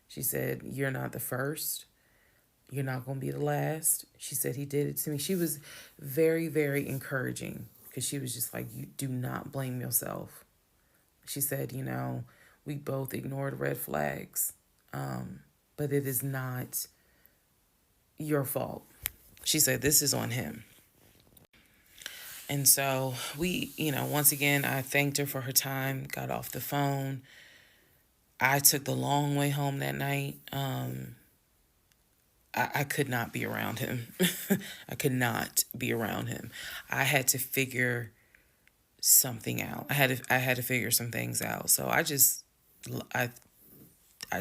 She said, you're not the first. You're not going to be the last. She said, he did it to me. She was very, very encouraging because she was just like, you do not blame yourself. She said, we both ignored red flags, but it is not your fault. She said, this is on him. And so we, once again, I thanked her for her time, got off the phone. I took the long way home that night. I could not be around him. I could not be around him. I had to figure something out. I had to figure some things out. So I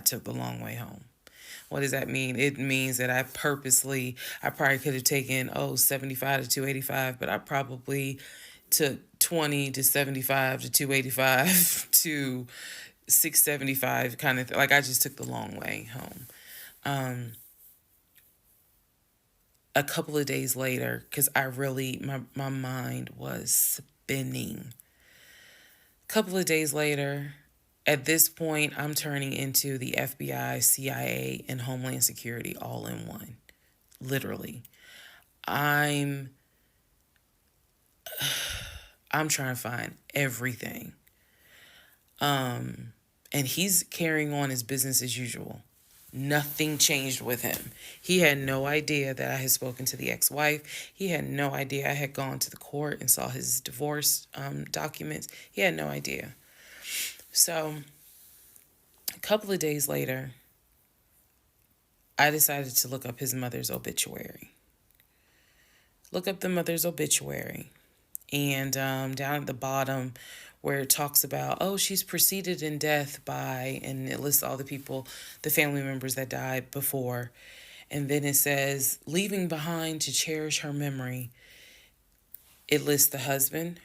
took the long way home. What does that mean? It means that I probably could have taken, 75 to 285, but I probably took 20 to 75 to 285 to 675 kind of like I just took the long way home. A couple of days later, because my mind was spinning. A couple of days later, at this point, I'm turning into the FBI, CIA, and Homeland Security all in one. Literally. I'm trying to find everything. And he's carrying on his business as usual. Nothing changed with him. He had no idea that I had spoken to the ex-wife. He had no idea I had gone to the court and saw his divorce documents. He had no idea. So a couple of days later, I decided to look up his mother's obituary. Look up the mother's obituary. And down at the bottom where it talks about, she's preceded in death by, and it lists all the people, the family members that died before. And then it says, leaving behind to cherish her memory. It lists the husband,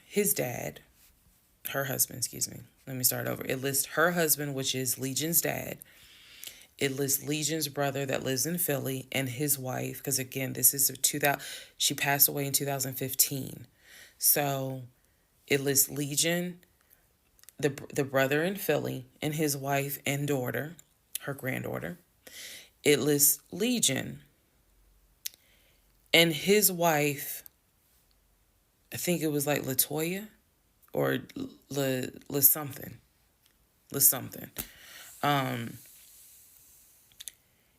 her husband, excuse me. Let me start over. It lists her husband, which is Legion's dad. It lists Legion's brother that lives in Philly and his wife, because again, this is she passed away in 2015. So it lists Legion, the brother in Philly, and his wife and daughter, her granddaughter. It lists Legion and his wife, I think it was like Latoya or La something.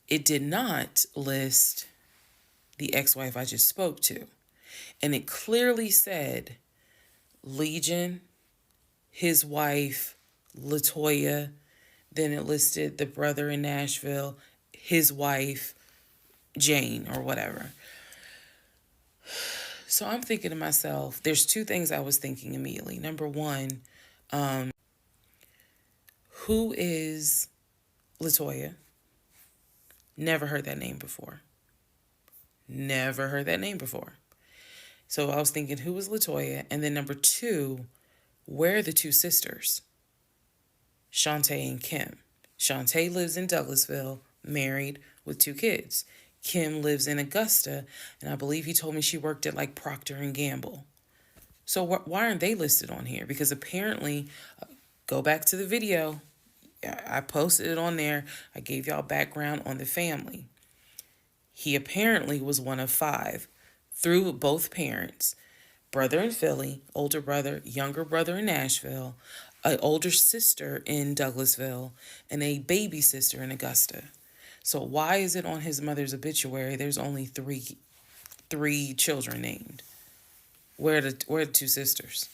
It did not list the ex-wife I just spoke to. And it clearly said Legion, his wife, Latoya. Then it listed the brother in Nashville, his wife, Jane, or whatever. So I'm thinking to myself, there's two things I was thinking immediately. Number one, who is Latoya? Never heard that name before. So I was thinking, who was Latoya? And then number two, where are the two sisters? Shantae and Kim. Shantae lives in Douglasville, married with 2 kids. Kim lives in Augusta, and I believe he told me she worked at like Procter & Gamble. So why aren't they listed on here? Because apparently, go back to the video. I posted it on there. I gave y'all background on the family. He apparently was one of 5 through both parents. Brother in Philly, older brother, younger brother in Nashville, an older sister in Douglasville, and a baby sister in Augusta. So why is it on his mother's obituary there's only 3 children named? Where are the 2 sisters?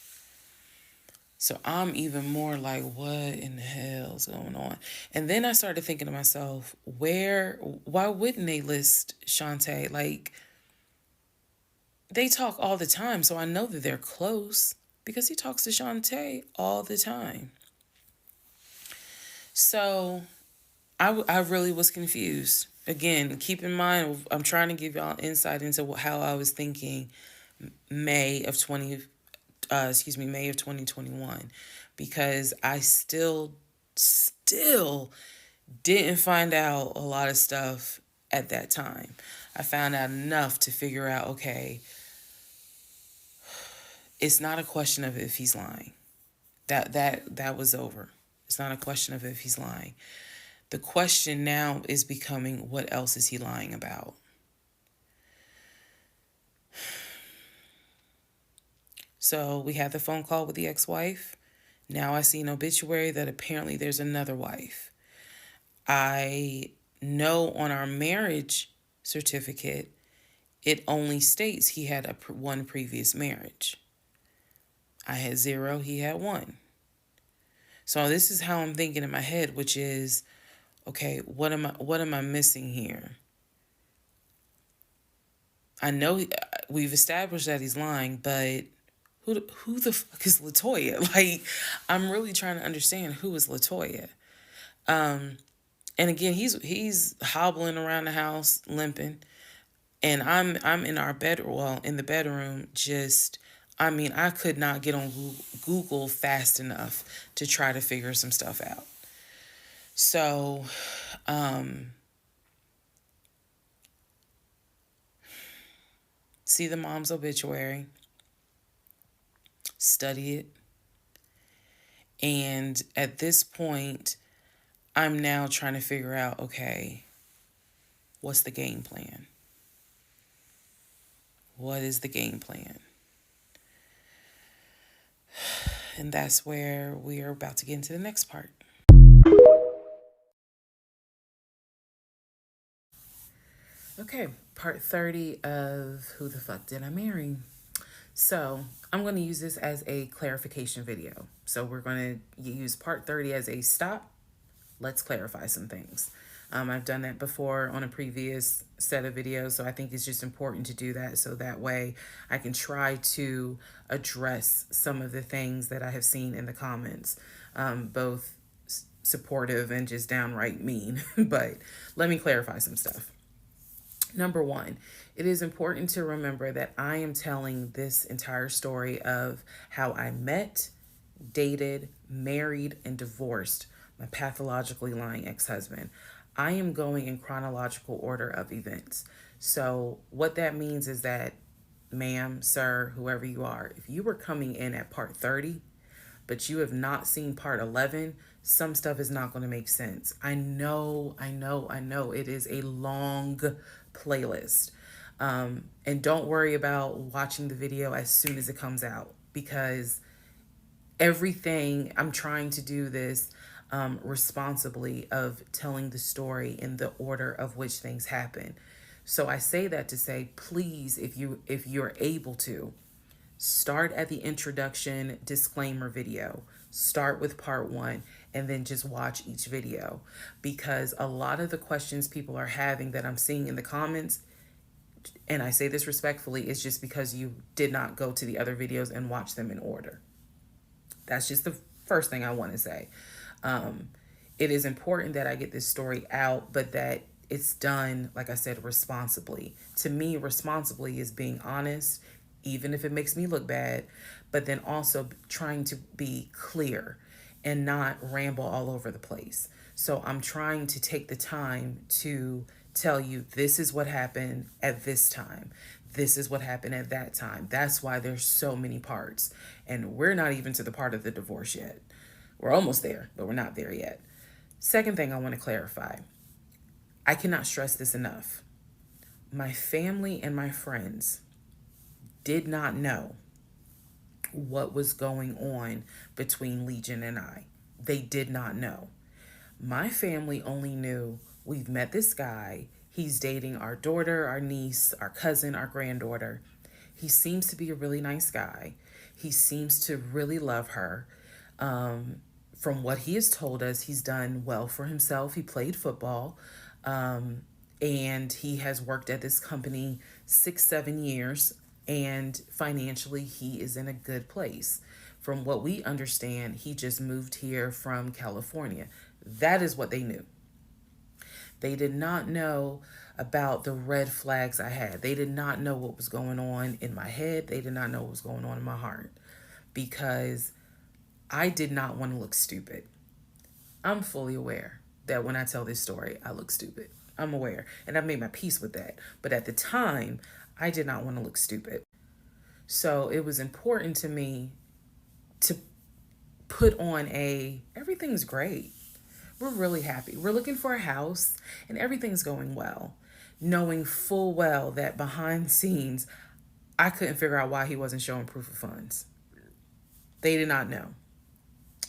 So I'm even more like, what in the hell's going on? And then I started thinking to myself, why wouldn't they list Shantae? Like, they talk all the time, so I know that they're close because he talks to Shantae all the time. So I really was confused. Again, keep in mind, I'm trying to give y'all insight into how I was thinking May of 2021, because I still didn't find out a lot of stuff at that time. I found out enough to figure out, okay, it's not a question of if he's lying. That was over. It's not a question of if he's lying. The question now is becoming, what else is he lying about? So we had the phone call with the ex-wife. Now I see an obituary that apparently there's another wife. I know on our marriage certificate, it only states he had one previous marriage. I had 0, he had 1. So this is how I'm thinking in my head, which is, okay, what am I missing here? I know we've established that he's lying, but who the fuck is Latoya? Like, I'm really trying to understand who is Latoya. And And again, he's hobbling around the house, limping, and I'm in our bed, well, in the bedroom, just, I mean, I could not get on Google fast enough to try to figure some stuff out. So, see the mom's obituary, study it, and at this point, I'm now trying to figure out, okay, what's the game plan? What is the game plan? And that's where we are about to get into the next part. Okay, part 30 of Who the Fuck Did I Marry? So I'm going to use this as a clarification video. So we're going to use part 30 as a stop. Let's clarify some things. I've done that before on a previous set of videos, so I think it's just important to do that so that way I can try to address some of the things that I have seen in the comments, both supportive and just downright mean. But let me clarify some stuff. Number one, it is important to remember that I am telling this entire story of how I met, dated, married, and divorced my pathologically lying ex-husband. I am going in chronological order of events. So what that means is that, ma'am, sir, whoever you are, if you were coming in at part 30, but you have not seen part 11, some stuff is not going to make sense. I know. It is a long playlist. And don't worry about watching the video as soon as it comes out, because everything, I'm trying to do this responsibly, of telling the story in the order of which things happen. So I say that to say, please, if you're able to, start at the introduction disclaimer video. Start with part 1 and then just watch each video, because a lot of the questions people are having that I'm seeing in the comments, and I say this respectfully, is just because you did not go to the other videos and watch them in order. That's just the first thing I want to say. It is important that I get this story out, but that it's done, like I said, responsibly. To me, responsibly is being honest, even if it makes me look bad, but then also trying to be clear and not ramble all over the place. So I'm trying to take the time to tell you, this is what happened at this time. This is what happened at that time. That's why there's so many parts. And we're not even to the part of the divorce yet. We're almost there, but we're not there yet. Second thing I want to clarify. I cannot stress this enough. My family and my friends did not know what was going on between Legion and I. They did not know. My family only knew, we've met this guy. He's dating our daughter, our niece, our cousin, our granddaughter. He seems to be a really nice guy. He seems to really love her. From what he has told us, he's done well for himself. He played football, and he has worked at this company 6-7 years, and financially he is in a good place. From what we understand, he just moved here from California. That is what they knew. They did not know about the red flags I had. They did not know what was going on in my head. They did not know what was going on in my heart, because I did not want to look stupid. I'm fully aware that when I tell this story, I look stupid. I'm aware, and I've made my peace with that. But at the time, I did not want to look stupid. So it was important to me to put on everything's great. We're really happy. We're looking for a house and everything's going well, knowing full well that behind the scenes, I couldn't figure out why he wasn't showing proof of funds. They did not know.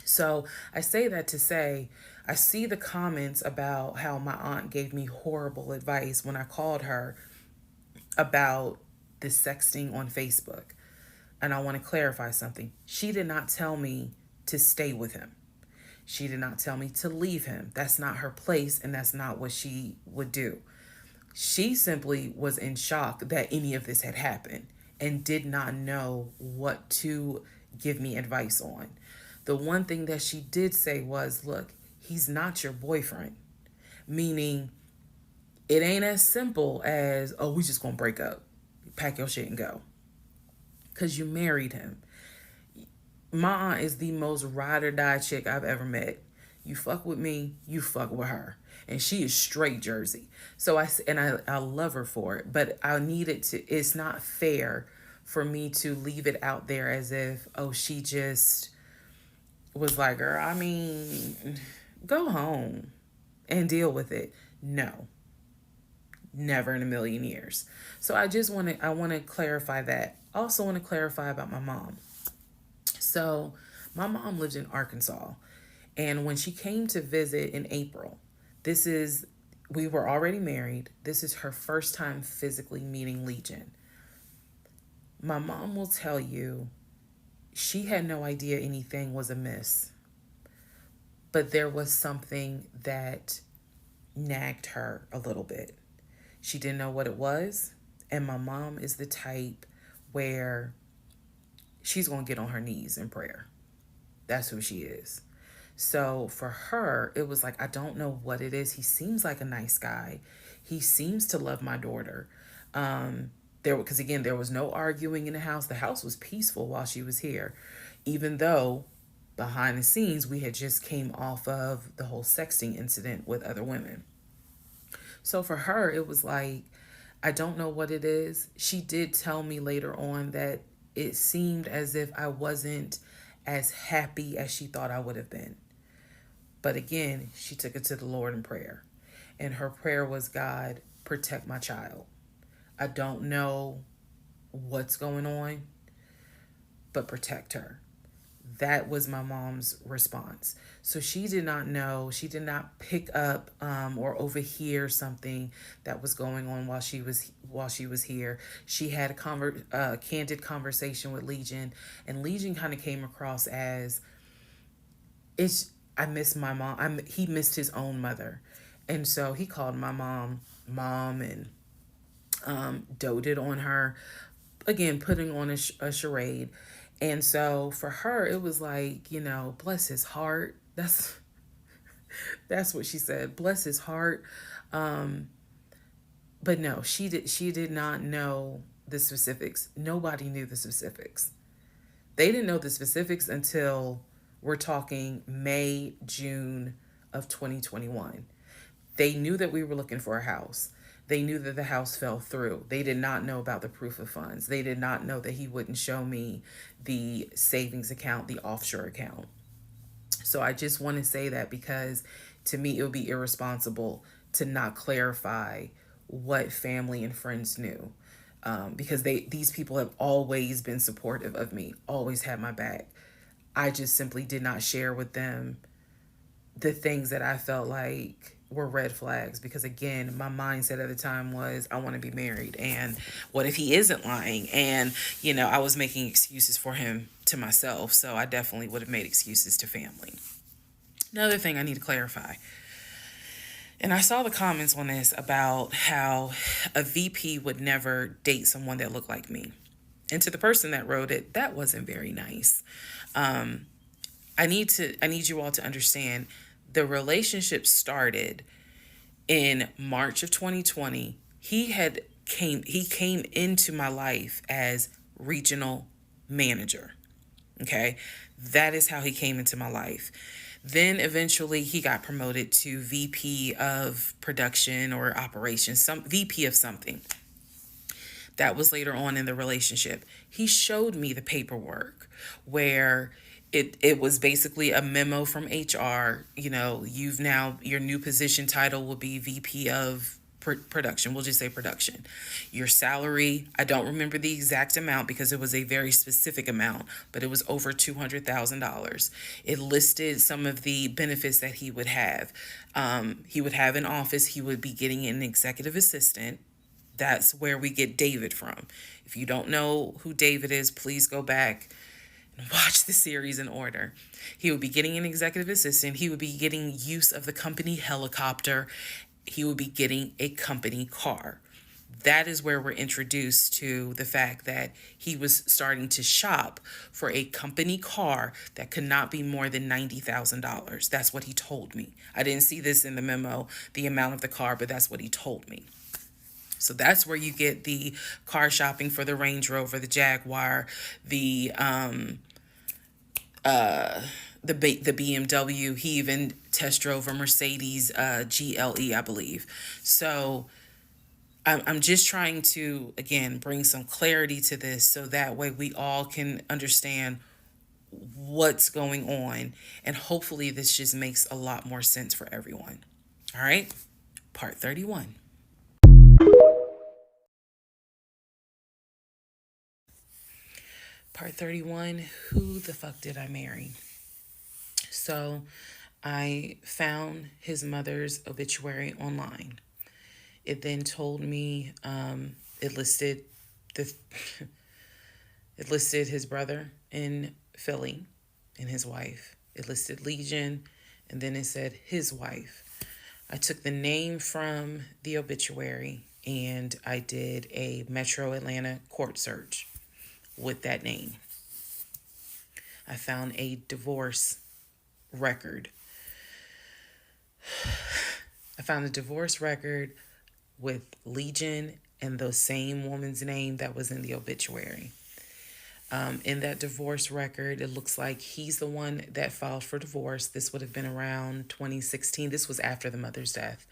So I say that to say, I see the comments about how my aunt gave me horrible advice when I called her about the sexting on Facebook. And I want to clarify something. She did not tell me to stay with him. She did not tell me to leave him. That's not her place, and that's not what she would do. She simply was in shock that any of this had happened and did not know what to give me advice on. The one thing that she did say was, look, he's not your boyfriend. meaning it ain't as simple as, oh, we just gonna break up, pack your shit and go, because you married him. My aunt is the most ride or die chick I've ever met. You fuck with me, you fuck with her. And she is straight Jersey. So I love her for it, but I needed to, it's not fair for me to leave it out there as if, oh, she just was like, girl, I mean, go home and deal with it. No, never in a million years. So I want to clarify that. Also want to clarify about my mom. So my mom lived in Arkansas, and when she came to visit in April, we were already married. This is her first time physically meeting Legion. My mom will tell you she had no idea anything was amiss, but there was something that nagged her a little bit. She didn't know what it was, and my mom is the type where she's going to get on her knees in prayer. That's who she is. So for her, it was like, I don't know what it is. He seems like a nice guy. He seems to love my daughter. Because again, there was no arguing in the house. The house was peaceful while she was here, even though behind the scenes, we had just came off of the whole sexting incident with other women. So for her, it was like, I don't know what it is. She did tell me later on that it seemed as if I wasn't as happy as she thought I would have been. But again, she took it to the Lord in prayer. And her prayer was, God, protect my child. I don't know what's going on, but protect her. That was my mom's response. So she did not know, she did not pick up or overhear something that was going on while she was here. She had a candid conversation with Legion, and Legion kind of came across as, I miss my mom. He missed his own mother, and so he called my mom and doted on her, again putting on a charade. And so for her, it was like, bless his heart. That's what she said. Bless his heart. But no, she did not know the specifics. Nobody knew the specifics. They didn't know the specifics until we're talking May, June of 2021. They knew that we were looking for a house. They knew that the house fell through. They did not know about the proof of funds. They did not know that he wouldn't show me the savings account, the offshore account. So I just want to say that because to me, it would be irresponsible to not clarify what family and friends knew. Because these people have always been supportive of me, always had my back. I just simply did not share with them the things that I felt like were red flags, because again, my mindset at the time was, I want to be married, and what if he isn't lying? And I was making excuses for him to myself, so I definitely would have made excuses to family. Another thing I need to clarify, and I saw the comments on this about how a VP would never date someone that looked like me, and to the person that wrote it, that wasn't very nice. I need you all to understand, the relationship started in March of 2020. He came into my life as regional manager. Okay. That is how he came into my life. Then eventually he got promoted to VP of production or operations, some VP of something. That was later on in the relationship. He showed me the paperwork where it was basically a memo from HR. Your new position title will be VP of production. We'll just say production. Your salary, I don't remember the exact amount because it was a very specific amount, but it was over $200,000. It listed some of the benefits that he would have. He would have an office. He would be getting an executive assistant. That's where we get David from. If you don't know who David is, please go back and watch the series in order. He would be getting an executive assistant. He would be getting use of the company helicopter. He would be getting a company car. That is where we're introduced to the fact that he was starting to shop for a company car that could not be more than $90,000. That's what he told me. I didn't see this in the memo, the amount of the car, but that's what he told me. So that's where you get the car shopping for the Range Rover, the Jaguar, the BMW. He even test drove a Mercedes GLE, I believe. So I'm just trying to, again, bring some clarity to this so that way we all can understand what's going on. And hopefully this just makes a lot more sense for everyone. All right, part 31. Part 31, who the fuck did I marry? So I found his mother's obituary online. It then told me it listed the it listed his brother in Philly and his wife. It listed Legion, and then it said his wife. I took the name from the obituary and I did a Metro Atlanta court search with that name. I found a divorce record. I found a divorce record with Legion and the same woman's name that was in the obituary. In that divorce record, it looks like he's the one that filed for divorce. This would have been around 2016. This was after the mother's death.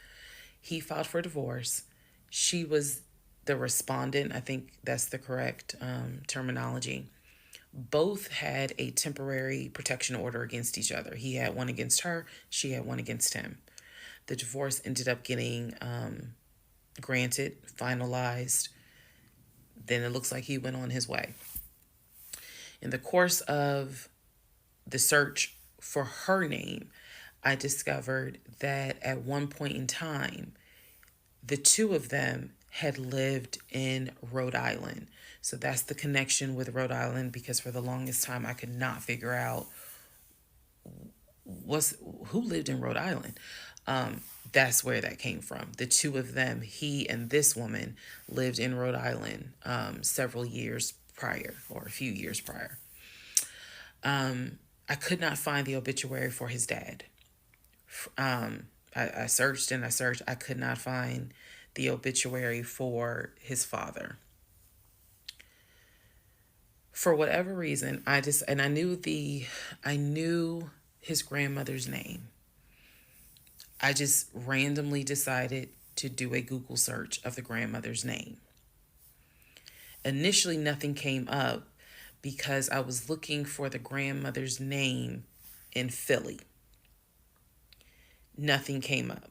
He filed for divorce. She was the respondent. I think that's the correct terminology. Both had a temporary protection order against each other. He had one against her. She had one against him. The divorce ended up getting granted, finalized. Then it looks like he went on his way. In the course of the search for her name, I discovered that at one point in time, the two of them had lived in Rhode Island. So that's the connection with Rhode Island, because for the longest time I could not figure out who lived in Rhode Island. That's where that came from. The two of them, he and this woman, lived in Rhode Island several years prior, or a few years prior. I could not find the obituary for his dad. I searched and I searched. I could not find the obituary for his father. For whatever reason, I knew his grandmother's name. I just randomly decided to do a Google search of the grandmother's name. Initially, nothing came up because I was looking for the grandmother's name in Philly. Nothing came up.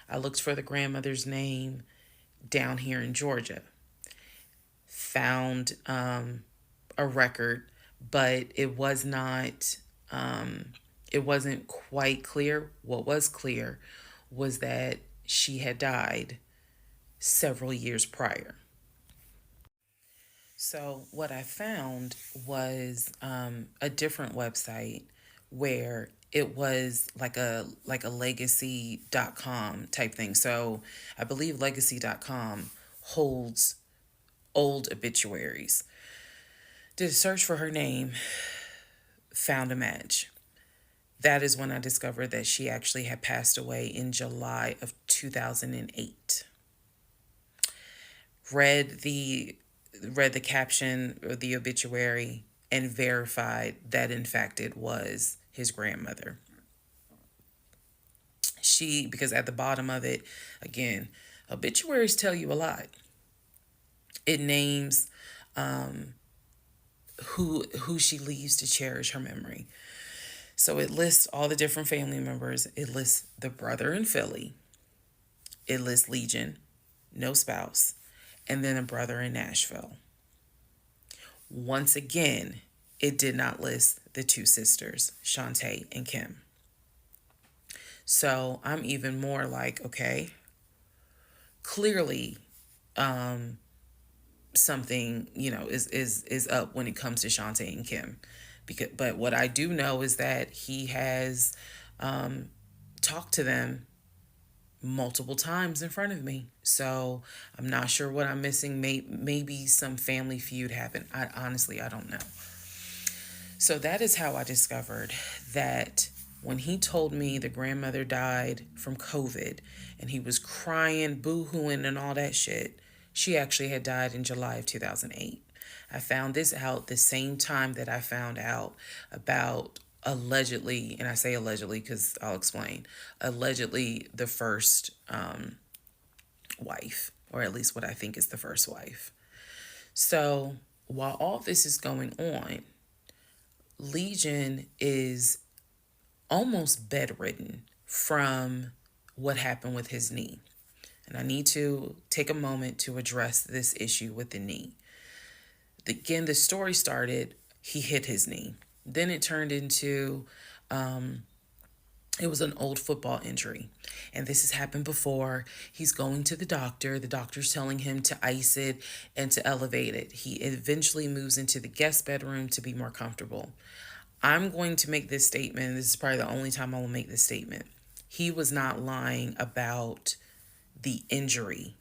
I looked for the grandmother's name down here in Georgia. Found a record, but it wasn't quite clear. What was clear was that she had died several years prior. So what I found was a different website where it was like a legacy.com type thing. So I believe legacy.com holds old obituaries. Did a search for her name, found a match. That is when I discovered that she actually had passed away in July of 2008. Read the caption of the obituary and verified that in fact it was his grandmother. Because at the bottom of it, again, obituaries tell you a lot. It names who she leaves to cherish her memory. So it lists all the different family members. It lists the brother in Philly. It lists Legion, no spouse, and then a brother in Nashville. Once again, it did not list the two sisters, Shantae and Kim. So I'm even more like, okay, clearly something, is up when it comes to Shantae and Kim. But what I do know is that he has talked to them multiple times in front of me. So I'm not sure what I'm missing. Maybe some Family Feud happened. I don't know. So that is how I discovered that when he told me the grandmother died from COVID and he was crying, boo-hooing, and all that shit, she actually had died in July of 2008. I found this out the same time that I found out about allegedly, and I say allegedly because I'll explain, allegedly the first wife, or at least what I think is the first wife. So while all this is going on, Legion is almost bedridden from what happened with his knee. And I need to take a moment to address this issue with the knee. Again, the story started, he hit his knee. Then it turned into, it was an old football injury. And this has happened before. He's going to the doctor. The doctor's telling him to ice it and to elevate it. He eventually moves into the guest bedroom to be more comfortable. I'm going to make this statement. This is probably the only time I will make this statement. He was not lying about the injury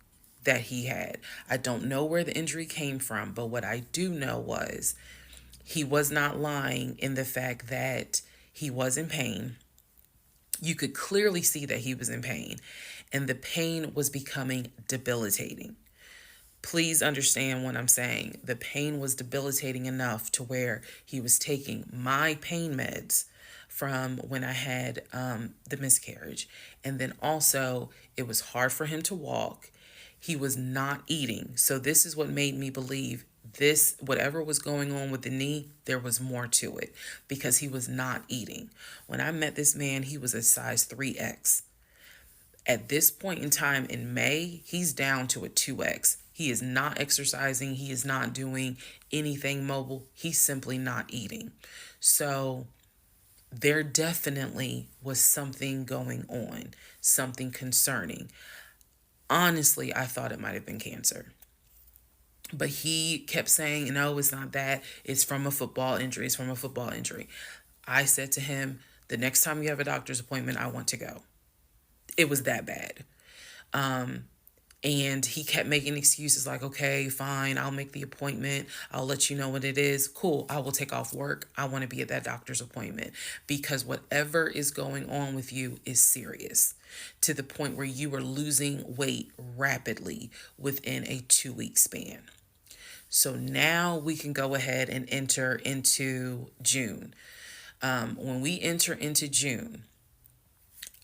that he had. I don't know where the injury came from, but what I do know was he was not lying in the fact that he was in pain. You could clearly see that he was in pain, and the pain was becoming debilitating. Please understand what I'm saying. The pain was debilitating enough to where he was taking my pain meds from when I had the miscarriage. And then also, it was hard for him to walk. He was not eating. So this is what made me believe this, whatever was going on with the knee, there was more to it because he was not eating. When I met this man, he was a size 3X. At this point in time in May, he's down to a 2X. He is not exercising. He is not doing anything mobile. He's simply not eating. So there definitely was something going on, something concerning. Honestly, I thought it might have been cancer. But he kept saying, no, it's not that. It's from a football injury. It's from a football injury. I said to him, the next time you have a doctor's appointment, I want to go. It was that bad. And he kept making excuses like, okay, fine, I'll make the appointment. I'll let you know what it is. Cool, I will take off work. I want to be at that doctor's appointment because whatever is going on with you is serious to the point where you are losing weight rapidly within a 2-week span. So now we can go ahead and enter into June. When we enter into June,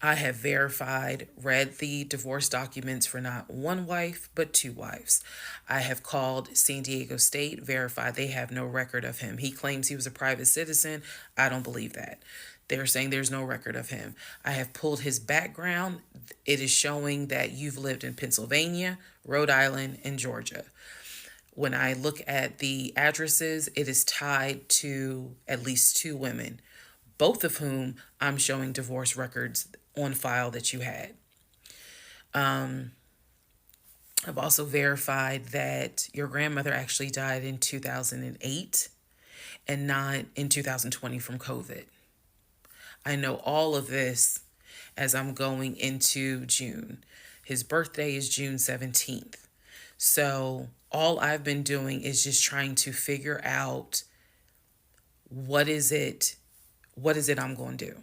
I have verified, read the divorce documents for not one wife, but 2 wives. I have called San Diego State, verified they have no record of him. He claims he was a private citizen. I don't believe that. They're saying there's no record of him. I have pulled his background. It is showing that you've lived in Pennsylvania, Rhode Island, and Georgia. When I look at the addresses, it is tied to at least 2 women, both of whom I'm showing divorce records on file that you had. I've also verified that your grandmother actually died in 2008 and not in 2020 from COVID. I know all of this as I'm going into June. His birthday is June 17th. So all I've been doing is just trying to figure out what is it I'm going to do.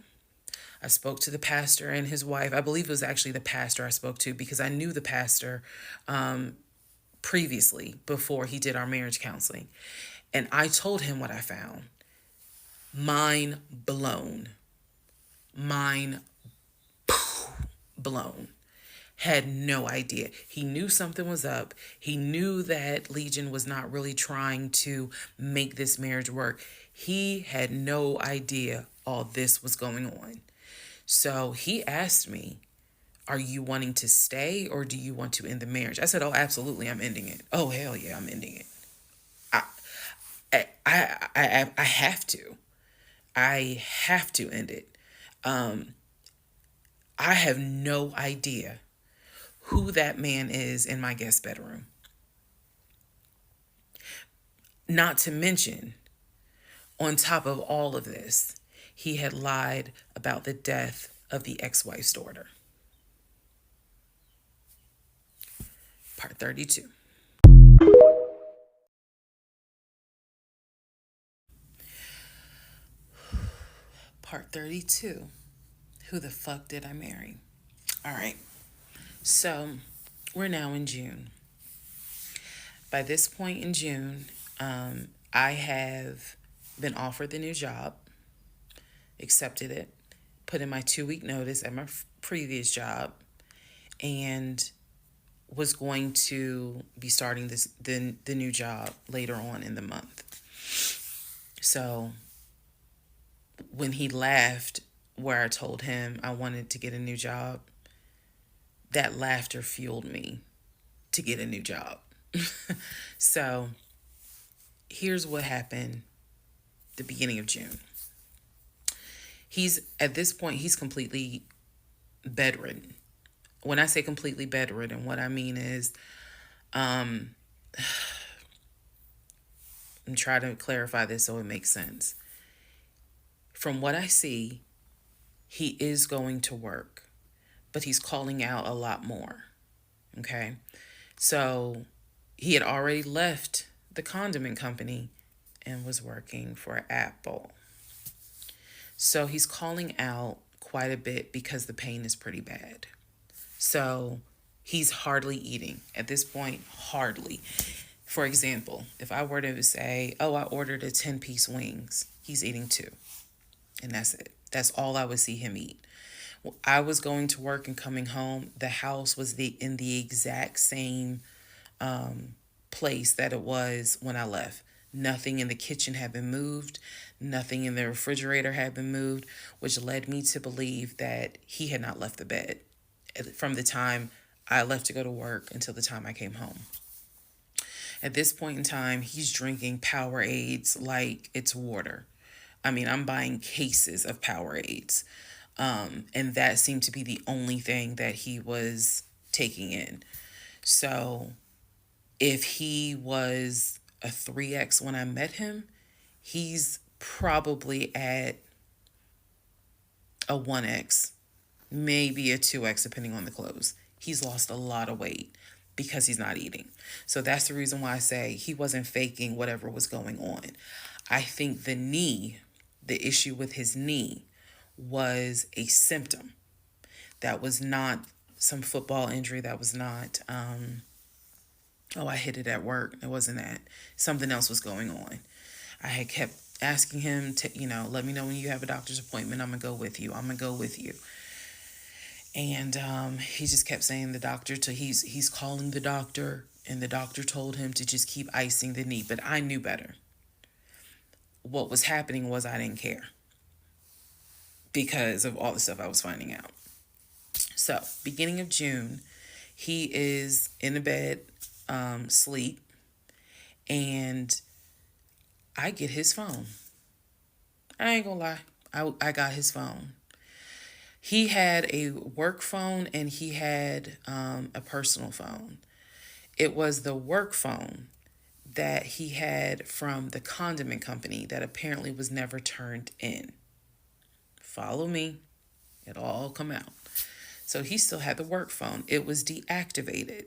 I spoke to the pastor and his wife. I believe it was actually the pastor I spoke to because I knew the pastor previously before he did our marriage counseling. And I told him what I found. Mind blown. Mind blown. Had no idea. He knew something was up. He knew that Legion was not really trying to make this marriage work. He had no idea all this was going on. So he asked me, are you wanting to stay or do you want to end the marriage? I said, oh, absolutely, I'm ending it. Oh, hell yeah, I'm ending it. I have to. I have to end it. I have no idea who that man is in my guest bedroom. Not to mention, on top of all of this, he had lied about the death of the ex-wife's daughter. Part 32. Part 32. Who the fuck did I marry? All right. So we're now in June. By this point in June, I have been offered the new job, accepted it, put in my 2-week notice at my previous job, and was going to be starting the new job later on in the month. So when he laughed where I told him I wanted to get a new job, that laughter fueled me to get a new job. So here's what happened the beginning of June. At this point, he's completely bedridden. When I say completely bedridden, what I mean is, I'm trying to clarify this so it makes sense. From what I see, he is going to work, but he's calling out a lot more. Okay? So he had already left the condiment company and was working for Apple. So he's calling out quite a bit because the pain is pretty bad. So he's hardly eating. At this point, hardly. For example, if I were to say, oh, I ordered a 10-piece wings, he's eating 2. And that's it. That's all I would see him eat. I was going to work and coming home. The house was in the exact same place that it was when I left. Nothing in the kitchen had been moved. Nothing in the refrigerator had been moved, which led me to believe that he had not left the bed from the time I left to go to work until the time I came home. At this point in time, he's drinking Powerades like it's water. I mean, I'm buying cases of Powerades. And that seemed to be the only thing that he was taking in. So if he was a 3X when I met him, he's probably at a 1X, maybe a 2X, depending on the clothes. He's lost a lot of weight because he's not eating. So that's the reason why I say he wasn't faking whatever was going on. I think the issue with his knee was a symptom. That was not some football injury. That was not, I hit it at work. It wasn't that. Something else was going on. I had kept asking him to, let me know when you have a doctor's appointment. I'm going to go with you. I'm going to go with you. And he just kept saying the doctor, he's calling the doctor, and the doctor told him to just keep icing the knee. But I knew better. What was happening was I didn't care because of all the stuff I was finding out. So, beginning of June, he is in the bed, sleep, and I get his phone. I ain't gonna lie. I got his phone. He had a work phone and he had a personal phone. It was the work phone that he had from the condiment company that apparently was never turned in. Follow me. It'll all come out. So he still had the work phone. It was deactivated.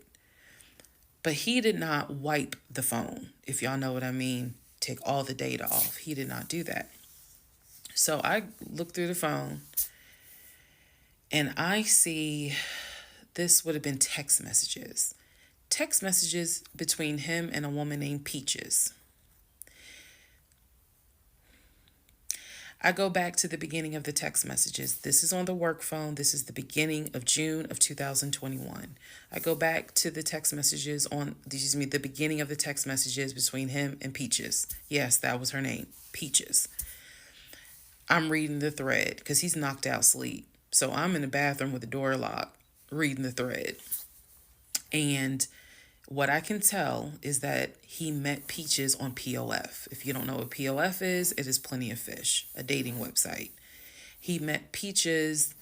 But he did not wipe the phone, if y'all know what I mean. Take all the data off. He did not do that. So I look through the phone and I see this would have been text messages. Text messages between him and a woman named Peaches. I go back to the beginning of the text messages. This is on the work phone. This is the beginning of June of 2021. I go back to the text messages the beginning of the text messages between him and Peaches. Yes, that was her name, Peaches. I'm reading the thread because he's knocked out sleep. So I'm in the bathroom with the door locked, reading the thread. And what I can tell is that he met Peaches on POF. If you don't know what POF is, it is Plenty of Fish, a dating website. He met Peaches.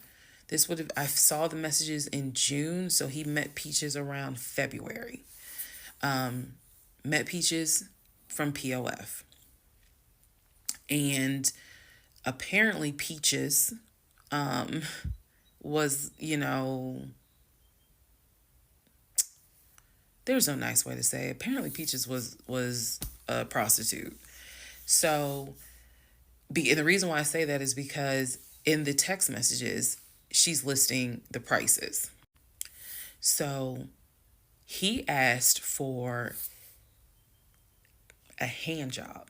I saw the messages in June, so he met Peaches around February. Met Peaches from POF. And apparently Peaches was, there's no nice way to say it. Apparently Peaches was a prostitute. So, and the reason why I say that is because in the text messages, she's listing the prices. So he asked for a hand job.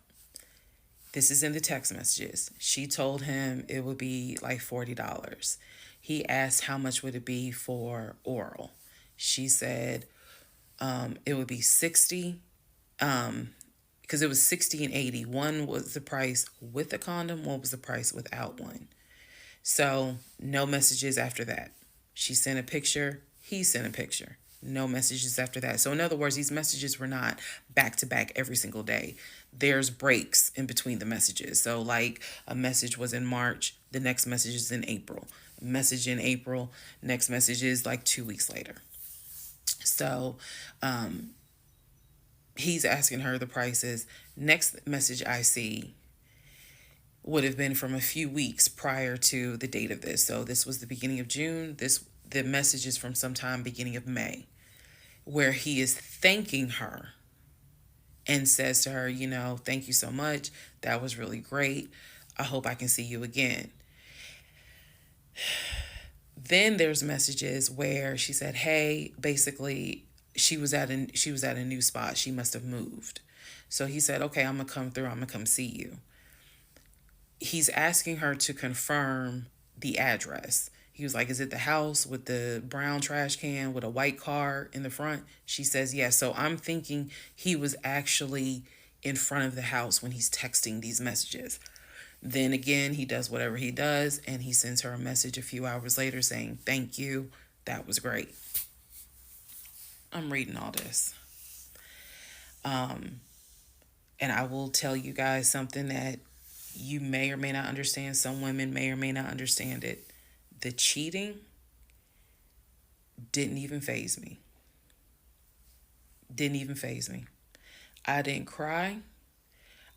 This is in the text messages. She told him it would be like $40. He asked how much would it be for oral. She said it would be 60, because it was 60 and 80. One was the price with the condom, one was the price without one. So no messages after that. She sent a picture, he sent a picture. No messages after that. So in other words, these messages were not back to back every single day. There's breaks in between the messages. So like a message was in March, the next message is in April. A message in April, next message is like 2 weeks later. So he's asking her the prices. Next message I see would have been from a few weeks prior to the date of this. So this was the beginning of June. The message is from sometime beginning of May, where he is thanking her and says to her, thank you so much. That was really great. I hope I can see you again. Then there's messages where she said, hey, basically she was at a new spot. She must have moved. So he said, okay, I'm going to come through. I'm going to come see you. He's asking her to confirm the address. He was like, is it the house with the brown trash can with a white car in the front? She says, yes. So I'm thinking he was actually in front of the house when he's texting these messages. Then again, he does whatever he does, and he sends her a message a few hours later saying, thank you. That was great. I'm reading all this. And I will tell you guys something that you may or may not understand. Some women may or may not understand it. The cheating didn't even faze me. Didn't even faze me. I didn't cry.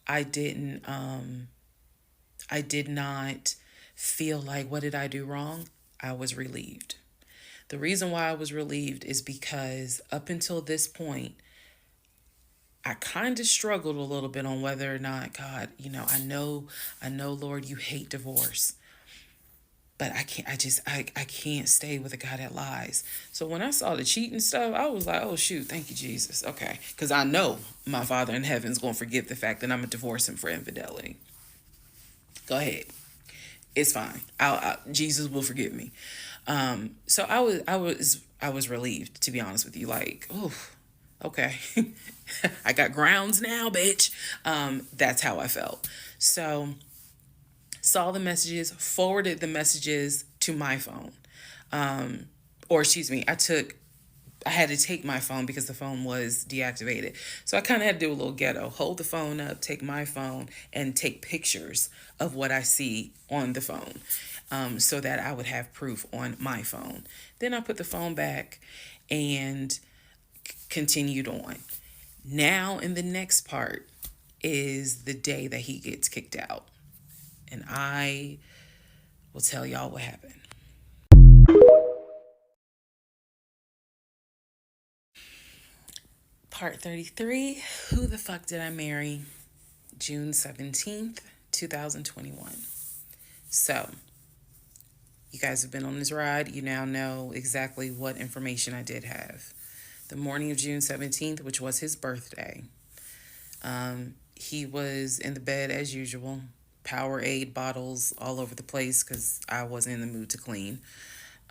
I did not feel like, what did I do wrong? I was relieved. The reason why I was relieved is because up until this point, I kind of struggled a little bit on whether or not, God, I know, Lord, you hate divorce. But I can't stay with a guy that lies. So when I saw the cheating stuff, I was like, oh, shoot, thank you, Jesus. Okay. Because I know my Father in heaven is going to forgive the fact that I'm going to divorce him for infidelity. Go ahead. It's fine. Jesus will forgive me. So I was relieved, to be honest with you. Like, oh, okay. I got grounds now, bitch. That's how I felt. So saw the messages, forwarded the messages to my phone. I had to take my phone because the phone was deactivated. So I kind of had to do a little ghetto, hold the phone up, take my phone, and take pictures of what I see on the phone, so that I would have proof on my phone. Then I put the phone back and continued on. Now in the next part is the day that he gets kicked out. And I will tell y'all what happened. Part 33, who the fuck did I marry? June 17th, 2021. So, you guys have been on this ride. You now know exactly what information I did have. The morning of June 17th, which was his birthday, he was in the bed as usual. Powerade bottles all over the place because I wasn't in the mood to clean.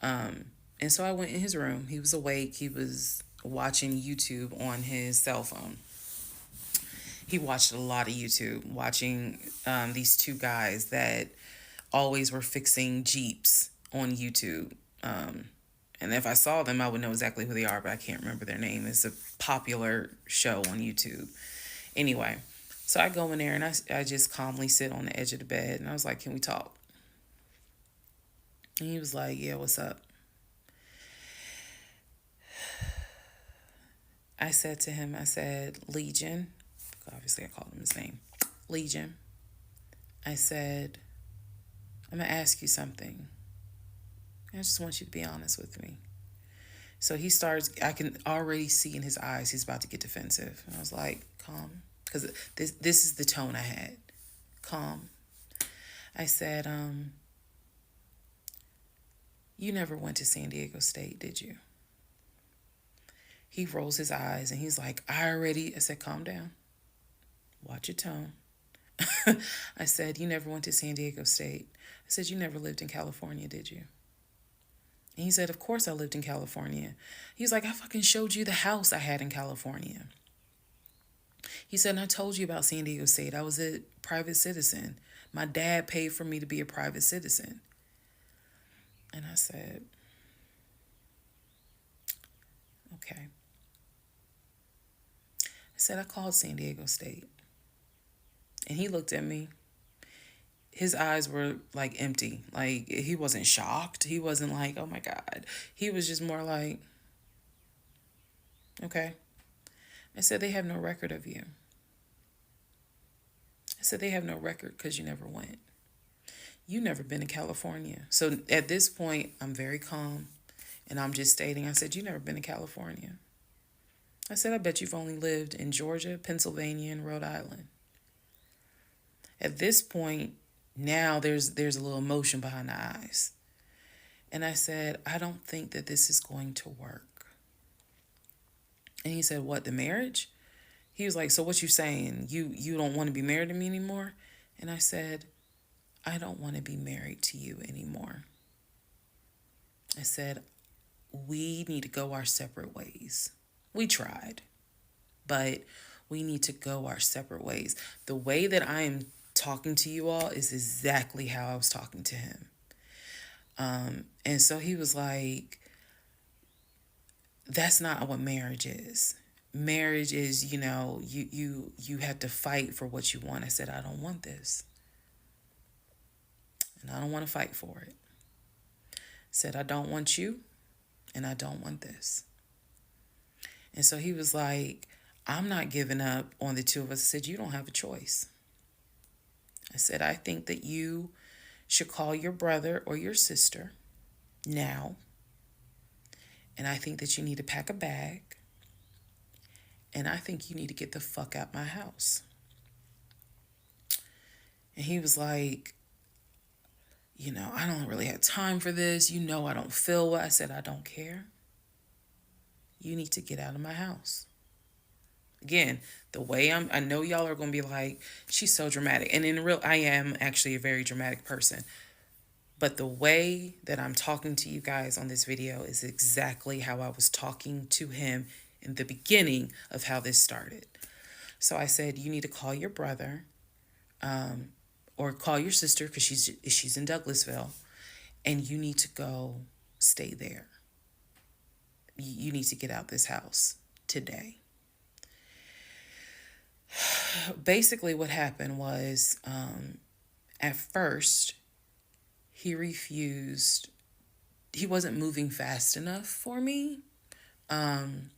And so I went in his room. He was awake. He was watching YouTube on his cell phone. He watched a lot of YouTube, watching these two guys that always were fixing Jeeps on YouTube. And if I saw them, I would know exactly who they are, but I can't remember their name. It's a popular show on YouTube. Anyway, so I go in there and I just calmly sit on the edge of the bed. And I was like, can we talk? And he was like, yeah, what's up? I said to him, Legion. Obviously, I called him his name. Legion. I said, I'm going to ask you something. I just want you to be honest with me. So he starts, I can already see in his eyes, he's about to get defensive. And I was like, calm. Because this is the tone I had. Calm. I said, you never went to San Diego State, did you? He rolls his eyes and he's like, I said, calm down. Watch your tone. I said, you never went to San Diego State. I said, you never lived in California, did you? And he said, of course I lived in California. He's like, I fucking showed you the house I had in California. He said, and I told you about San Diego State. I was a private citizen. My dad paid for me to be a private citizen. And I said, okay. I said, I called San Diego State. And he looked at me. His eyes were like empty. Like he wasn't shocked. He wasn't like, oh my God. He was just more like, okay. I said, they have no record of you. I said, they have no record because you never went. You never been to California. So at this point, I'm very calm. And I'm just stating, I said, you never been to California. I said, I bet you've only lived in Georgia, Pennsylvania, and Rhode Island. At this point, now there's a little emotion behind the eyes. And I said, I don't think that this is going to work. And he said, what, the marriage? He was like, so what you saying? You don't want to be married to me anymore? And I said, I don't want to be married to you anymore. I said, we need to go our separate ways. We tried, but we need to go our separate ways. The way that I am talking to you all is exactly how I was talking to him. And so he was like, that's not what marriage is. Marriage is, you have to fight for what you want. I said, I don't want this. And I don't want to fight for it. I said, I don't want you, and I don't want this. And so he was like, I'm not giving up on the two of us. I said, you don't have a choice. I said, I think that you should call your brother or your sister now. And I think that you need to pack a bag. And I think you need to get the fuck out my house. And he was like, I don't really have time for this. I don't feel well. I said, I don't care. You need to get out of my house. Again, the way I know y'all are going to be like, she's so dramatic. And I am actually a very dramatic person. But the way that I'm talking to you guys on this video is exactly how I was talking to him in the beginning of how this started. So I said, you need to call your brother, or call your sister because she's in Douglasville, and you need to go stay there. You need to get out this house today. Basically what happened was, at first, he refused. He wasn't moving fast enough for me. And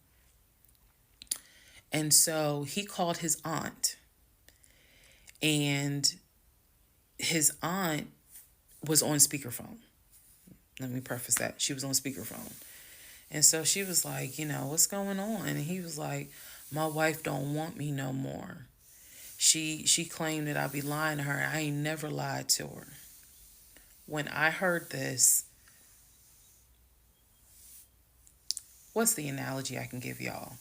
so he called his aunt. And his aunt was on speakerphone. Let me preface that. She was on speakerphone. And so she was like, what's going on? And he was like, my wife don't want me no more. She claimed that I be lying to her. I ain't never lied to her. When I heard this, what's the analogy I can give y'all?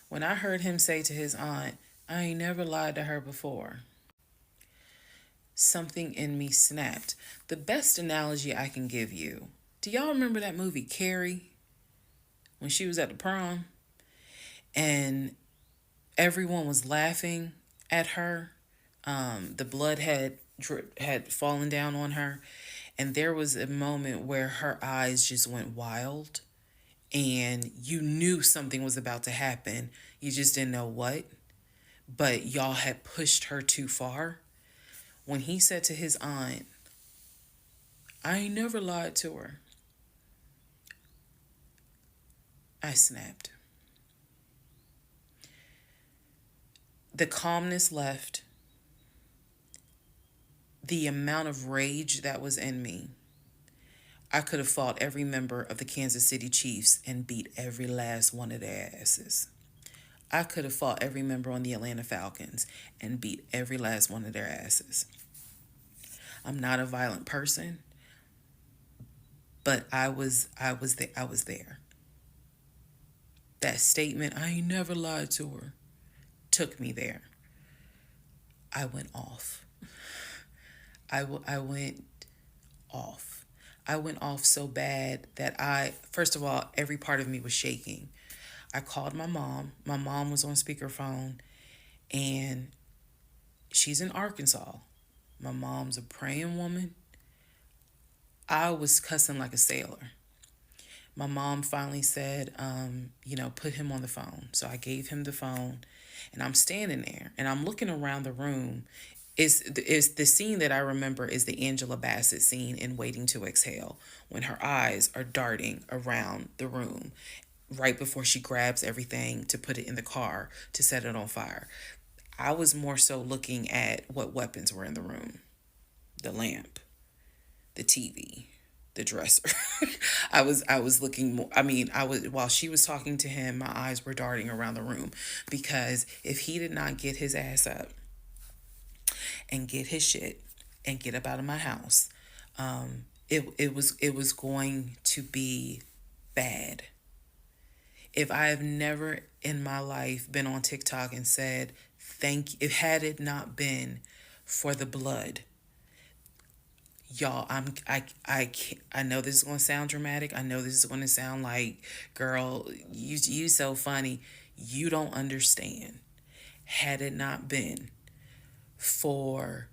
When I heard him say to his aunt, I ain't never lied to her before, something in me snapped. The best analogy I can give you, do y'all remember that movie Carrie? When she was at the prom and everyone was laughing at her. The blood had fallen down on her. And there was a moment where her eyes just went wild. And you knew something was about to happen. You just didn't know what. But y'all had pushed her too far. When he said to his aunt, I ain't never lied to her, I snapped. The calmness left. The amount of rage that was in me. I could have fought every member of the Kansas City Chiefs and beat every last one of their asses. I could have fought every member on the Atlanta Falcons and beat every last one of their asses. I'm not a violent person, but I was there. That statement, I ain't never lied to her, took me there. I went off. I went off. I went off so bad that first of all, every part of me was shaking. I called my mom. My mom was on speakerphone, and she's in Arkansas. My mom's a praying woman. I was cussing like a sailor. My mom finally said, put him on the phone. So I gave him the phone, and I'm standing there, and I'm looking around the room. Is the scene that I remember is the Angela Bassett scene in Waiting to Exhale, when her eyes are darting around the room right before she grabs everything to put it in the car to set it on fire. I was more so looking at what weapons were in the room. The lamp, the TV, the dresser. I was looking more, while she was talking to him, my eyes were darting around the room, because if he did not get his ass up and get his shit and get up out of my house, it was going to be bad. If I have never in my life been on TikTok and said thank you, if had it not been for the blood, y'all, I know this is going to sound dramatic. I know this is going to sound like, girl, you so funny. You don't understand. Had it not been for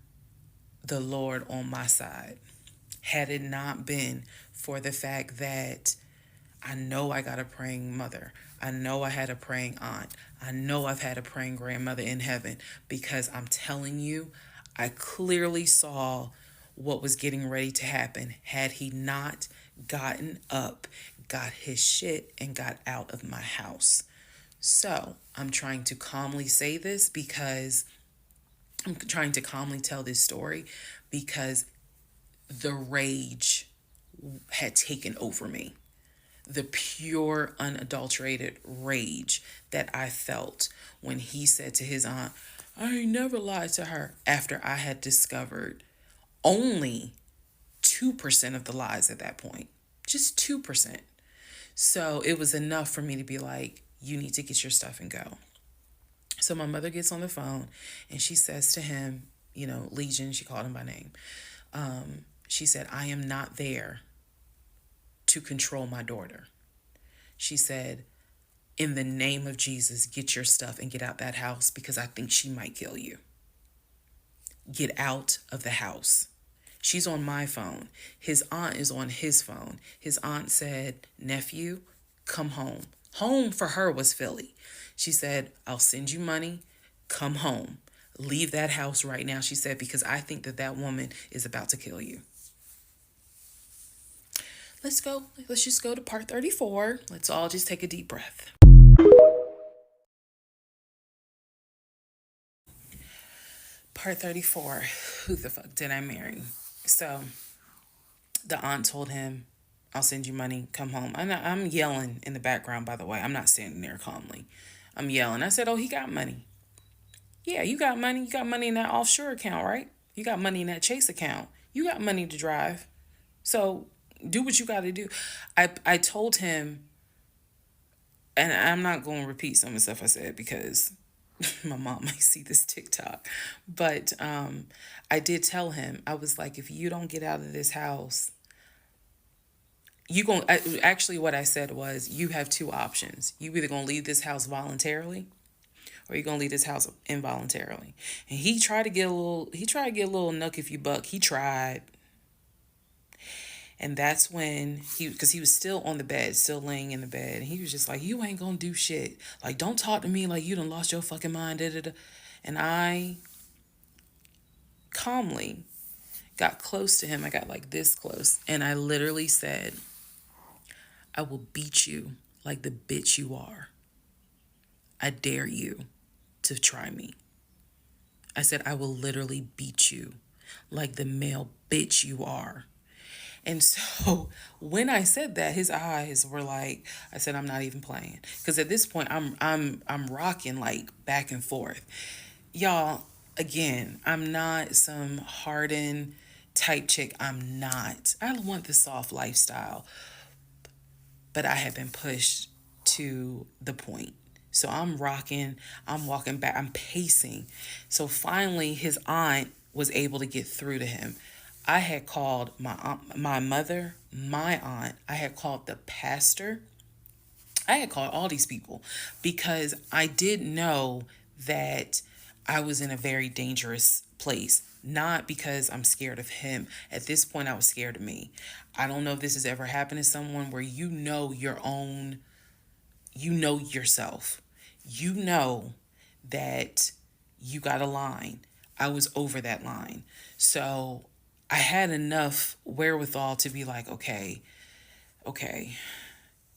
the Lord on my side, had it not been for the fact that I know I got a praying mother, I know I had a praying aunt, I know I've had a praying grandmother in heaven, because I'm telling you, I clearly saw what was getting ready to happen had he not gotten up, got his shit, and got out of my house. So I'm trying to calmly say this because I'm trying to calmly tell this story because the rage had taken over me. The pure, unadulterated rage that I felt when he said to his aunt, I ain't never lied to her, after I had discovered only 2% of the lies at that point. Just 2%. So it was enough for me to be like, you need to get your stuff and go. So my mother gets on the phone and she says to him, Legion, she called him by name. She said, I am not there to control my daughter. She said, in the name of Jesus, get your stuff and get out that house, because I think she might kill you. Get out of the house. She's on my phone. His aunt is on his phone. His aunt said, nephew, come home. Home for her was Philly. She said, I'll send you money. Come home. Leave that house right now, she said, because I think that woman is about to kill you. Let's go. Let's just go to part 34. Let's all just take a deep breath. Part 34. Who the fuck did I marry? So the aunt told him, I'll send you money. Come home. I'm yelling in the background, by the way. I'm not standing there calmly. I'm yelling. I said, oh, he got money. Yeah, you got money. You got money in that offshore account, right? You got money in that Chase account. You got money to drive. So do what you got to do. I told him, and I'm not going to repeat some of the stuff I said because my mom might see this TikTok. But I did tell him, I was like, if you don't get out of this house, actually what I said was, you have two options. You either going to leave this house voluntarily, or you're going to leave this house involuntarily. And he tried to get a little nuck if you buck. He tried. And that's when because he was still on the bed, still laying in the bed. And he was just like, you ain't gonna do shit. Like, don't talk to me like you done lost your fucking mind. Da, da, da. And I calmly got close to him. I got like this close. And I literally said, I will beat you like the bitch you are. I dare you to try me. I said, I will literally beat you like the male bitch you are. And so when I said that, his eyes were like, I said, I'm not even playing. Because at this point, I'm rocking like back and forth. Y'all, again, I'm not some hardened type chick. I'm not. I want the soft lifestyle, but I have been pushed to the point. So I'm rocking, I'm walking back, I'm pacing. So finally, his aunt was able to get through to him. I had called my aunt, my mother, my aunt. I had called the pastor. I had called all these people because I did know that I was in a very dangerous place. Not because I'm scared of him. At this point, I was scared of me. I don't know if this has ever happened to someone where you know your own, you know yourself. You know that you got a line. I was over that line. So I had enough wherewithal to be like, okay,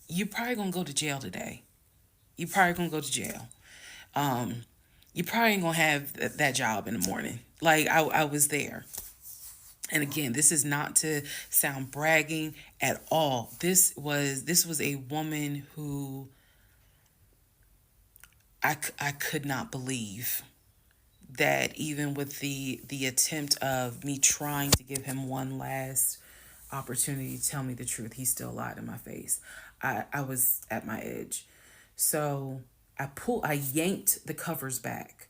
you probably gonna go to jail today. You probably gonna go to jail. You probably ain't gonna have that job in the morning. Like I was there. And again, this is not to sound bragging at all. This was a woman who I could not believe that even with the attempt of me trying to give him one last opportunity to tell me the truth, he still lied in my face. I was at my edge. So I yanked the covers back,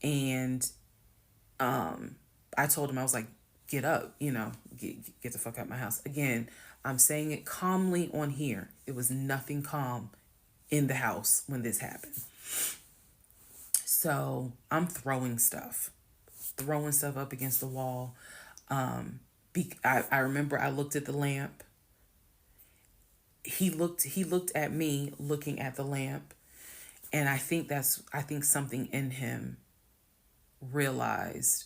and I told him, I was like, get up, get the fuck out of my house. Again, I'm saying it calmly on here. It was nothing calm in the house when this happened. So I'm throwing stuff up against the wall. I remember I looked at the lamp. He looked at me looking at the lamp, and I think something in him realized,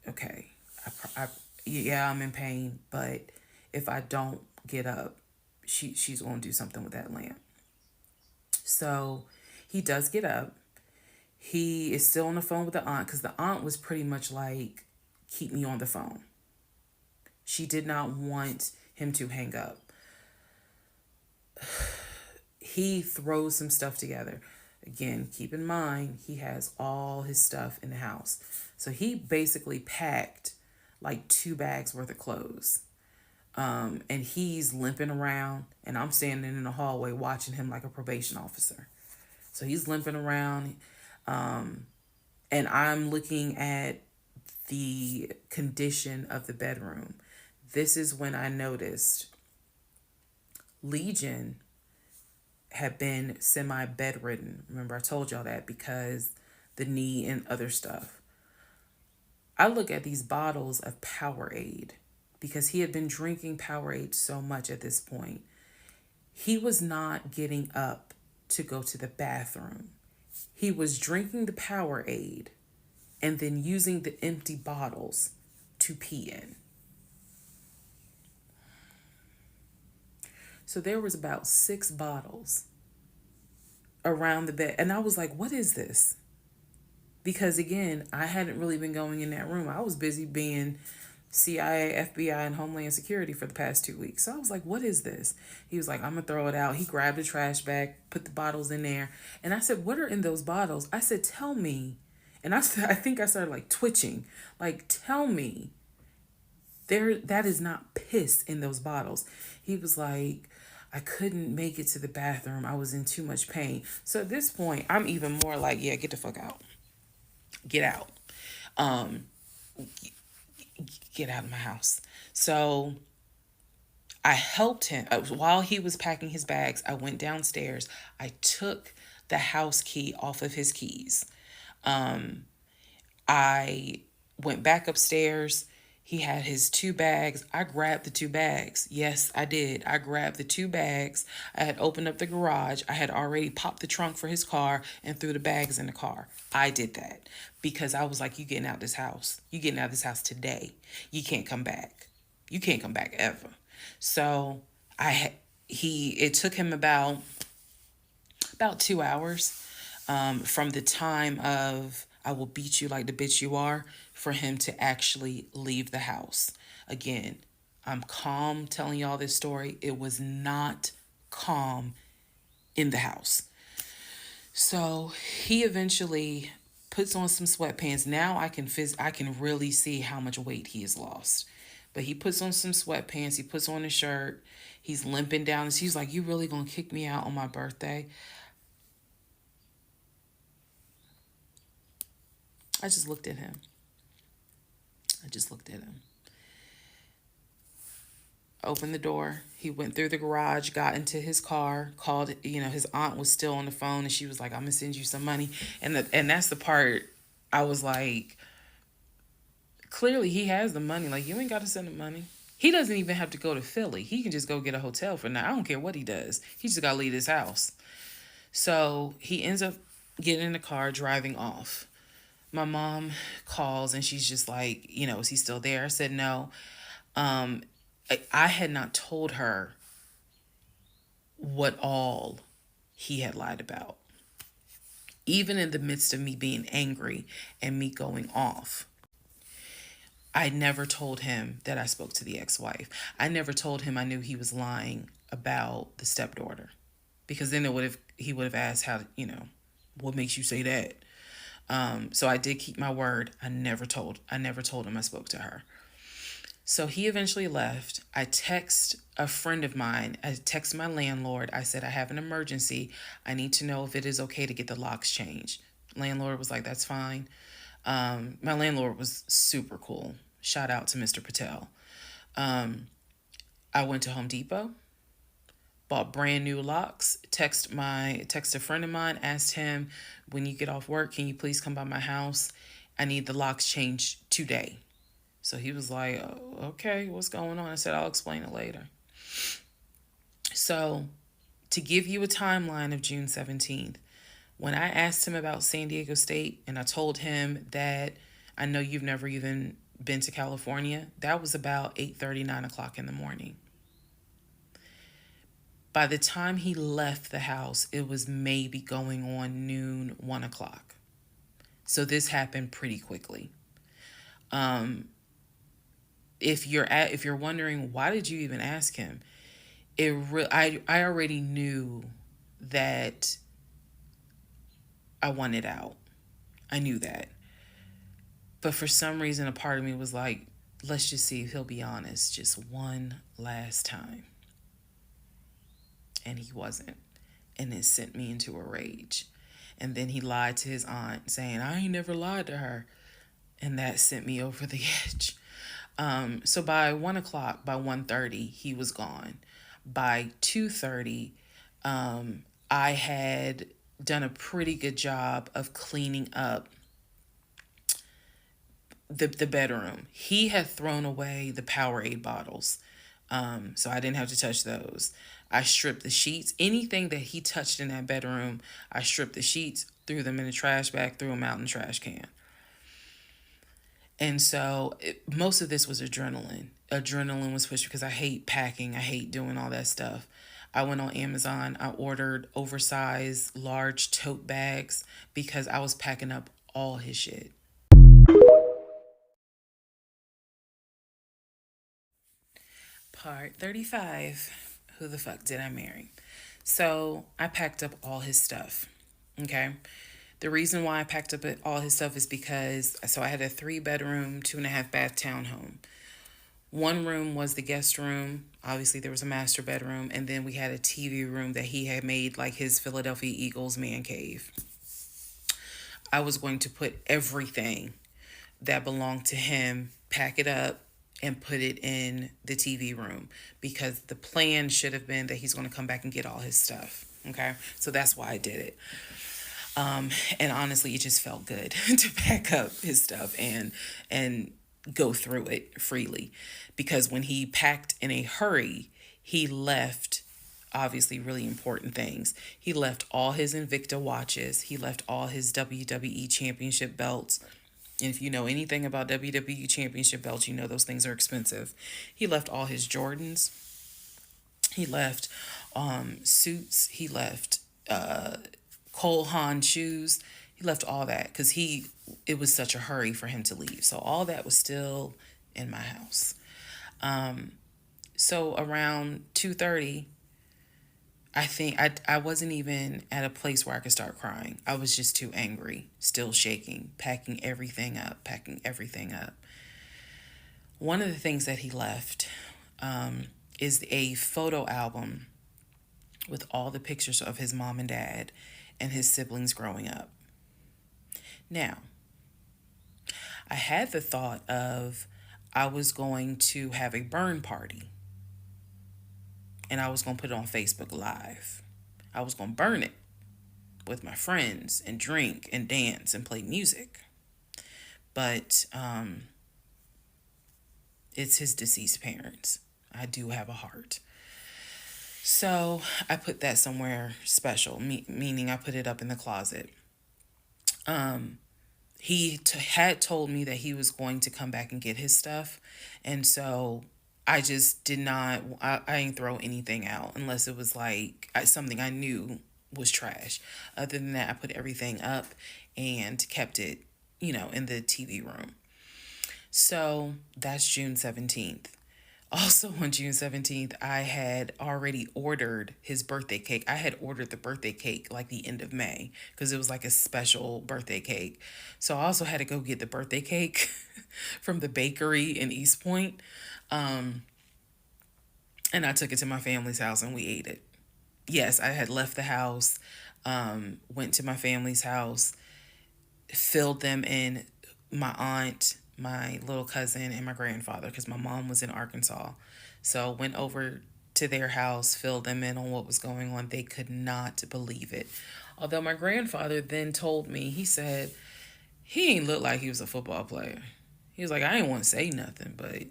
okay, yeah, I'm in pain, but if I don't get up, she's going to do something with that lamp. So he does get up. He is still on the phone with the aunt because the aunt was pretty much like, keep me on the phone. She did not want him to hang up. He throws some stuff together. Again, keep in mind, he has all his stuff in the house. So he basically packed like 2 bags worth of clothes. And he's limping around, and I'm standing in the hallway watching him like a probation officer. So he's limping around, and I'm looking at the condition of the bedroom. This is when I noticed Legion had been semi-bedridden. Remember, I told y'all that because the knee and other stuff. I look at these bottles of Powerade because he had been drinking Powerade so much at this point. He was not getting up to go to the bathroom. He was drinking the Powerade and then using the empty bottles to pee in. So there was about 6 bottles around the bed. And I was like, what is this? Because again, I hadn't really been going in that room. I was busy being CIA, FBI, and Homeland Security for the past 2 weeks. So I was like, what is this? He was like, I'm going to throw it out. He grabbed a trash bag, put the bottles in there. And I said, what are in those bottles? I said, tell me. And I think I started like twitching. Like, tell me. That is not piss in those bottles. He was like, I couldn't make it to the bathroom. I was in too much pain. So at this point, I'm even more like, yeah, get the fuck out. Get out. Get out of my house. So I helped him. While he was packing his bags, I went downstairs. I took the house key off of his keys. I went back upstairs. He had his 2 bags. I grabbed the 2 bags. Yes, I did. I grabbed the 2 bags. I had opened up the garage. I had already popped the trunk for his car and threw the bags in the car. I did that because I was like, you getting out this house. You getting out of this house today. You can't come back. You can't come back ever. So it took him about 2 hours from the time of I will beat you like the bitch you are for him to actually leave the house. Again, I'm calm telling y'all this story. It was not calm in the house. So he eventually puts on some sweatpants. Now I can really see how much weight he has lost. But he puts on some sweatpants, he puts on a shirt, he's limping down. He's like, "You really gonna kick me out on my birthday?" I just looked at him. I just looked at him. Opened the door. He went through the garage, got into his car, called, his aunt was still on the phone, and she was like, "I'm gonna send you some money." And that's the part I was like, clearly he has the money. Like, you ain't gotta send him money. He doesn't even have to go to Philly. He can just go get a hotel for now. I don't care what he does. He just gotta leave his house. So he ends up getting in the car, driving off. My mom calls and she's just like, "Is he still there?" I said no. I had not told her what all he had lied about. Even in the midst of me being angry and me going off, I never told him that I spoke to the ex-wife. I never told him I knew he was lying about the stepdaughter, because then he would have asked how, what makes you say that? So I did keep my word. I never told him I spoke to her. So he eventually left. I text a friend of mine. I text my landlord. I said, "I have an emergency. I need to know if it is okay to get the locks changed." Landlord was like, "That's fine." My landlord was super cool. Shout out to Mr. Patel. I went to Home Depot, bought brand new locks, text a friend of mine, asked him, "When you get off work, can you please come by my house? I need the locks changed today." So he was like, "Oh, okay, what's going on?" I said, "I'll explain it later." So to give you a timeline of June 17th, when I asked him about San Diego State and I told him that I know you've never even been to California, that was about 8:30, 9 o'clock in the morning. By the time he left the house, it was maybe going on noon, 1 o'clock. So this happened pretty quickly. If you're wondering, why did you even ask him? I already knew that I wanted out. I knew that. But for some reason, a part of me was like, let's just see if he'll be honest just one last time. And he wasn't. And it sent me into a rage. And then he lied to his aunt, saying, "I ain't never lied to her." And that sent me over the edge. So by 1 o'clock, by 1:30, he was gone. By 2:30, I had done a pretty good job of cleaning up the bedroom. He had thrown away the Powerade bottles, so I didn't have to touch those. I stripped the sheets. Anything that he touched in that bedroom, I stripped the sheets, threw them in a trash bag, threw them out in the trash can. And so most of this was adrenaline. Adrenaline was pushed because I hate packing. I hate doing all that stuff. I went on Amazon. I ordered oversized, large tote bags because I was packing up all his shit. Part 35. Who the fuck did I marry? So I packed up all his stuff. Okay. The reason why I packed up all his stuff is because, so I had a 3-bedroom, 2.5 bath townhome. One room was the guest room. Obviously, there was a master bedroom. And then we had a TV room that he had made like his Philadelphia Eagles man cave. I was going to put everything that belonged to him, pack it up, and put it in the TV room, because the plan should have been that he's going to come back and get all his stuff. Okay. So that's why I did it. And honestly, it just felt good to pack up his stuff and go through it freely, because when he packed in a hurry, he left obviously really important things. He left all his Invicta watches. He left all his WWE championship belts. And if you know anything about WWE championship belts, you know those things are expensive. He left all his Jordans. He left suits. He left Cole Haan shoes. He left all that because it was such a hurry for him to leave. So all that was still in my house. So around 2:30, I think I wasn't even at a place where I could start crying. I was just too angry, still shaking, packing everything up, packing everything up. One of the things that he left is a photo album with all the pictures of his mom and dad and his siblings growing up. Now, I had the thought of I was going to have a burn party and I was going to put it on Facebook Live. I was going to burn it with my friends and drink and dance and play music. But it's his deceased parents. I do have a heart. So I put that somewhere special, meaning I put it up in the closet. He had told me that he was going to come back and get his stuff. And so I just did not, I didn't throw anything out unless it was like something I knew was trash. Other than that, I put everything up and kept it, in the TV room. So that's June 17th. Also on June 17th, I had already ordered his birthday cake. I had ordered the birthday cake like the end of May because it was like a special birthday cake. So I also had to go get the birthday cake from the bakery in East Point. And I took it to my family's house and we ate it. Yes, I had left the house, went to my family's house, filled them in, my aunt, my little cousin, and my grandfather, because my mom was in Arkansas. So went over to their house, filled them in on what was going on. They could not believe it. Although my grandfather then told me, he said, he ain't look like he was a football player. He was like, I didn't want to say nothing, but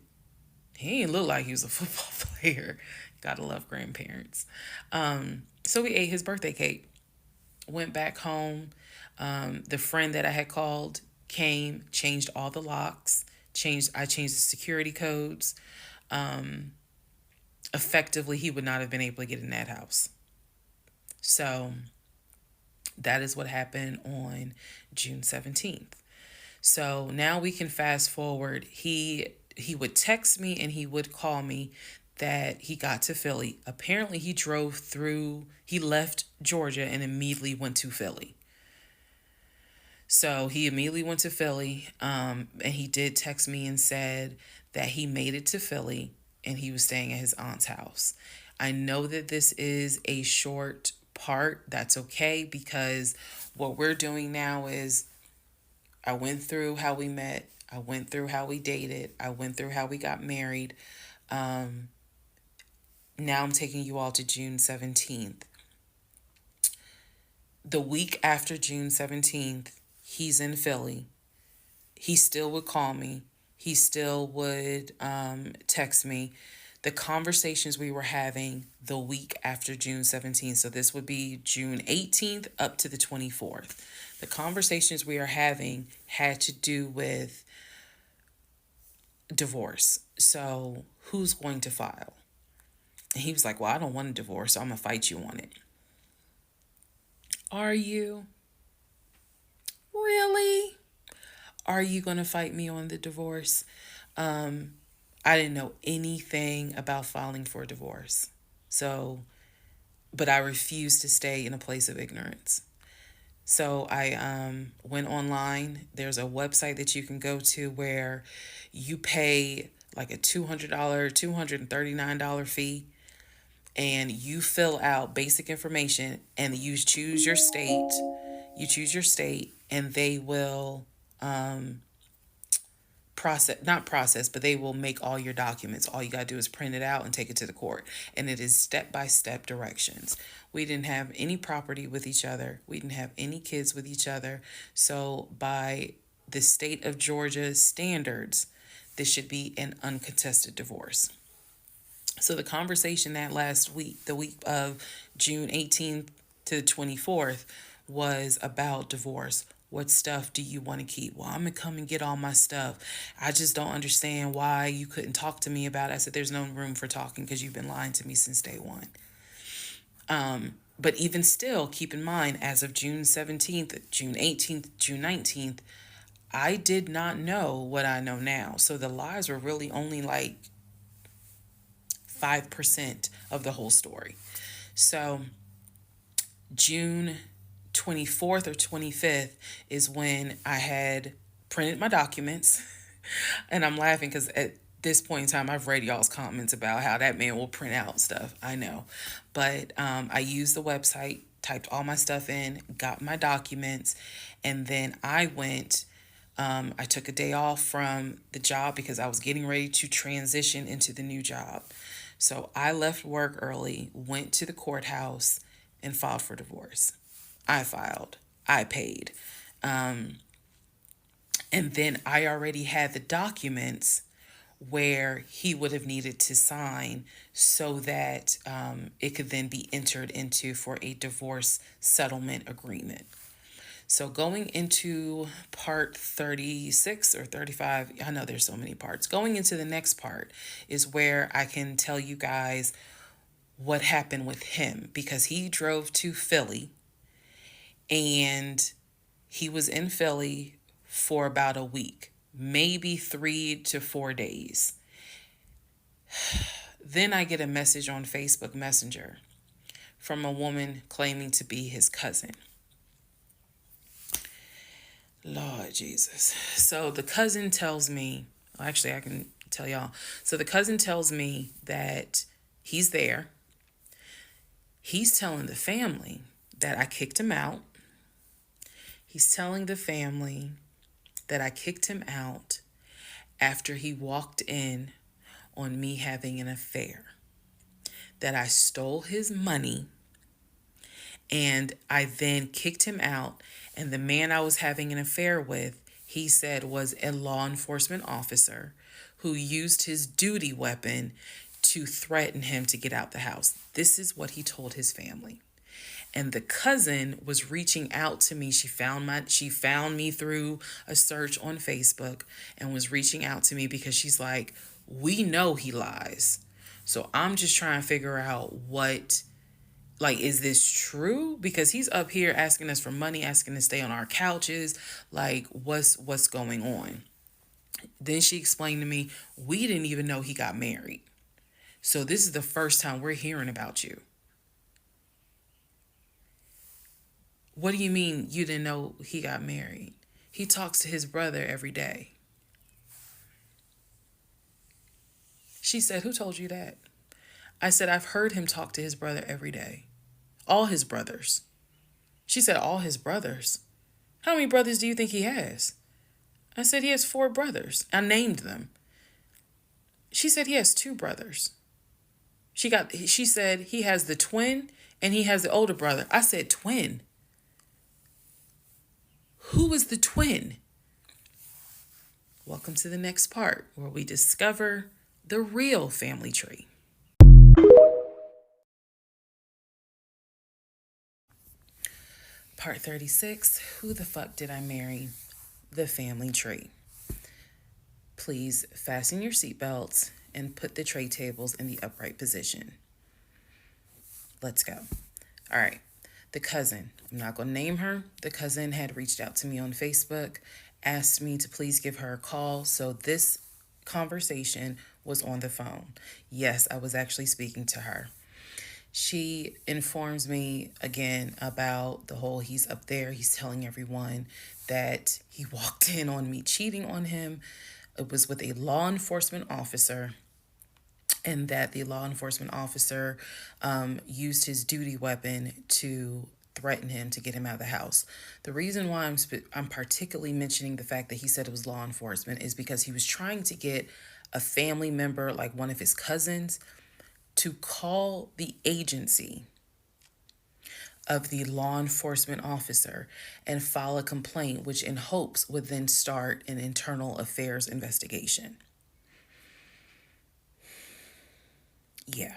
he ain't look like he was a football player. Gotta love grandparents. So we ate his birthday cake. Went back home. The friend that I had called came, changed all the locks, I changed the security codes. Effectively, he would not have been able to get in that house. So that is what happened on June 17th. So now we can fast forward. He would text me and he would call me that he got to Philly. Apparently he left Georgia and immediately went to Philly. So he immediately went to Philly, and he did text me and said that he made it to Philly and he was staying at his aunt's house. I know that this is a short part. That's okay, because what we're doing now is I went through how we met. I went through how we dated. I went through how we got married. Now I'm taking you all to June 17th. The week after June 17th, he's in Philly. He still would call me. He still would text me. The conversations we were having the week after June 17th, so this would be June 18th up to the 24th. The conversations we are having had to do with divorce. So who's going to file? And he was like, well, I don't want a divorce, so I'm going to fight you on it. Are you? Really? Are you going to fight me on the divorce? I didn't know anything about filing for a divorce. But I refused to stay in a place of ignorance. So I went online. There's a website that you can go to where you pay like a $239 fee. And you fill out basic information and you choose your state. And they will but they will make all your documents. All you got to do is print it out and take it to the court. And it is step-by-step directions. We didn't have any property with each other. We didn't have any kids with each other. So by the state of Georgia's standards, this should be an uncontested divorce. So the conversation that last week, the week of June 18th to the 24th, was about divorce. What stuff do you want to keep? Well, I'm going to come and get all my stuff. I just don't understand why you couldn't talk to me about it. I said, there's no room for talking because you've been lying to me since day one. But even still, keep in mind, as of June 17th, June 18th, June 19th, I did not know what I know now. So the lies were really only like 5% of the whole story. So June 24th or 25th is when I had printed my documents. And I'm laughing because at this point in time, I've read y'all's comments about how that man will print out stuff. I know. But I used the website, typed all my stuff in, got my documents, and then I went. I took a day off from the job because I was getting ready to transition into the new job. So I left work early, went to the courthouse, and filed for divorce. I filed. I paid. And then I already had the documents where he would have needed to sign so that it could then be entered into for a divorce settlement agreement. So going into part 36 or 35, I know there's so many parts. Going into the next part is where I can tell you guys what happened with him, because he drove to Philly and he was in Philly for about a week, maybe 3 to 4 days. Then I get a message on Facebook Messenger from a woman claiming to be his cousin. Lord Jesus. So the cousin tells me, well, actually I can tell y'all. So the cousin tells me that he's there. He's telling the family that I kicked him out. He's telling the family that I kicked him out after he walked in on me having an affair, that I stole his money, and I then kicked him out. And the man I was having an affair with, he said, was a law enforcement officer who used his duty weapon to threaten him to get out the house. This is what he told his family. And the cousin was reaching out to me. She found me through a search on Facebook and was reaching out to me because she's like, we know he lies. So I'm just trying to figure out is this true? Because he's up here asking us for money, asking to stay on our couches. Like, what's going on? Then she explained to me, we didn't even know he got married. So this is the first time we're hearing about you. What do you mean you didn't know he got married? He talks to his brother every day. She said, who told you that? I said, I've heard him talk to his brother every day. All his brothers. She said, all his brothers? How many brothers do you think he has? I said, he has 4 brothers. I named them. She said, he has 2 brothers. She said, he has the twin and he has the older brother. I said, twin? Who is the twin? Welcome to the next part where we discover the real family tree. Part 36, who the fuck did I marry? The family tree. Please fasten your seatbelts and put the tray tables in the upright position. Let's go. All right. The cousin, I'm not going to name her. The cousin had reached out to me on Facebook, asked me to please give her a call. So this conversation was on the phone. Yes, I was actually speaking to her. She informs me again about the whole he's up there. He's telling everyone that he walked in on me cheating on him. It was with a law enforcement officer, and that the law enforcement officer used his duty weapon to threaten him to get him out of the house. The reason why I'm particularly mentioning the fact that he said it was law enforcement is because he was trying to get a family member, like one of his cousins, to call the agency of the law enforcement officer and file a complaint, which in hopes would then start an internal affairs investigation. Yeah.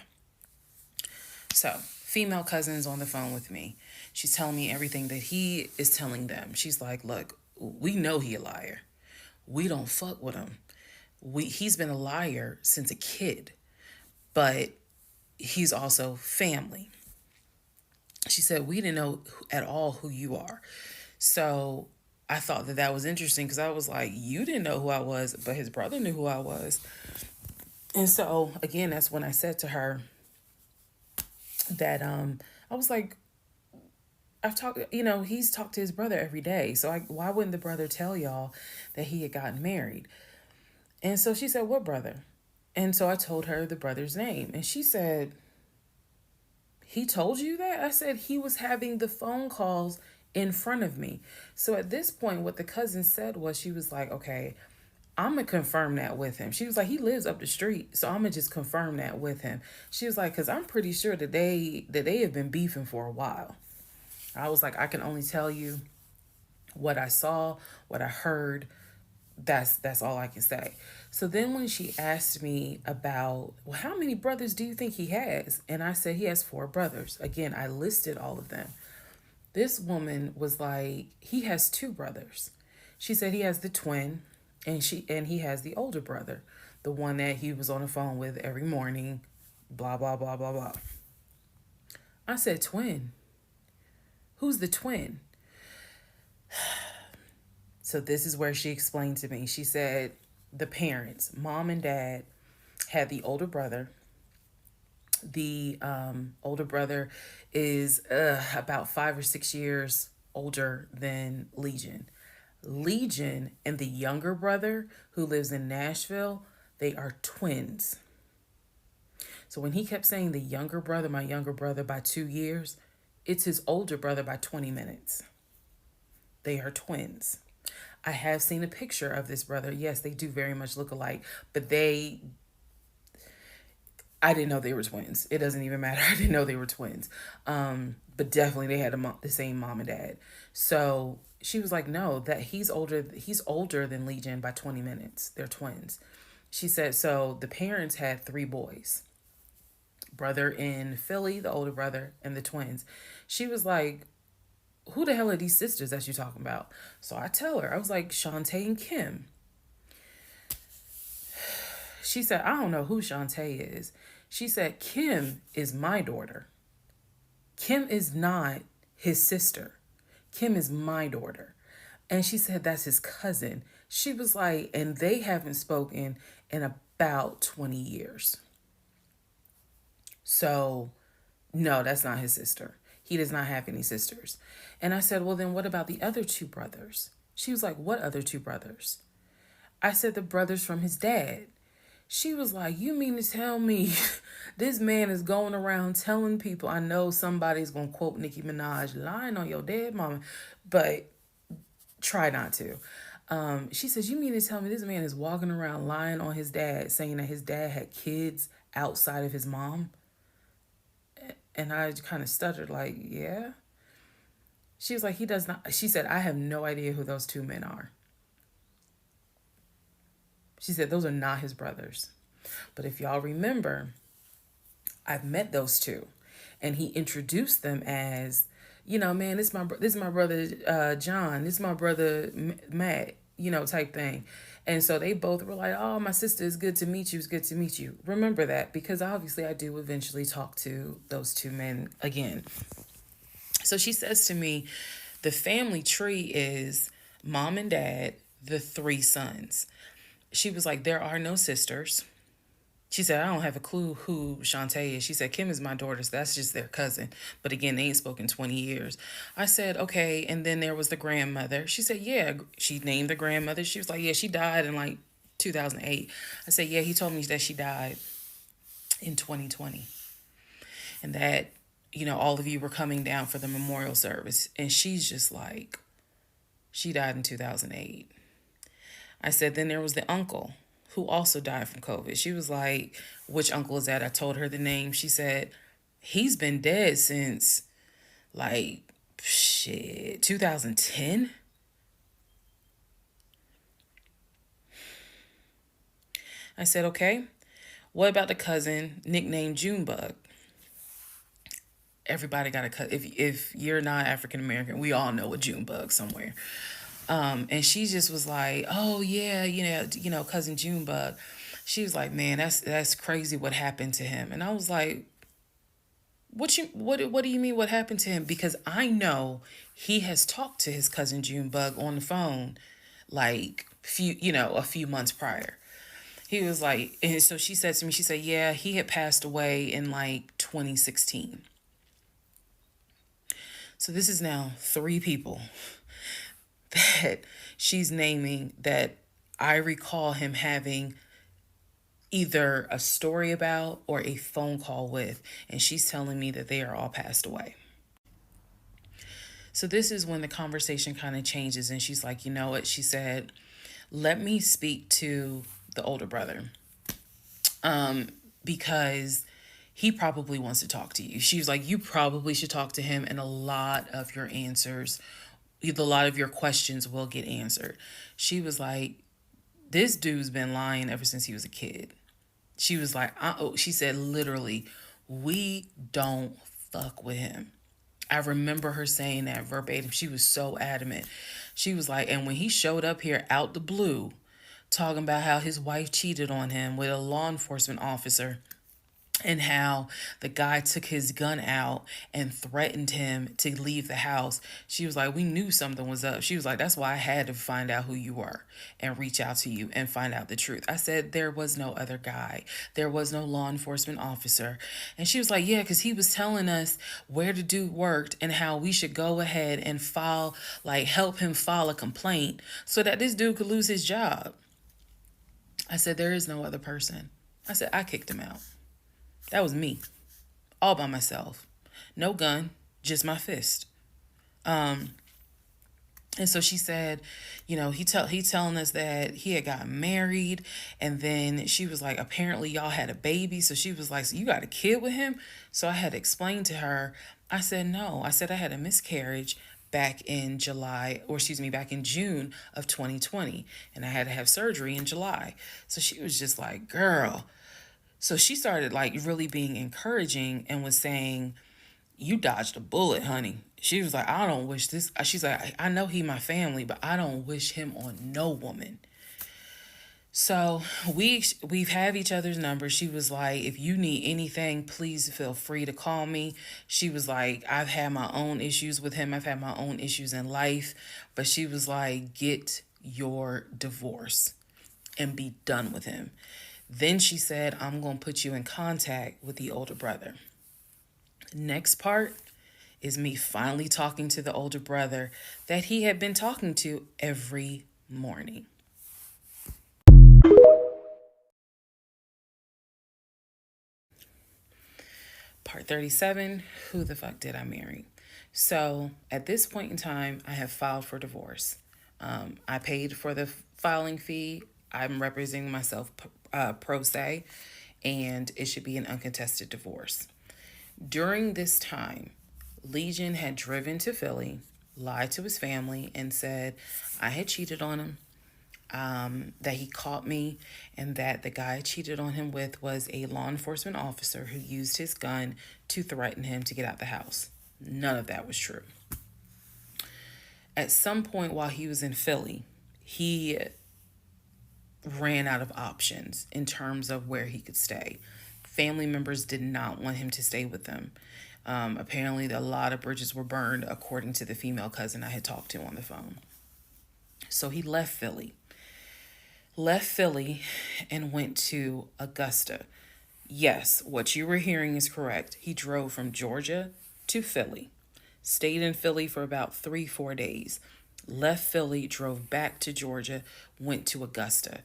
So, female cousin's on the phone with me. She's telling me everything that he is telling them. She's like, look, we know he a liar. We don't fuck with him. He's been a liar since a kid, but he's also family. She said, we didn't know at all who you are. So I thought that was interesting because I was like, you didn't know who I was, but his brother knew who I was. And so again, that's when I said to her that I was like, I've talked, he's talked to his brother every day. So why wouldn't the brother tell y'all that he had gotten married? And so she said, what brother? And so I told her the brother's name. And she said, he told you that? I said, he was having the phone calls in front of me. So at this point, what the cousin said was, she was like, okay, I'm going to confirm that with him. She was like, he lives up the street, so I'm going to just confirm that with him. She was like, because I'm pretty sure that they have been beefing for a while. I was like, I can only tell you what I saw, what I heard. That's all I can say. So then when she asked me about, well, how many brothers do you think he has? And I said he has 4 brothers. Again, I listed all of them. This woman was like, he has 2 brothers. She said he has the twin, and he has the older brother, the one that he was on the phone with every morning, blah blah blah blah blah. I said, twin? Who's the twin? So this is where she explained to me. She said the parents, mom and dad, had the older brother. The older brother is about 5 or 6 years older than Legion. Legion and the younger brother, who lives in Nashville, they are twins. So when he kept saying the younger brother, my younger brother by 2 years, it's his older brother by 20 minutes. They are twins. I have seen a picture of this brother. Yes, they do very much look alike, but I didn't know they were twins. It doesn't even matter. I didn't know they were twins. But definitely they had the same mom and dad. So she was like, no, that he's older than Legion by 20 minutes. They're twins. She said, so the parents had 3 boys. Brother in Philly, the older brother, and the twins. She was like, who the hell are these sisters that you're talking about? So I tell her, I was like, Shantae and Kim. She said, I don't know who Shantae is. She said, Kim is my daughter. Kim is not his sister. Kim is my daughter. And she said, that's his cousin. She was like, and they haven't spoken in about 20 years. So, no, that's not his sister. He does not have any sisters. And I said, well, then what about the other 2 brothers? She was like, what other 2 brothers? I said, the brothers from his dad. She was like, you mean to tell me this man is going around telling people, I know somebody's going to quote Nicki Minaj, lying on your dead mama, but try not to. She says, you mean to tell me this man is walking around lying on his dad, saying that his dad had kids outside of his mom? And I kind of stuttered like, yeah. She was like, he does not. She said, I have no idea who those 2 men are. She said, those are not his brothers. But if y'all remember, I've met those 2. And he introduced them as, man, this is my brother John. This is my brother Matt, type thing. And so they both were like, oh, my sister, it's good to meet you. It's good to meet you. Remember that, because obviously I do eventually talk to those 2 men again. So she says to me, the family tree is mom and dad, the 3 sons. She was like, there are no sisters. She said, I don't have a clue who Shantae is. She said, Kim is my daughter, so that's just their cousin. But again, they ain't spoken 20 years. I said, okay. And then there was the grandmother. She said, yeah. She named the grandmother. She was like, yeah, she died in like 2008. I said, yeah, he told me that she died in 2020. And that, all of you were coming down for the memorial service. And she's just like, she died in 2008. I said, then there was the uncle who also died from COVID. She was like, which uncle is that? I told her the name. She said, he's been dead since 2010. I said, okay, what about the cousin nicknamed Junebug? Everybody got a cousin. If you're not African American, we all know a Junebug somewhere. And she just was like, oh yeah, cousin Junebug. She was like, man, that's crazy what happened to him. And I was like, what do you mean what happened to him? Because I know he has talked to his cousin Junebug on the phone a few months prior. He was like, and so she said to me, she said, yeah, he had passed away in like 2016. So this is now 3 people that she's naming that I recall him having either a story about or a phone call with. And she's telling me that they are all passed away. So this is when the conversation kind of changes. And she's like, you know what? She said, let me speak to the older brother. Because he probably wants to talk to you. She was like, you probably should talk to him, and a lot of your questions will get answered. She was like, this dude's been lying ever since he was a kid. She was like, she said, literally, we don't fuck with him. I remember her saying that verbatim. She was so adamant. She was like, and when he showed up here out the blue, talking about how his wife cheated on him with a law enforcement officer, and how the guy took his gun out and threatened him to leave the house. She was like, we knew something was up. She was like, that's why I had to find out who you were and reach out to you and find out the truth. I said, there was no other guy. There was no law enforcement officer. And she was like, yeah, because he was telling us where the dude worked and how we should go ahead and help him file a complaint so that this dude could lose his job. I said, there is no other person. I said, I kicked him out. That was me, all by myself. No gun, just my fist. And so she said, you know, he telling us that he had gotten married, and then she was like, apparently y'all had a baby. So she was like, so you got a kid with him? So I had explained to her. I said, no. I said I had a miscarriage back in June of 2020, and I had to have surgery in July. So she was just like, girl. So she started like really being encouraging and was saying, you dodged a bullet, honey. She was like, I don't wish this. She's like, I know he my family, but I don't wish him on no woman. So we've have each other's numbers. She was like, if you need anything, please feel free to call me. She was like, I've had my own issues with him. I've had my own issues in life. But she was like, get your divorce and be done with him. Then she said, I'm going to put you in contact with the older brother. Next part is me finally talking to the older brother that he had been talking to every morning. Part 37, who the fuck did I marry? So at this point in time, I have filed for divorce. I paid for the filing fee. I'm representing myself pro se, and it should be an uncontested divorce. During this time, Legion had driven to Philly, lied to his family, and said I had cheated on him, that he caught me, and that the guy I cheated on him with was a law enforcement officer who used his gun to threaten him to get out the house. None of that was true. At some point while he was in Philly, he ran out of options in terms of where he could stay. Family members did not want him to stay with them. Apparently, a lot of bridges were burned, according to the female cousin I had talked to on the phone. So he left Philly and went to Augusta. Yes, what you were hearing is correct. He drove from Georgia to Philly, stayed in Philly for about 3-4 days, left Philly, drove back to Georgia, went to Augusta.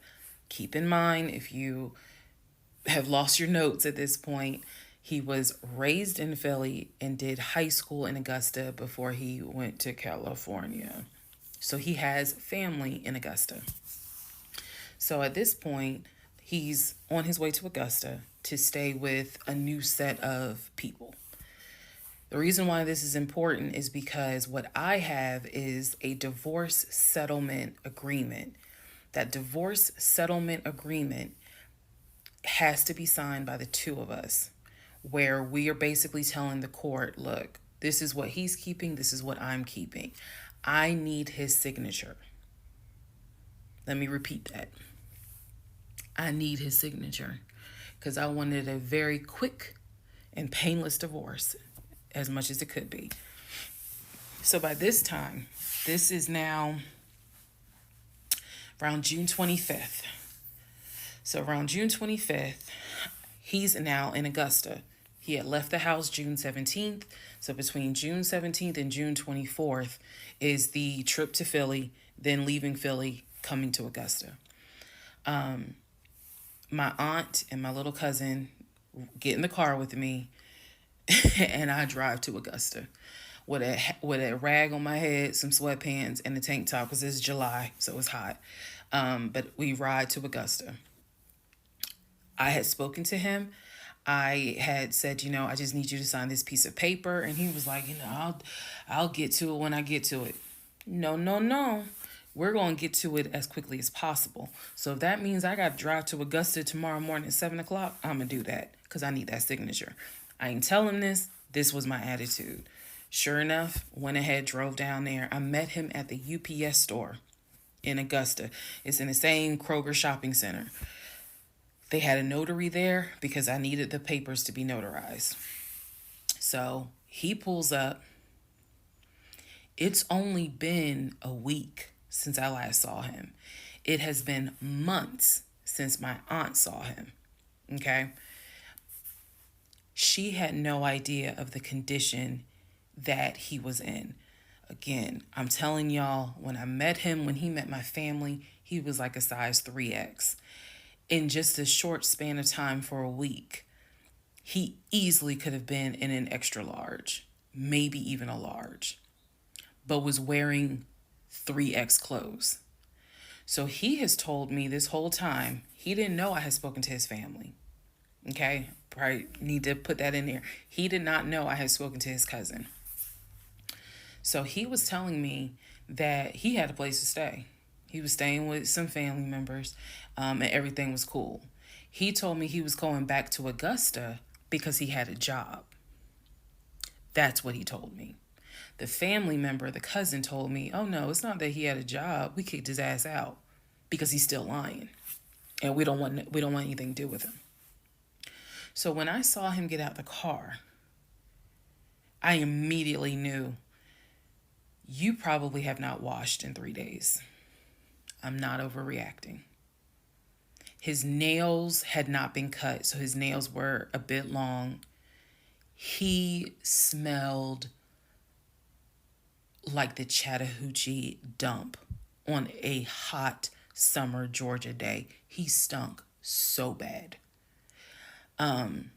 Keep in mind, if you have lost your notes at this point, he was raised in Philly and did high school in Augusta before he went to California. So he has family in Augusta. So at this point, he's on his way to Augusta to stay with a new set of people. The reason why this is important is because what I have is a divorce settlement agreement. That divorce settlement agreement has to be signed by the two of us, where we are basically telling the court, look, this is what he's keeping, this is what I'm keeping. I need his signature. Let me repeat that. I need his signature because I wanted a very quick and painless divorce, as much as it could be. So by this time, this is now around June 25th. So around June 25th, he's now in Augusta. He had left the house June 17th. So between June 17th and June 24th is the trip to Philly, then leaving Philly, coming to Augusta. My aunt and my little cousin get in the car with me, and I drive to Augusta with a rag on my head, some sweatpants, and a tank top because it's July, so it's hot. But we ride to Augusta. I had spoken to him. I had said, I just need you to sign this piece of paper, and he was like, I'll get to it when I get to it. No, no, no. We're going to get to it as quickly as possible. So if that means I got to drive to Augusta tomorrow morning at 7 o'clock, I'm going to do that because I need that signature. I ain't tell him this. This was my attitude. Sure enough, went ahead, drove down there. I met him at the UPS store in Augusta. It's in the same Kroger shopping center. They had a notary there because I needed the papers to be notarized. So he pulls up. It's only been a week since I last saw him. It has been months since my aunt saw him. Okay? She had no idea of the condition that he was in. Again, I'm telling y'all, when I met him, when he met my family, he was like a size 3X. In just a short span of time for a week, he easily could have been in an extra large, maybe even a large, but was wearing 3X clothes. So he has told me this whole time, he didn't know I had spoken to his family. Okay, probably need to put that in there. He did not know I had spoken to his cousin. So he was telling me that he had a place to stay. He was staying with some family members, and everything was cool. He told me he was going back to Augusta because he had a job. That's what he told me. The family member, the cousin, told me, oh no, it's not that he had a job. We kicked his ass out because he's still lying. And we don't want anything to do with him. So when I saw him get out the car, I immediately knew, you probably have not washed in 3 days. I'm not overreacting. His nails had not been cut, so his nails were a bit long. He smelled like the Chattahoochee dump on a hot summer Georgia day. He stunk so bad. And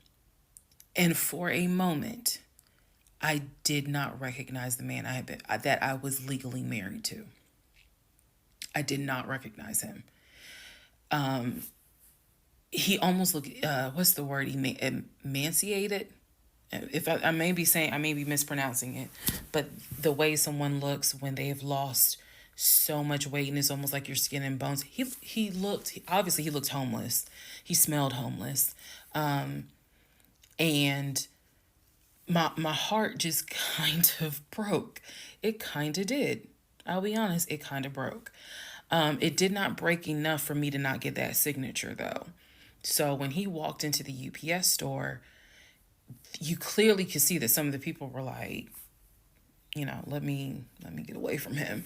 for a moment, I did not recognize the man that I was legally married to. I did not recognize him. He almost looked, what's the word? Emaciated. If I may be mispronouncing it, but the way someone looks when they've lost so much weight and it's almost like your skin and bones. He looked homeless. He smelled homeless. And my heart just kind of broke. It kind of did. I'll be honest, it kind of broke. It did not break enough for me to not get that signature though. So when he walked into the UPS store, you clearly could see that some of the people were like, let me get away from him.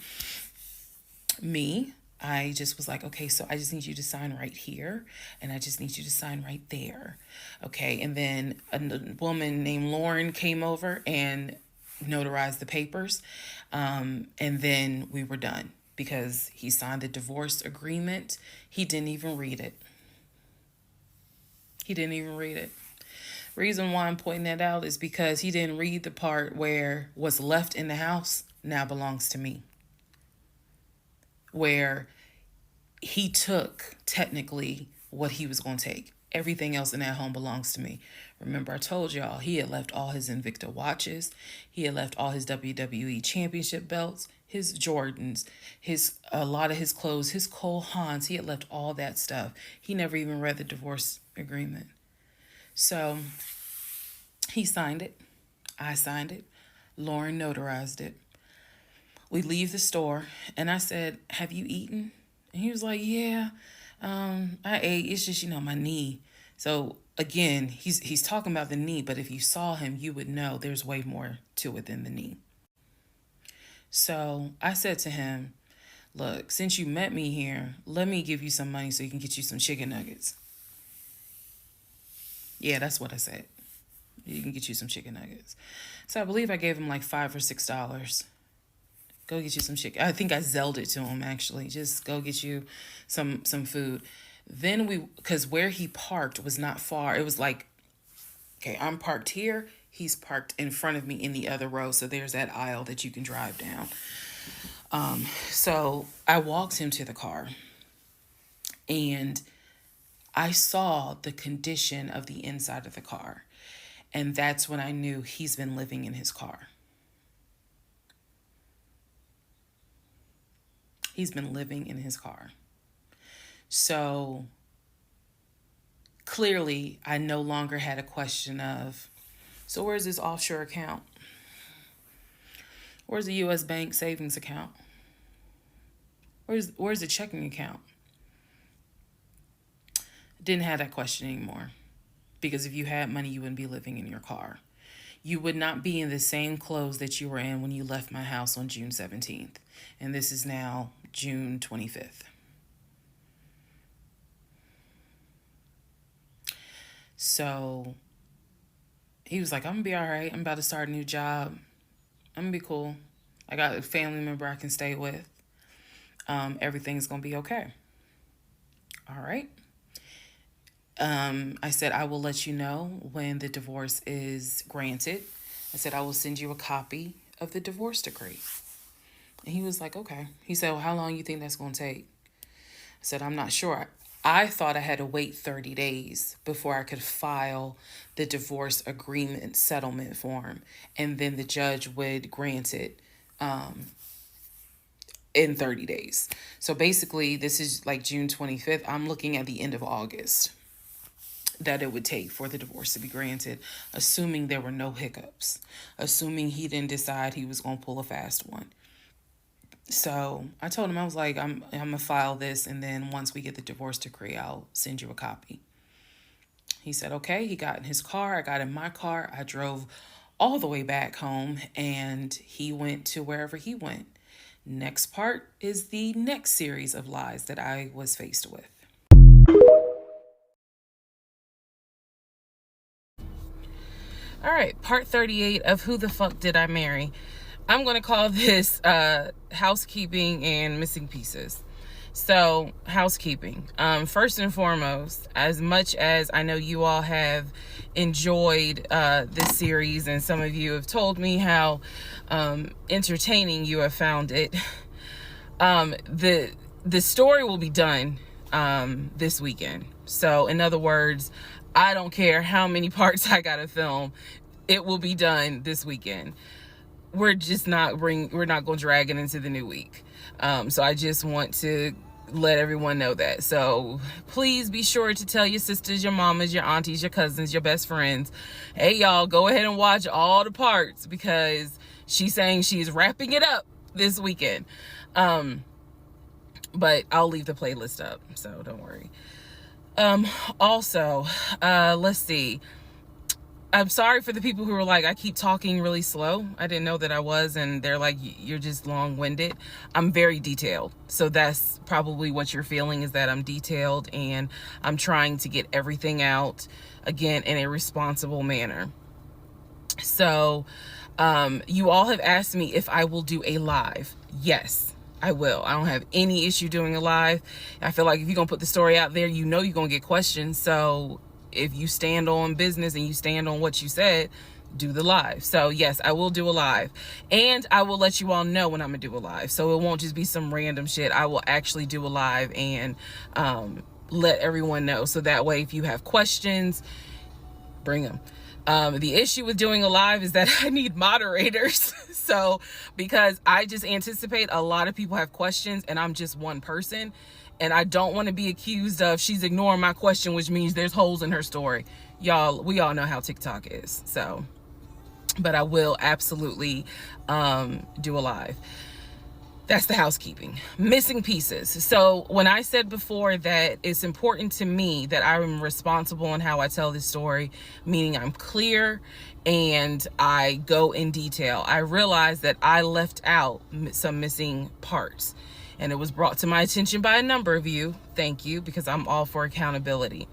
Me, I just was like, okay, so I just need you to sign right here, and I just need you to sign right there. Okay, and then a woman named Lauren came over and notarized the papers, and then we were done because he signed the divorce agreement. He didn't even read it. Reason why I'm pointing that out is because he didn't read the part where what's left in the house now belongs to me. Where he took technically what he was going to take. Everything else in that home belongs to me. Remember, I told y'all he had left all his Invicta watches. He had left all his WWE championship belts, his Jordans, a lot of his clothes, his Cole Haans. He had left all that stuff. He never even read the divorce agreement. So he signed it. I signed it. Lauren notarized it. We leave the store, and I said, have you eaten? And he was like, yeah, I ate. It's just, my knee. So again, he's talking about the knee, but if you saw him, you would know there's way more to it than the knee. So I said to him, look, since you met me here, let me give you some money so you can get you some chicken nuggets. Yeah, that's what I said. You can get you some chicken nuggets. So I believe I gave him like $5 or $6. Go get you some chicken. I think I Zelled it to him, actually. Just go get you some food. Then because where he parked was not far. It was like, okay, I'm parked here. He's parked in front of me in the other row. So there's that aisle that you can drive down. So I walked him to the car, and I saw the condition of the inside of the car. And that's when I knew he's been living in his car. He's been living in his car. So clearly, I no longer had a question of, so where's his offshore account? Where's the U.S. bank savings account? Where's the checking account? Didn't have that question anymore. Because if you had money, you wouldn't be living in your car. You would not be in the same clothes that you were in when you left my house on June 17th. And this is now June 25th. So he was like, I'm going to be all right. I'm about to start a new job. I'm going to be cool. I got a family member I can stay with. Everything's going to be okay. All right. I said, I will let you know when the divorce is granted. I said, I will send you a copy of the divorce decree. And he was like, okay. He said, well, how long you think that's going to take? I said, I'm not sure. I thought I had to wait 30 days before I could file the divorce agreement settlement form. And then the judge would grant it in 30 days. So basically, this is like June 25th. I'm looking at the end of August that it would take for the divorce to be granted, assuming there were no hiccups, assuming he didn't decide he was going to pull a fast one. So I told him, I was like, I'm going to file this, and then once we get the divorce decree, I'll send you a copy. He said, okay. He got in his car. I got in my car. I drove all the way back home, and he went to wherever he went. Next part is the next series of lies that I was faced with. All right, part 38 of Who the Fuck Did I Marry? I'm going to call this housekeeping and missing pieces. So, housekeeping. First and foremost, as much as I know you all have enjoyed this series, and some of you have told me how entertaining you have found it, the story will be done this weekend. So, in other words, I don't care how many parts I gotta film, it will be done this weekend. We're not going to drag it into the new week. So I just want to let everyone know that. So please be sure to tell your sisters, your mamas, your aunties, your cousins, your best friends, hey y'all, go ahead and watch all the parts, because she's saying she's wrapping it up this weekend. But I'll leave the playlist up, so don't worry. Also, let's see. I'm sorry for the people who were like, I keep talking really slow. I didn't know that I was, and they're like, you're just long-winded. I'm very detailed. So that's probably what you're feeling, is that I'm detailed and I'm trying to get everything out, again, in a responsible manner. So, you all have asked me if I will do a live. Yes, I will. I don't have any issue doing a live. I feel like if you're going to put the story out there, you know you're going to get questions. So if you stand on business and you stand on what you said, do the live. So yes, I will do a live, and I will let you all know when I'm gonna do a live. So it won't just be some random shit. I will actually do a live and let everyone know. So that way, if you have questions, bring them. The issue with doing a live is that I need moderators. So because I just anticipate a lot of people have questions and I'm just one person, and I don't want to be accused of she's ignoring my question, which means there's holes in her story. Y'all, we all know how TikTok is. So, but I will absolutely do a live. That's the housekeeping. Missing pieces. So when I said before that it's important to me that I'm responsible in how I tell this story, meaning I'm clear and I go in detail, I realized that I left out some missing parts. and it was brought to my attention by a number of you. Thank you, because I'm all for accountability.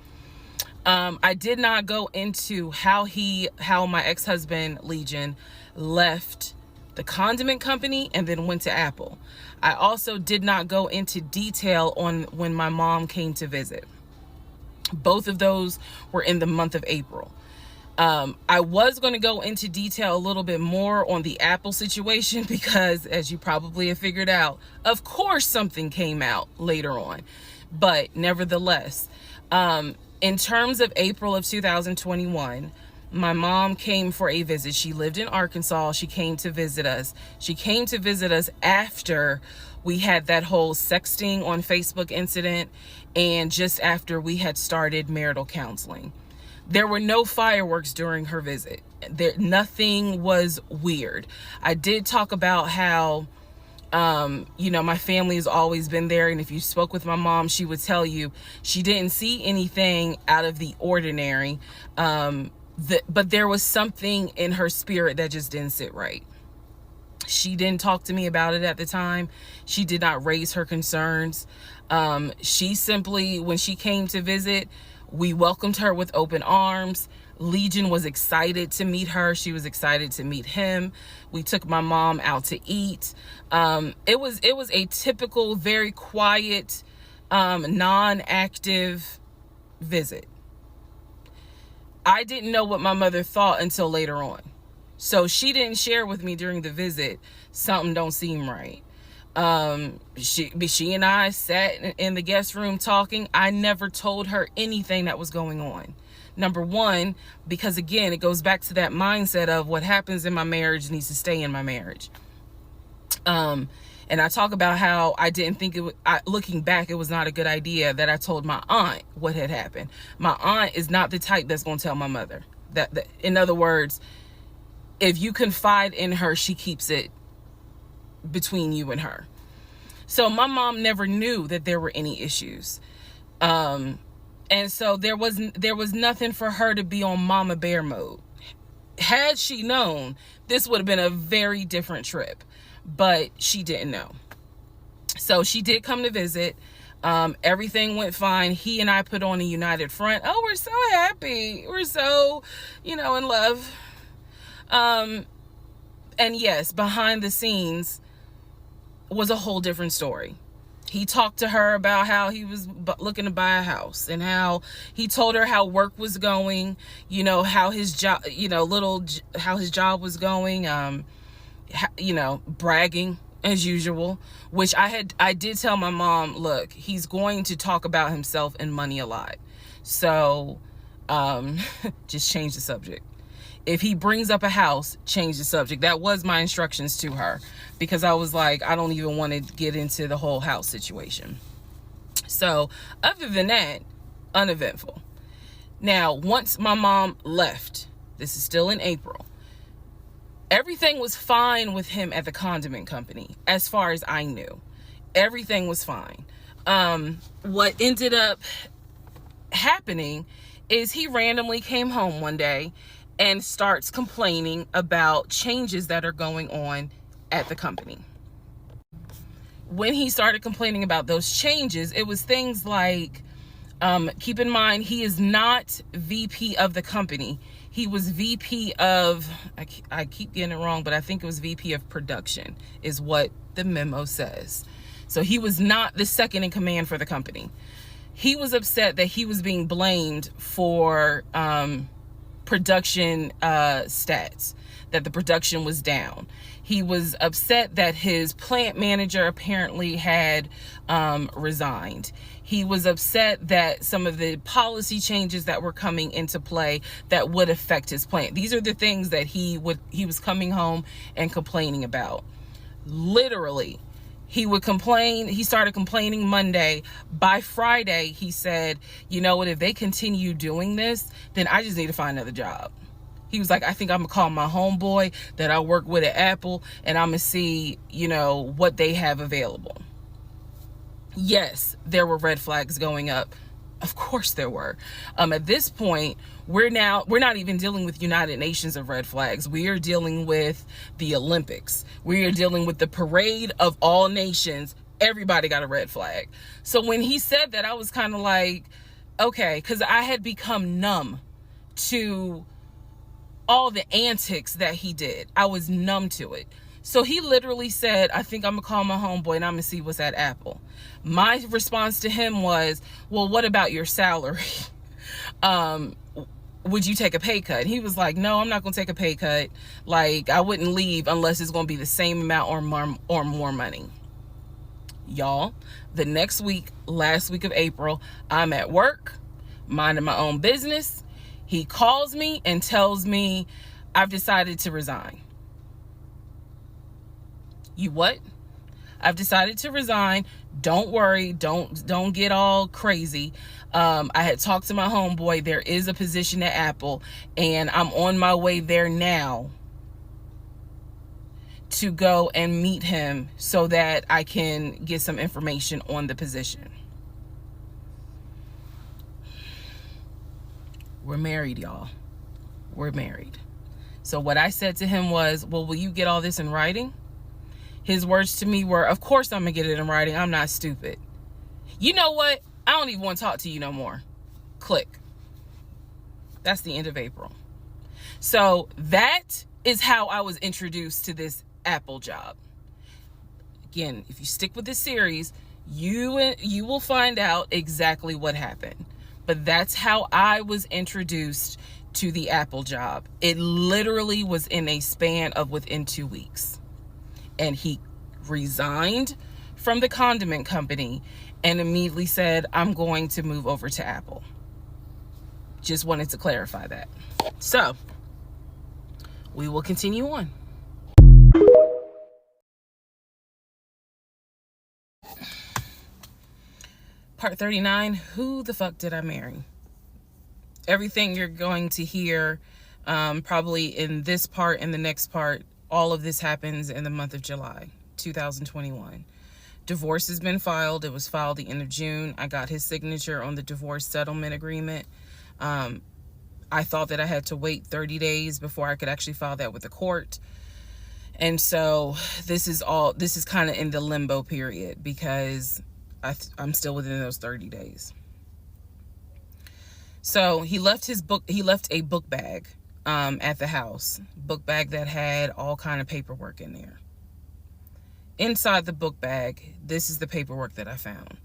I did not go into how my ex-husband Legion left the condiment company and then went to Apple. I also did not go into detail on when my mom came to visit. Both of those were in the month of April. I was going to go into detail a little bit more on the Apple situation because, as you probably have figured out, of course something came out later on. But nevertheless, in terms of April of 2021, my mom came for a visit. She lived in Arkansas. She came to visit us. She came to visit us after we had that whole sexting on Facebook incident and just after we had started marital counseling. There were no fireworks during her visit. Nothing was weird. I did talk about how my family has always been there. And if you spoke with my mom, she would tell you she didn't see anything out of the ordinary. But there was something in her spirit that just didn't sit right. She didn't talk to me about it at the time. She did not raise her concerns. She simply, when she came to visit, we welcomed her with open arms. Legion was excited to meet her. She was excited to meet him. We took my mom out to eat. It was a typical, very quiet, non-active visit. I didn't know what my mother thought until later on. So she didn't share with me during the visit, something don't seem right. She and I sat in the guest room talking. I never told her anything that was going on. Number one, because again, it goes back to that mindset of what happens in my marriage needs to stay in my marriage. And I talk about how I didn't think looking back, it was not a good idea that I told my aunt what had happened. My aunt is not the type that's going to tell my mother. That in other words, if you confide in her, she keeps it between you and her. So my mom never knew that there were any issues. And so there was nothing for her to be on mama bear mode. Had she known, this would have been a very different trip, but she didn't know. So she did come to visit. Everything went fine. He and I put on a united front. Oh, we're so happy. We're so, in love. And yes, behind the scenes was a whole different story. He talked to her about how he was looking to buy a house and how he told her how work was going, how his job, how his job was going, bragging as usual, which I did tell my mom, look, he's going to talk about himself and money a lot. So, just change the subject. If he brings up a house, change the subject. That was my instructions to her because I was like, I don't even want to get into the whole house situation. So other than that, uneventful. Now, once my mom left, this is still in April, everything was fine with him at the condiment company. As far as I knew, everything was fine. What ended up happening is he randomly came home one day and starts complaining about changes that are going on at the company. When he started complaining about those changes, it was things like, keep in mind, he is not VP of the company. He was VP of, I keep getting it wrong, but I think it was VP of production is what the memo says. So he was not the second in command for the company. He was upset that he was being blamed for, production stats, that the production was down. He was upset that his plant manager apparently had resigned. He was upset that some of the policy changes that were coming into play that would affect his plant. These are the things that he was coming home and complaining about. Literally, he would complain. He started complaining Monday. By Friday, he said, you know what, if they continue doing this, then I just need to find another job. He was like, I think I'm gonna call my homeboy that I work with at Apple and I'm gonna see, what they have available. Yes, there were red flags going up. Of course there were. At this point, we're not even dealing with United Nations of red flags. We are dealing with the Olympics. We are dealing with the parade of all nations Everybody got a red flag. So when he said that, I was kind of like, okay, because I had become numb to all the antics that he did. I was numb to it. So he literally said, I think I'm gonna call my homeboy and I'm gonna see what's at Apple. My response to him was, well, what about your salary? Would you take a pay cut? He was like, no, I'm not gonna take a pay cut. Like, I wouldn't leave unless it's gonna be the same amount or more money. Y'all, the next week, last week of April, I'm at work, minding my own business. He calls me and tells me, I've decided to resign. You what? I've decided to resign. Don't worry. Don't get all crazy. I had talked to my homeboy. There is a position at Apple, and I'm on my way there now to go and meet him so that I can get some information on the position. We're married, y'all. We're married. So what I said to him was, well, will you get all this in writing? His words to me were, of course I'm gonna get it in writing. I'm not stupid. You know what? I don't even want to talk to you no more. Click. That's the end of April. So that is how I was introduced to this Apple job. Again, if you stick with this series, you will find out exactly what happened. But that's how I was introduced to the Apple job. It literally was in a span of within 2 weeks. And he resigned from the condiment company and immediately said, I'm going to move over to Apple. Just wanted to clarify that. So, we will continue on. Part 39, who the fuck did I marry? Everything you're going to hear probably in this part and the next part, all of this happens in the month of July, 2021. Divorce has been filed. It was filed the end of June. I got his signature on the divorce settlement agreement. I thought that I had to wait 30 days before I could actually file that with the court. And so this is kind of in the limbo period because I'm still within those 30 days. So he left a book bag at the house, book bag that had all kind of paperwork in there. Inside the book bag, this is the paperwork that I found.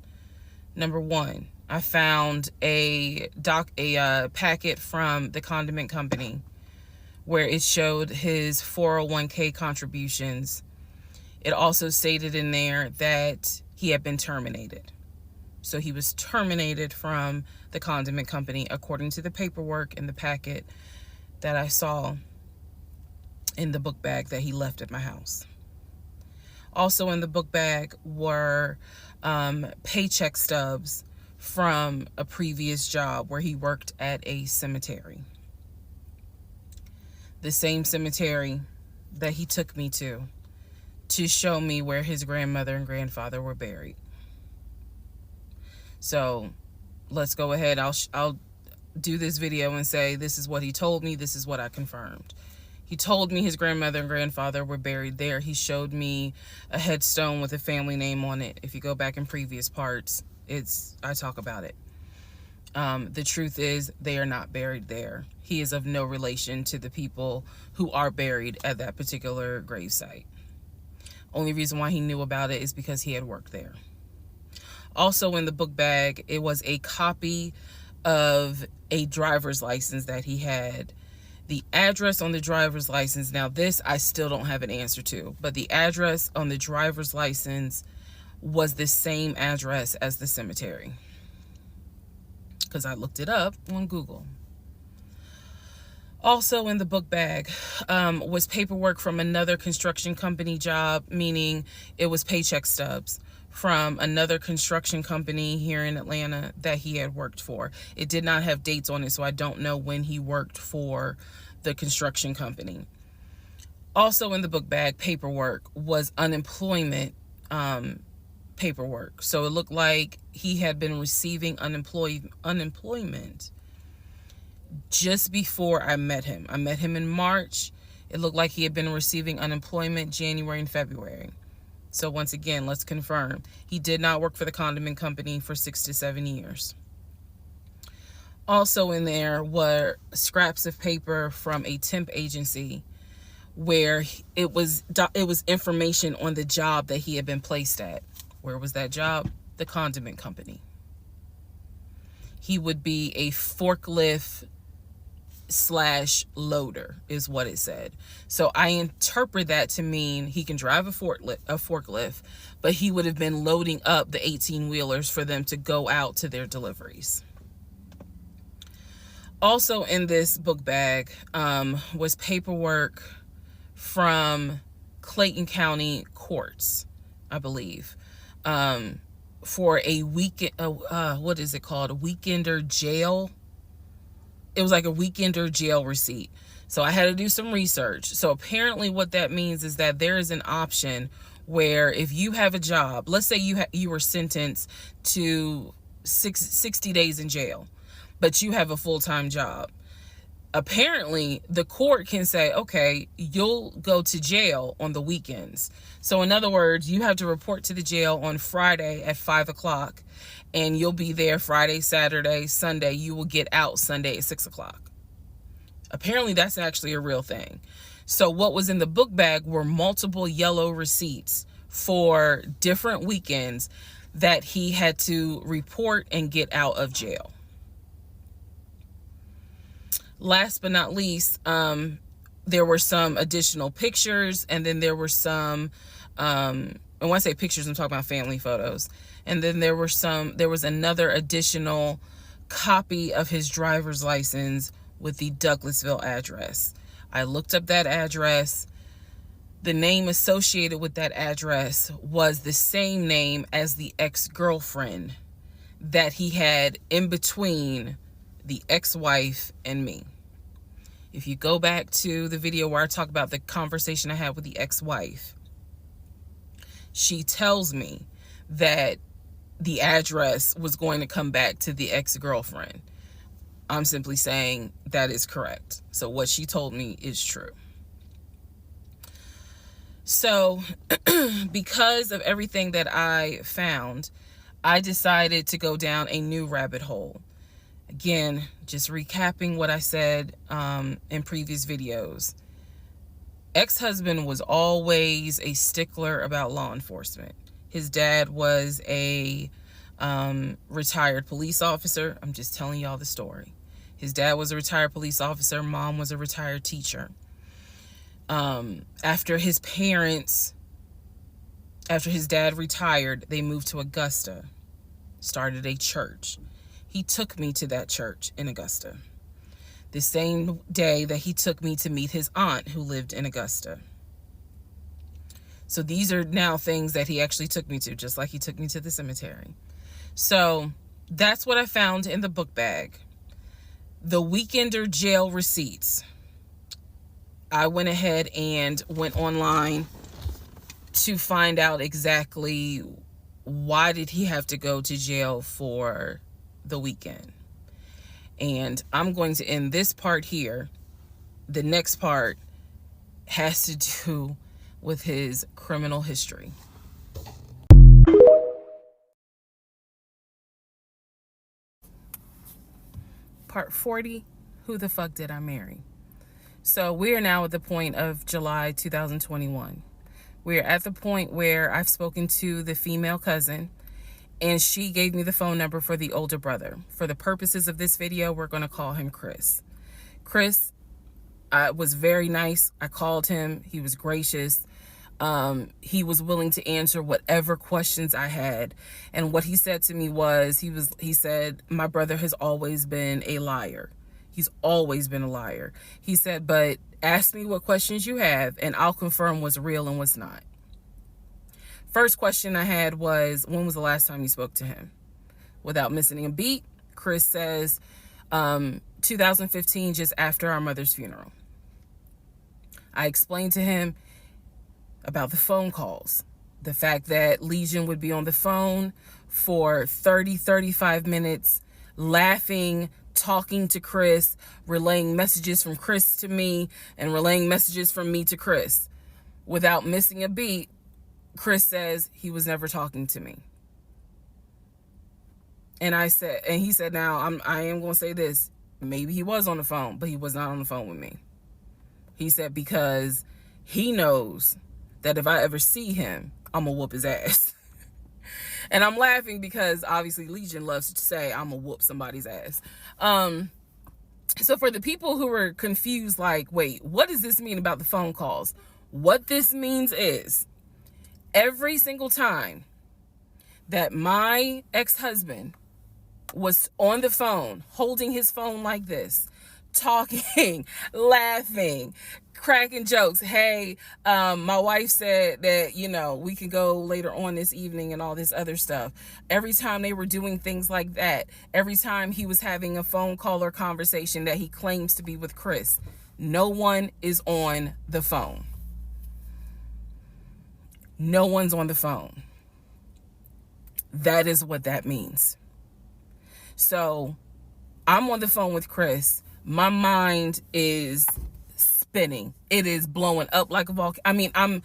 Number one, I found a packet from the condiment company where it showed his 401k contributions. It also stated in there that he had been terminated. So he was terminated from the condiment company according to the paperwork in the packet that I saw in the book bag that he left at my house. Also in the book bag were paycheck stubs from a previous job where he worked at a cemetery. The same cemetery that he took me to show me where his grandmother and grandfather were buried. So let's go ahead. I'll do this video and say this is what he told me. This is what I confirmed. He told me his grandmother and grandfather were buried there. He showed me a headstone with a family name on it. If you go back in previous parts, I talk about it. The truth is they are not buried there. He is of no relation to the people who are buried at that particular gravesite. Only reason why he knew about it is because he had worked there. Also in the book bag, it was a copy of a driver's license that he had. The address on the driver's license, now this I still don't have an answer to, but the address on the driver's license was the same address as the cemetery, because I looked it up on Google. Also in the book bag was paperwork from another construction company job, meaning it was paycheck stubs from another construction company here in Atlanta that he had worked for. It did not have dates on it, so I don't know when he worked for the construction company. Also in the book bag paperwork was unemployment paperwork. So it looked like he had been receiving unemployment just before I met him. I met him in March. It looked like he had been receiving unemployment January and February. So once again, let's confirm. He did not work for the condiment company for 6 to 7 years. Also in there were scraps of paper from a temp agency where it was information on the job that he had been placed at. Where was that job? The condiment company. He would be a forklift / loader is what it said. So I interpret that to mean he can drive a forklift, but he would have been loading up the 18-wheelers for them to go out to their deliveries. Also in this book bag was paperwork from Clayton County courts, I believe, for a weekend, what is it called? A weekender jail. It was like a weekender jail receipt. So I had to do some research. So apparently what that means is that there is an option where if you have a job, let's say you were sentenced to 60 days in jail, but you have a full-time job. Apparently, the court can say, okay, you'll go to jail on the weekends. So in other words, you have to report to the jail on Friday at 5 o'clock, and you'll be there Friday, Saturday, Sunday. You will get out Sunday at 6 o'clock. Apparently, that's actually a real thing. So what was in the book bag were multiple yellow receipts for different weekends that he had to report and get out of jail. Last but not least, there were some additional pictures, and then there were some, and when I say pictures, I'm talking about family photos. And then there was another additional copy of his driver's license with the Douglasville address. I looked up that address. The name associated with that address was the same name as the ex-girlfriend that he had in between the ex-wife and me. If you go back to the video where I talk about the conversation I had with the ex-wife, she tells me that the address was going to come back to the ex-girlfriend. I'm simply saying that is correct. So what she told me is true. So because of everything that I found, I decided to go down a new rabbit hole. Again, just recapping what I said in previous videos. Ex-husband was always a stickler about law enforcement. His dad was a retired police officer. I'm just telling y'all the story. His dad was a retired police officer. Mom was a retired teacher. After his dad retired, they moved to Augusta, started a church. He took me to that church in Augusta. The same day that he took me to meet his aunt who lived in Augusta. So these are now things that he actually took me to, just like he took me to the cemetery. So that's what I found in the book bag. The weekender jail receipts. I went ahead and went online to find out exactly why did he have to go to jail for the weekend. And I'm going to end this part here. The next part has to do with his criminal history. Part 40, who the fuck did I marry? So we are now at the point of July 2021. We're at the point where I've spoken to the female cousin, and she gave me the phone number for the older brother. For the purposes of this video, we're going to call him Chris. Chris was very nice. I called him. He was gracious. He was willing to answer whatever questions I had. And what he said to me was, he said, my brother has always been a liar. He's always been a liar. He said, but ask me what questions you have, and I'll confirm what's real and what's not. First question I had was, when was the last time you spoke to him? Without missing a beat, Chris says, 2015, just after our mother's funeral. I explained to him about the phone calls, the fact that Legion would be on the phone for 35 minutes, laughing, talking to Chris, relaying messages from Chris to me, and relaying messages from me to Chris. Without missing a beat, Chris says he was never talking to me. And he said, now I am going to say this. Maybe he was on the phone, but he was not on the phone with me. He said, because he knows that if I ever see him, I'm going to whoop his ass. And I'm laughing because obviously Legion loves to say I'm going to whoop somebody's ass. So for the people who are confused, like, wait, what does this mean about the phone calls? What this means is every single time that my ex-husband was on the phone, holding his phone like this, talking, laughing, cracking jokes. Hey, my wife said that, we can go later on this evening and all this other stuff. Every time they were doing things like that, every time he was having a phone call or conversation that he claims to be with Chris, no one is on the phone. No one's on the phone. That is what that means. So I'm on the phone with Chris. My mind is spinning. It is blowing up like a volcano. I mean, I'm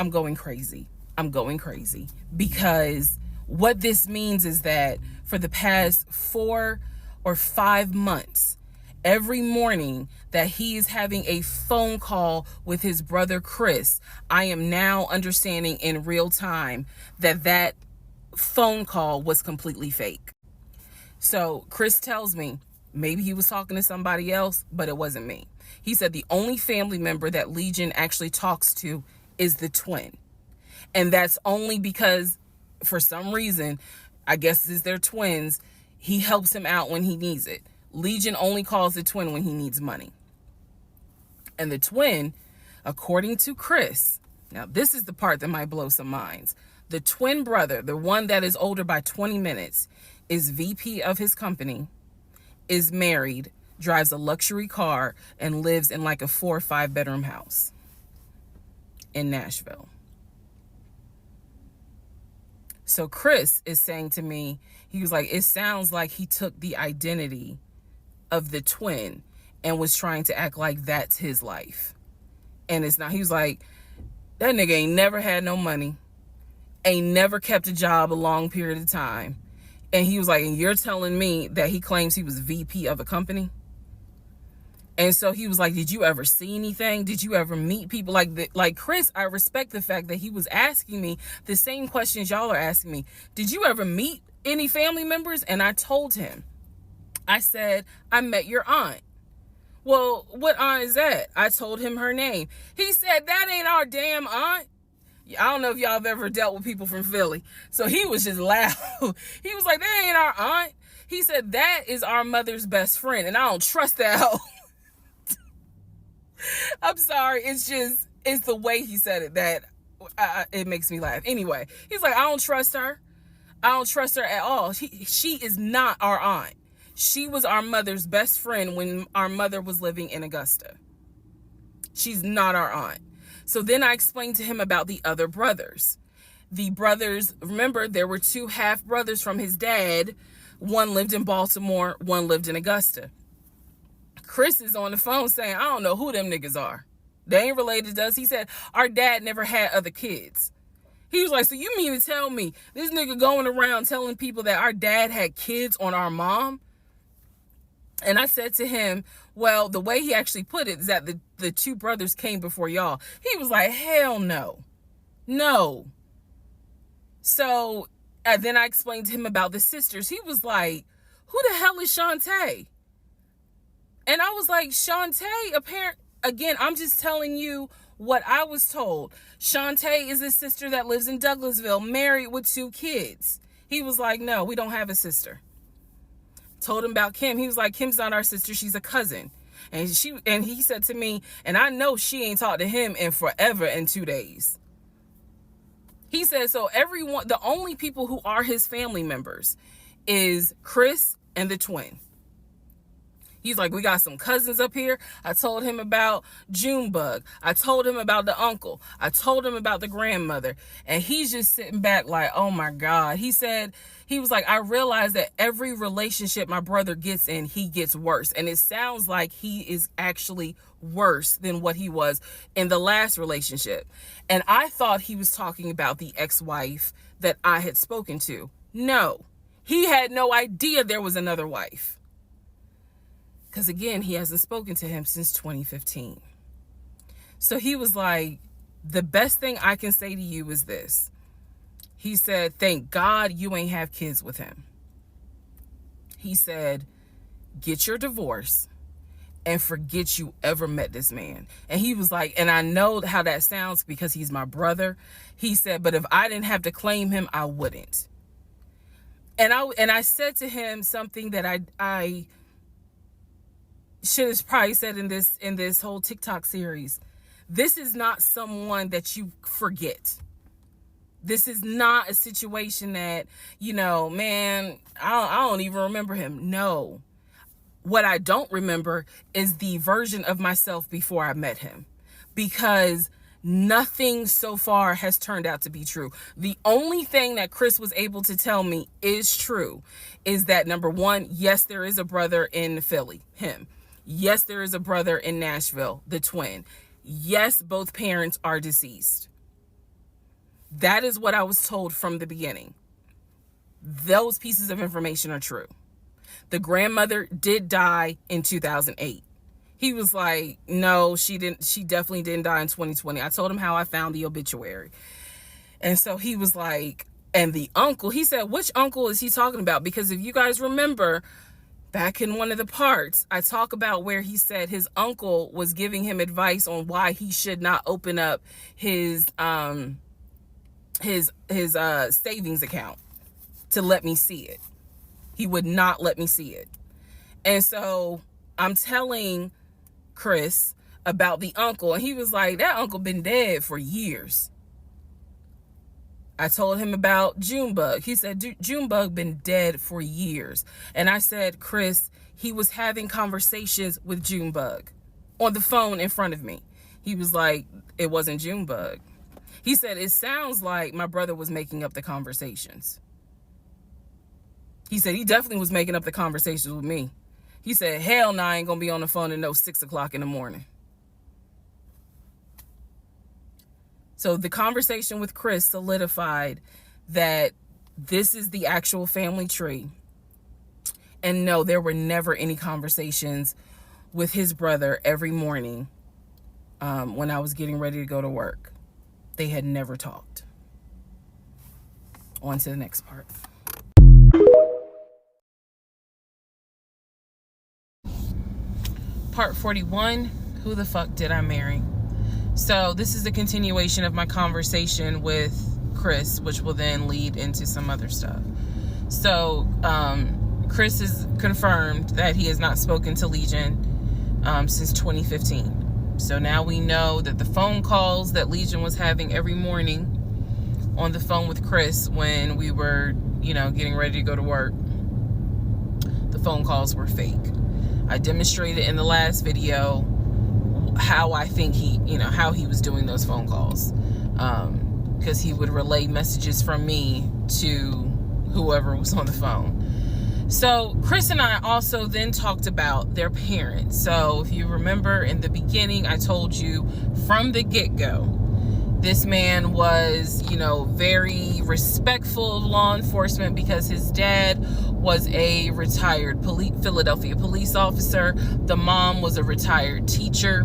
going crazy. I'm going crazy because what this means is that for the past 4 or 5 months, every morning that he is having a phone call with his brother Chris, I am now understanding in real time that phone call was completely fake. So Chris tells me maybe he was talking to somebody else, but it wasn't me. He said the only family member that Legion actually talks to is the twin. And that's only because for some reason, I guess it's their twins, he helps him out when he needs it. Legion only calls the twin when he needs money. And the twin, according to Chris, now this is the part that might blow some minds. The twin brother, the one that is older by 20 minutes, is VP of his company, is married, drives a luxury car, and lives in like a 4 or 5 bedroom house in Nashville. So Chris is saying to me, he was like, it sounds like he took the identity of the twin and was trying to act like that's his life. And it's not. He was like, that nigga ain't never had no money, ain't never kept a job a long period of time. And he was like, and you're telling me that he claims he was VP of a company? And so he was like, did you ever see anything? Did you ever meet people like Chris? I respect the fact that he was asking me the same questions y'all are asking me. Did you ever meet any family members? And I told him, I said, I met your aunt. Well, what aunt is that? I told him her name. He said, that ain't our damn aunt. I don't know if y'all have ever dealt with people from Philly. So he was just loud. He was like, that ain't our aunt. He said, that is our mother's best friend. And I don't trust that hoe. I'm sorry. It's the way he said it that it makes me laugh. Anyway, he's like, I don't trust her. I don't trust her at all. She is not our aunt. She was our mother's best friend when our mother was living in Augusta. She's not our aunt. So then I explained to him about the other brothers. The brothers, remember, there were 2 half brothers from his dad. One lived in Baltimore, one lived in Augusta. Chris is on the phone saying, I don't know who them niggas are. They ain't related to us. He said, our dad never had other kids. He was like, so you mean to tell me this nigga going around telling people that our dad had kids on our mom? And I said to him, well, the way he actually put it is that the 2 brothers came before y'all. He was like, hell no. No. So then I explained to him about the sisters. He was like, who the hell is Shantae? And I was like, Shantae, again, I'm just telling you what I was told. Shantae is a sister that lives in Douglasville, married with 2 kids. He was like, no, we don't have a sister. Told him about Kim. He was like, Kim's not our sister. She's a cousin. And he said to me, and I know she ain't talked to him in forever in 2 days. He said, so everyone, the only people who are his family members is Chris and the twin. He's like, we got some cousins up here. I told him about Junebug. I told him about the uncle. I told him about the grandmother. And he's just sitting back like, oh my God. He was like, I realize that every relationship my brother gets in, he gets worse. And it sounds like he is actually worse than what he was in the last relationship. And I thought he was talking about the ex-wife that I had spoken to. No, he had no idea there was another wife. Because again, he hasn't spoken to him since 2015. So he was like, the best thing I can say to you is this. He said, thank God you ain't have kids with him. He said, get your divorce and forget you ever met this man. And he was like, and I know how that sounds because he's my brother. He said, but if I didn't have to claim him, I wouldn't. And I said to him something that I should have probably said in this whole TikTok series. This is not someone that you forget. This is not a situation that, man, I don't even remember him. No. What I don't remember is the version of myself before I met him, because nothing so far has turned out to be true. The only thing that Chris was able to tell me is true is that, number one, yes, there is a brother in Philly, him. Yes, there is a brother in Nashville, the twin. Yes, both parents are deceased. That is what I was told from the beginning. Those pieces of information are true. The grandmother did die in 2008. He was like, no, she definitely didn't die in 2020. I told him how I found the obituary. And so he was like, and the uncle, he said, which uncle is he talking about? Because if you guys remember, back in one of the parts, I talk about where he said his uncle was giving him advice on why he should not open up his savings account to let me see it. He would not let me see it. And so I'm telling Chris about the uncle, and he was like, that uncle been dead for years. I told him about Junebug. He said, Junebug been dead for years. And I said, Chris, he was having conversations with Junebug on the phone in front of me. He was like, it wasn't Junebug. He said, it sounds like my brother was making up the conversations. He said, he definitely was making up the conversations with me. He said, hell no, I ain't gonna be on the phone at no 6 o'clock in the morning. So the conversation with Chris solidified that this is the actual family tree. And no, there were never any conversations with his brother every morning when I was getting ready to go to work. They had never talked. On to the next part. Part 41, who the fuck did I marry? So this is a continuation of my conversation with Chris, which will then lead into some other stuff. So Chris has confirmed that he has not spoken to Legion since 2015. So now we know that the phone calls that Legion was having every morning on the phone with Chris when we were, getting ready to go to work, the phone calls were fake. I demonstrated in the last video how I think how he was doing those phone calls. Because he would relay messages from me to whoever was on the phone. So Chris and I also then talked about their parents. So if you remember in the beginning, I told you from the get-go, this man was, very respectful of law enforcement because his dad was a retired Philadelphia police officer. The mom was a retired teacher.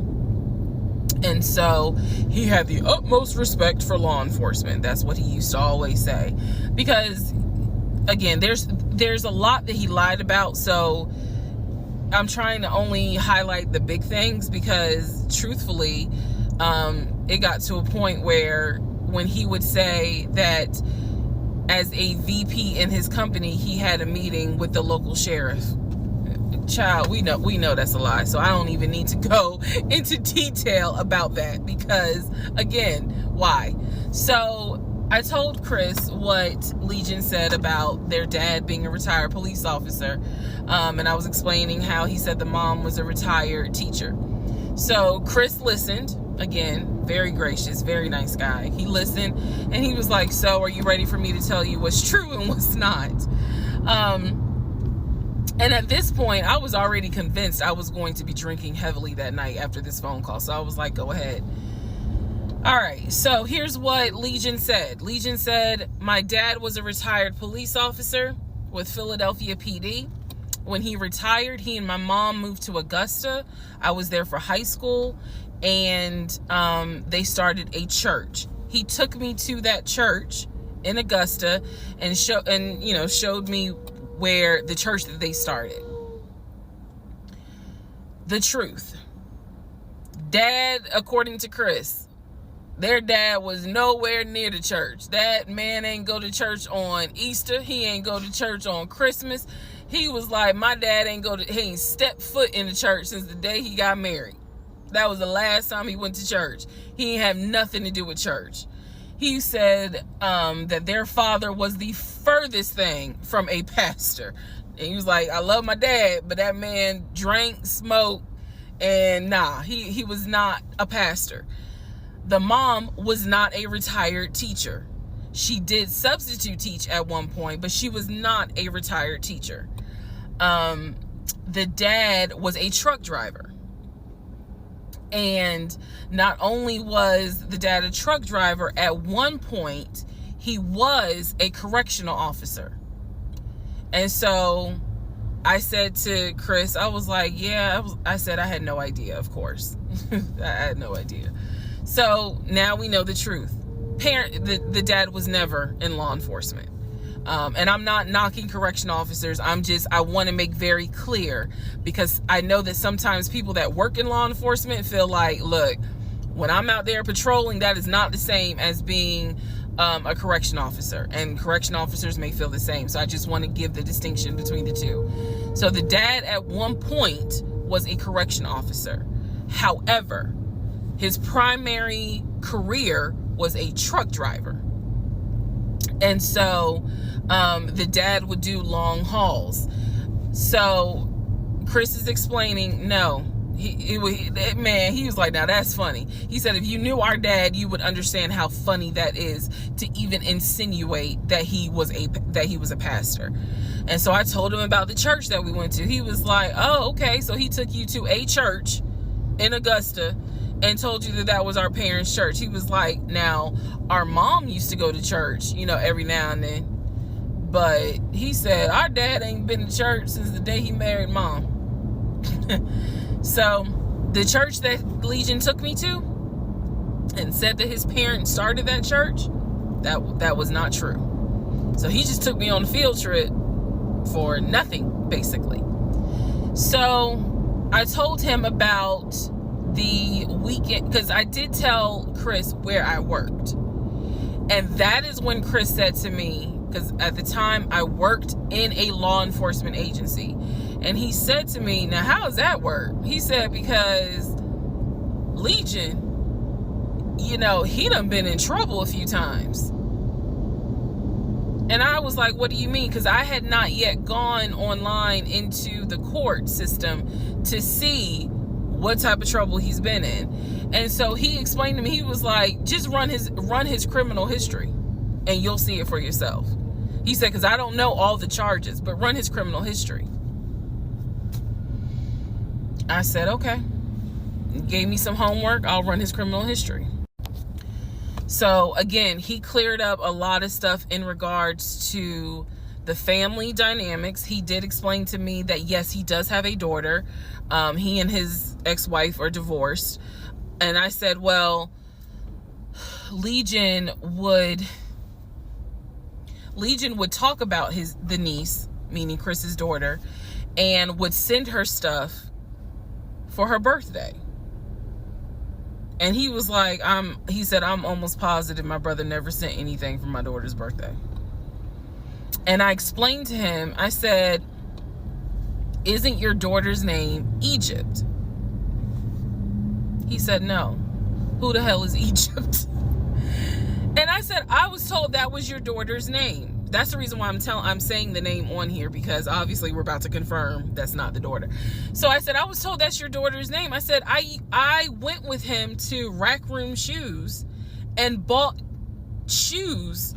And so he had the utmost respect for law enforcement. That's what he used to always say. Because, again, there's a lot that he lied about. So I'm trying to only highlight the big things because, truthfully, it got to a point where when he would say that as a VP in his company, he had a meeting with the local sheriff. Child, we know that's a lie. So I don't even need to go into detail about that because, again, why? So I told Chris what Legion said about their dad being a retired police officer. And I was explaining how he said the mom was a retired teacher. So Chris listened. Again, very gracious, very nice guy. He listened and he was like, so are you ready for me to tell you what's true and what's not? And at this point, I was already convinced I was going to be drinking heavily that night after this phone call. So I was like, go ahead. All right, so here's what Legion said. Legion said, my dad was a retired police officer with Philadelphia PD. When he retired, he and my mom moved to Augusta. I was there for high school, and they started a church. He took me to that church in Augusta and showed me where the church that they started. The truth. Dad, according to Chris, their dad was nowhere near the church. That man ain't go to church on Easter. He ain't go to church on Christmas. He was like, my dad he ain't stepped foot in the church since the day he got married. That was the last time he went to church. He ain't have nothing to do with church. He said that their father was the furthest thing from a pastor. And he was like, I love my dad, but that man drank, smoked, and he was not a pastor. The mom was not a retired teacher. She did substitute teach at one point, but she was not a retired teacher. The dad was a truck driver. And not only was the dad a truck driver, at one point, he was a correctional officer. And so I said to Chris, I was like, I said I had no idea, of course. I had no idea. So now we know the truth. The dad was never in law enforcement. And I'm not knocking correctional officers. I want to make very clear, because I know that sometimes people that work in law enforcement feel like, look, when I'm out there patrolling, that is not the same as being a correction officer, and correction officers may feel the same. So I just want to give the distinction between the two. So the dad at one point was a correction officer. However, his primary career was a truck driver. And so the dad would do long hauls. So Chris is explaining, no, he was like, now that's funny. He said, if you knew our dad, you would understand how funny that is to even insinuate that he was a pastor. And so I told him about the church that we went to. He was like, oh, okay. So he took you to a church in Augusta and told you that was our parents' church. He was like, now, our mom used to go to church, every now and then. But he said, our dad ain't been to church since the day he married mom. So the church that Legion took me to and said that his parents started that church, that was not true. So he just took me on a field trip for nothing, basically. So I told him about the weekend, because I did tell Chris where I worked. And that is when Chris said to me, because at the time I worked in a law enforcement agency, and he said to me, now how does that work? He said, because Legion, he done been in trouble a few times. And I was like, what do you mean? Because I had not yet gone online into the court system to see what type of trouble he's been in. And so he explained to me, he was like, just run his criminal history and you'll see it for yourself. He said, because I don't know all the charges, but run his criminal history. I said, okay. He gave me some homework. I'll run his criminal history. So again, he cleared up a lot of stuff in regards to the family dynamics. He did explain to me that, yes, he does have a daughter. He and his ex-wife are divorced. And I said, well, Legion would talk about the niece, meaning Chris's daughter, and would send her stuff for her birthday. And he was like, he said, I'm almost positive my brother never sent anything for my daughter's birthday. And I explained to him, I said, isn't your daughter's name Egypt? He said, no. Who the hell is Egypt? And I said, I was told that was your daughter's name. That's the reason why I'm saying the name on here, because obviously we're about to confirm that's not the daughter. So I said, I was told that's your daughter's name. I said, I went with him to Rack Room Shoes and bought shoes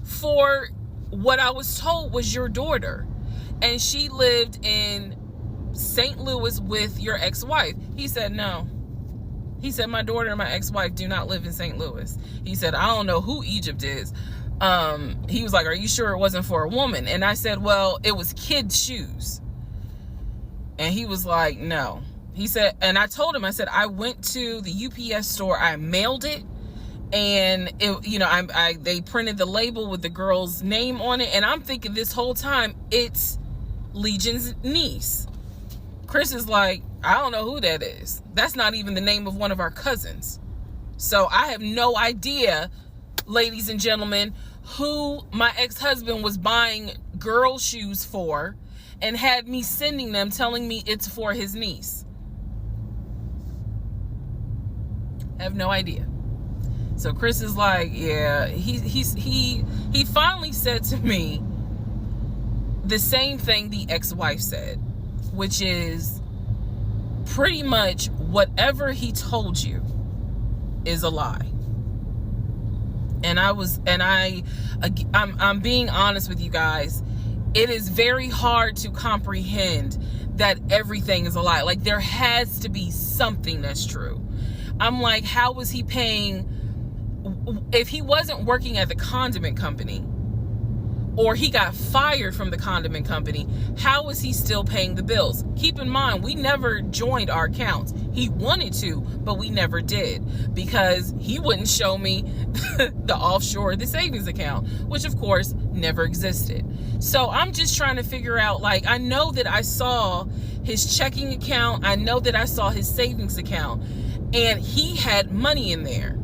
for what I was told was your daughter. And she lived in St. Louis with your ex-wife. He said, no. He said, my daughter and my ex-wife do not live in St. Louis. He said, I don't know who Egypt is. He was like, are you sure it wasn't for a woman? And I said, well, it was kids' shoes. And he was like, no. He said, and I told him, I said, I went to the UPS store, I mailed it, and it, you know, they printed the label with the girl's name on it, and I'm thinking this whole time it's Legion's niece. Chris is like, I don't know who that is. That's not even the name of one of our cousins. So I have no idea, ladies and gentlemen, who my ex-husband was buying girl shoes for and had me sending them, telling me it's for his niece. I have no idea. So Chris is like, yeah, he finally said to me the same thing the ex-wife said, which is pretty much whatever he told you is a lie. And I'm being honest with you guys. It is very hard to comprehend that everything is a lie. Like, there has to be something that's true. I'm like, how was he paying? If he wasn't working at the condiment company, or he got fired from the condiment company, how was he still paying the bills? Keep in mind, we never joined our accounts. He wanted to, but we never did, because he wouldn't show me the offshore, the savings account, which of course never existed. So I'm just trying to figure out, like, I know that I saw his checking account, I know that I saw his savings account, and he had money in there.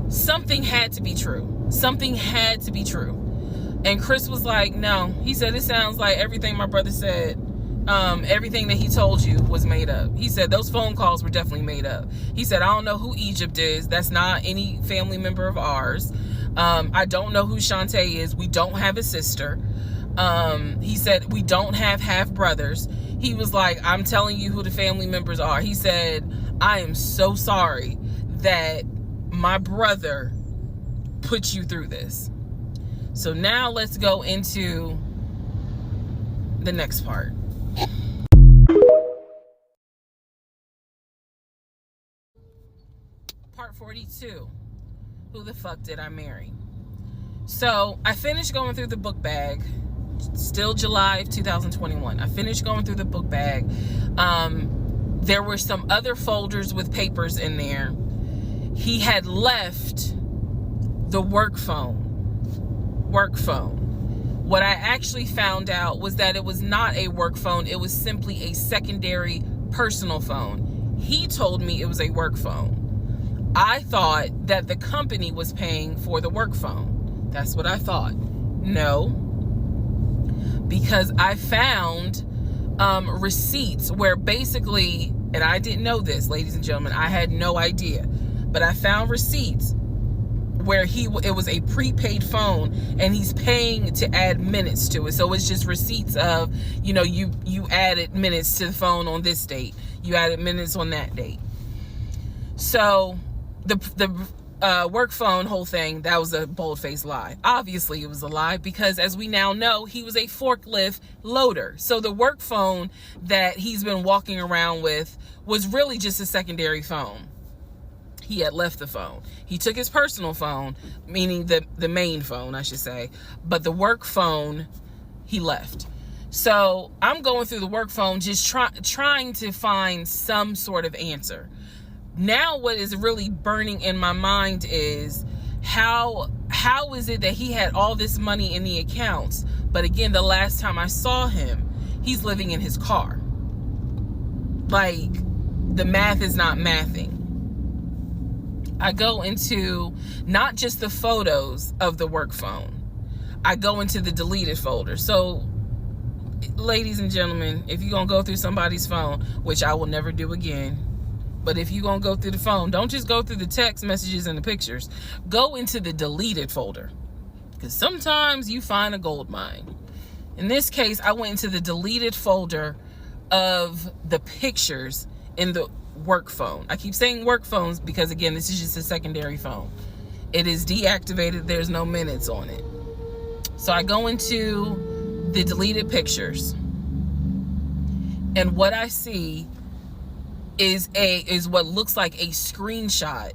Something had to be true. Something had to be true. And Chris was like, no. He said, it sounds like everything my brother said, everything that he told you was made up. He said, those phone calls were definitely made up. He said, I don't know who Egypt is. That's not any family member of ours. I don't know who Shantae is. We don't have a sister. He said, we don't have half brothers. He was like, I'm telling you who the family members are. He said, I am so sorry that my brother put you through this. So now let's go into the next part. Part 42. Who the fuck did I marry? So I finished going through the book bag. Still July of 2021. I finished going through the book bag. There were some other folders with papers in there. He had left the work phone. What I actually found out was that it was not a work phone. It was simply a secondary personal phone. He told me it was a work phone. I thought that the company was paying for the work phone. That's what I thought. No, because I found receipts where basically, and I didn't know this, ladies and gentlemen, I had no idea. But I found receipts where it was a prepaid phone and he's paying to add minutes to it. So it's just receipts of, you know, you added minutes to the phone on this date. You added minutes on that date. So the work phone whole thing, that was a bold-faced lie. Obviously it was a lie, because as we now know, he was a forklift loader. So the work phone that he's been walking around with was really just a secondary phone. He had left the phone. He took his personal phone, meaning the main phone, I should say. But the work phone, he left. So I'm going through the work phone, just trying to find some sort of answer. Now what is really burning in my mind is how is it that he had all this money in the accounts, but again, the last time I saw him, he's living in his car. Like, the math is not mathing. I go into not just the photos of the work phone. I go into the deleted folder. So, ladies and gentlemen, if you're going to go through somebody's phone, which I will never do again, But if you're going to go through the phone, don't just go through the text messages and the pictures. Go into the deleted folder. Because sometimes you find a gold mine. In this case, I went into the deleted folder of the pictures in the work phone. I keep saying work phones because, again, this is just a secondary phone. It is deactivated. There's no minutes on it. So I go into the deleted pictures. And what I see is what looks like a screenshot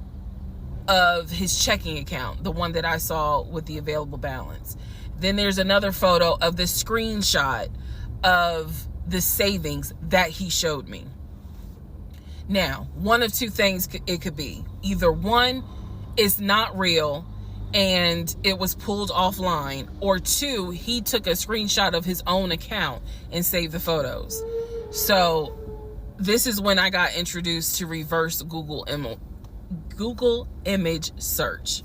of his checking account, the one that I saw with the available balance. Then there's another photo of the screenshot of the savings that he showed me. Now, one of two things it could be. Either one, it's not real and it was pulled offline, or two, he took a screenshot of his own account and saved the photos. So this is when I got introduced to reverse Google image search.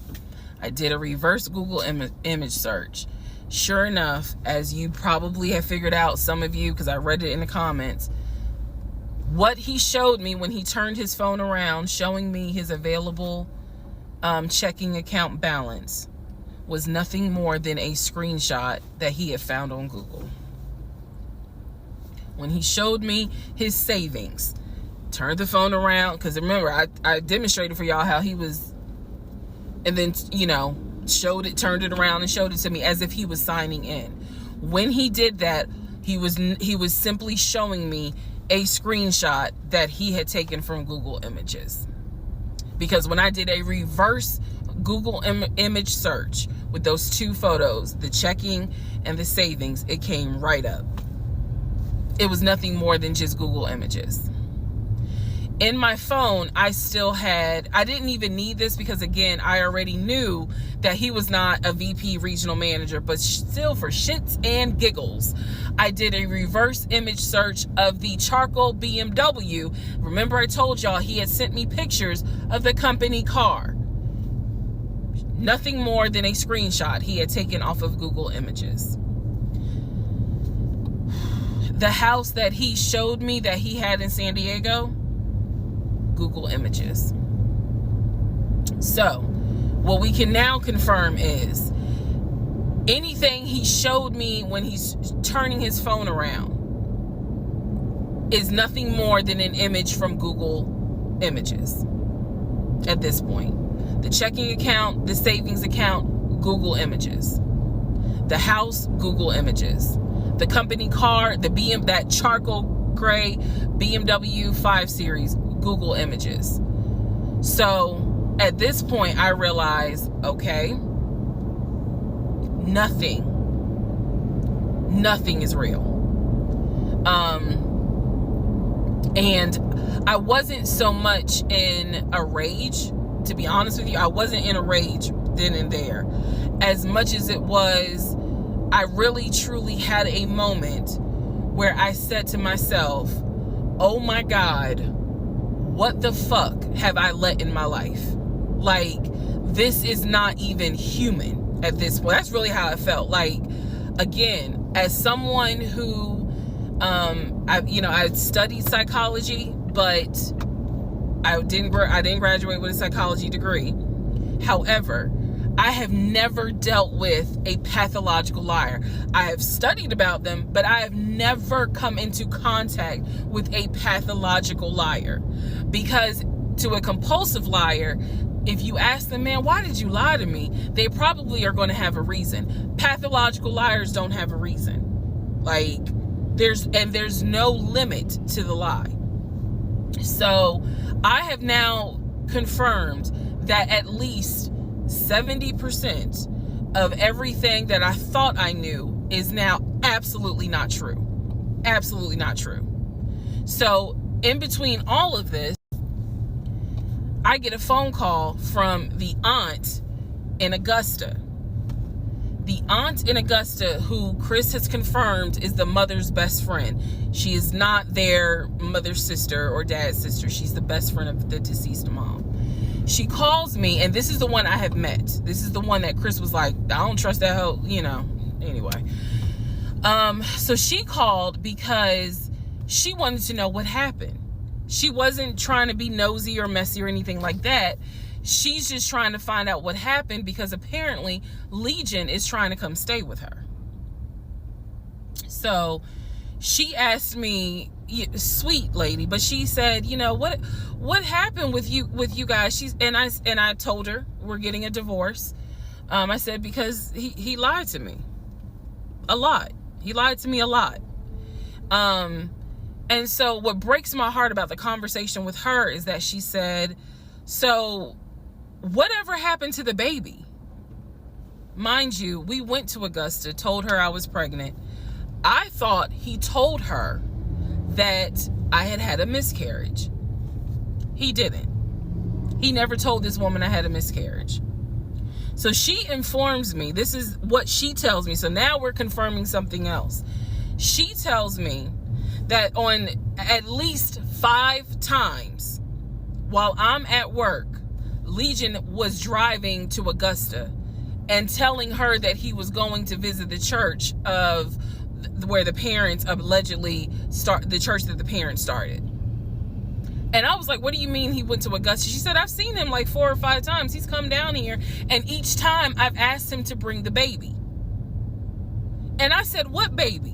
I did a reverse Google image search. Sure enough, as you probably have figured out, some of you, because I read it in the comments, what he showed me when he turned his phone around, showing me his available checking account balance, was nothing more than a screenshot that he had found on Google. When he showed me his savings, turned the phone around, because remember, I demonstrated for y'all how he was, and then, turned it around and showed it to me as if he was signing in. When he did that, he was simply showing me a screenshot that he had taken from Google Images. Because when I did a reverse Google image search with those two photos, the checking and the savings, it came right up. It was nothing more than just Google Images. In my phone, I didn't even need this because, again, I already knew that he was not a VP regional manager, but still, for shits and giggles, I did a reverse image search of the charcoal BMW. Remember, I told y'all he had sent me pictures of the company car. Nothing more than a screenshot he had taken off of Google Images. The house that he showed me that he had in San Diego, Google Images. So, what we can now confirm is anything he showed me when he's turning his phone around is nothing more than an image from Google Images at this point. The checking account, the savings account, Google Images. The house, Google Images. The company car, that charcoal gray BMW 5 Series, Google Images. So at this point, I realized, okay, nothing is real. And I wasn't so much in a rage, to be honest with you. I wasn't in a rage then and there, as much as it was, I really truly had a moment where I said to myself, oh my God, what the fuck have I let in my life? Like, this is not even human at this point. That's really how I felt. Like, again, as someone who, I studied psychology, but I didn't graduate with a psychology degree. However, I have never dealt with a pathological liar. I have studied about them, but I have never come into contact with a pathological liar. Because to a compulsive liar, if you ask them, man, why did you lie to me? They probably are going to have a reason. Pathological liars don't have a reason. Like, there's no limit to the lie. So I have now confirmed that at least 70% of everything that I thought I knew is now absolutely not true. Absolutely not true. So in between all of this, I get a phone call from the aunt in Augusta. The aunt in Augusta, who Chris has confirmed is the mother's best friend. She is not their mother's sister or dad's sister. She's the best friend of the deceased mom. She calls me, and this is the one I have met. This is the one that Chris was like, I don't trust that hoe, anyway. So she called because she wanted to know what happened. She wasn't trying to be nosy or messy or anything like that. She's just trying to find out what happened because apparently Legion is trying to come stay with her. So she asked me, sweet lady, but she said, what happened with you guys? And I told her we're getting a divorce. I said, because he lied to me a lot. He lied to me a lot. And so what breaks my heart about the conversation with her is that she said, so whatever happened to the baby? Mind you, we went to Augusta, told her I was pregnant. I thought he told her that I had a miscarriage. He didn't. He never told this woman I had a miscarriage. So she informs me, this is what she tells me. So now we're confirming something else. She tells me that on at least 5 times while I'm at work, Legion was driving to Augusta and telling her that he was going to visit the church of where the parents allegedly the church that the parents started. And I was like, what do you mean he went to Augusta? She said, I've seen him like 4 or 5 times. He's come down here, and each time I've asked him to bring the baby. And I said, what baby?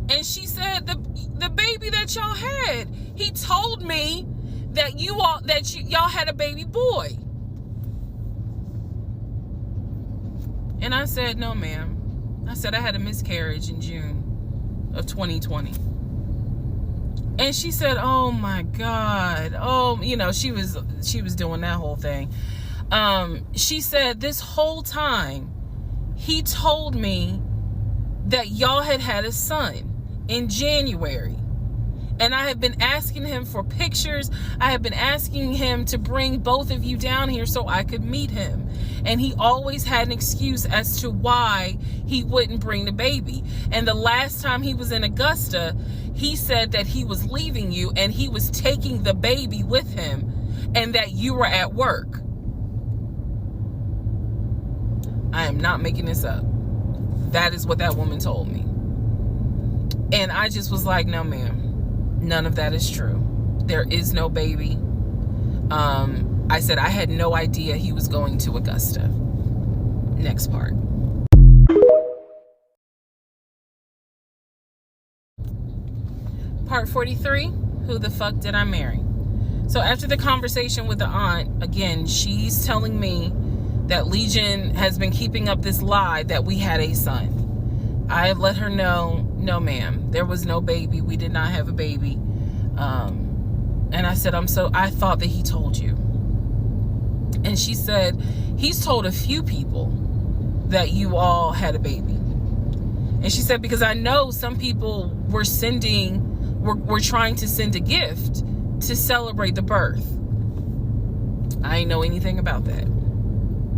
And she said, the baby that y'all had. He told me that y'all had a baby boy. And I said, no, ma'am. I said I had a miscarriage in June of 2020. And she said, oh my God. Oh, she was doing that whole thing. She said this whole time he told me that y'all had a son in January. And I have been asking him for pictures. I have been asking him to bring both of you down here so I could meet him. And he always had an excuse as to why he wouldn't bring the baby. And the last time he was in Augusta, he said that he was leaving you and he was taking the baby with him and that you were at work. I am not making this up. That is what that woman told me. And I just was like, no, ma'am. None of that is true. There is no baby. I said I had no idea he was going to Augusta. Next part. Part 43, who the fuck did I marry? So after the conversation with the aunt, again, she's telling me that Legion has been keeping up this lie that we had a son. I let her know, no ma'am, there was no baby. We did not have a baby. And I said, I thought that he told you. And she said, he's told a few people that you all had a baby. And she said, because I know some people were trying to send a gift to celebrate the birth. I didn't know anything about that.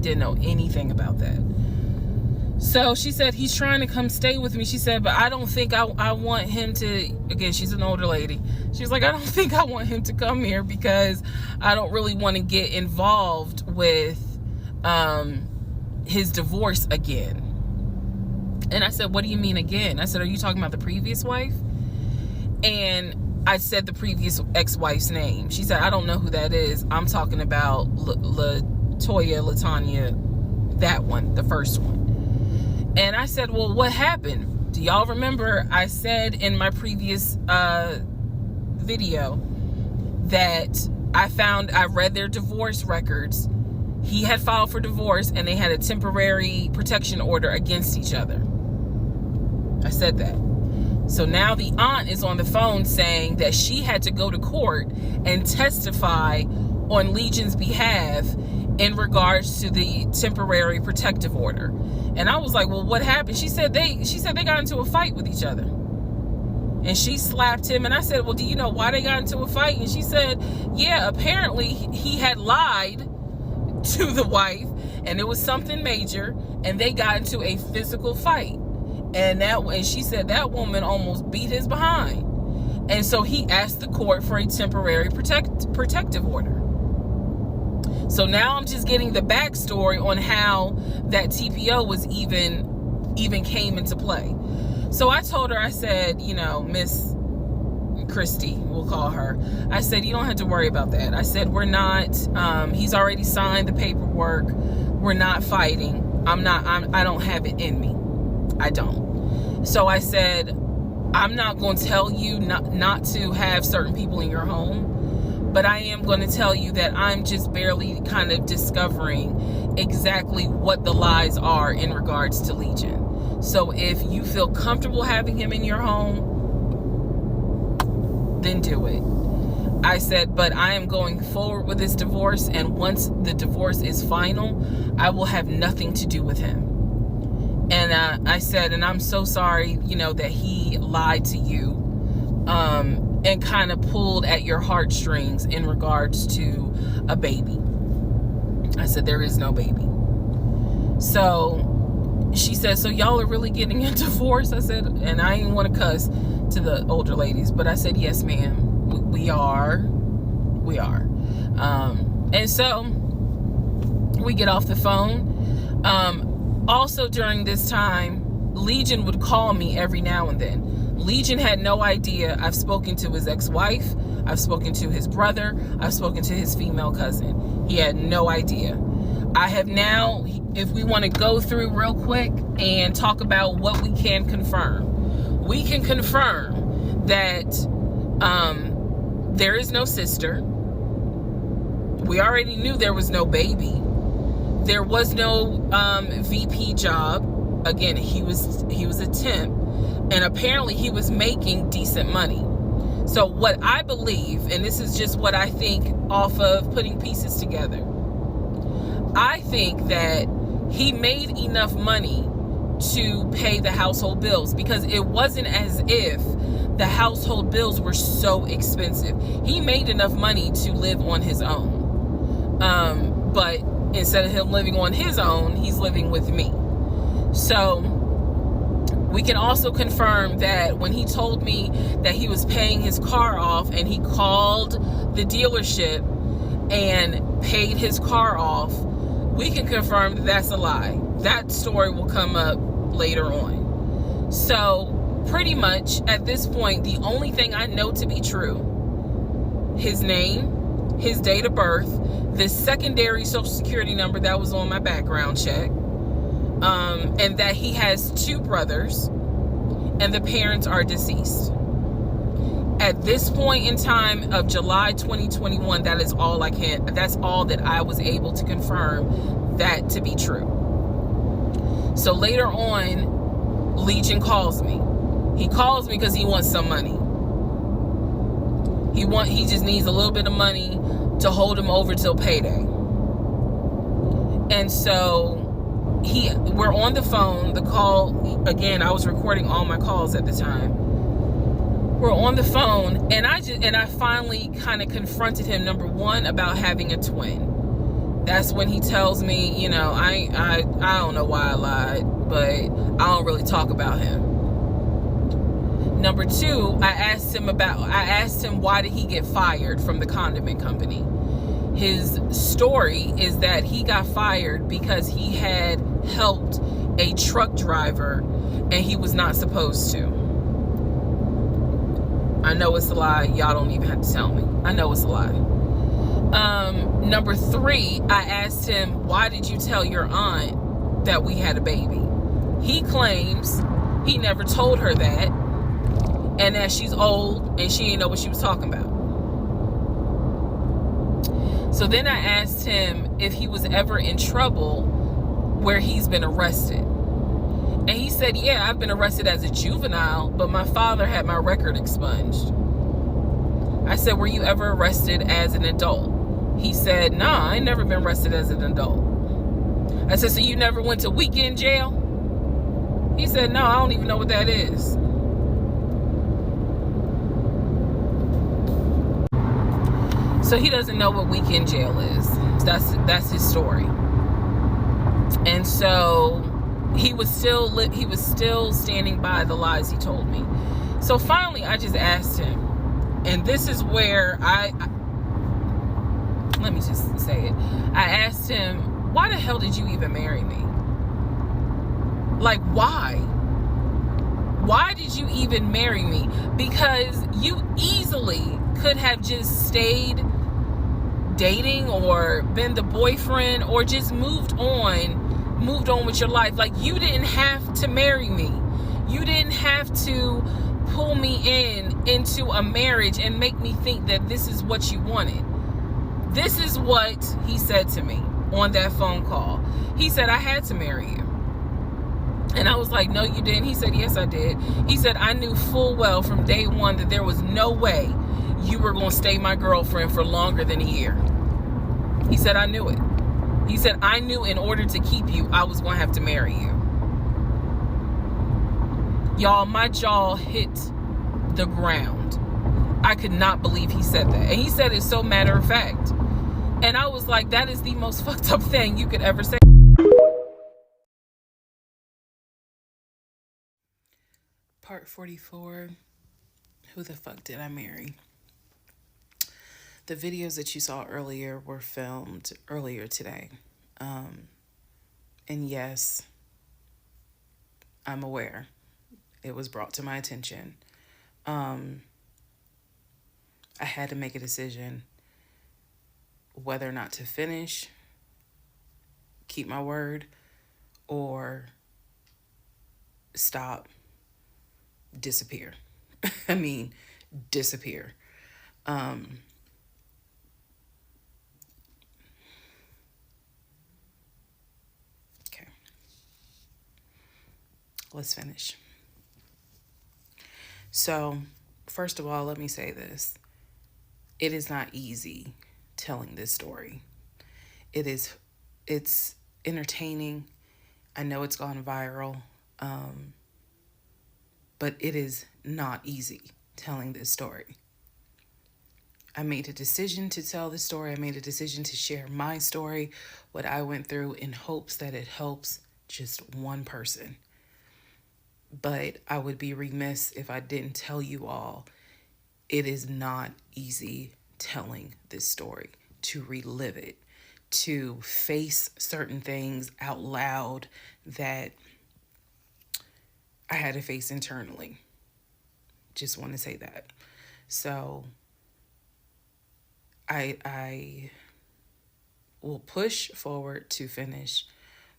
Didn't know anything about that. So she said, he's trying to come stay with me. She said, but I don't think I want him to, again, she's an older lady. She's like, I don't think I want him to come here because I don't really want to get involved with his divorce again. And I said, what do you mean again? I said, are you talking about the previous wife? And I said the previous ex-wife's name. She said, I don't know who that is. I'm talking about LaTanya, that one, the first one. And I said, well, what happened? Do y'all remember I said in my previous video that I read their divorce records. He had filed for divorce and they had a temporary protection order against each other. I said that. So now the aunt is on the phone saying that she had to go to court and testify on Legion's behalf in regards to the temporary protective order. And I was like, well, what happened? She said they got into a fight with each other. And she slapped him. And I said, well, do you know why they got into a fight? And she said, yeah, apparently he had lied to the wife and it was something major and they got into a physical fight. And she said that woman almost beat his behind. And so he asked the court for a temporary protective order. So now I'm just getting the backstory on how that TPO was even came into play. So I told her, I said, Miss, Christy, we'll call her. I said, you don't have to worry about that. I said, we're not, he's already signed the paperwork. We're not fighting. I don't have it in me. I don't. So I said, I'm not going to tell you not to have certain people in your home, but I am going to tell you that I'm just barely kind of discovering exactly what the lies are in regards to Legion. So if you feel comfortable having him in your home, then do it. I said, but I am going forward with this divorce, and once the divorce is final, I will have nothing to do with him. And I said, and I'm so sorry, that he lied to you, and kind of pulled at your heartstrings in regards to a baby. I said, there is no baby. So she said, so y'all are really getting a divorce? I said, and I didn't want to cuss to the older ladies, but I said, yes, ma'am, we are. And so we get off the phone. Also during this time, Legion would call me every now and then. Legion had no idea. I've spoken to his ex-wife. I've spoken to his brother. I've spoken to his female cousin. He had no idea. I have now, if we want to go through real quick and talk about what we can confirm. We can confirm that there is no sister. We already knew there was no baby. There was no VP job. Again, he was a temp, and apparently he was making decent money. So what I believe, and this is just what I think off of putting pieces together, I think that he made enough money to pay the household bills, because it wasn't as if the household bills were so expensive. He made enough money to live on his own. But instead of him living on his own, he's living with me. So we can also confirm that when he told me that he was paying his car off, and he called the dealership and paid his car off, we can confirm that that's a lie. That story will come up later on. So pretty much at this point, the only thing I know to be true, his name, his date of birth, the secondary social security number that was on my background check, and that he has 2 brothers, and the parents are deceased. At this point in time of July 2021, that's all that I was able to confirm that to be true. So later on, Legion calls me. He calls me because he wants some money. He just needs a little bit of money to hold him over till payday. And so we're on the phone. The call, again, I was recording all my calls at the time. We're on the phone, and I finally kind of confronted him, number one, about having a twin. That's when he tells me, I don't know why I lied, but I don't really talk about him. Number two, I asked him why did he get fired from the condiment company. His story is that he got fired because he had helped a truck driver and he was not supposed to. I know it's a lie. Y'all don't even have to tell me. I know it's a lie. Number three, I asked him, why did you tell your aunt that we had a baby? He claims he never told her that, and that she's old and she didn't know what she was talking about. So then I asked him if he was ever in trouble where he's been arrested. And he said, yeah, I've been arrested as a juvenile, but my father had my record expunged. I said, were you ever arrested as an adult? He said, nah, I ain't never been arrested as an adult. I said, so you never went to weekend jail? He said, no, I don't even know what that is. So he doesn't know what weekend jail is. That's his story. And so he was still standing by the lies he told me. So finally, I just asked him, and this is where let me just say it. I asked him, why the hell did you even marry me? Like, why? Why did you even marry me? Because you easily could have just stayed dating or been the boyfriend or just moved on with your life. Like, you didn't have to marry me. You didn't have to pull me into a marriage and make me think that this is what you wanted. This is what he said to me on that phone call. He said, I had to marry you. And I was like, no, you didn't. He said, yes, I did. He said, I knew full well from day one that there was no way you were going to stay my girlfriend for longer than a year. He said, I knew it. He said, I knew in order to keep you, I was going to have to marry you. Y'all, my jaw hit the ground. I could not believe he said that. And he said it so matter of fact. And I was like, that is the most fucked up thing you could ever say. Part 44. Who the fuck did I marry? The videos that you saw earlier were filmed earlier today. And yes, I'm aware. It was brought to my attention. I had to make a decision whether or not to finish, keep my word, or stop, disappear. I mean, disappear. Okay. Let's finish. So, first of all, let me say this. It is not easy telling this story. It's entertaining. I know it's gone viral. But it is not easy telling this story. I made a decision to tell this story. I made a decision to share my story, what I went through, in hopes that it helps just one person. But I would be remiss if I didn't tell you all, it is not easy telling this story, to relive it, to face certain things out loud that I had to face internally. Just want to say that. So I will push forward to finish,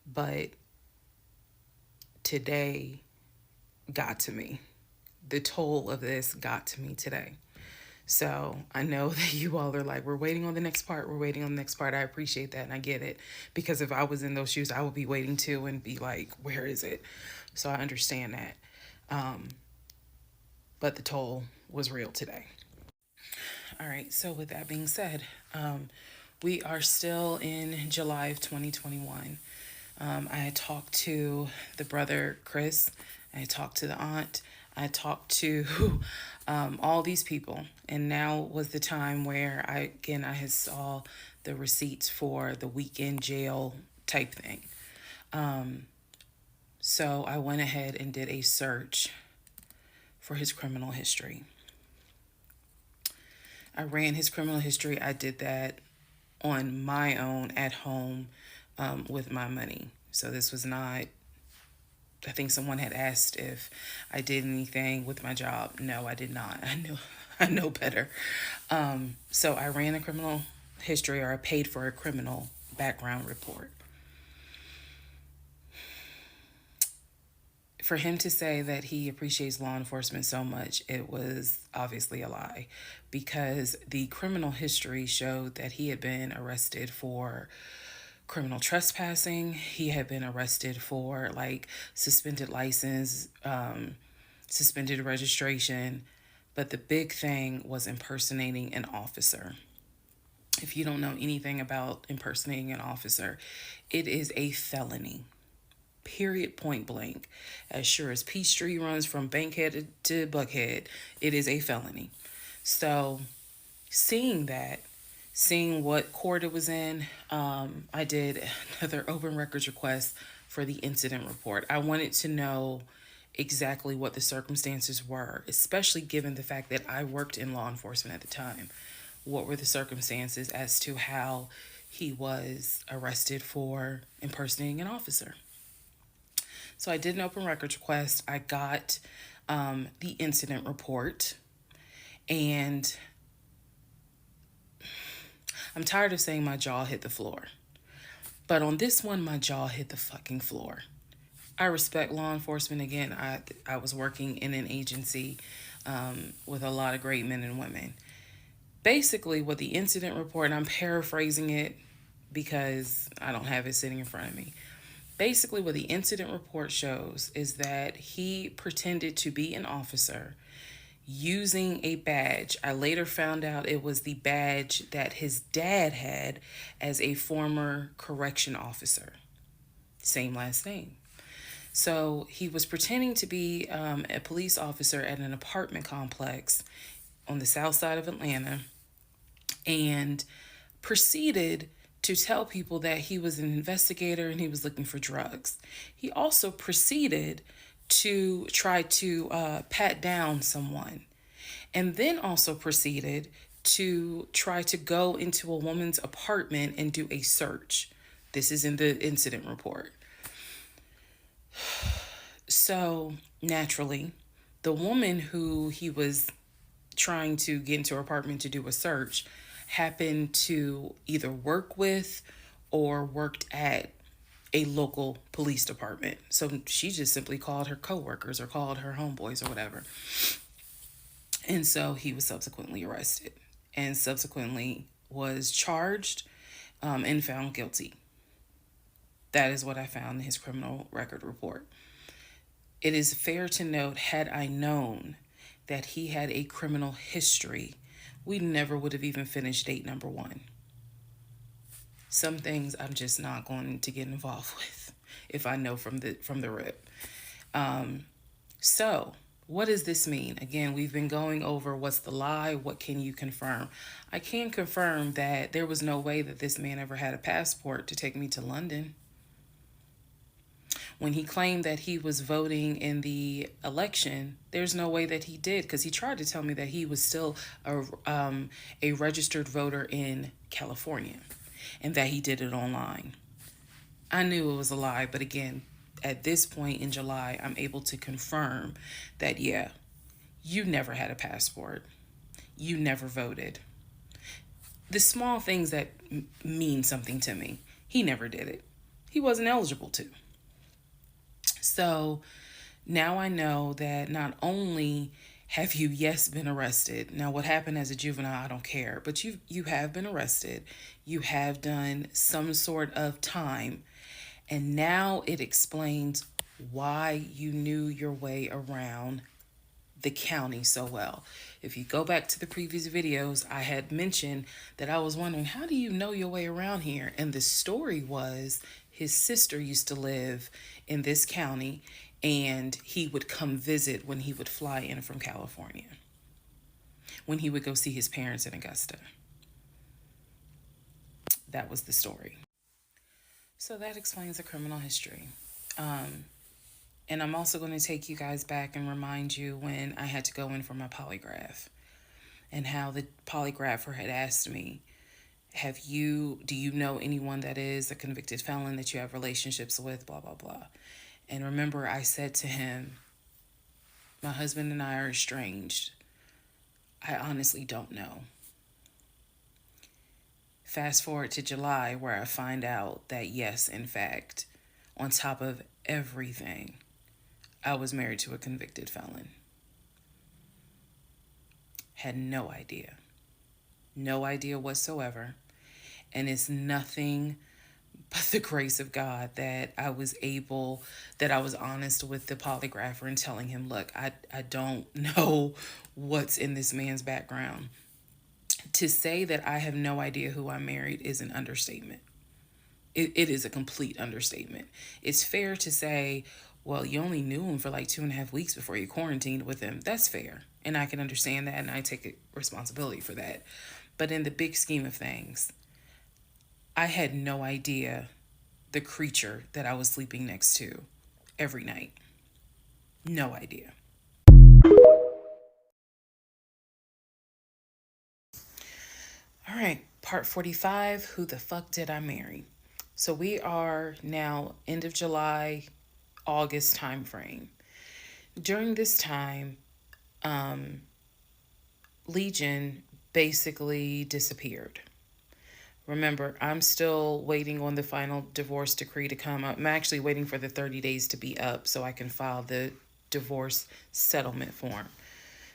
but today got to me. The toll of this got to me today. So I know that you all are like, we're waiting on the next part. We're waiting on the next part. I appreciate that and I get it. Because if I was in those shoes, I would be waiting too and be like, where is it? So I understand that. But the toll was real today. All right. So with that being said, we are still in July of 2021. I talked to the brother, Chris. I talked to the aunt. I talked to all these people. And now was the time where I had saw the receipts for the weekend jail type thing. So I went ahead and did a search for his criminal history. I ran his criminal history. I did that on my own at home with my money. So this was not, I think someone had asked if I did anything with my job. No, I did not. I know better. So I ran a criminal history, or I paid for a criminal background report. For him to say that he appreciates law enforcement so much, it was obviously a lie, because the criminal history showed that he had been arrested for criminal trespassing. He had been arrested for suspended license, suspended registration. But the big thing was impersonating an officer. If you don't know anything about impersonating an officer, it is a felony. Period, point blank. As sure as Peachtree runs from Bankhead to Buckhead, it is a felony. So seeing what court it was in, I did another open records request for the incident report. I wanted to know exactly what the circumstances were, especially given the fact that I worked in law enforcement at the time. What were the circumstances as to how he was arrested for impersonating an officer? So I did an open records request. I got the incident report. And I'm tired of saying my jaw hit the floor. But on this one, my jaw hit the fucking floor. I respect law enforcement. Again, I was working in an agency with a lot of great men and women. Basically, what the incident report, and I'm paraphrasing it because I don't have it sitting in front of me. Basically, what the incident report shows is that he pretended to be an officer using a badge. I later found out it was the badge that his dad had as a former correction officer. Same last name. So he was pretending to be a police officer at an apartment complex on the south side of Atlanta and proceeded to tell people that he was an investigator and he was looking for drugs. He also proceeded to try to pat down someone, and then also proceeded to try to go into a woman's apartment and do a search. This is in the incident report. So naturally, the woman who he was trying to get into her apartment to do a search happened to either work with or worked at a local police department. So she just simply called her coworkers or called her homeboys or whatever. And so he was subsequently arrested and subsequently was charged and found guilty. That is what I found in his criminal record report. It is fair to note, had I known that he had a criminal history, we never would have even finished date number 1. Some things I'm just not going to get involved with if I know from the rip. So what does this mean? Again, we've been going over what's the lie, what can you confirm? I can confirm that there was no way that this man ever had a passport to take me to London. When he claimed that he was voting in the election, there's no way that he did, because he tried to tell me that he was still a registered voter in California and that he did it online. I knew it was a lie, but again, at this point in July, I'm able to confirm that, yeah, you never had a passport. You never voted. The small things that mean something to me, he never did it. He wasn't eligible to. So now I know that not only have you, yes, been arrested. Now, what happened as a juvenile, I don't care. But you have been arrested. You have done some sort of time. And now it explains why you knew your way around the county so well. If you go back to the previous videos, I had mentioned that I was wondering, how do you know your way around here? And the story was his sister used to live in this county, and he would come visit when he would fly in from California, when he would go see his parents in Augusta. That was the story. So that explains the criminal history. And I'm also going to take you guys back and remind you when I had to go in for my polygraph and how the polygrapher had asked me, do you know anyone that is a convicted felon that you have relationships with, blah, blah, blah. And remember, I said to him, my husband and I are estranged. I honestly don't know. Fast forward to July, where I find out that yes, in fact, on top of everything, I was married to a convicted felon. Had no idea. No idea whatsoever. And it's nothing but the grace of God that I was honest with the polygrapher and telling him, look, I don't know what's in this man's background. To say that I have no idea who I married is an understatement. It is a complete understatement. It's fair to say, well, you only knew him for like 2.5 weeks before you quarantined with him. That's fair. And I can understand that, and I take responsibility for that. But in the big scheme of things, I had no idea the creature that I was sleeping next to every night. No idea. All right, part 45, who the fuck did I marry? So we are now end of July, August time frame. During this time, Legion basically disappeared. Remember, I'm still waiting on the final divorce decree to come up. I'm actually waiting for the 30 days to be up so I can file the divorce settlement form.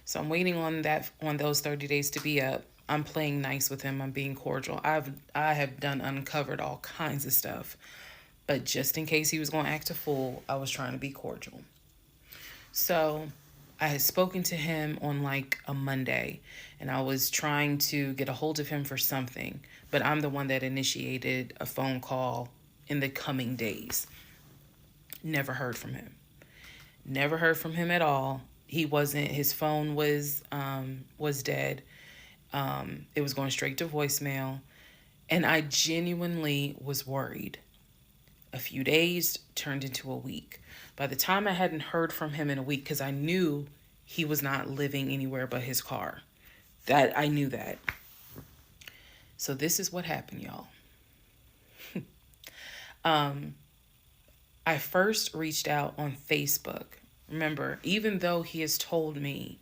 So I'm waiting on those 30 days to be up. I'm playing nice with him. I'm being cordial. I have done uncovered all kinds of stuff. But just in case he was going to act a fool, I was trying to be cordial. So I had spoken to him on like a Monday, and I was trying to get a hold of him for something, but I'm the one that initiated a phone call in the coming days. Never heard from him. Never heard from him at all. He wasn't. His phone was dead. It was going straight to voicemail, and I genuinely was worried. A few days turned into a week. By the time I hadn't heard from him in a week, because I knew he was not living anywhere but his car. That I knew that. So this is what happened, y'all. I first reached out on Facebook. Remember, even though he has told me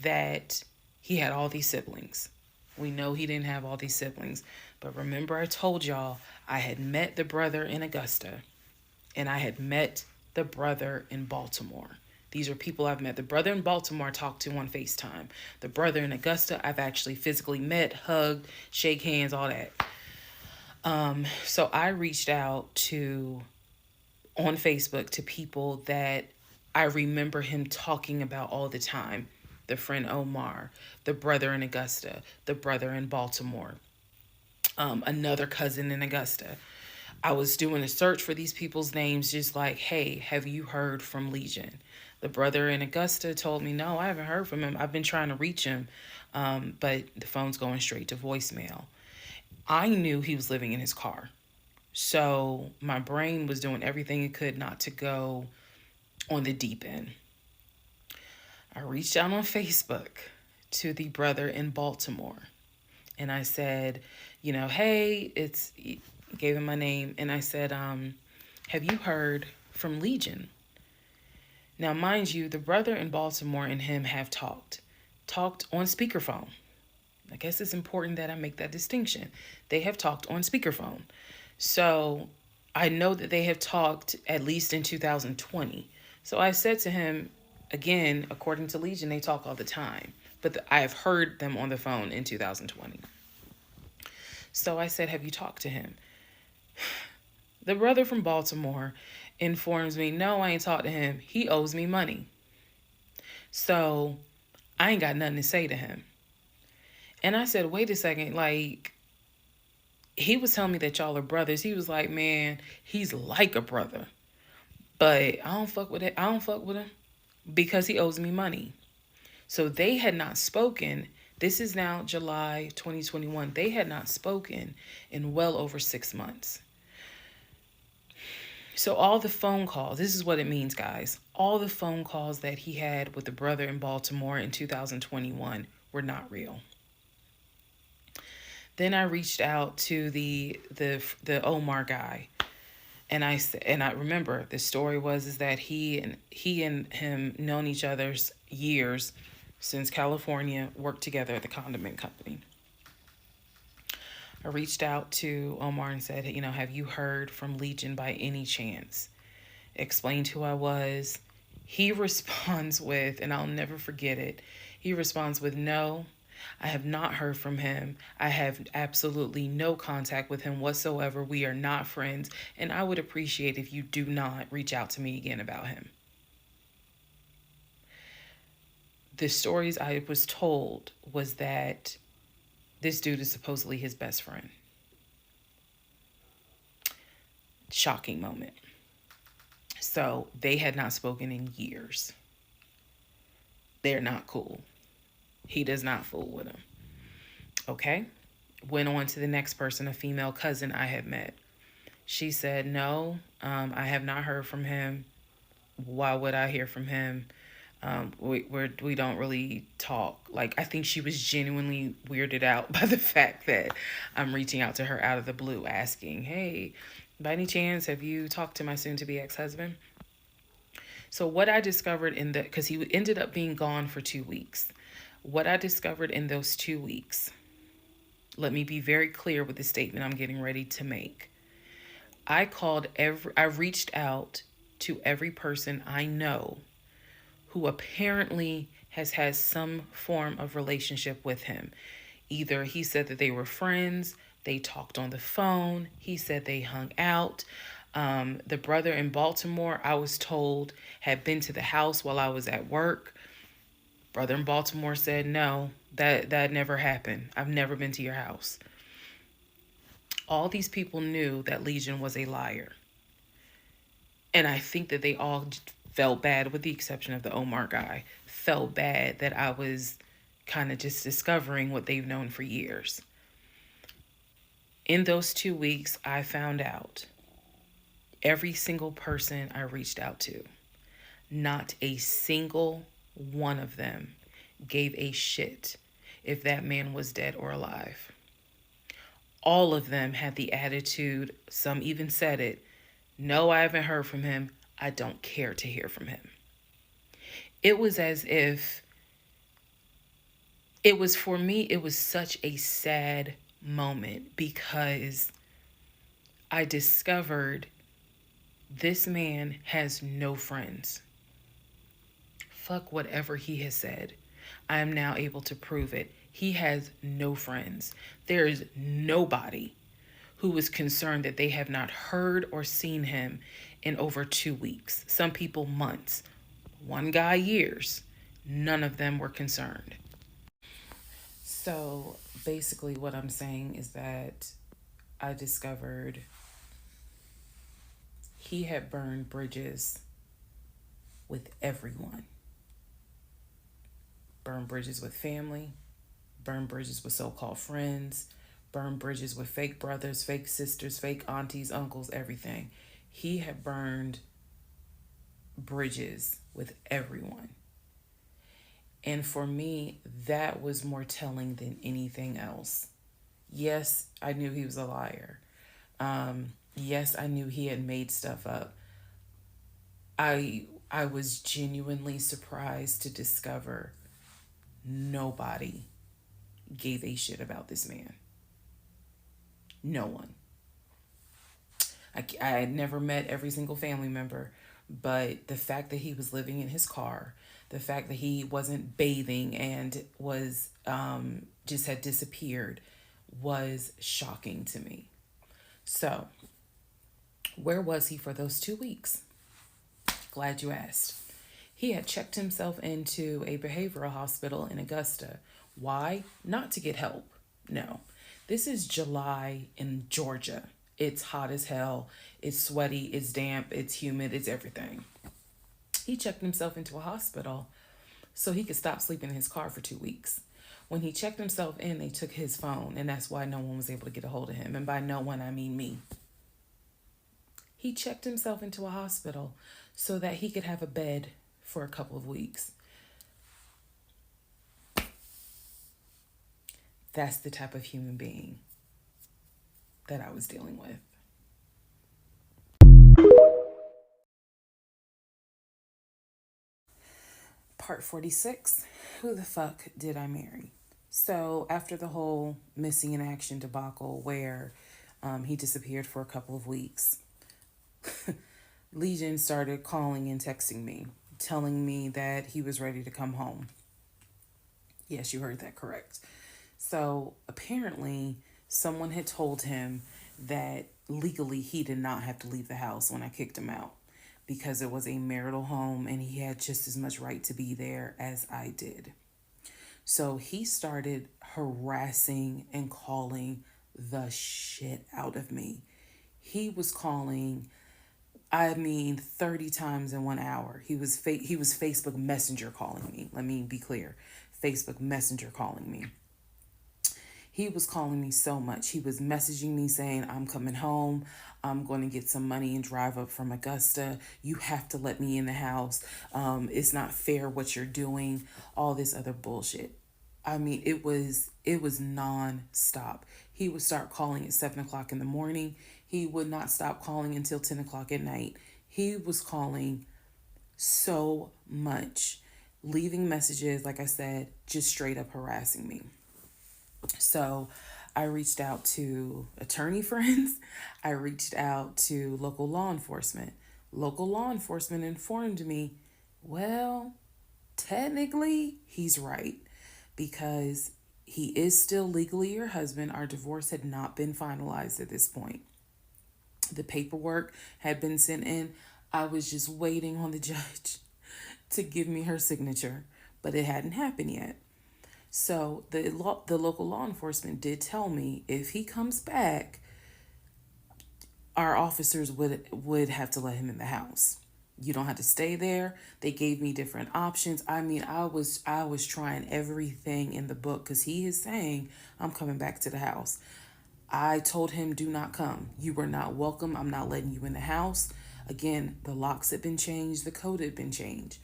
that he had all these siblings, we know he didn't have all these siblings. But remember, I told y'all I had met the brother in Augusta and I had met the brother in Baltimore. These are people I've met. The brother in Baltimore I talked to on FaceTime. The brother in Augusta I've actually physically met, hugged, shake hands, all that. So I reached out on Facebook to people that I remember him talking about all the time. The friend Omar, the brother in Augusta, the brother in Baltimore, another cousin in Augusta. I was doing a search for these people's names, just like, hey, have you heard from Legion? The brother in Augusta told me, no, I haven't heard from him. I've been trying to reach him, but the phone's going straight to voicemail. I knew he was living in his car. So my brain was doing everything it could not to go on the deep end. I reached out on Facebook to the brother in Baltimore. And I said, hey, gave him my name. And I said, have you heard from Legion? Now, mind you, the brother in Baltimore and him have talked on speakerphone. I guess it's important that I make that distinction. They have talked on speakerphone. So I know that they have talked at least in 2020. So I said to him, again, according to Legion, they talk all the time. But I have heard them on the phone in 2020. So I said, have you talked to him? The brother from Baltimore informs me, no, I ain't talked to him. He owes me money. So I ain't got nothing to say to him. And I said, wait a second, like, he was telling me that y'all are brothers. He was like, man, he's like a brother. But I don't fuck with it. I don't fuck with him because he owes me money. So they had not spoken. This is now July 2021. They had not spoken in well over 6 months. So all the phone calls, this is what it means, guys. All the phone calls that he had with the brother in Baltimore in 2021 were not real. Then I reached out to the Omar guy, and I remember the story is that he and him known each other's years since California, worked together at the condiment company. I reached out to Omar and said, have you heard from Legion by any chance? Explained who I was. He responds with, and I'll never forget it, he responds with, no, I have not heard from him. I have absolutely no contact with him whatsoever. We are not friends, and I would appreciate if you do not reach out to me again about him. The stories I was told was that this dude is supposedly his best friend. Shocking moment. So they had not spoken in years. They're not cool. He does not fool with him. Okay. Went on to the next person, a female cousin I had met. She said, no, I have not heard from him. Why would I hear from him? We don't really talk. Like, I think she was genuinely weirded out by the fact that I'm reaching out to her out of the blue, asking, hey, by any chance, have you talked to my soon-to-be ex-husband? So what I discovered because he ended up being gone for 2 weeks. What I discovered in those 2 weeks, let me be very clear with the statement I'm getting ready to make. I reached out to every person I know who apparently has had some form of relationship with him. Either he said that they were friends, they talked on the phone, he said they hung out. The brother in Baltimore, I was told, had been to the house while I was at work. Brother in Baltimore said, no, that never happened. I've never been to your house. All these people knew that Legion was a liar. And I think that they all felt bad, with the exception of the Omar guy, felt bad that I was kind of just discovering what they've known for years. In those 2 weeks, I found out every single person I reached out to, not a single one of them gave a shit if that man was dead or alive. All of them had the attitude, some even said it, no, I haven't heard from him. I don't care to hear from him. It was as if, for me, it was such a sad moment because I discovered this man has no friends. Fuck whatever he has said. I am now able to prove it. He has no friends. There is nobody who is concerned that they have not heard or seen him in over 2 weeks. Some people months. One guy years. None of them were concerned. So basically what I'm saying is that I discovered he had burned bridges with everyone. Burned bridges with family, burned bridges with so-called friends, burned bridges with fake brothers, fake sisters, fake aunties, uncles, everything. He had burned bridges with everyone. And for me, that was more telling than anything else. Yes, I knew he was a liar. Yes, I knew he had made stuff up. I was genuinely surprised to discover nobody gave a shit about this man. No one. I had never met every single family member, but the fact that he was living in his car, the fact that he wasn't bathing and was just had disappeared was shocking to me. So, where was he for those 2 weeks? Glad you asked. He had checked himself into a behavioral hospital in Augusta. Why? Not to get help. No. This is July in Georgia. It's hot as hell. It's sweaty. It's damp. It's humid. It's everything. He checked himself into a hospital so he could stop sleeping in his car for 2 weeks. When he checked himself in, they took his phone, and that's why no one was able to get a hold of him. And by no one, I mean me. He checked himself into a hospital so that he could have a bed for a couple of weeks. That's the type of human being that I was dealing with. Part 46, who the fuck did I marry? So after the whole missing in action debacle where he disappeared for a couple of weeks, Legion started calling and texting me, telling me that he was ready to come home. Yes, you heard that correct. So apparently someone had told him that legally he did not have to leave the house when I kicked him out because it was a marital home and he had just as much right to be there as I did. So he started harassing and calling the shit out of me. He was calling, 30 times in 1 hour. He was Facebook Messenger calling me. Let me be clear. Facebook Messenger calling me. He was calling me so much. He was messaging me saying, I'm coming home. I'm going to get some money and drive up from Augusta. You have to let me in the house. It's not fair what you're doing. All this other bullshit. It was non-stop. He would start calling at 7 o'clock in the morning. He would not stop calling until 10 o'clock at night. He was calling so much, leaving messages, like I said, just straight up harassing me. So I reached out to attorney friends. I reached out to local law enforcement. Local law enforcement informed me, well, technically, he's right because he is still legally your husband. Our divorce had not been finalized at this point. The paperwork had been sent in. I was just waiting on the judge to give me her signature, but it hadn't happened yet. So the local law enforcement did tell me if he comes back, our officers would have to let him in the house. You don't have to stay there. They gave me different options. I mean, I was trying everything in the book because he is saying I'm coming back to the house. I told him, do not come. You were not welcome. I'm not letting you in the house. Again, the locks had been changed. The code had been changed.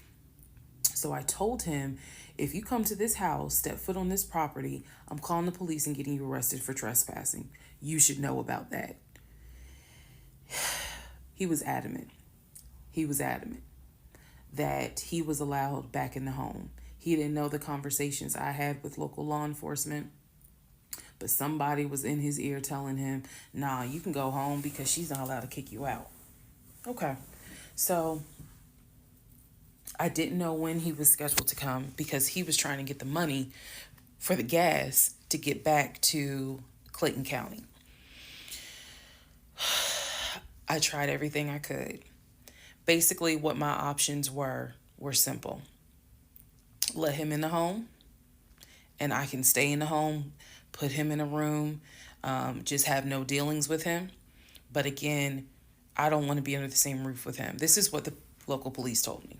So I told him, if you come to this house, step foot on this property, I'm calling the police and getting you arrested for trespassing. You should know about that. He was adamant. He was adamant that he was allowed back in the home. He didn't know the conversations I had with local law enforcement, but somebody was in his ear telling him, nah, you can go home because she's not allowed to kick you out. Okay. So I didn't know when he was scheduled to come because he was trying to get the money for the gas to get back to Clayton County. I tried everything I could. Basically, what my options were simple. Let him in the home, and I can stay in the home, put him in a room, just have no dealings with him. But again, I don't want to be under the same roof with him. This is what the local police told me.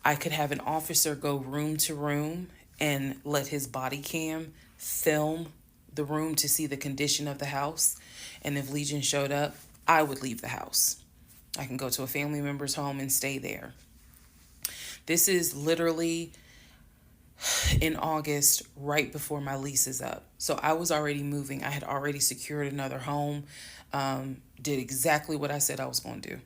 I could have an officer go room to room and let his body cam film the room to see the condition of the house. And if Legion showed up, I would leave the house. I can go to a family member's home and stay there. This is literally in August, right before my lease is up. So I was already moving. I had already secured another home, did exactly what I said I was going to do,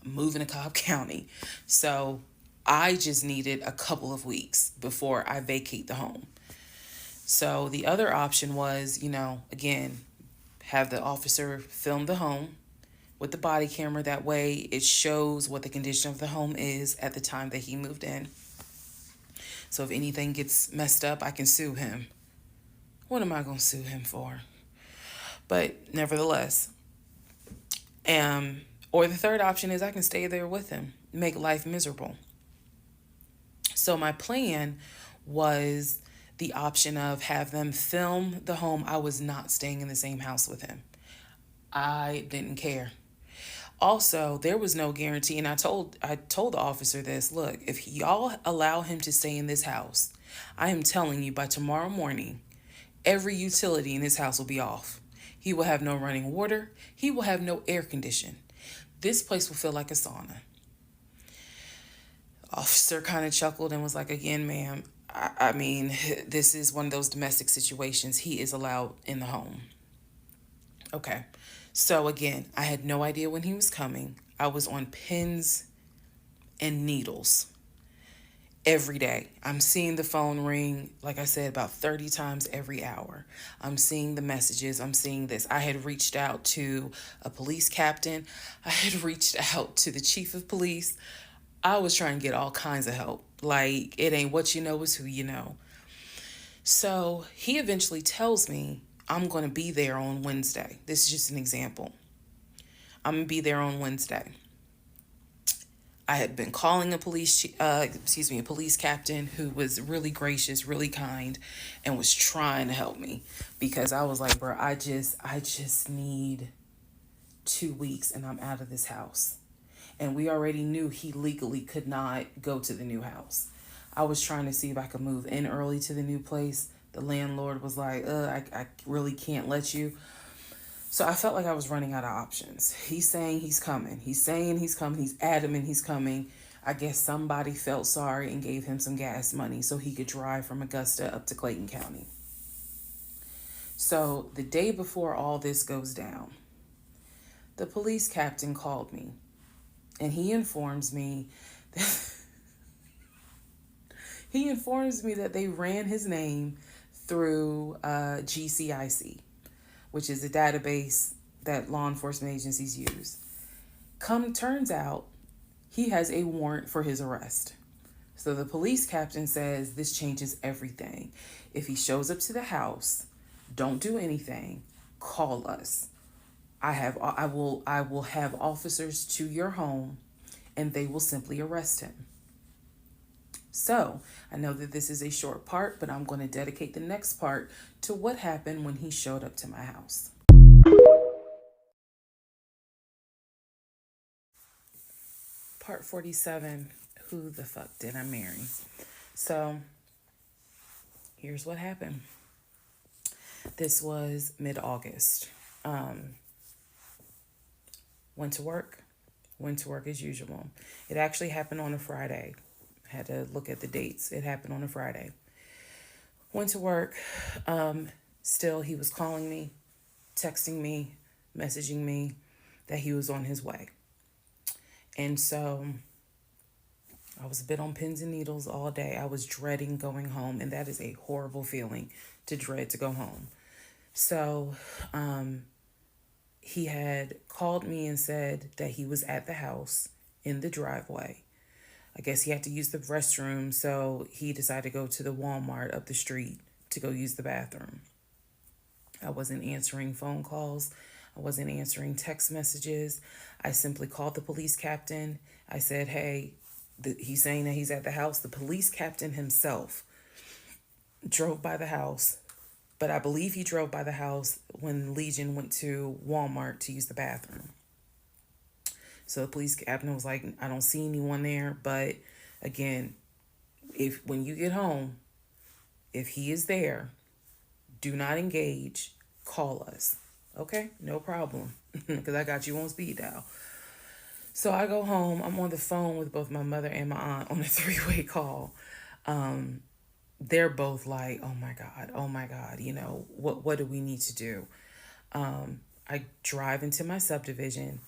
moving to Cobb County. So I just needed a couple of weeks before I vacate the home. So the other option was, again, have the officer film the home with the body camera. That way it shows what the condition of the home is at the time that he moved in. So if anything gets messed up, I can sue him. What am I going to sue him for? But nevertheless, or the third option is I can stay there with him, make life miserable. So my plan was the option of have them film the home. I was not staying in the same house with him. I didn't care. Also, there was no guarantee, and I told the officer this, look, if y'all allow him to stay in this house, I am telling you by tomorrow morning, every utility in this house will be off. He will have no running water. He will have no air condition. This place will feel like a sauna. Officer kind of chuckled and was like, again, ma'am, I mean, this is one of those domestic situations. He is allowed in the home. Okay. So again, I had no idea when he was coming. I was on pins and needles every day. I'm seeing the phone ring, like I said, about 30 times every hour. I'm seeing the messages. I'm seeing this. I had reached out to a police captain. I had reached out to the chief of police. I was trying to get all kinds of help. Like, it ain't what you know, it's who you know. So he eventually tells me, I'm going to be there on Wednesday. This is just an example. I'm going to be there on Wednesday. I had been calling a police captain who was really gracious, really kind, and was trying to help me because I was like, bro, I just need 2 weeks and I'm out of this house. And we already knew he legally could not go to the new house. I was trying to see if I could move in early to the new place. The landlord was like, I really can't let you. So I felt like I was running out of options. He's saying he's coming. He's saying he's coming. He's adamant he's coming. I guess somebody felt sorry and gave him some gas money so he could drive from Augusta up to Clayton County. So the day before all this goes down, the police captain called me and he informs me He informs me that they ran his name through GCIC, which is a database that law enforcement agencies use. Turns out, he has a warrant for his arrest. So the police captain says this changes everything. If he shows up to the house, don't do anything, call us. I will have officers to your home and they will simply arrest him. So, I know that this is a short part, but I'm going to dedicate the next part to what happened when he showed up to my house. Part 47, who the fuck did I marry? So, here's what happened. This was mid-August. Went to work as usual. It actually happened on a Friday. I had to look at the dates. It happened on a Friday. Went to work. Still, he was calling me, texting me, messaging me that he was on his way. And so I was a bit on pins and needles all day. I was dreading going home, and that is a horrible feeling, to dread to go home. So he had called me and said that he was at the house in the driveway. I guess he had to use the restroom, so he decided to go to the Walmart up the street to go use the bathroom. I wasn't answering phone calls. I wasn't answering text messages. I simply called the police captain. I said, hey, he's saying that he's at the house. The police captain himself drove by the house, but I believe he drove by the house when Legion went to Walmart to use the bathroom. So the police captain was like, I don't see anyone there. But again, when you get home, if he is there, do not engage, call us. Okay, no problem, because I got you on speed dial. So I go home. I'm on the phone with both my mother and my aunt on a 3-way call. They're both like, oh my God, you know, what do we need to do? I drive into my subdivision.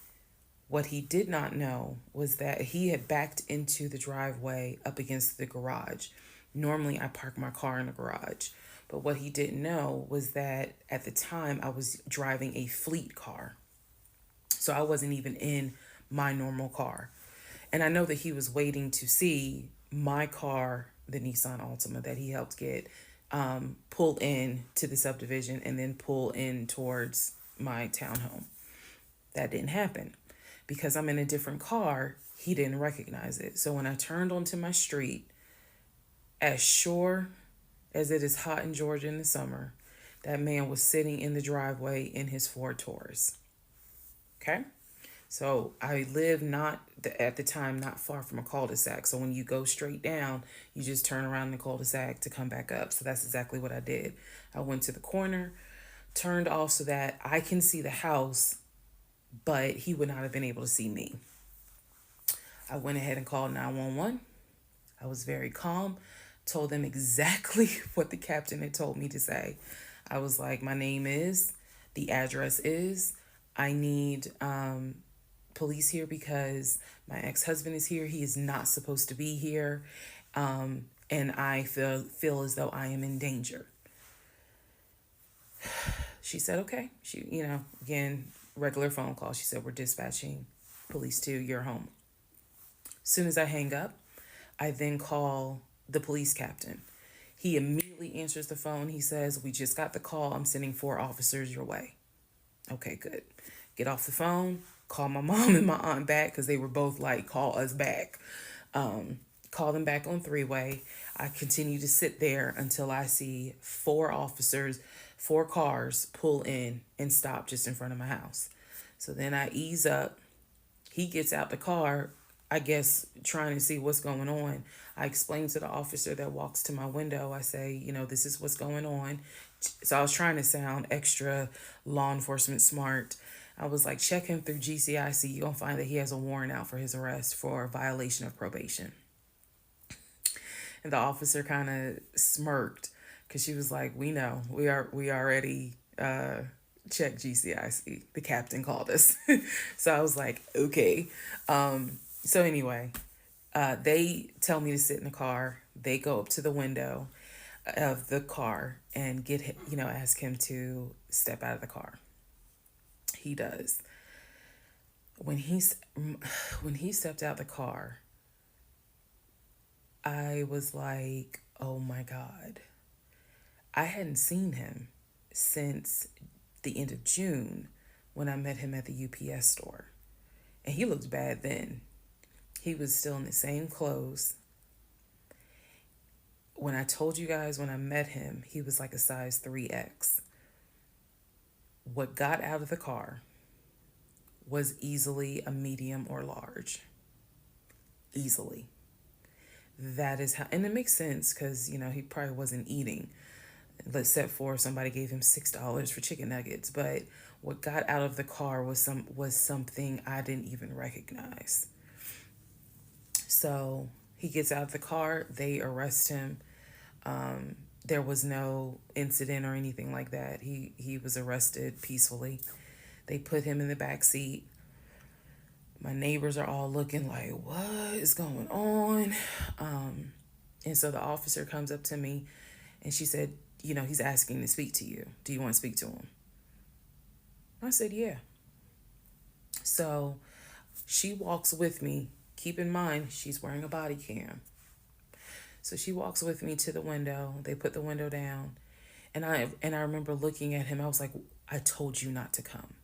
What he did not know was that he had backed into the driveway up against the garage. Normally, I park my car in the garage. But what he didn't know was that at the time, I was driving a fleet car. So I wasn't even in my normal car. And I know that he was waiting to see my car, the Nissan Altima that he helped get, pull in to the subdivision and then pull in towards my townhome. That didn't happen. Because I'm in a different car, he didn't recognize it. So when I turned onto my street, as sure as it is hot in Georgia in the summer, that man was sitting in the driveway in his Ford Taurus. Okay? So I live at the time not far from a cul-de-sac. So when you go straight down, you just turn around the cul-de-sac to come back up. So that's exactly what I did. I went to the corner, turned off so that I can see the house, but he would not have been able to see me. I went ahead and called 911. I was very calm, told them exactly what the captain had told me to say. I was like, my name is, the address is, I need police here because my ex-husband is here. He is not supposed to be here. And I feel as though I am in danger. She said, okay. She, again, regular phone call. She said, we're dispatching police to your home. As soon as I hang up, I then call the police captain. He immediately answers the phone. He says, we just got the call. I'm sending 4 officers your way. Okay, good. Get off the phone, call my mom and my aunt back because they were both like, call us back. Call them back on 3-way. I continue to sit there until I see 4 officers, 4 cars pull in and stop just in front of my house. So then I ease up. He gets out the car, I guess, trying to see what's going on. I explain to the officer that walks to my window. I say, this is what's going on. So I was trying to sound extra law enforcement smart. I was like, check him through GCIC. You're going to find that he has a warrant out for his arrest for violation of probation. And the officer kind of smirked because she was like, we know. We already checked GCIC. The captain called us. So I was like, okay. So anyway, They tell me to sit in the car. They go up to the window of the car and ask him to step out of the car. He does. When he stepped out the car, I was like, oh my God. I hadn't seen him since the end of June when I met him at the UPS store. And he looked bad then. He was still in the same clothes. When I told you guys when I met him, he was like a size 3X. What got out of the car was easily a medium or large. Easily. That is how, and it makes sense because, he probably wasn't eating, except for somebody gave him $6 for chicken nuggets. But what got out of the car was something I didn't even recognize. So he gets out of the car, they arrest him. There was no incident or anything like that. He was arrested peacefully. They put him in the back seat. My neighbors are all looking like, what is going on? And so the officer comes up to me and she said, he's asking to speak to you. Do you want to speak to him? I said, yeah. So she walks with me. Keep in mind, she's wearing a body cam. So she walks with me to the window. They put the window down. And I remember looking at him. I was like, I told you not to come.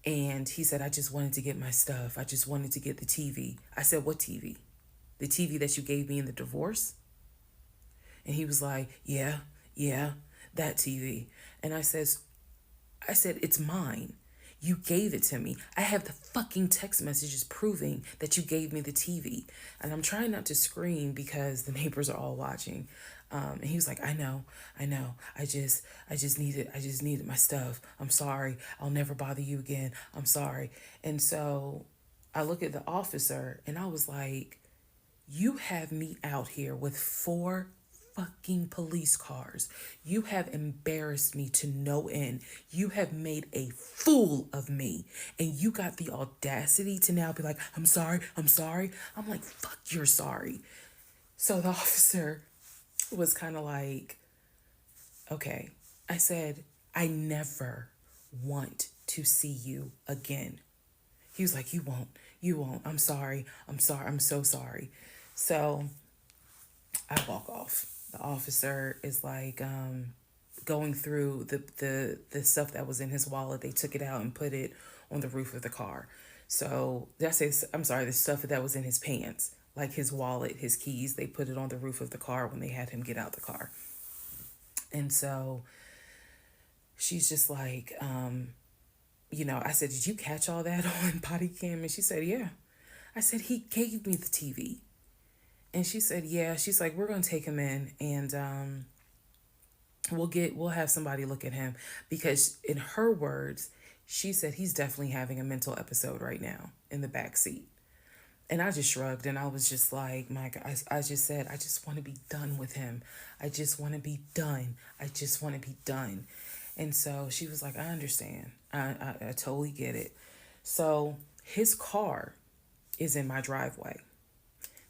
And he said, I just wanted to get my stuff. I just wanted to get the TV. I said, what TV? The TV that you gave me in the divorce? And he was like, yeah, that TV. And I said, it's mine. You gave it to me. I have the fucking text messages proving that you gave me the TV. And I'm trying not to scream because the neighbors are all watching. And he was like, I know. I just needed my stuff. I'm sorry. I'll never bother you again. I'm sorry. And so I look at the officer and I was like, you have me out here with 4 fucking police cars. You have embarrassed me to no end. You have made a fool of me. And you got the audacity to now be like, I'm sorry. I'm like, fuck, you're sorry. So the officer was kind of like, okay. I said, I never want to see you again. He was like, you won't. I'm sorry. I'm so sorry. So I walk off. The officer is like going through the stuff that was in his wallet. They took it out and put it on the roof of the car. So the stuff that was in his pants, like his wallet, his keys, they put it on the roof of the car when they had him get out the car. And so she's just like, I said, did you catch all that on body cam? And she said, yeah. I said, he gave me the TV. And she said, yeah. She's like, we're going to take him in and we'll have somebody look at him, because in her words, she said he's definitely having a mental episode right now in the back seat. And I just shrugged and I was just like, my God, I just said, I just want to be done with him. I just want to be done. And so she was like, I understand. I totally get it. So his car is in my driveway.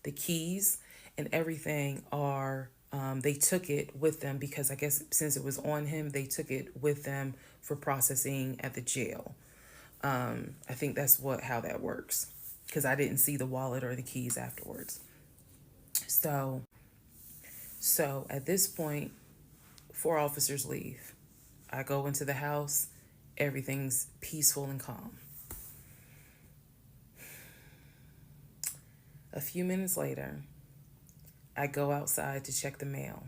The keys and everything are, they took it with them because I guess since it was on him, they took it with them for processing at the jail. I think that's how that works, because I didn't see the wallet or the keys afterwards. So at this point, 4 officers leave. I go into the house. Everything's peaceful and calm. A few minutes later, I go outside to check the mail.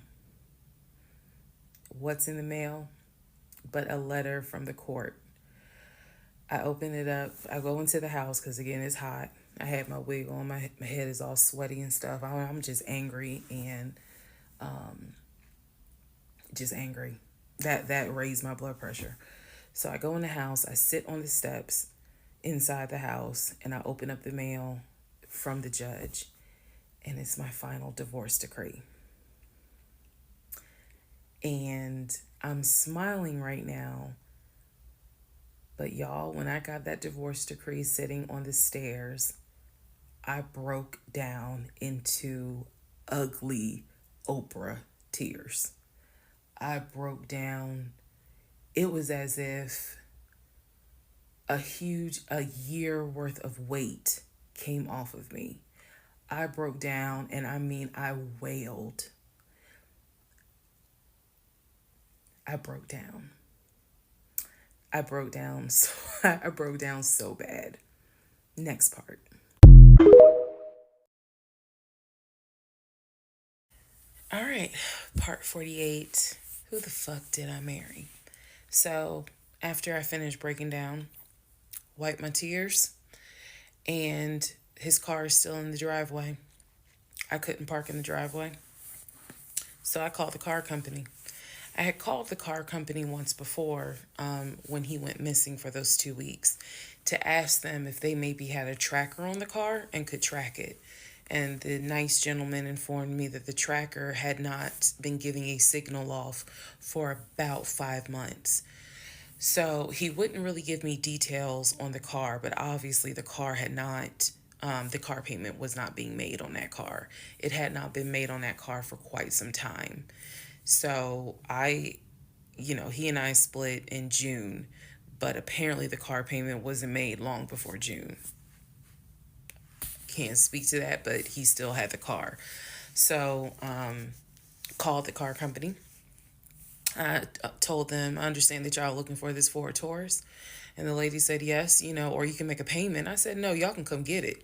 What's in the mail but a letter from the court? I open it up. I go into the house because, again, it's hot. I had my wig on. My head is all sweaty and stuff. I'm just angry and just angry. That raised my blood pressure. So I go in the house. I sit on the steps inside the house and I open up the mail from the judge, and it's my final divorce decree. And I'm smiling right now, but y'all, when I got that divorce decree sitting on the stairs, I broke down into ugly Oprah tears. I broke down. It was as if a year worth of weight came off of me. I broke down, and I mean, I wailed. I broke down. I broke down so I broke down so bad. Next part. All right, part 48. Who the fuck did I marry? So, after I finished breaking down, wiped my tears, and his car is still in the driveway. I couldn't park in the driveway. So I called the car company. I had called the car company once before when he went missing for those 2 weeks to ask them if they maybe had a tracker on the car and could track it. And the nice gentleman informed me that the tracker had not been giving a signal off for about 5 months. So he wouldn't really give me details on the car, but obviously the car had not, the car payment was not being made on that car. It had not been made on that car for quite some time. So he and I split in June, but apparently the car payment wasn't made long before June. Can't speak to that, but he still had the car. So, called the car company. I told them, I understand that y'all looking for this Ford Taurus. And the lady said, yes, or you can make a payment. I said, no, y'all can come get it.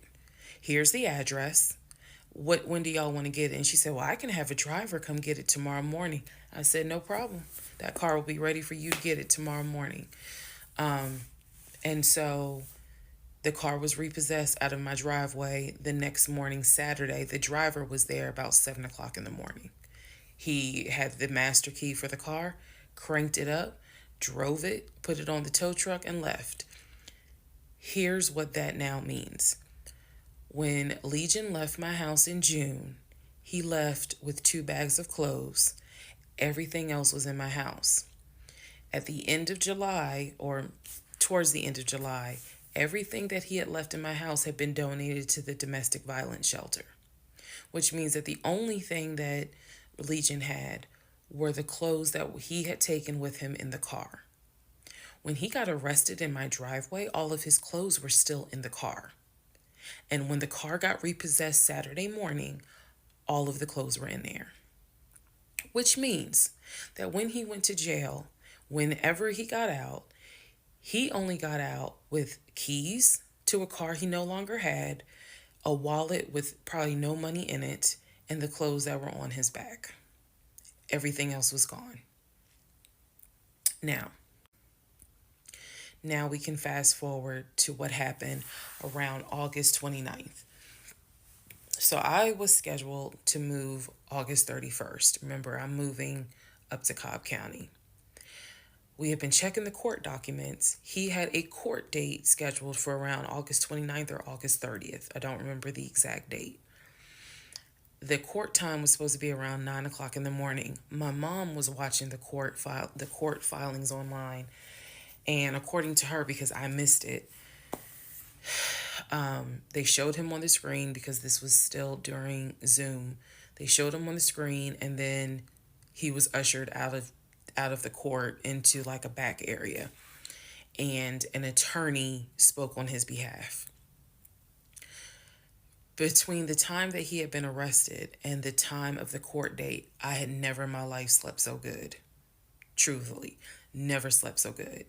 Here's the address. When do y'all want to get it? And she said, well, I can have a driver come get it tomorrow morning. I said, no problem. That car will be ready for you to get it tomorrow morning. And so the car was repossessed out of my driveway the next morning, Saturday. The driver was there about 7 o'clock in the morning. He had the master key for the car, cranked it up, drove it, put it on the tow truck, and left. Here's what that now means. When Legion left my house in June, he left with 2 bags of clothes. Everything else was in my house. At the end of July, or towards the end of July, everything that he had left in my house had been donated to the domestic violence shelter, which means that the only thing that Legion had were the clothes that he had taken with him in the car. When he got arrested in my driveway, all of his clothes were still in the car. And when the car got repossessed Saturday morning, all of the clothes were in there. Which means that when he went to jail, whenever he got out, he only got out with keys to a car he no longer had, a wallet with probably no money in it, and the clothes that were on his back. Everything else was gone. Now we can fast forward to what happened around August 29th. So I was scheduled to move August 31st. Remember, I'm moving up to Cobb County. We had been checking the court documents. He had a court date scheduled for around August 29th or August 30th. I don't remember the exact date. The court time was supposed to be around 9 o'clock in the morning. My mom was watching the court filings online. And according to her, because I missed it, they showed him on the screen because this was still during Zoom. They showed him on the screen, and then he was ushered out of the court into like a back area, and an attorney spoke on his behalf. Between the time that he had been arrested and the time of the court date, I had never in my life slept so good. Truthfully, never slept so good.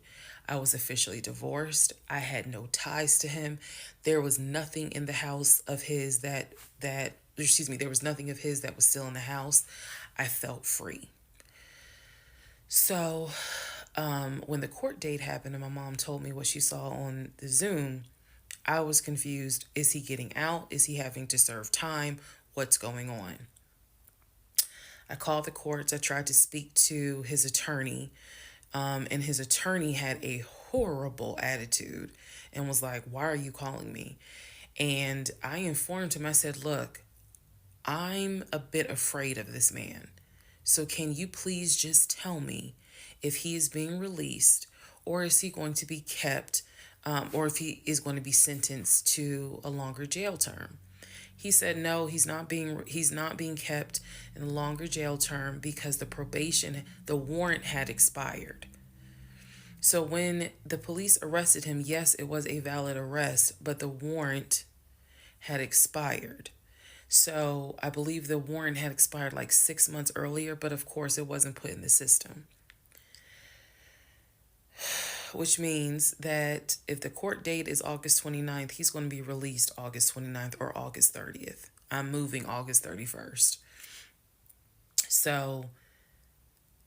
I was officially divorced. I had no ties to him. There was nothing in the house of his there was nothing of his that was still in the house. I felt free. So, when the court date happened and my mom told me what she saw on the Zoom, I was confused. Is he getting out? Is he having to serve time? What's going on? I called the courts. I tried to speak to his attorney, and his attorney had a horrible attitude and was like, why are you calling me? And I informed him, I said, look, I'm a bit afraid of this man. So can you please just tell me if he is being released, or is he going to be kept, or if he is going to be sentenced to a longer jail term? He said no, he's not being kept in a longer jail term because the warrant had expired. So when the police arrested him, yes, it was a valid arrest, but the warrant had expired. So I believe the warrant had expired like 6 months earlier, but of course it wasn't put in the system. Which means that if the court date is August 29th, he's going to be released August 29th or August 30th. I'm moving August 31st. So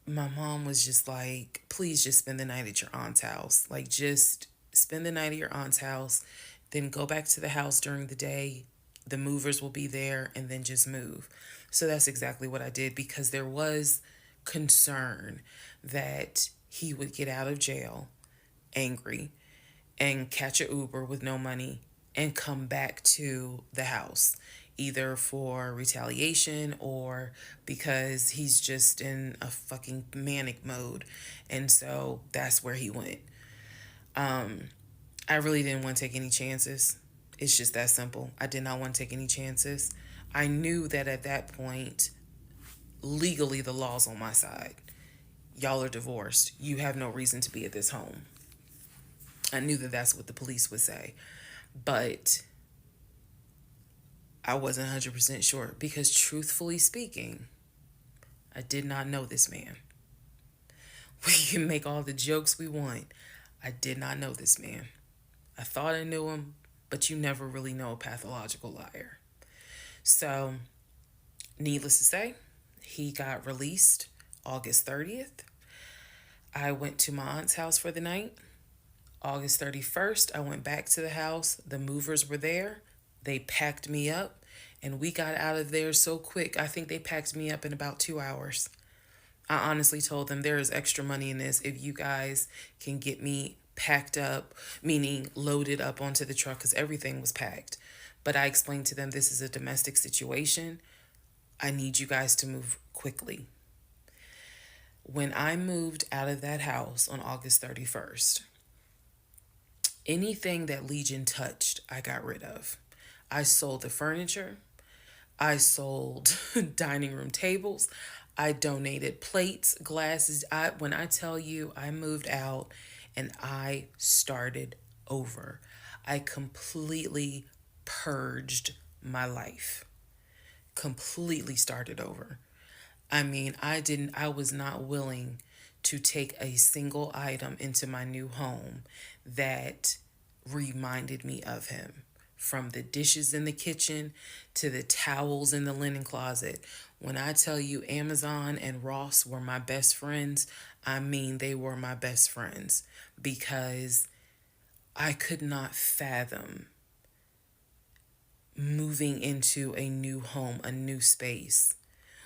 my mom was just like, please just spend the night at your aunt's house. Like, just spend the night at your aunt's house, then go back to the house during the day. The movers will be there, and then just move. So that's exactly what I did, because there was concern that he would get out of jail angry and catch a Uber with no money and come back to the house, either for retaliation or because he's just in a fucking manic mode. And so that's where he went. I really didn't want to take any chances. It's just that simple. I did not want to take any chances. I knew that at that point, legally, the law's on my side. Y'all are divorced. You have no reason to be at this home. I knew that that's what the police would say. But I wasn't 100% sure, because truthfully speaking, I did not know this man. We can make all the jokes we want. I did not know this man. I thought I knew him, but you never really know a pathological liar. So, needless to say, he got released August 30th. I went to my aunt's house for the night. August 31st, I went back to the house. The movers were there. They packed me up, and we got out of there so quick. I think they packed me up in about 2 hours. I honestly told them, there is extra money in this if you guys can get me packed up, meaning loaded up onto the truck, because everything was packed. But I explained to them, this is a domestic situation. I need you guys to move quickly. When I moved out of that house on August 31st, anything that Legion touched, I got rid of. I sold the furniture. I sold dining room tables. I donated plates, glasses. When I tell you, I moved out and I started over. I completely purged my life. Completely started over. I mean, I was not willing to take a single item into my new home that reminded me of him. From the dishes in the kitchen to the towels in the linen closet. When I tell you Amazon and Ross were my best friends, I mean they were my best friends, because I could not fathom moving into a new home, a new space,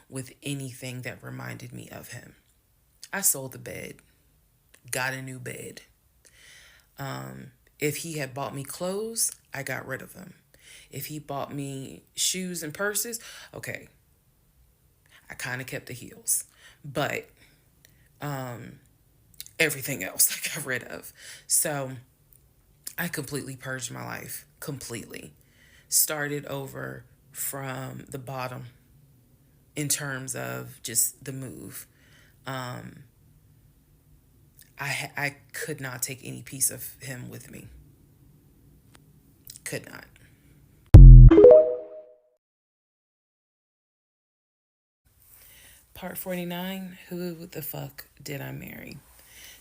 with anything that reminded me of him. I sold the bed, got a new bed. If he had bought me clothes, I got rid of them. If he bought me shoes and purses, okay, I kind of kept the heels. But everything else I got rid of. So I completely purged my life. Completely. Started over from the bottom in terms of just the move. I could not take any piece of him with me. Could not. Part 49, who the fuck did I marry?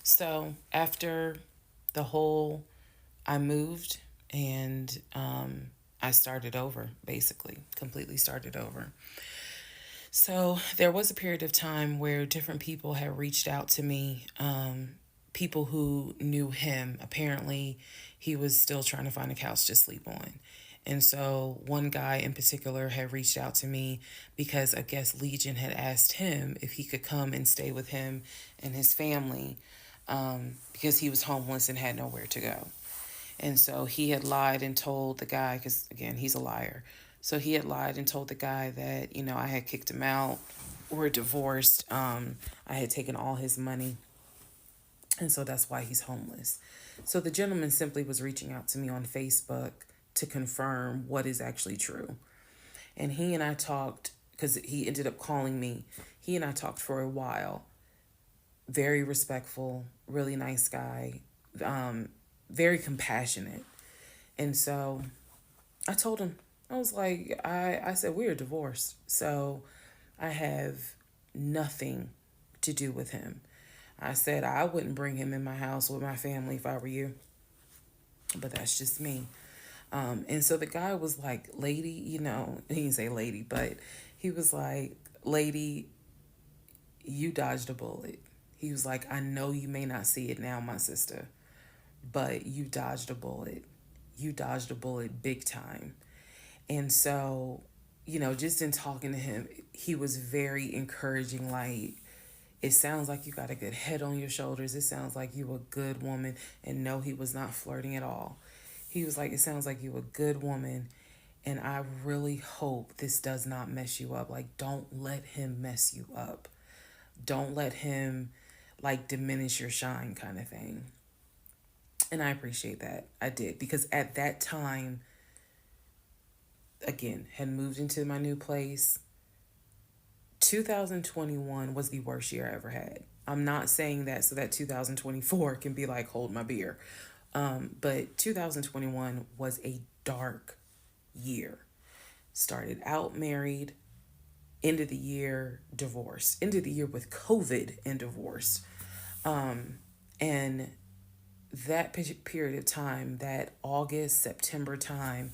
So after the whole, I moved and I started over, basically, completely started over. So there was a period of time where different people had reached out to me, people who knew him. Apparently, he was still trying to find a couch to sleep on. And so one guy in particular had reached out to me because I guess Legion had asked him if he could come and stay with him and his family, because he was homeless and had nowhere to go. And so he had lied and told the guy, because again, he's a liar. So he had lied and told the guy that, I had kicked him out. We're divorced. I had taken all his money. And so that's why he's homeless. So the gentleman simply was reaching out to me on Facebook to confirm what is actually true. And he and I talked, because he ended up calling me. He and I talked for a while. Very respectful, really nice guy, very compassionate. And so I told him, I was like, I said, we're divorced. So I have nothing to do with him. I said, I wouldn't bring him in my house with my family if I were you. But that's just me. And so the guy was like, lady, he didn't say lady, but he was like, lady, you dodged a bullet. He was like, I know you may not see it now, my sister, but you dodged a bullet. You dodged a bullet big time. And so, just in talking to him, he was very encouraging. Like, it sounds like you got a good head on your shoulders. It sounds like you a good woman. And no, he was not flirting at all. He was like, it sounds like you a good woman. And I really hope this does not mess you up. Like, don't let him mess you up. Don't let him, like, diminish your shine, kind of thing. And I appreciate that. I did. Because at that time, again, had moved into my new place. 2021 was the worst year I ever had. I'm not saying that so that 2024 can be like, hold my beer. But 2021 was a dark year. Started out married, end of the year divorced, end of the year with COVID and divorce. And that period of time, that August, September time,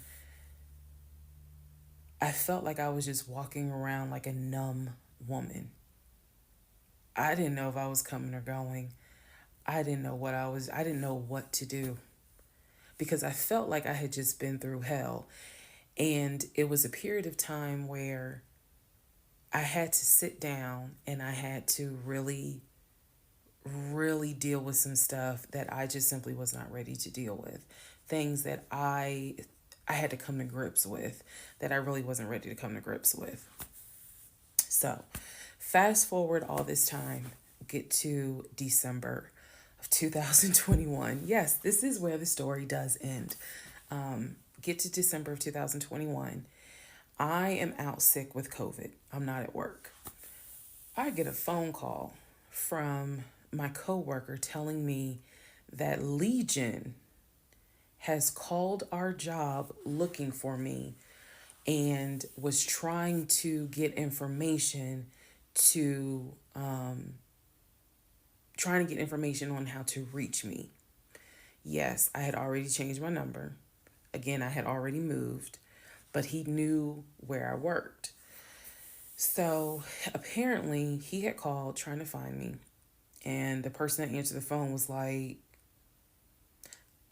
I felt like I was just walking around like a numb woman. I didn't know if I was coming or going. I didn't know I didn't know what to do because I felt like I had just been through hell. And it was a period of time where I had to sit down and I had to really, really deal with some stuff that I just simply was not ready to deal with. Things that I had to come to grips with that I really wasn't ready to come to grips with. So, fast forward all this time, get to December of 2021. Yes, this is where the story does end. Get to December of 2021. I am out sick with COVID. I'm not at work. I get a phone call from my coworker telling me that Legion has called our job looking for me and was trying to get information on how to reach me. Yes, I had already changed my number. Again, I had already moved, but he knew where I worked. So apparently he had called trying to find me, and the person that answered the phone was like,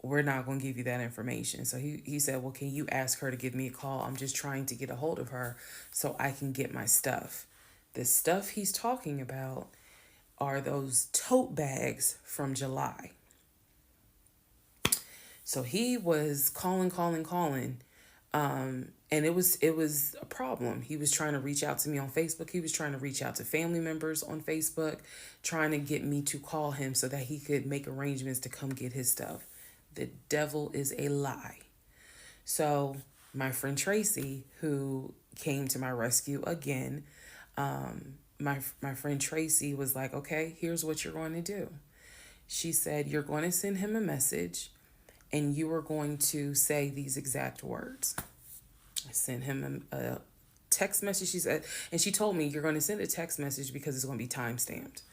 we're not going to give you that information. So he said, well, can you ask her to give me a call? I'm just trying to get a hold of her so I can get my stuff. The stuff he's talking about are those tote bags from July. So he was calling. And it was a problem. He was trying to reach out to me on Facebook. He was trying to reach out to family members on Facebook, trying to get me to call him so that he could make arrangements to come get his stuff. The devil is a lie. So my friend Tracy, who came to my rescue again, my friend Tracy was like, okay, here's what you're going to do. She said, you're going to send him a message and you are going to say these exact words. I sent him a text message, she said, and she told me, you're going to send a text message because it's going to be time-stamped.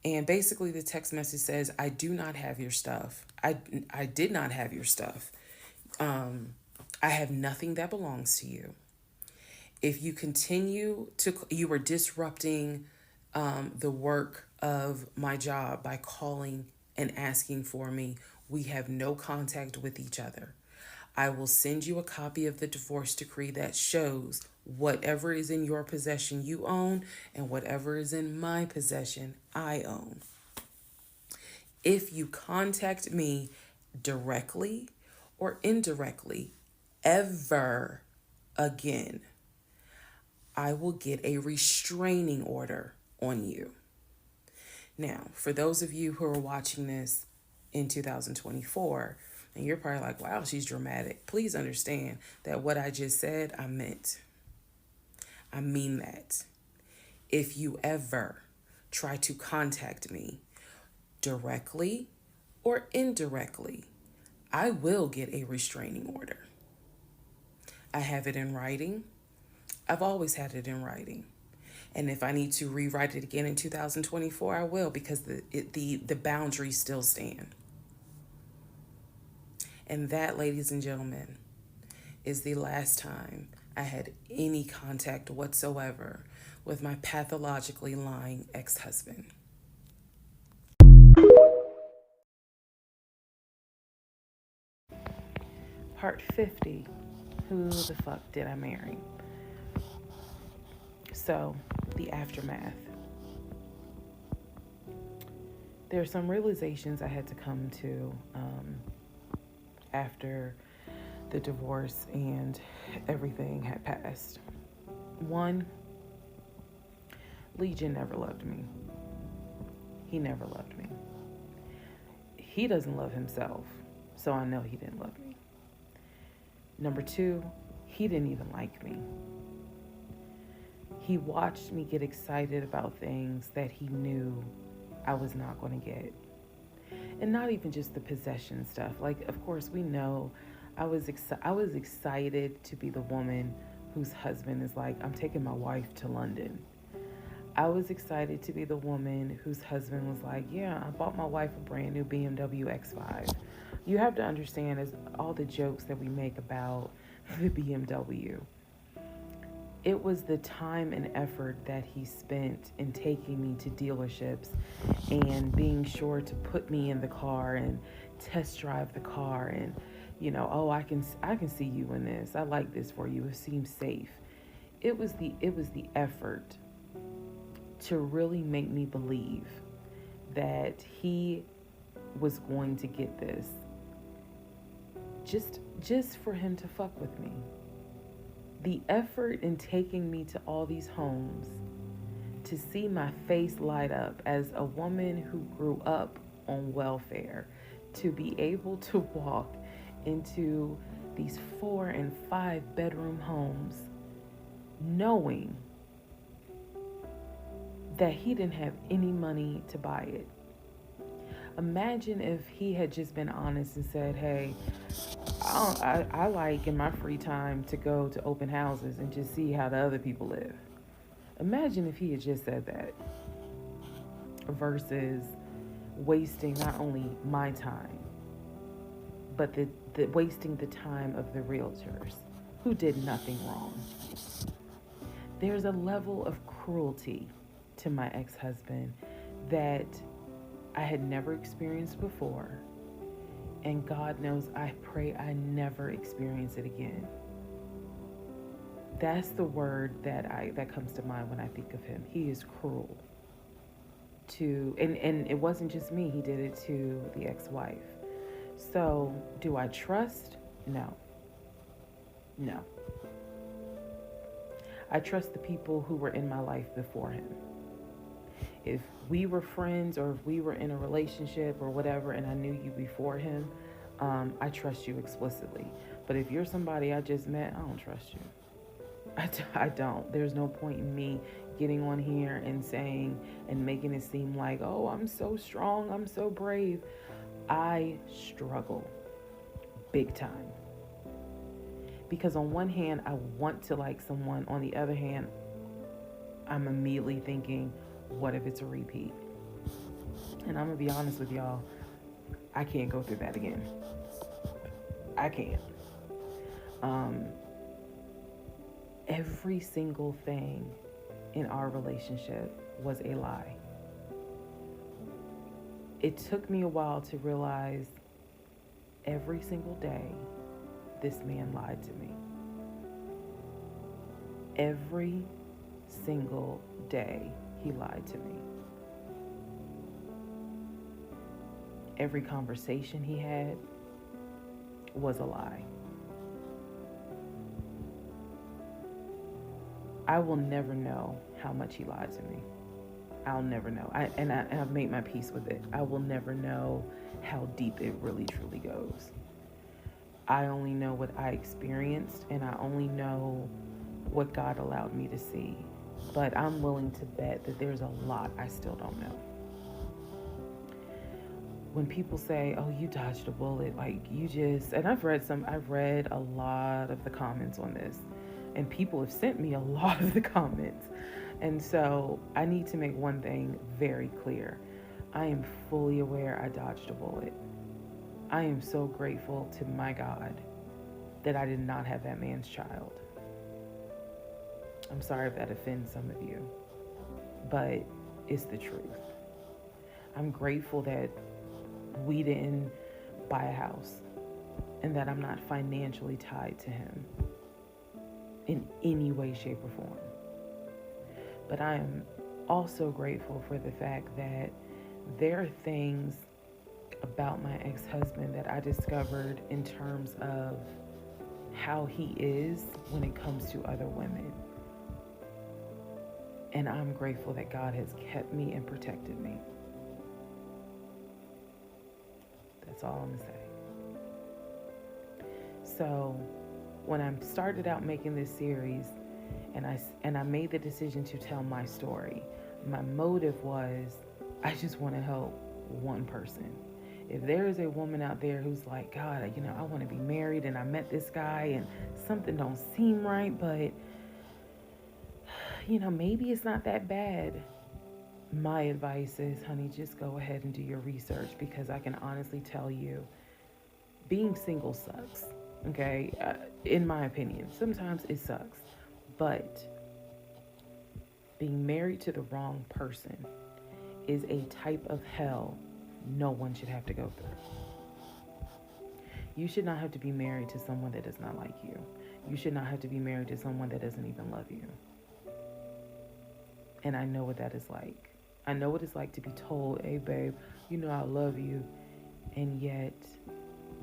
And basically the text message says, I do not have your stuff. I did not have your stuff. I have nothing that belongs to you. If you continue you are disrupting the work of my job by calling and asking for me. We have no contact with each other. I will send you a copy of the divorce decree that shows whatever is in your possession you own and whatever is in my possession I own. If you contact me directly or indirectly ever again, I will get a restraining order on you. Now, for those of you who are watching this in 2024, and you're probably like, wow, she's dramatic. Please understand that what I just said, I meant. I mean that. If you ever try to contact me directly or indirectly, I will get a restraining order. I have it in writing. I've always had it in writing. And if I need to rewrite it again in 2024, I will, because the boundaries still stand. And that, ladies and gentlemen, is the last time I had any contact whatsoever with my pathologically lying ex-husband. Part 50. Who the fuck did I marry? So, the aftermath. There are some realizations I had to come to after the divorce and everything had passed. One, Legion never loved me. He never loved me. He doesn't love himself, so I know he didn't love me. Number two, he didn't even like me. He watched me get excited about things that he knew I was not going to get. And not even just the possession stuff. Like, of course, we know I was excited to be the woman whose husband is like, I'm taking my wife to London. I was excited to be the woman whose husband was like, yeah, I bought my wife a brand new BMW X5. You have to understand, as all the jokes that we make about the BMW, it was the time and effort that he spent in taking me to dealerships and being sure to put me in the car and test drive the car and, oh, I can see you in this. I like this for you. It seems safe. It was the effort to really make me believe that he was going to get this just for him to fuck with me. The effort in taking me to all these homes to see my face light up as a woman who grew up on welfare, to be able to walk into these 4 and 5 bedroom homes knowing that he didn't have any money to buy it. Imagine if he had just been honest and said, hey, I like in my free time to go to open houses and just see how the other people live. Imagine if he had just said that versus wasting not only my time, but the wasting the time of the realtors who did nothing wrong. There's a level of cruelty to my ex-husband that I had never experienced before. And God knows, I pray I never experience it again. That's the word that comes to mind when I think of him. He is cruel. And it wasn't just me, he did it to the ex-wife. So, do I trust? No. I trust the people who were in my life before him. If we were friends or if we were in a relationship or whatever and I knew you before him, I trust you explicitly. But if you're somebody I just met, I don't trust you. I don't. There's no point in me getting on here and saying and making it seem like, oh, I'm so strong, I'm so brave. I struggle big time. Because on one hand, I want to like someone. On the other hand, I'm immediately thinking, what if it's a repeat? And I'm going to be honest with y'all, I can't go through that again. I can't. Every single thing in our relationship was a lie. It took me a while to realize every single day this man lied to me. Every single day he lied to me. Every conversation he had was a lie. I will never know how much he lied to me. I'll never know. I've made my peace with it. I will never know how deep it really truly goes. I only know what I experienced, and I only know what God allowed me to see. But I'm willing to bet that there's a lot I still don't know. When people say, oh, you dodged a bullet, like you just, and I've read a lot of the comments on this, and people have sent me a lot of the comments. And so I need to make one thing very clear. I am fully aware I dodged a bullet. I am so grateful to my God that I did not have that man's child. I'm sorry if that offends some of you, but it's the truth. I'm grateful that we didn't buy a house and that I'm not financially tied to him in any way, shape, or form. But I am also grateful for the fact that there are things about my ex-husband that I discovered in terms of how he is when it comes to other women. And I'm grateful that God has kept me and protected me. That's all I'm gonna say. So when I started out making this series and I made the decision to tell my story, my motive was I just want to help one person. If there is a woman out there who's like, God, I want to be married and I met this guy and something don't seem right, but maybe it's not that bad. My advice is, honey, just go ahead and do your research, because I can honestly tell you, being single sucks, okay? In my opinion, sometimes it sucks, but being married to the wrong person is a type of hell no one should have to go through. You should not have to be married to someone that does not like you. You should not have to be married to someone that doesn't even love you. And I know what that is like. I know what it's like to be told, hey, babe, I love you. And yet,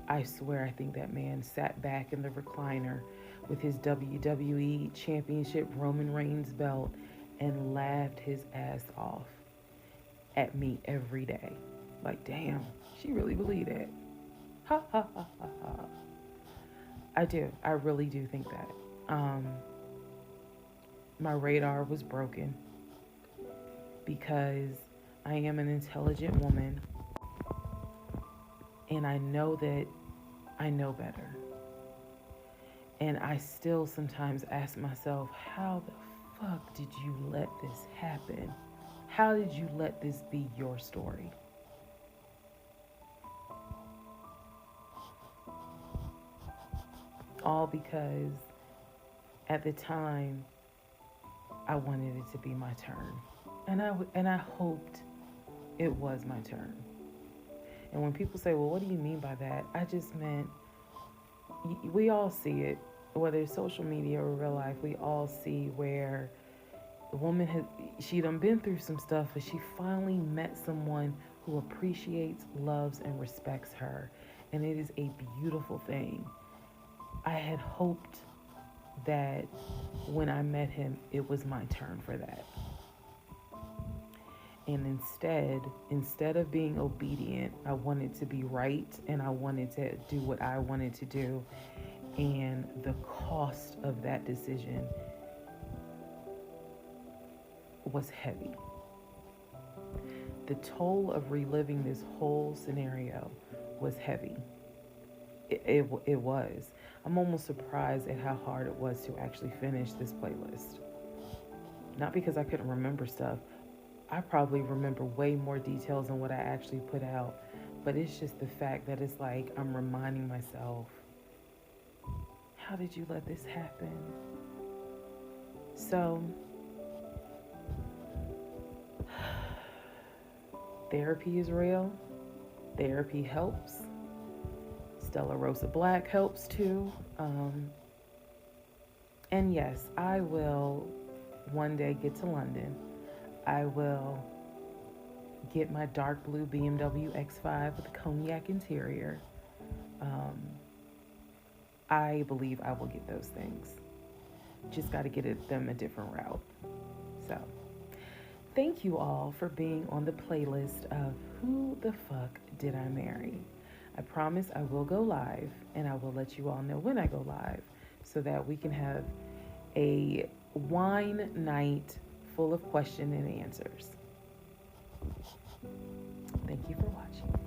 I swear, I think that man sat back in the recliner with his WWE Championship Roman Reigns belt and laughed his ass off at me every day. Like, damn, she really believed it. Ha, ha, ha, ha, ha. I do. I really do think that. My radar was broken, because I am an intelligent woman, and I know that I know better. And I still sometimes ask myself, how the fuck did you let this happen? How did you let this be your story? All because at the time I wanted it to be my turn. And I hoped it was my turn. And when people say, well, what do you mean by that? I just meant, we all see it, whether it's social media or real life, we all see where the woman she done been through some stuff, but she finally met someone who appreciates, loves, and respects her. And it is a beautiful thing. I had hoped that when I met him, it was my turn for that. And instead of being obedient, I wanted to be right, and I wanted to do what I wanted to do. And the cost of that decision was heavy. The toll of reliving this whole scenario was heavy. It was. I'm almost surprised at how hard it was to actually finish this playlist. Not because I couldn't remember stuff. I probably remember way more details than what I actually put out. But it's just the fact that it's like I'm reminding myself, how did you let this happen? So, therapy is real. Therapy helps. Stella Rosa Black helps too. And yes, I will one day get to London. I will get my dark blue BMW X5 with a cognac interior. I believe I will get those things. Just got to get them a different route. So, thank you all for being on the playlist of Who the Fuck Did I Marry? I promise I will go live, and I will let you all know when I go live so that we can have a wine night full of question and answers. Thank you for watching.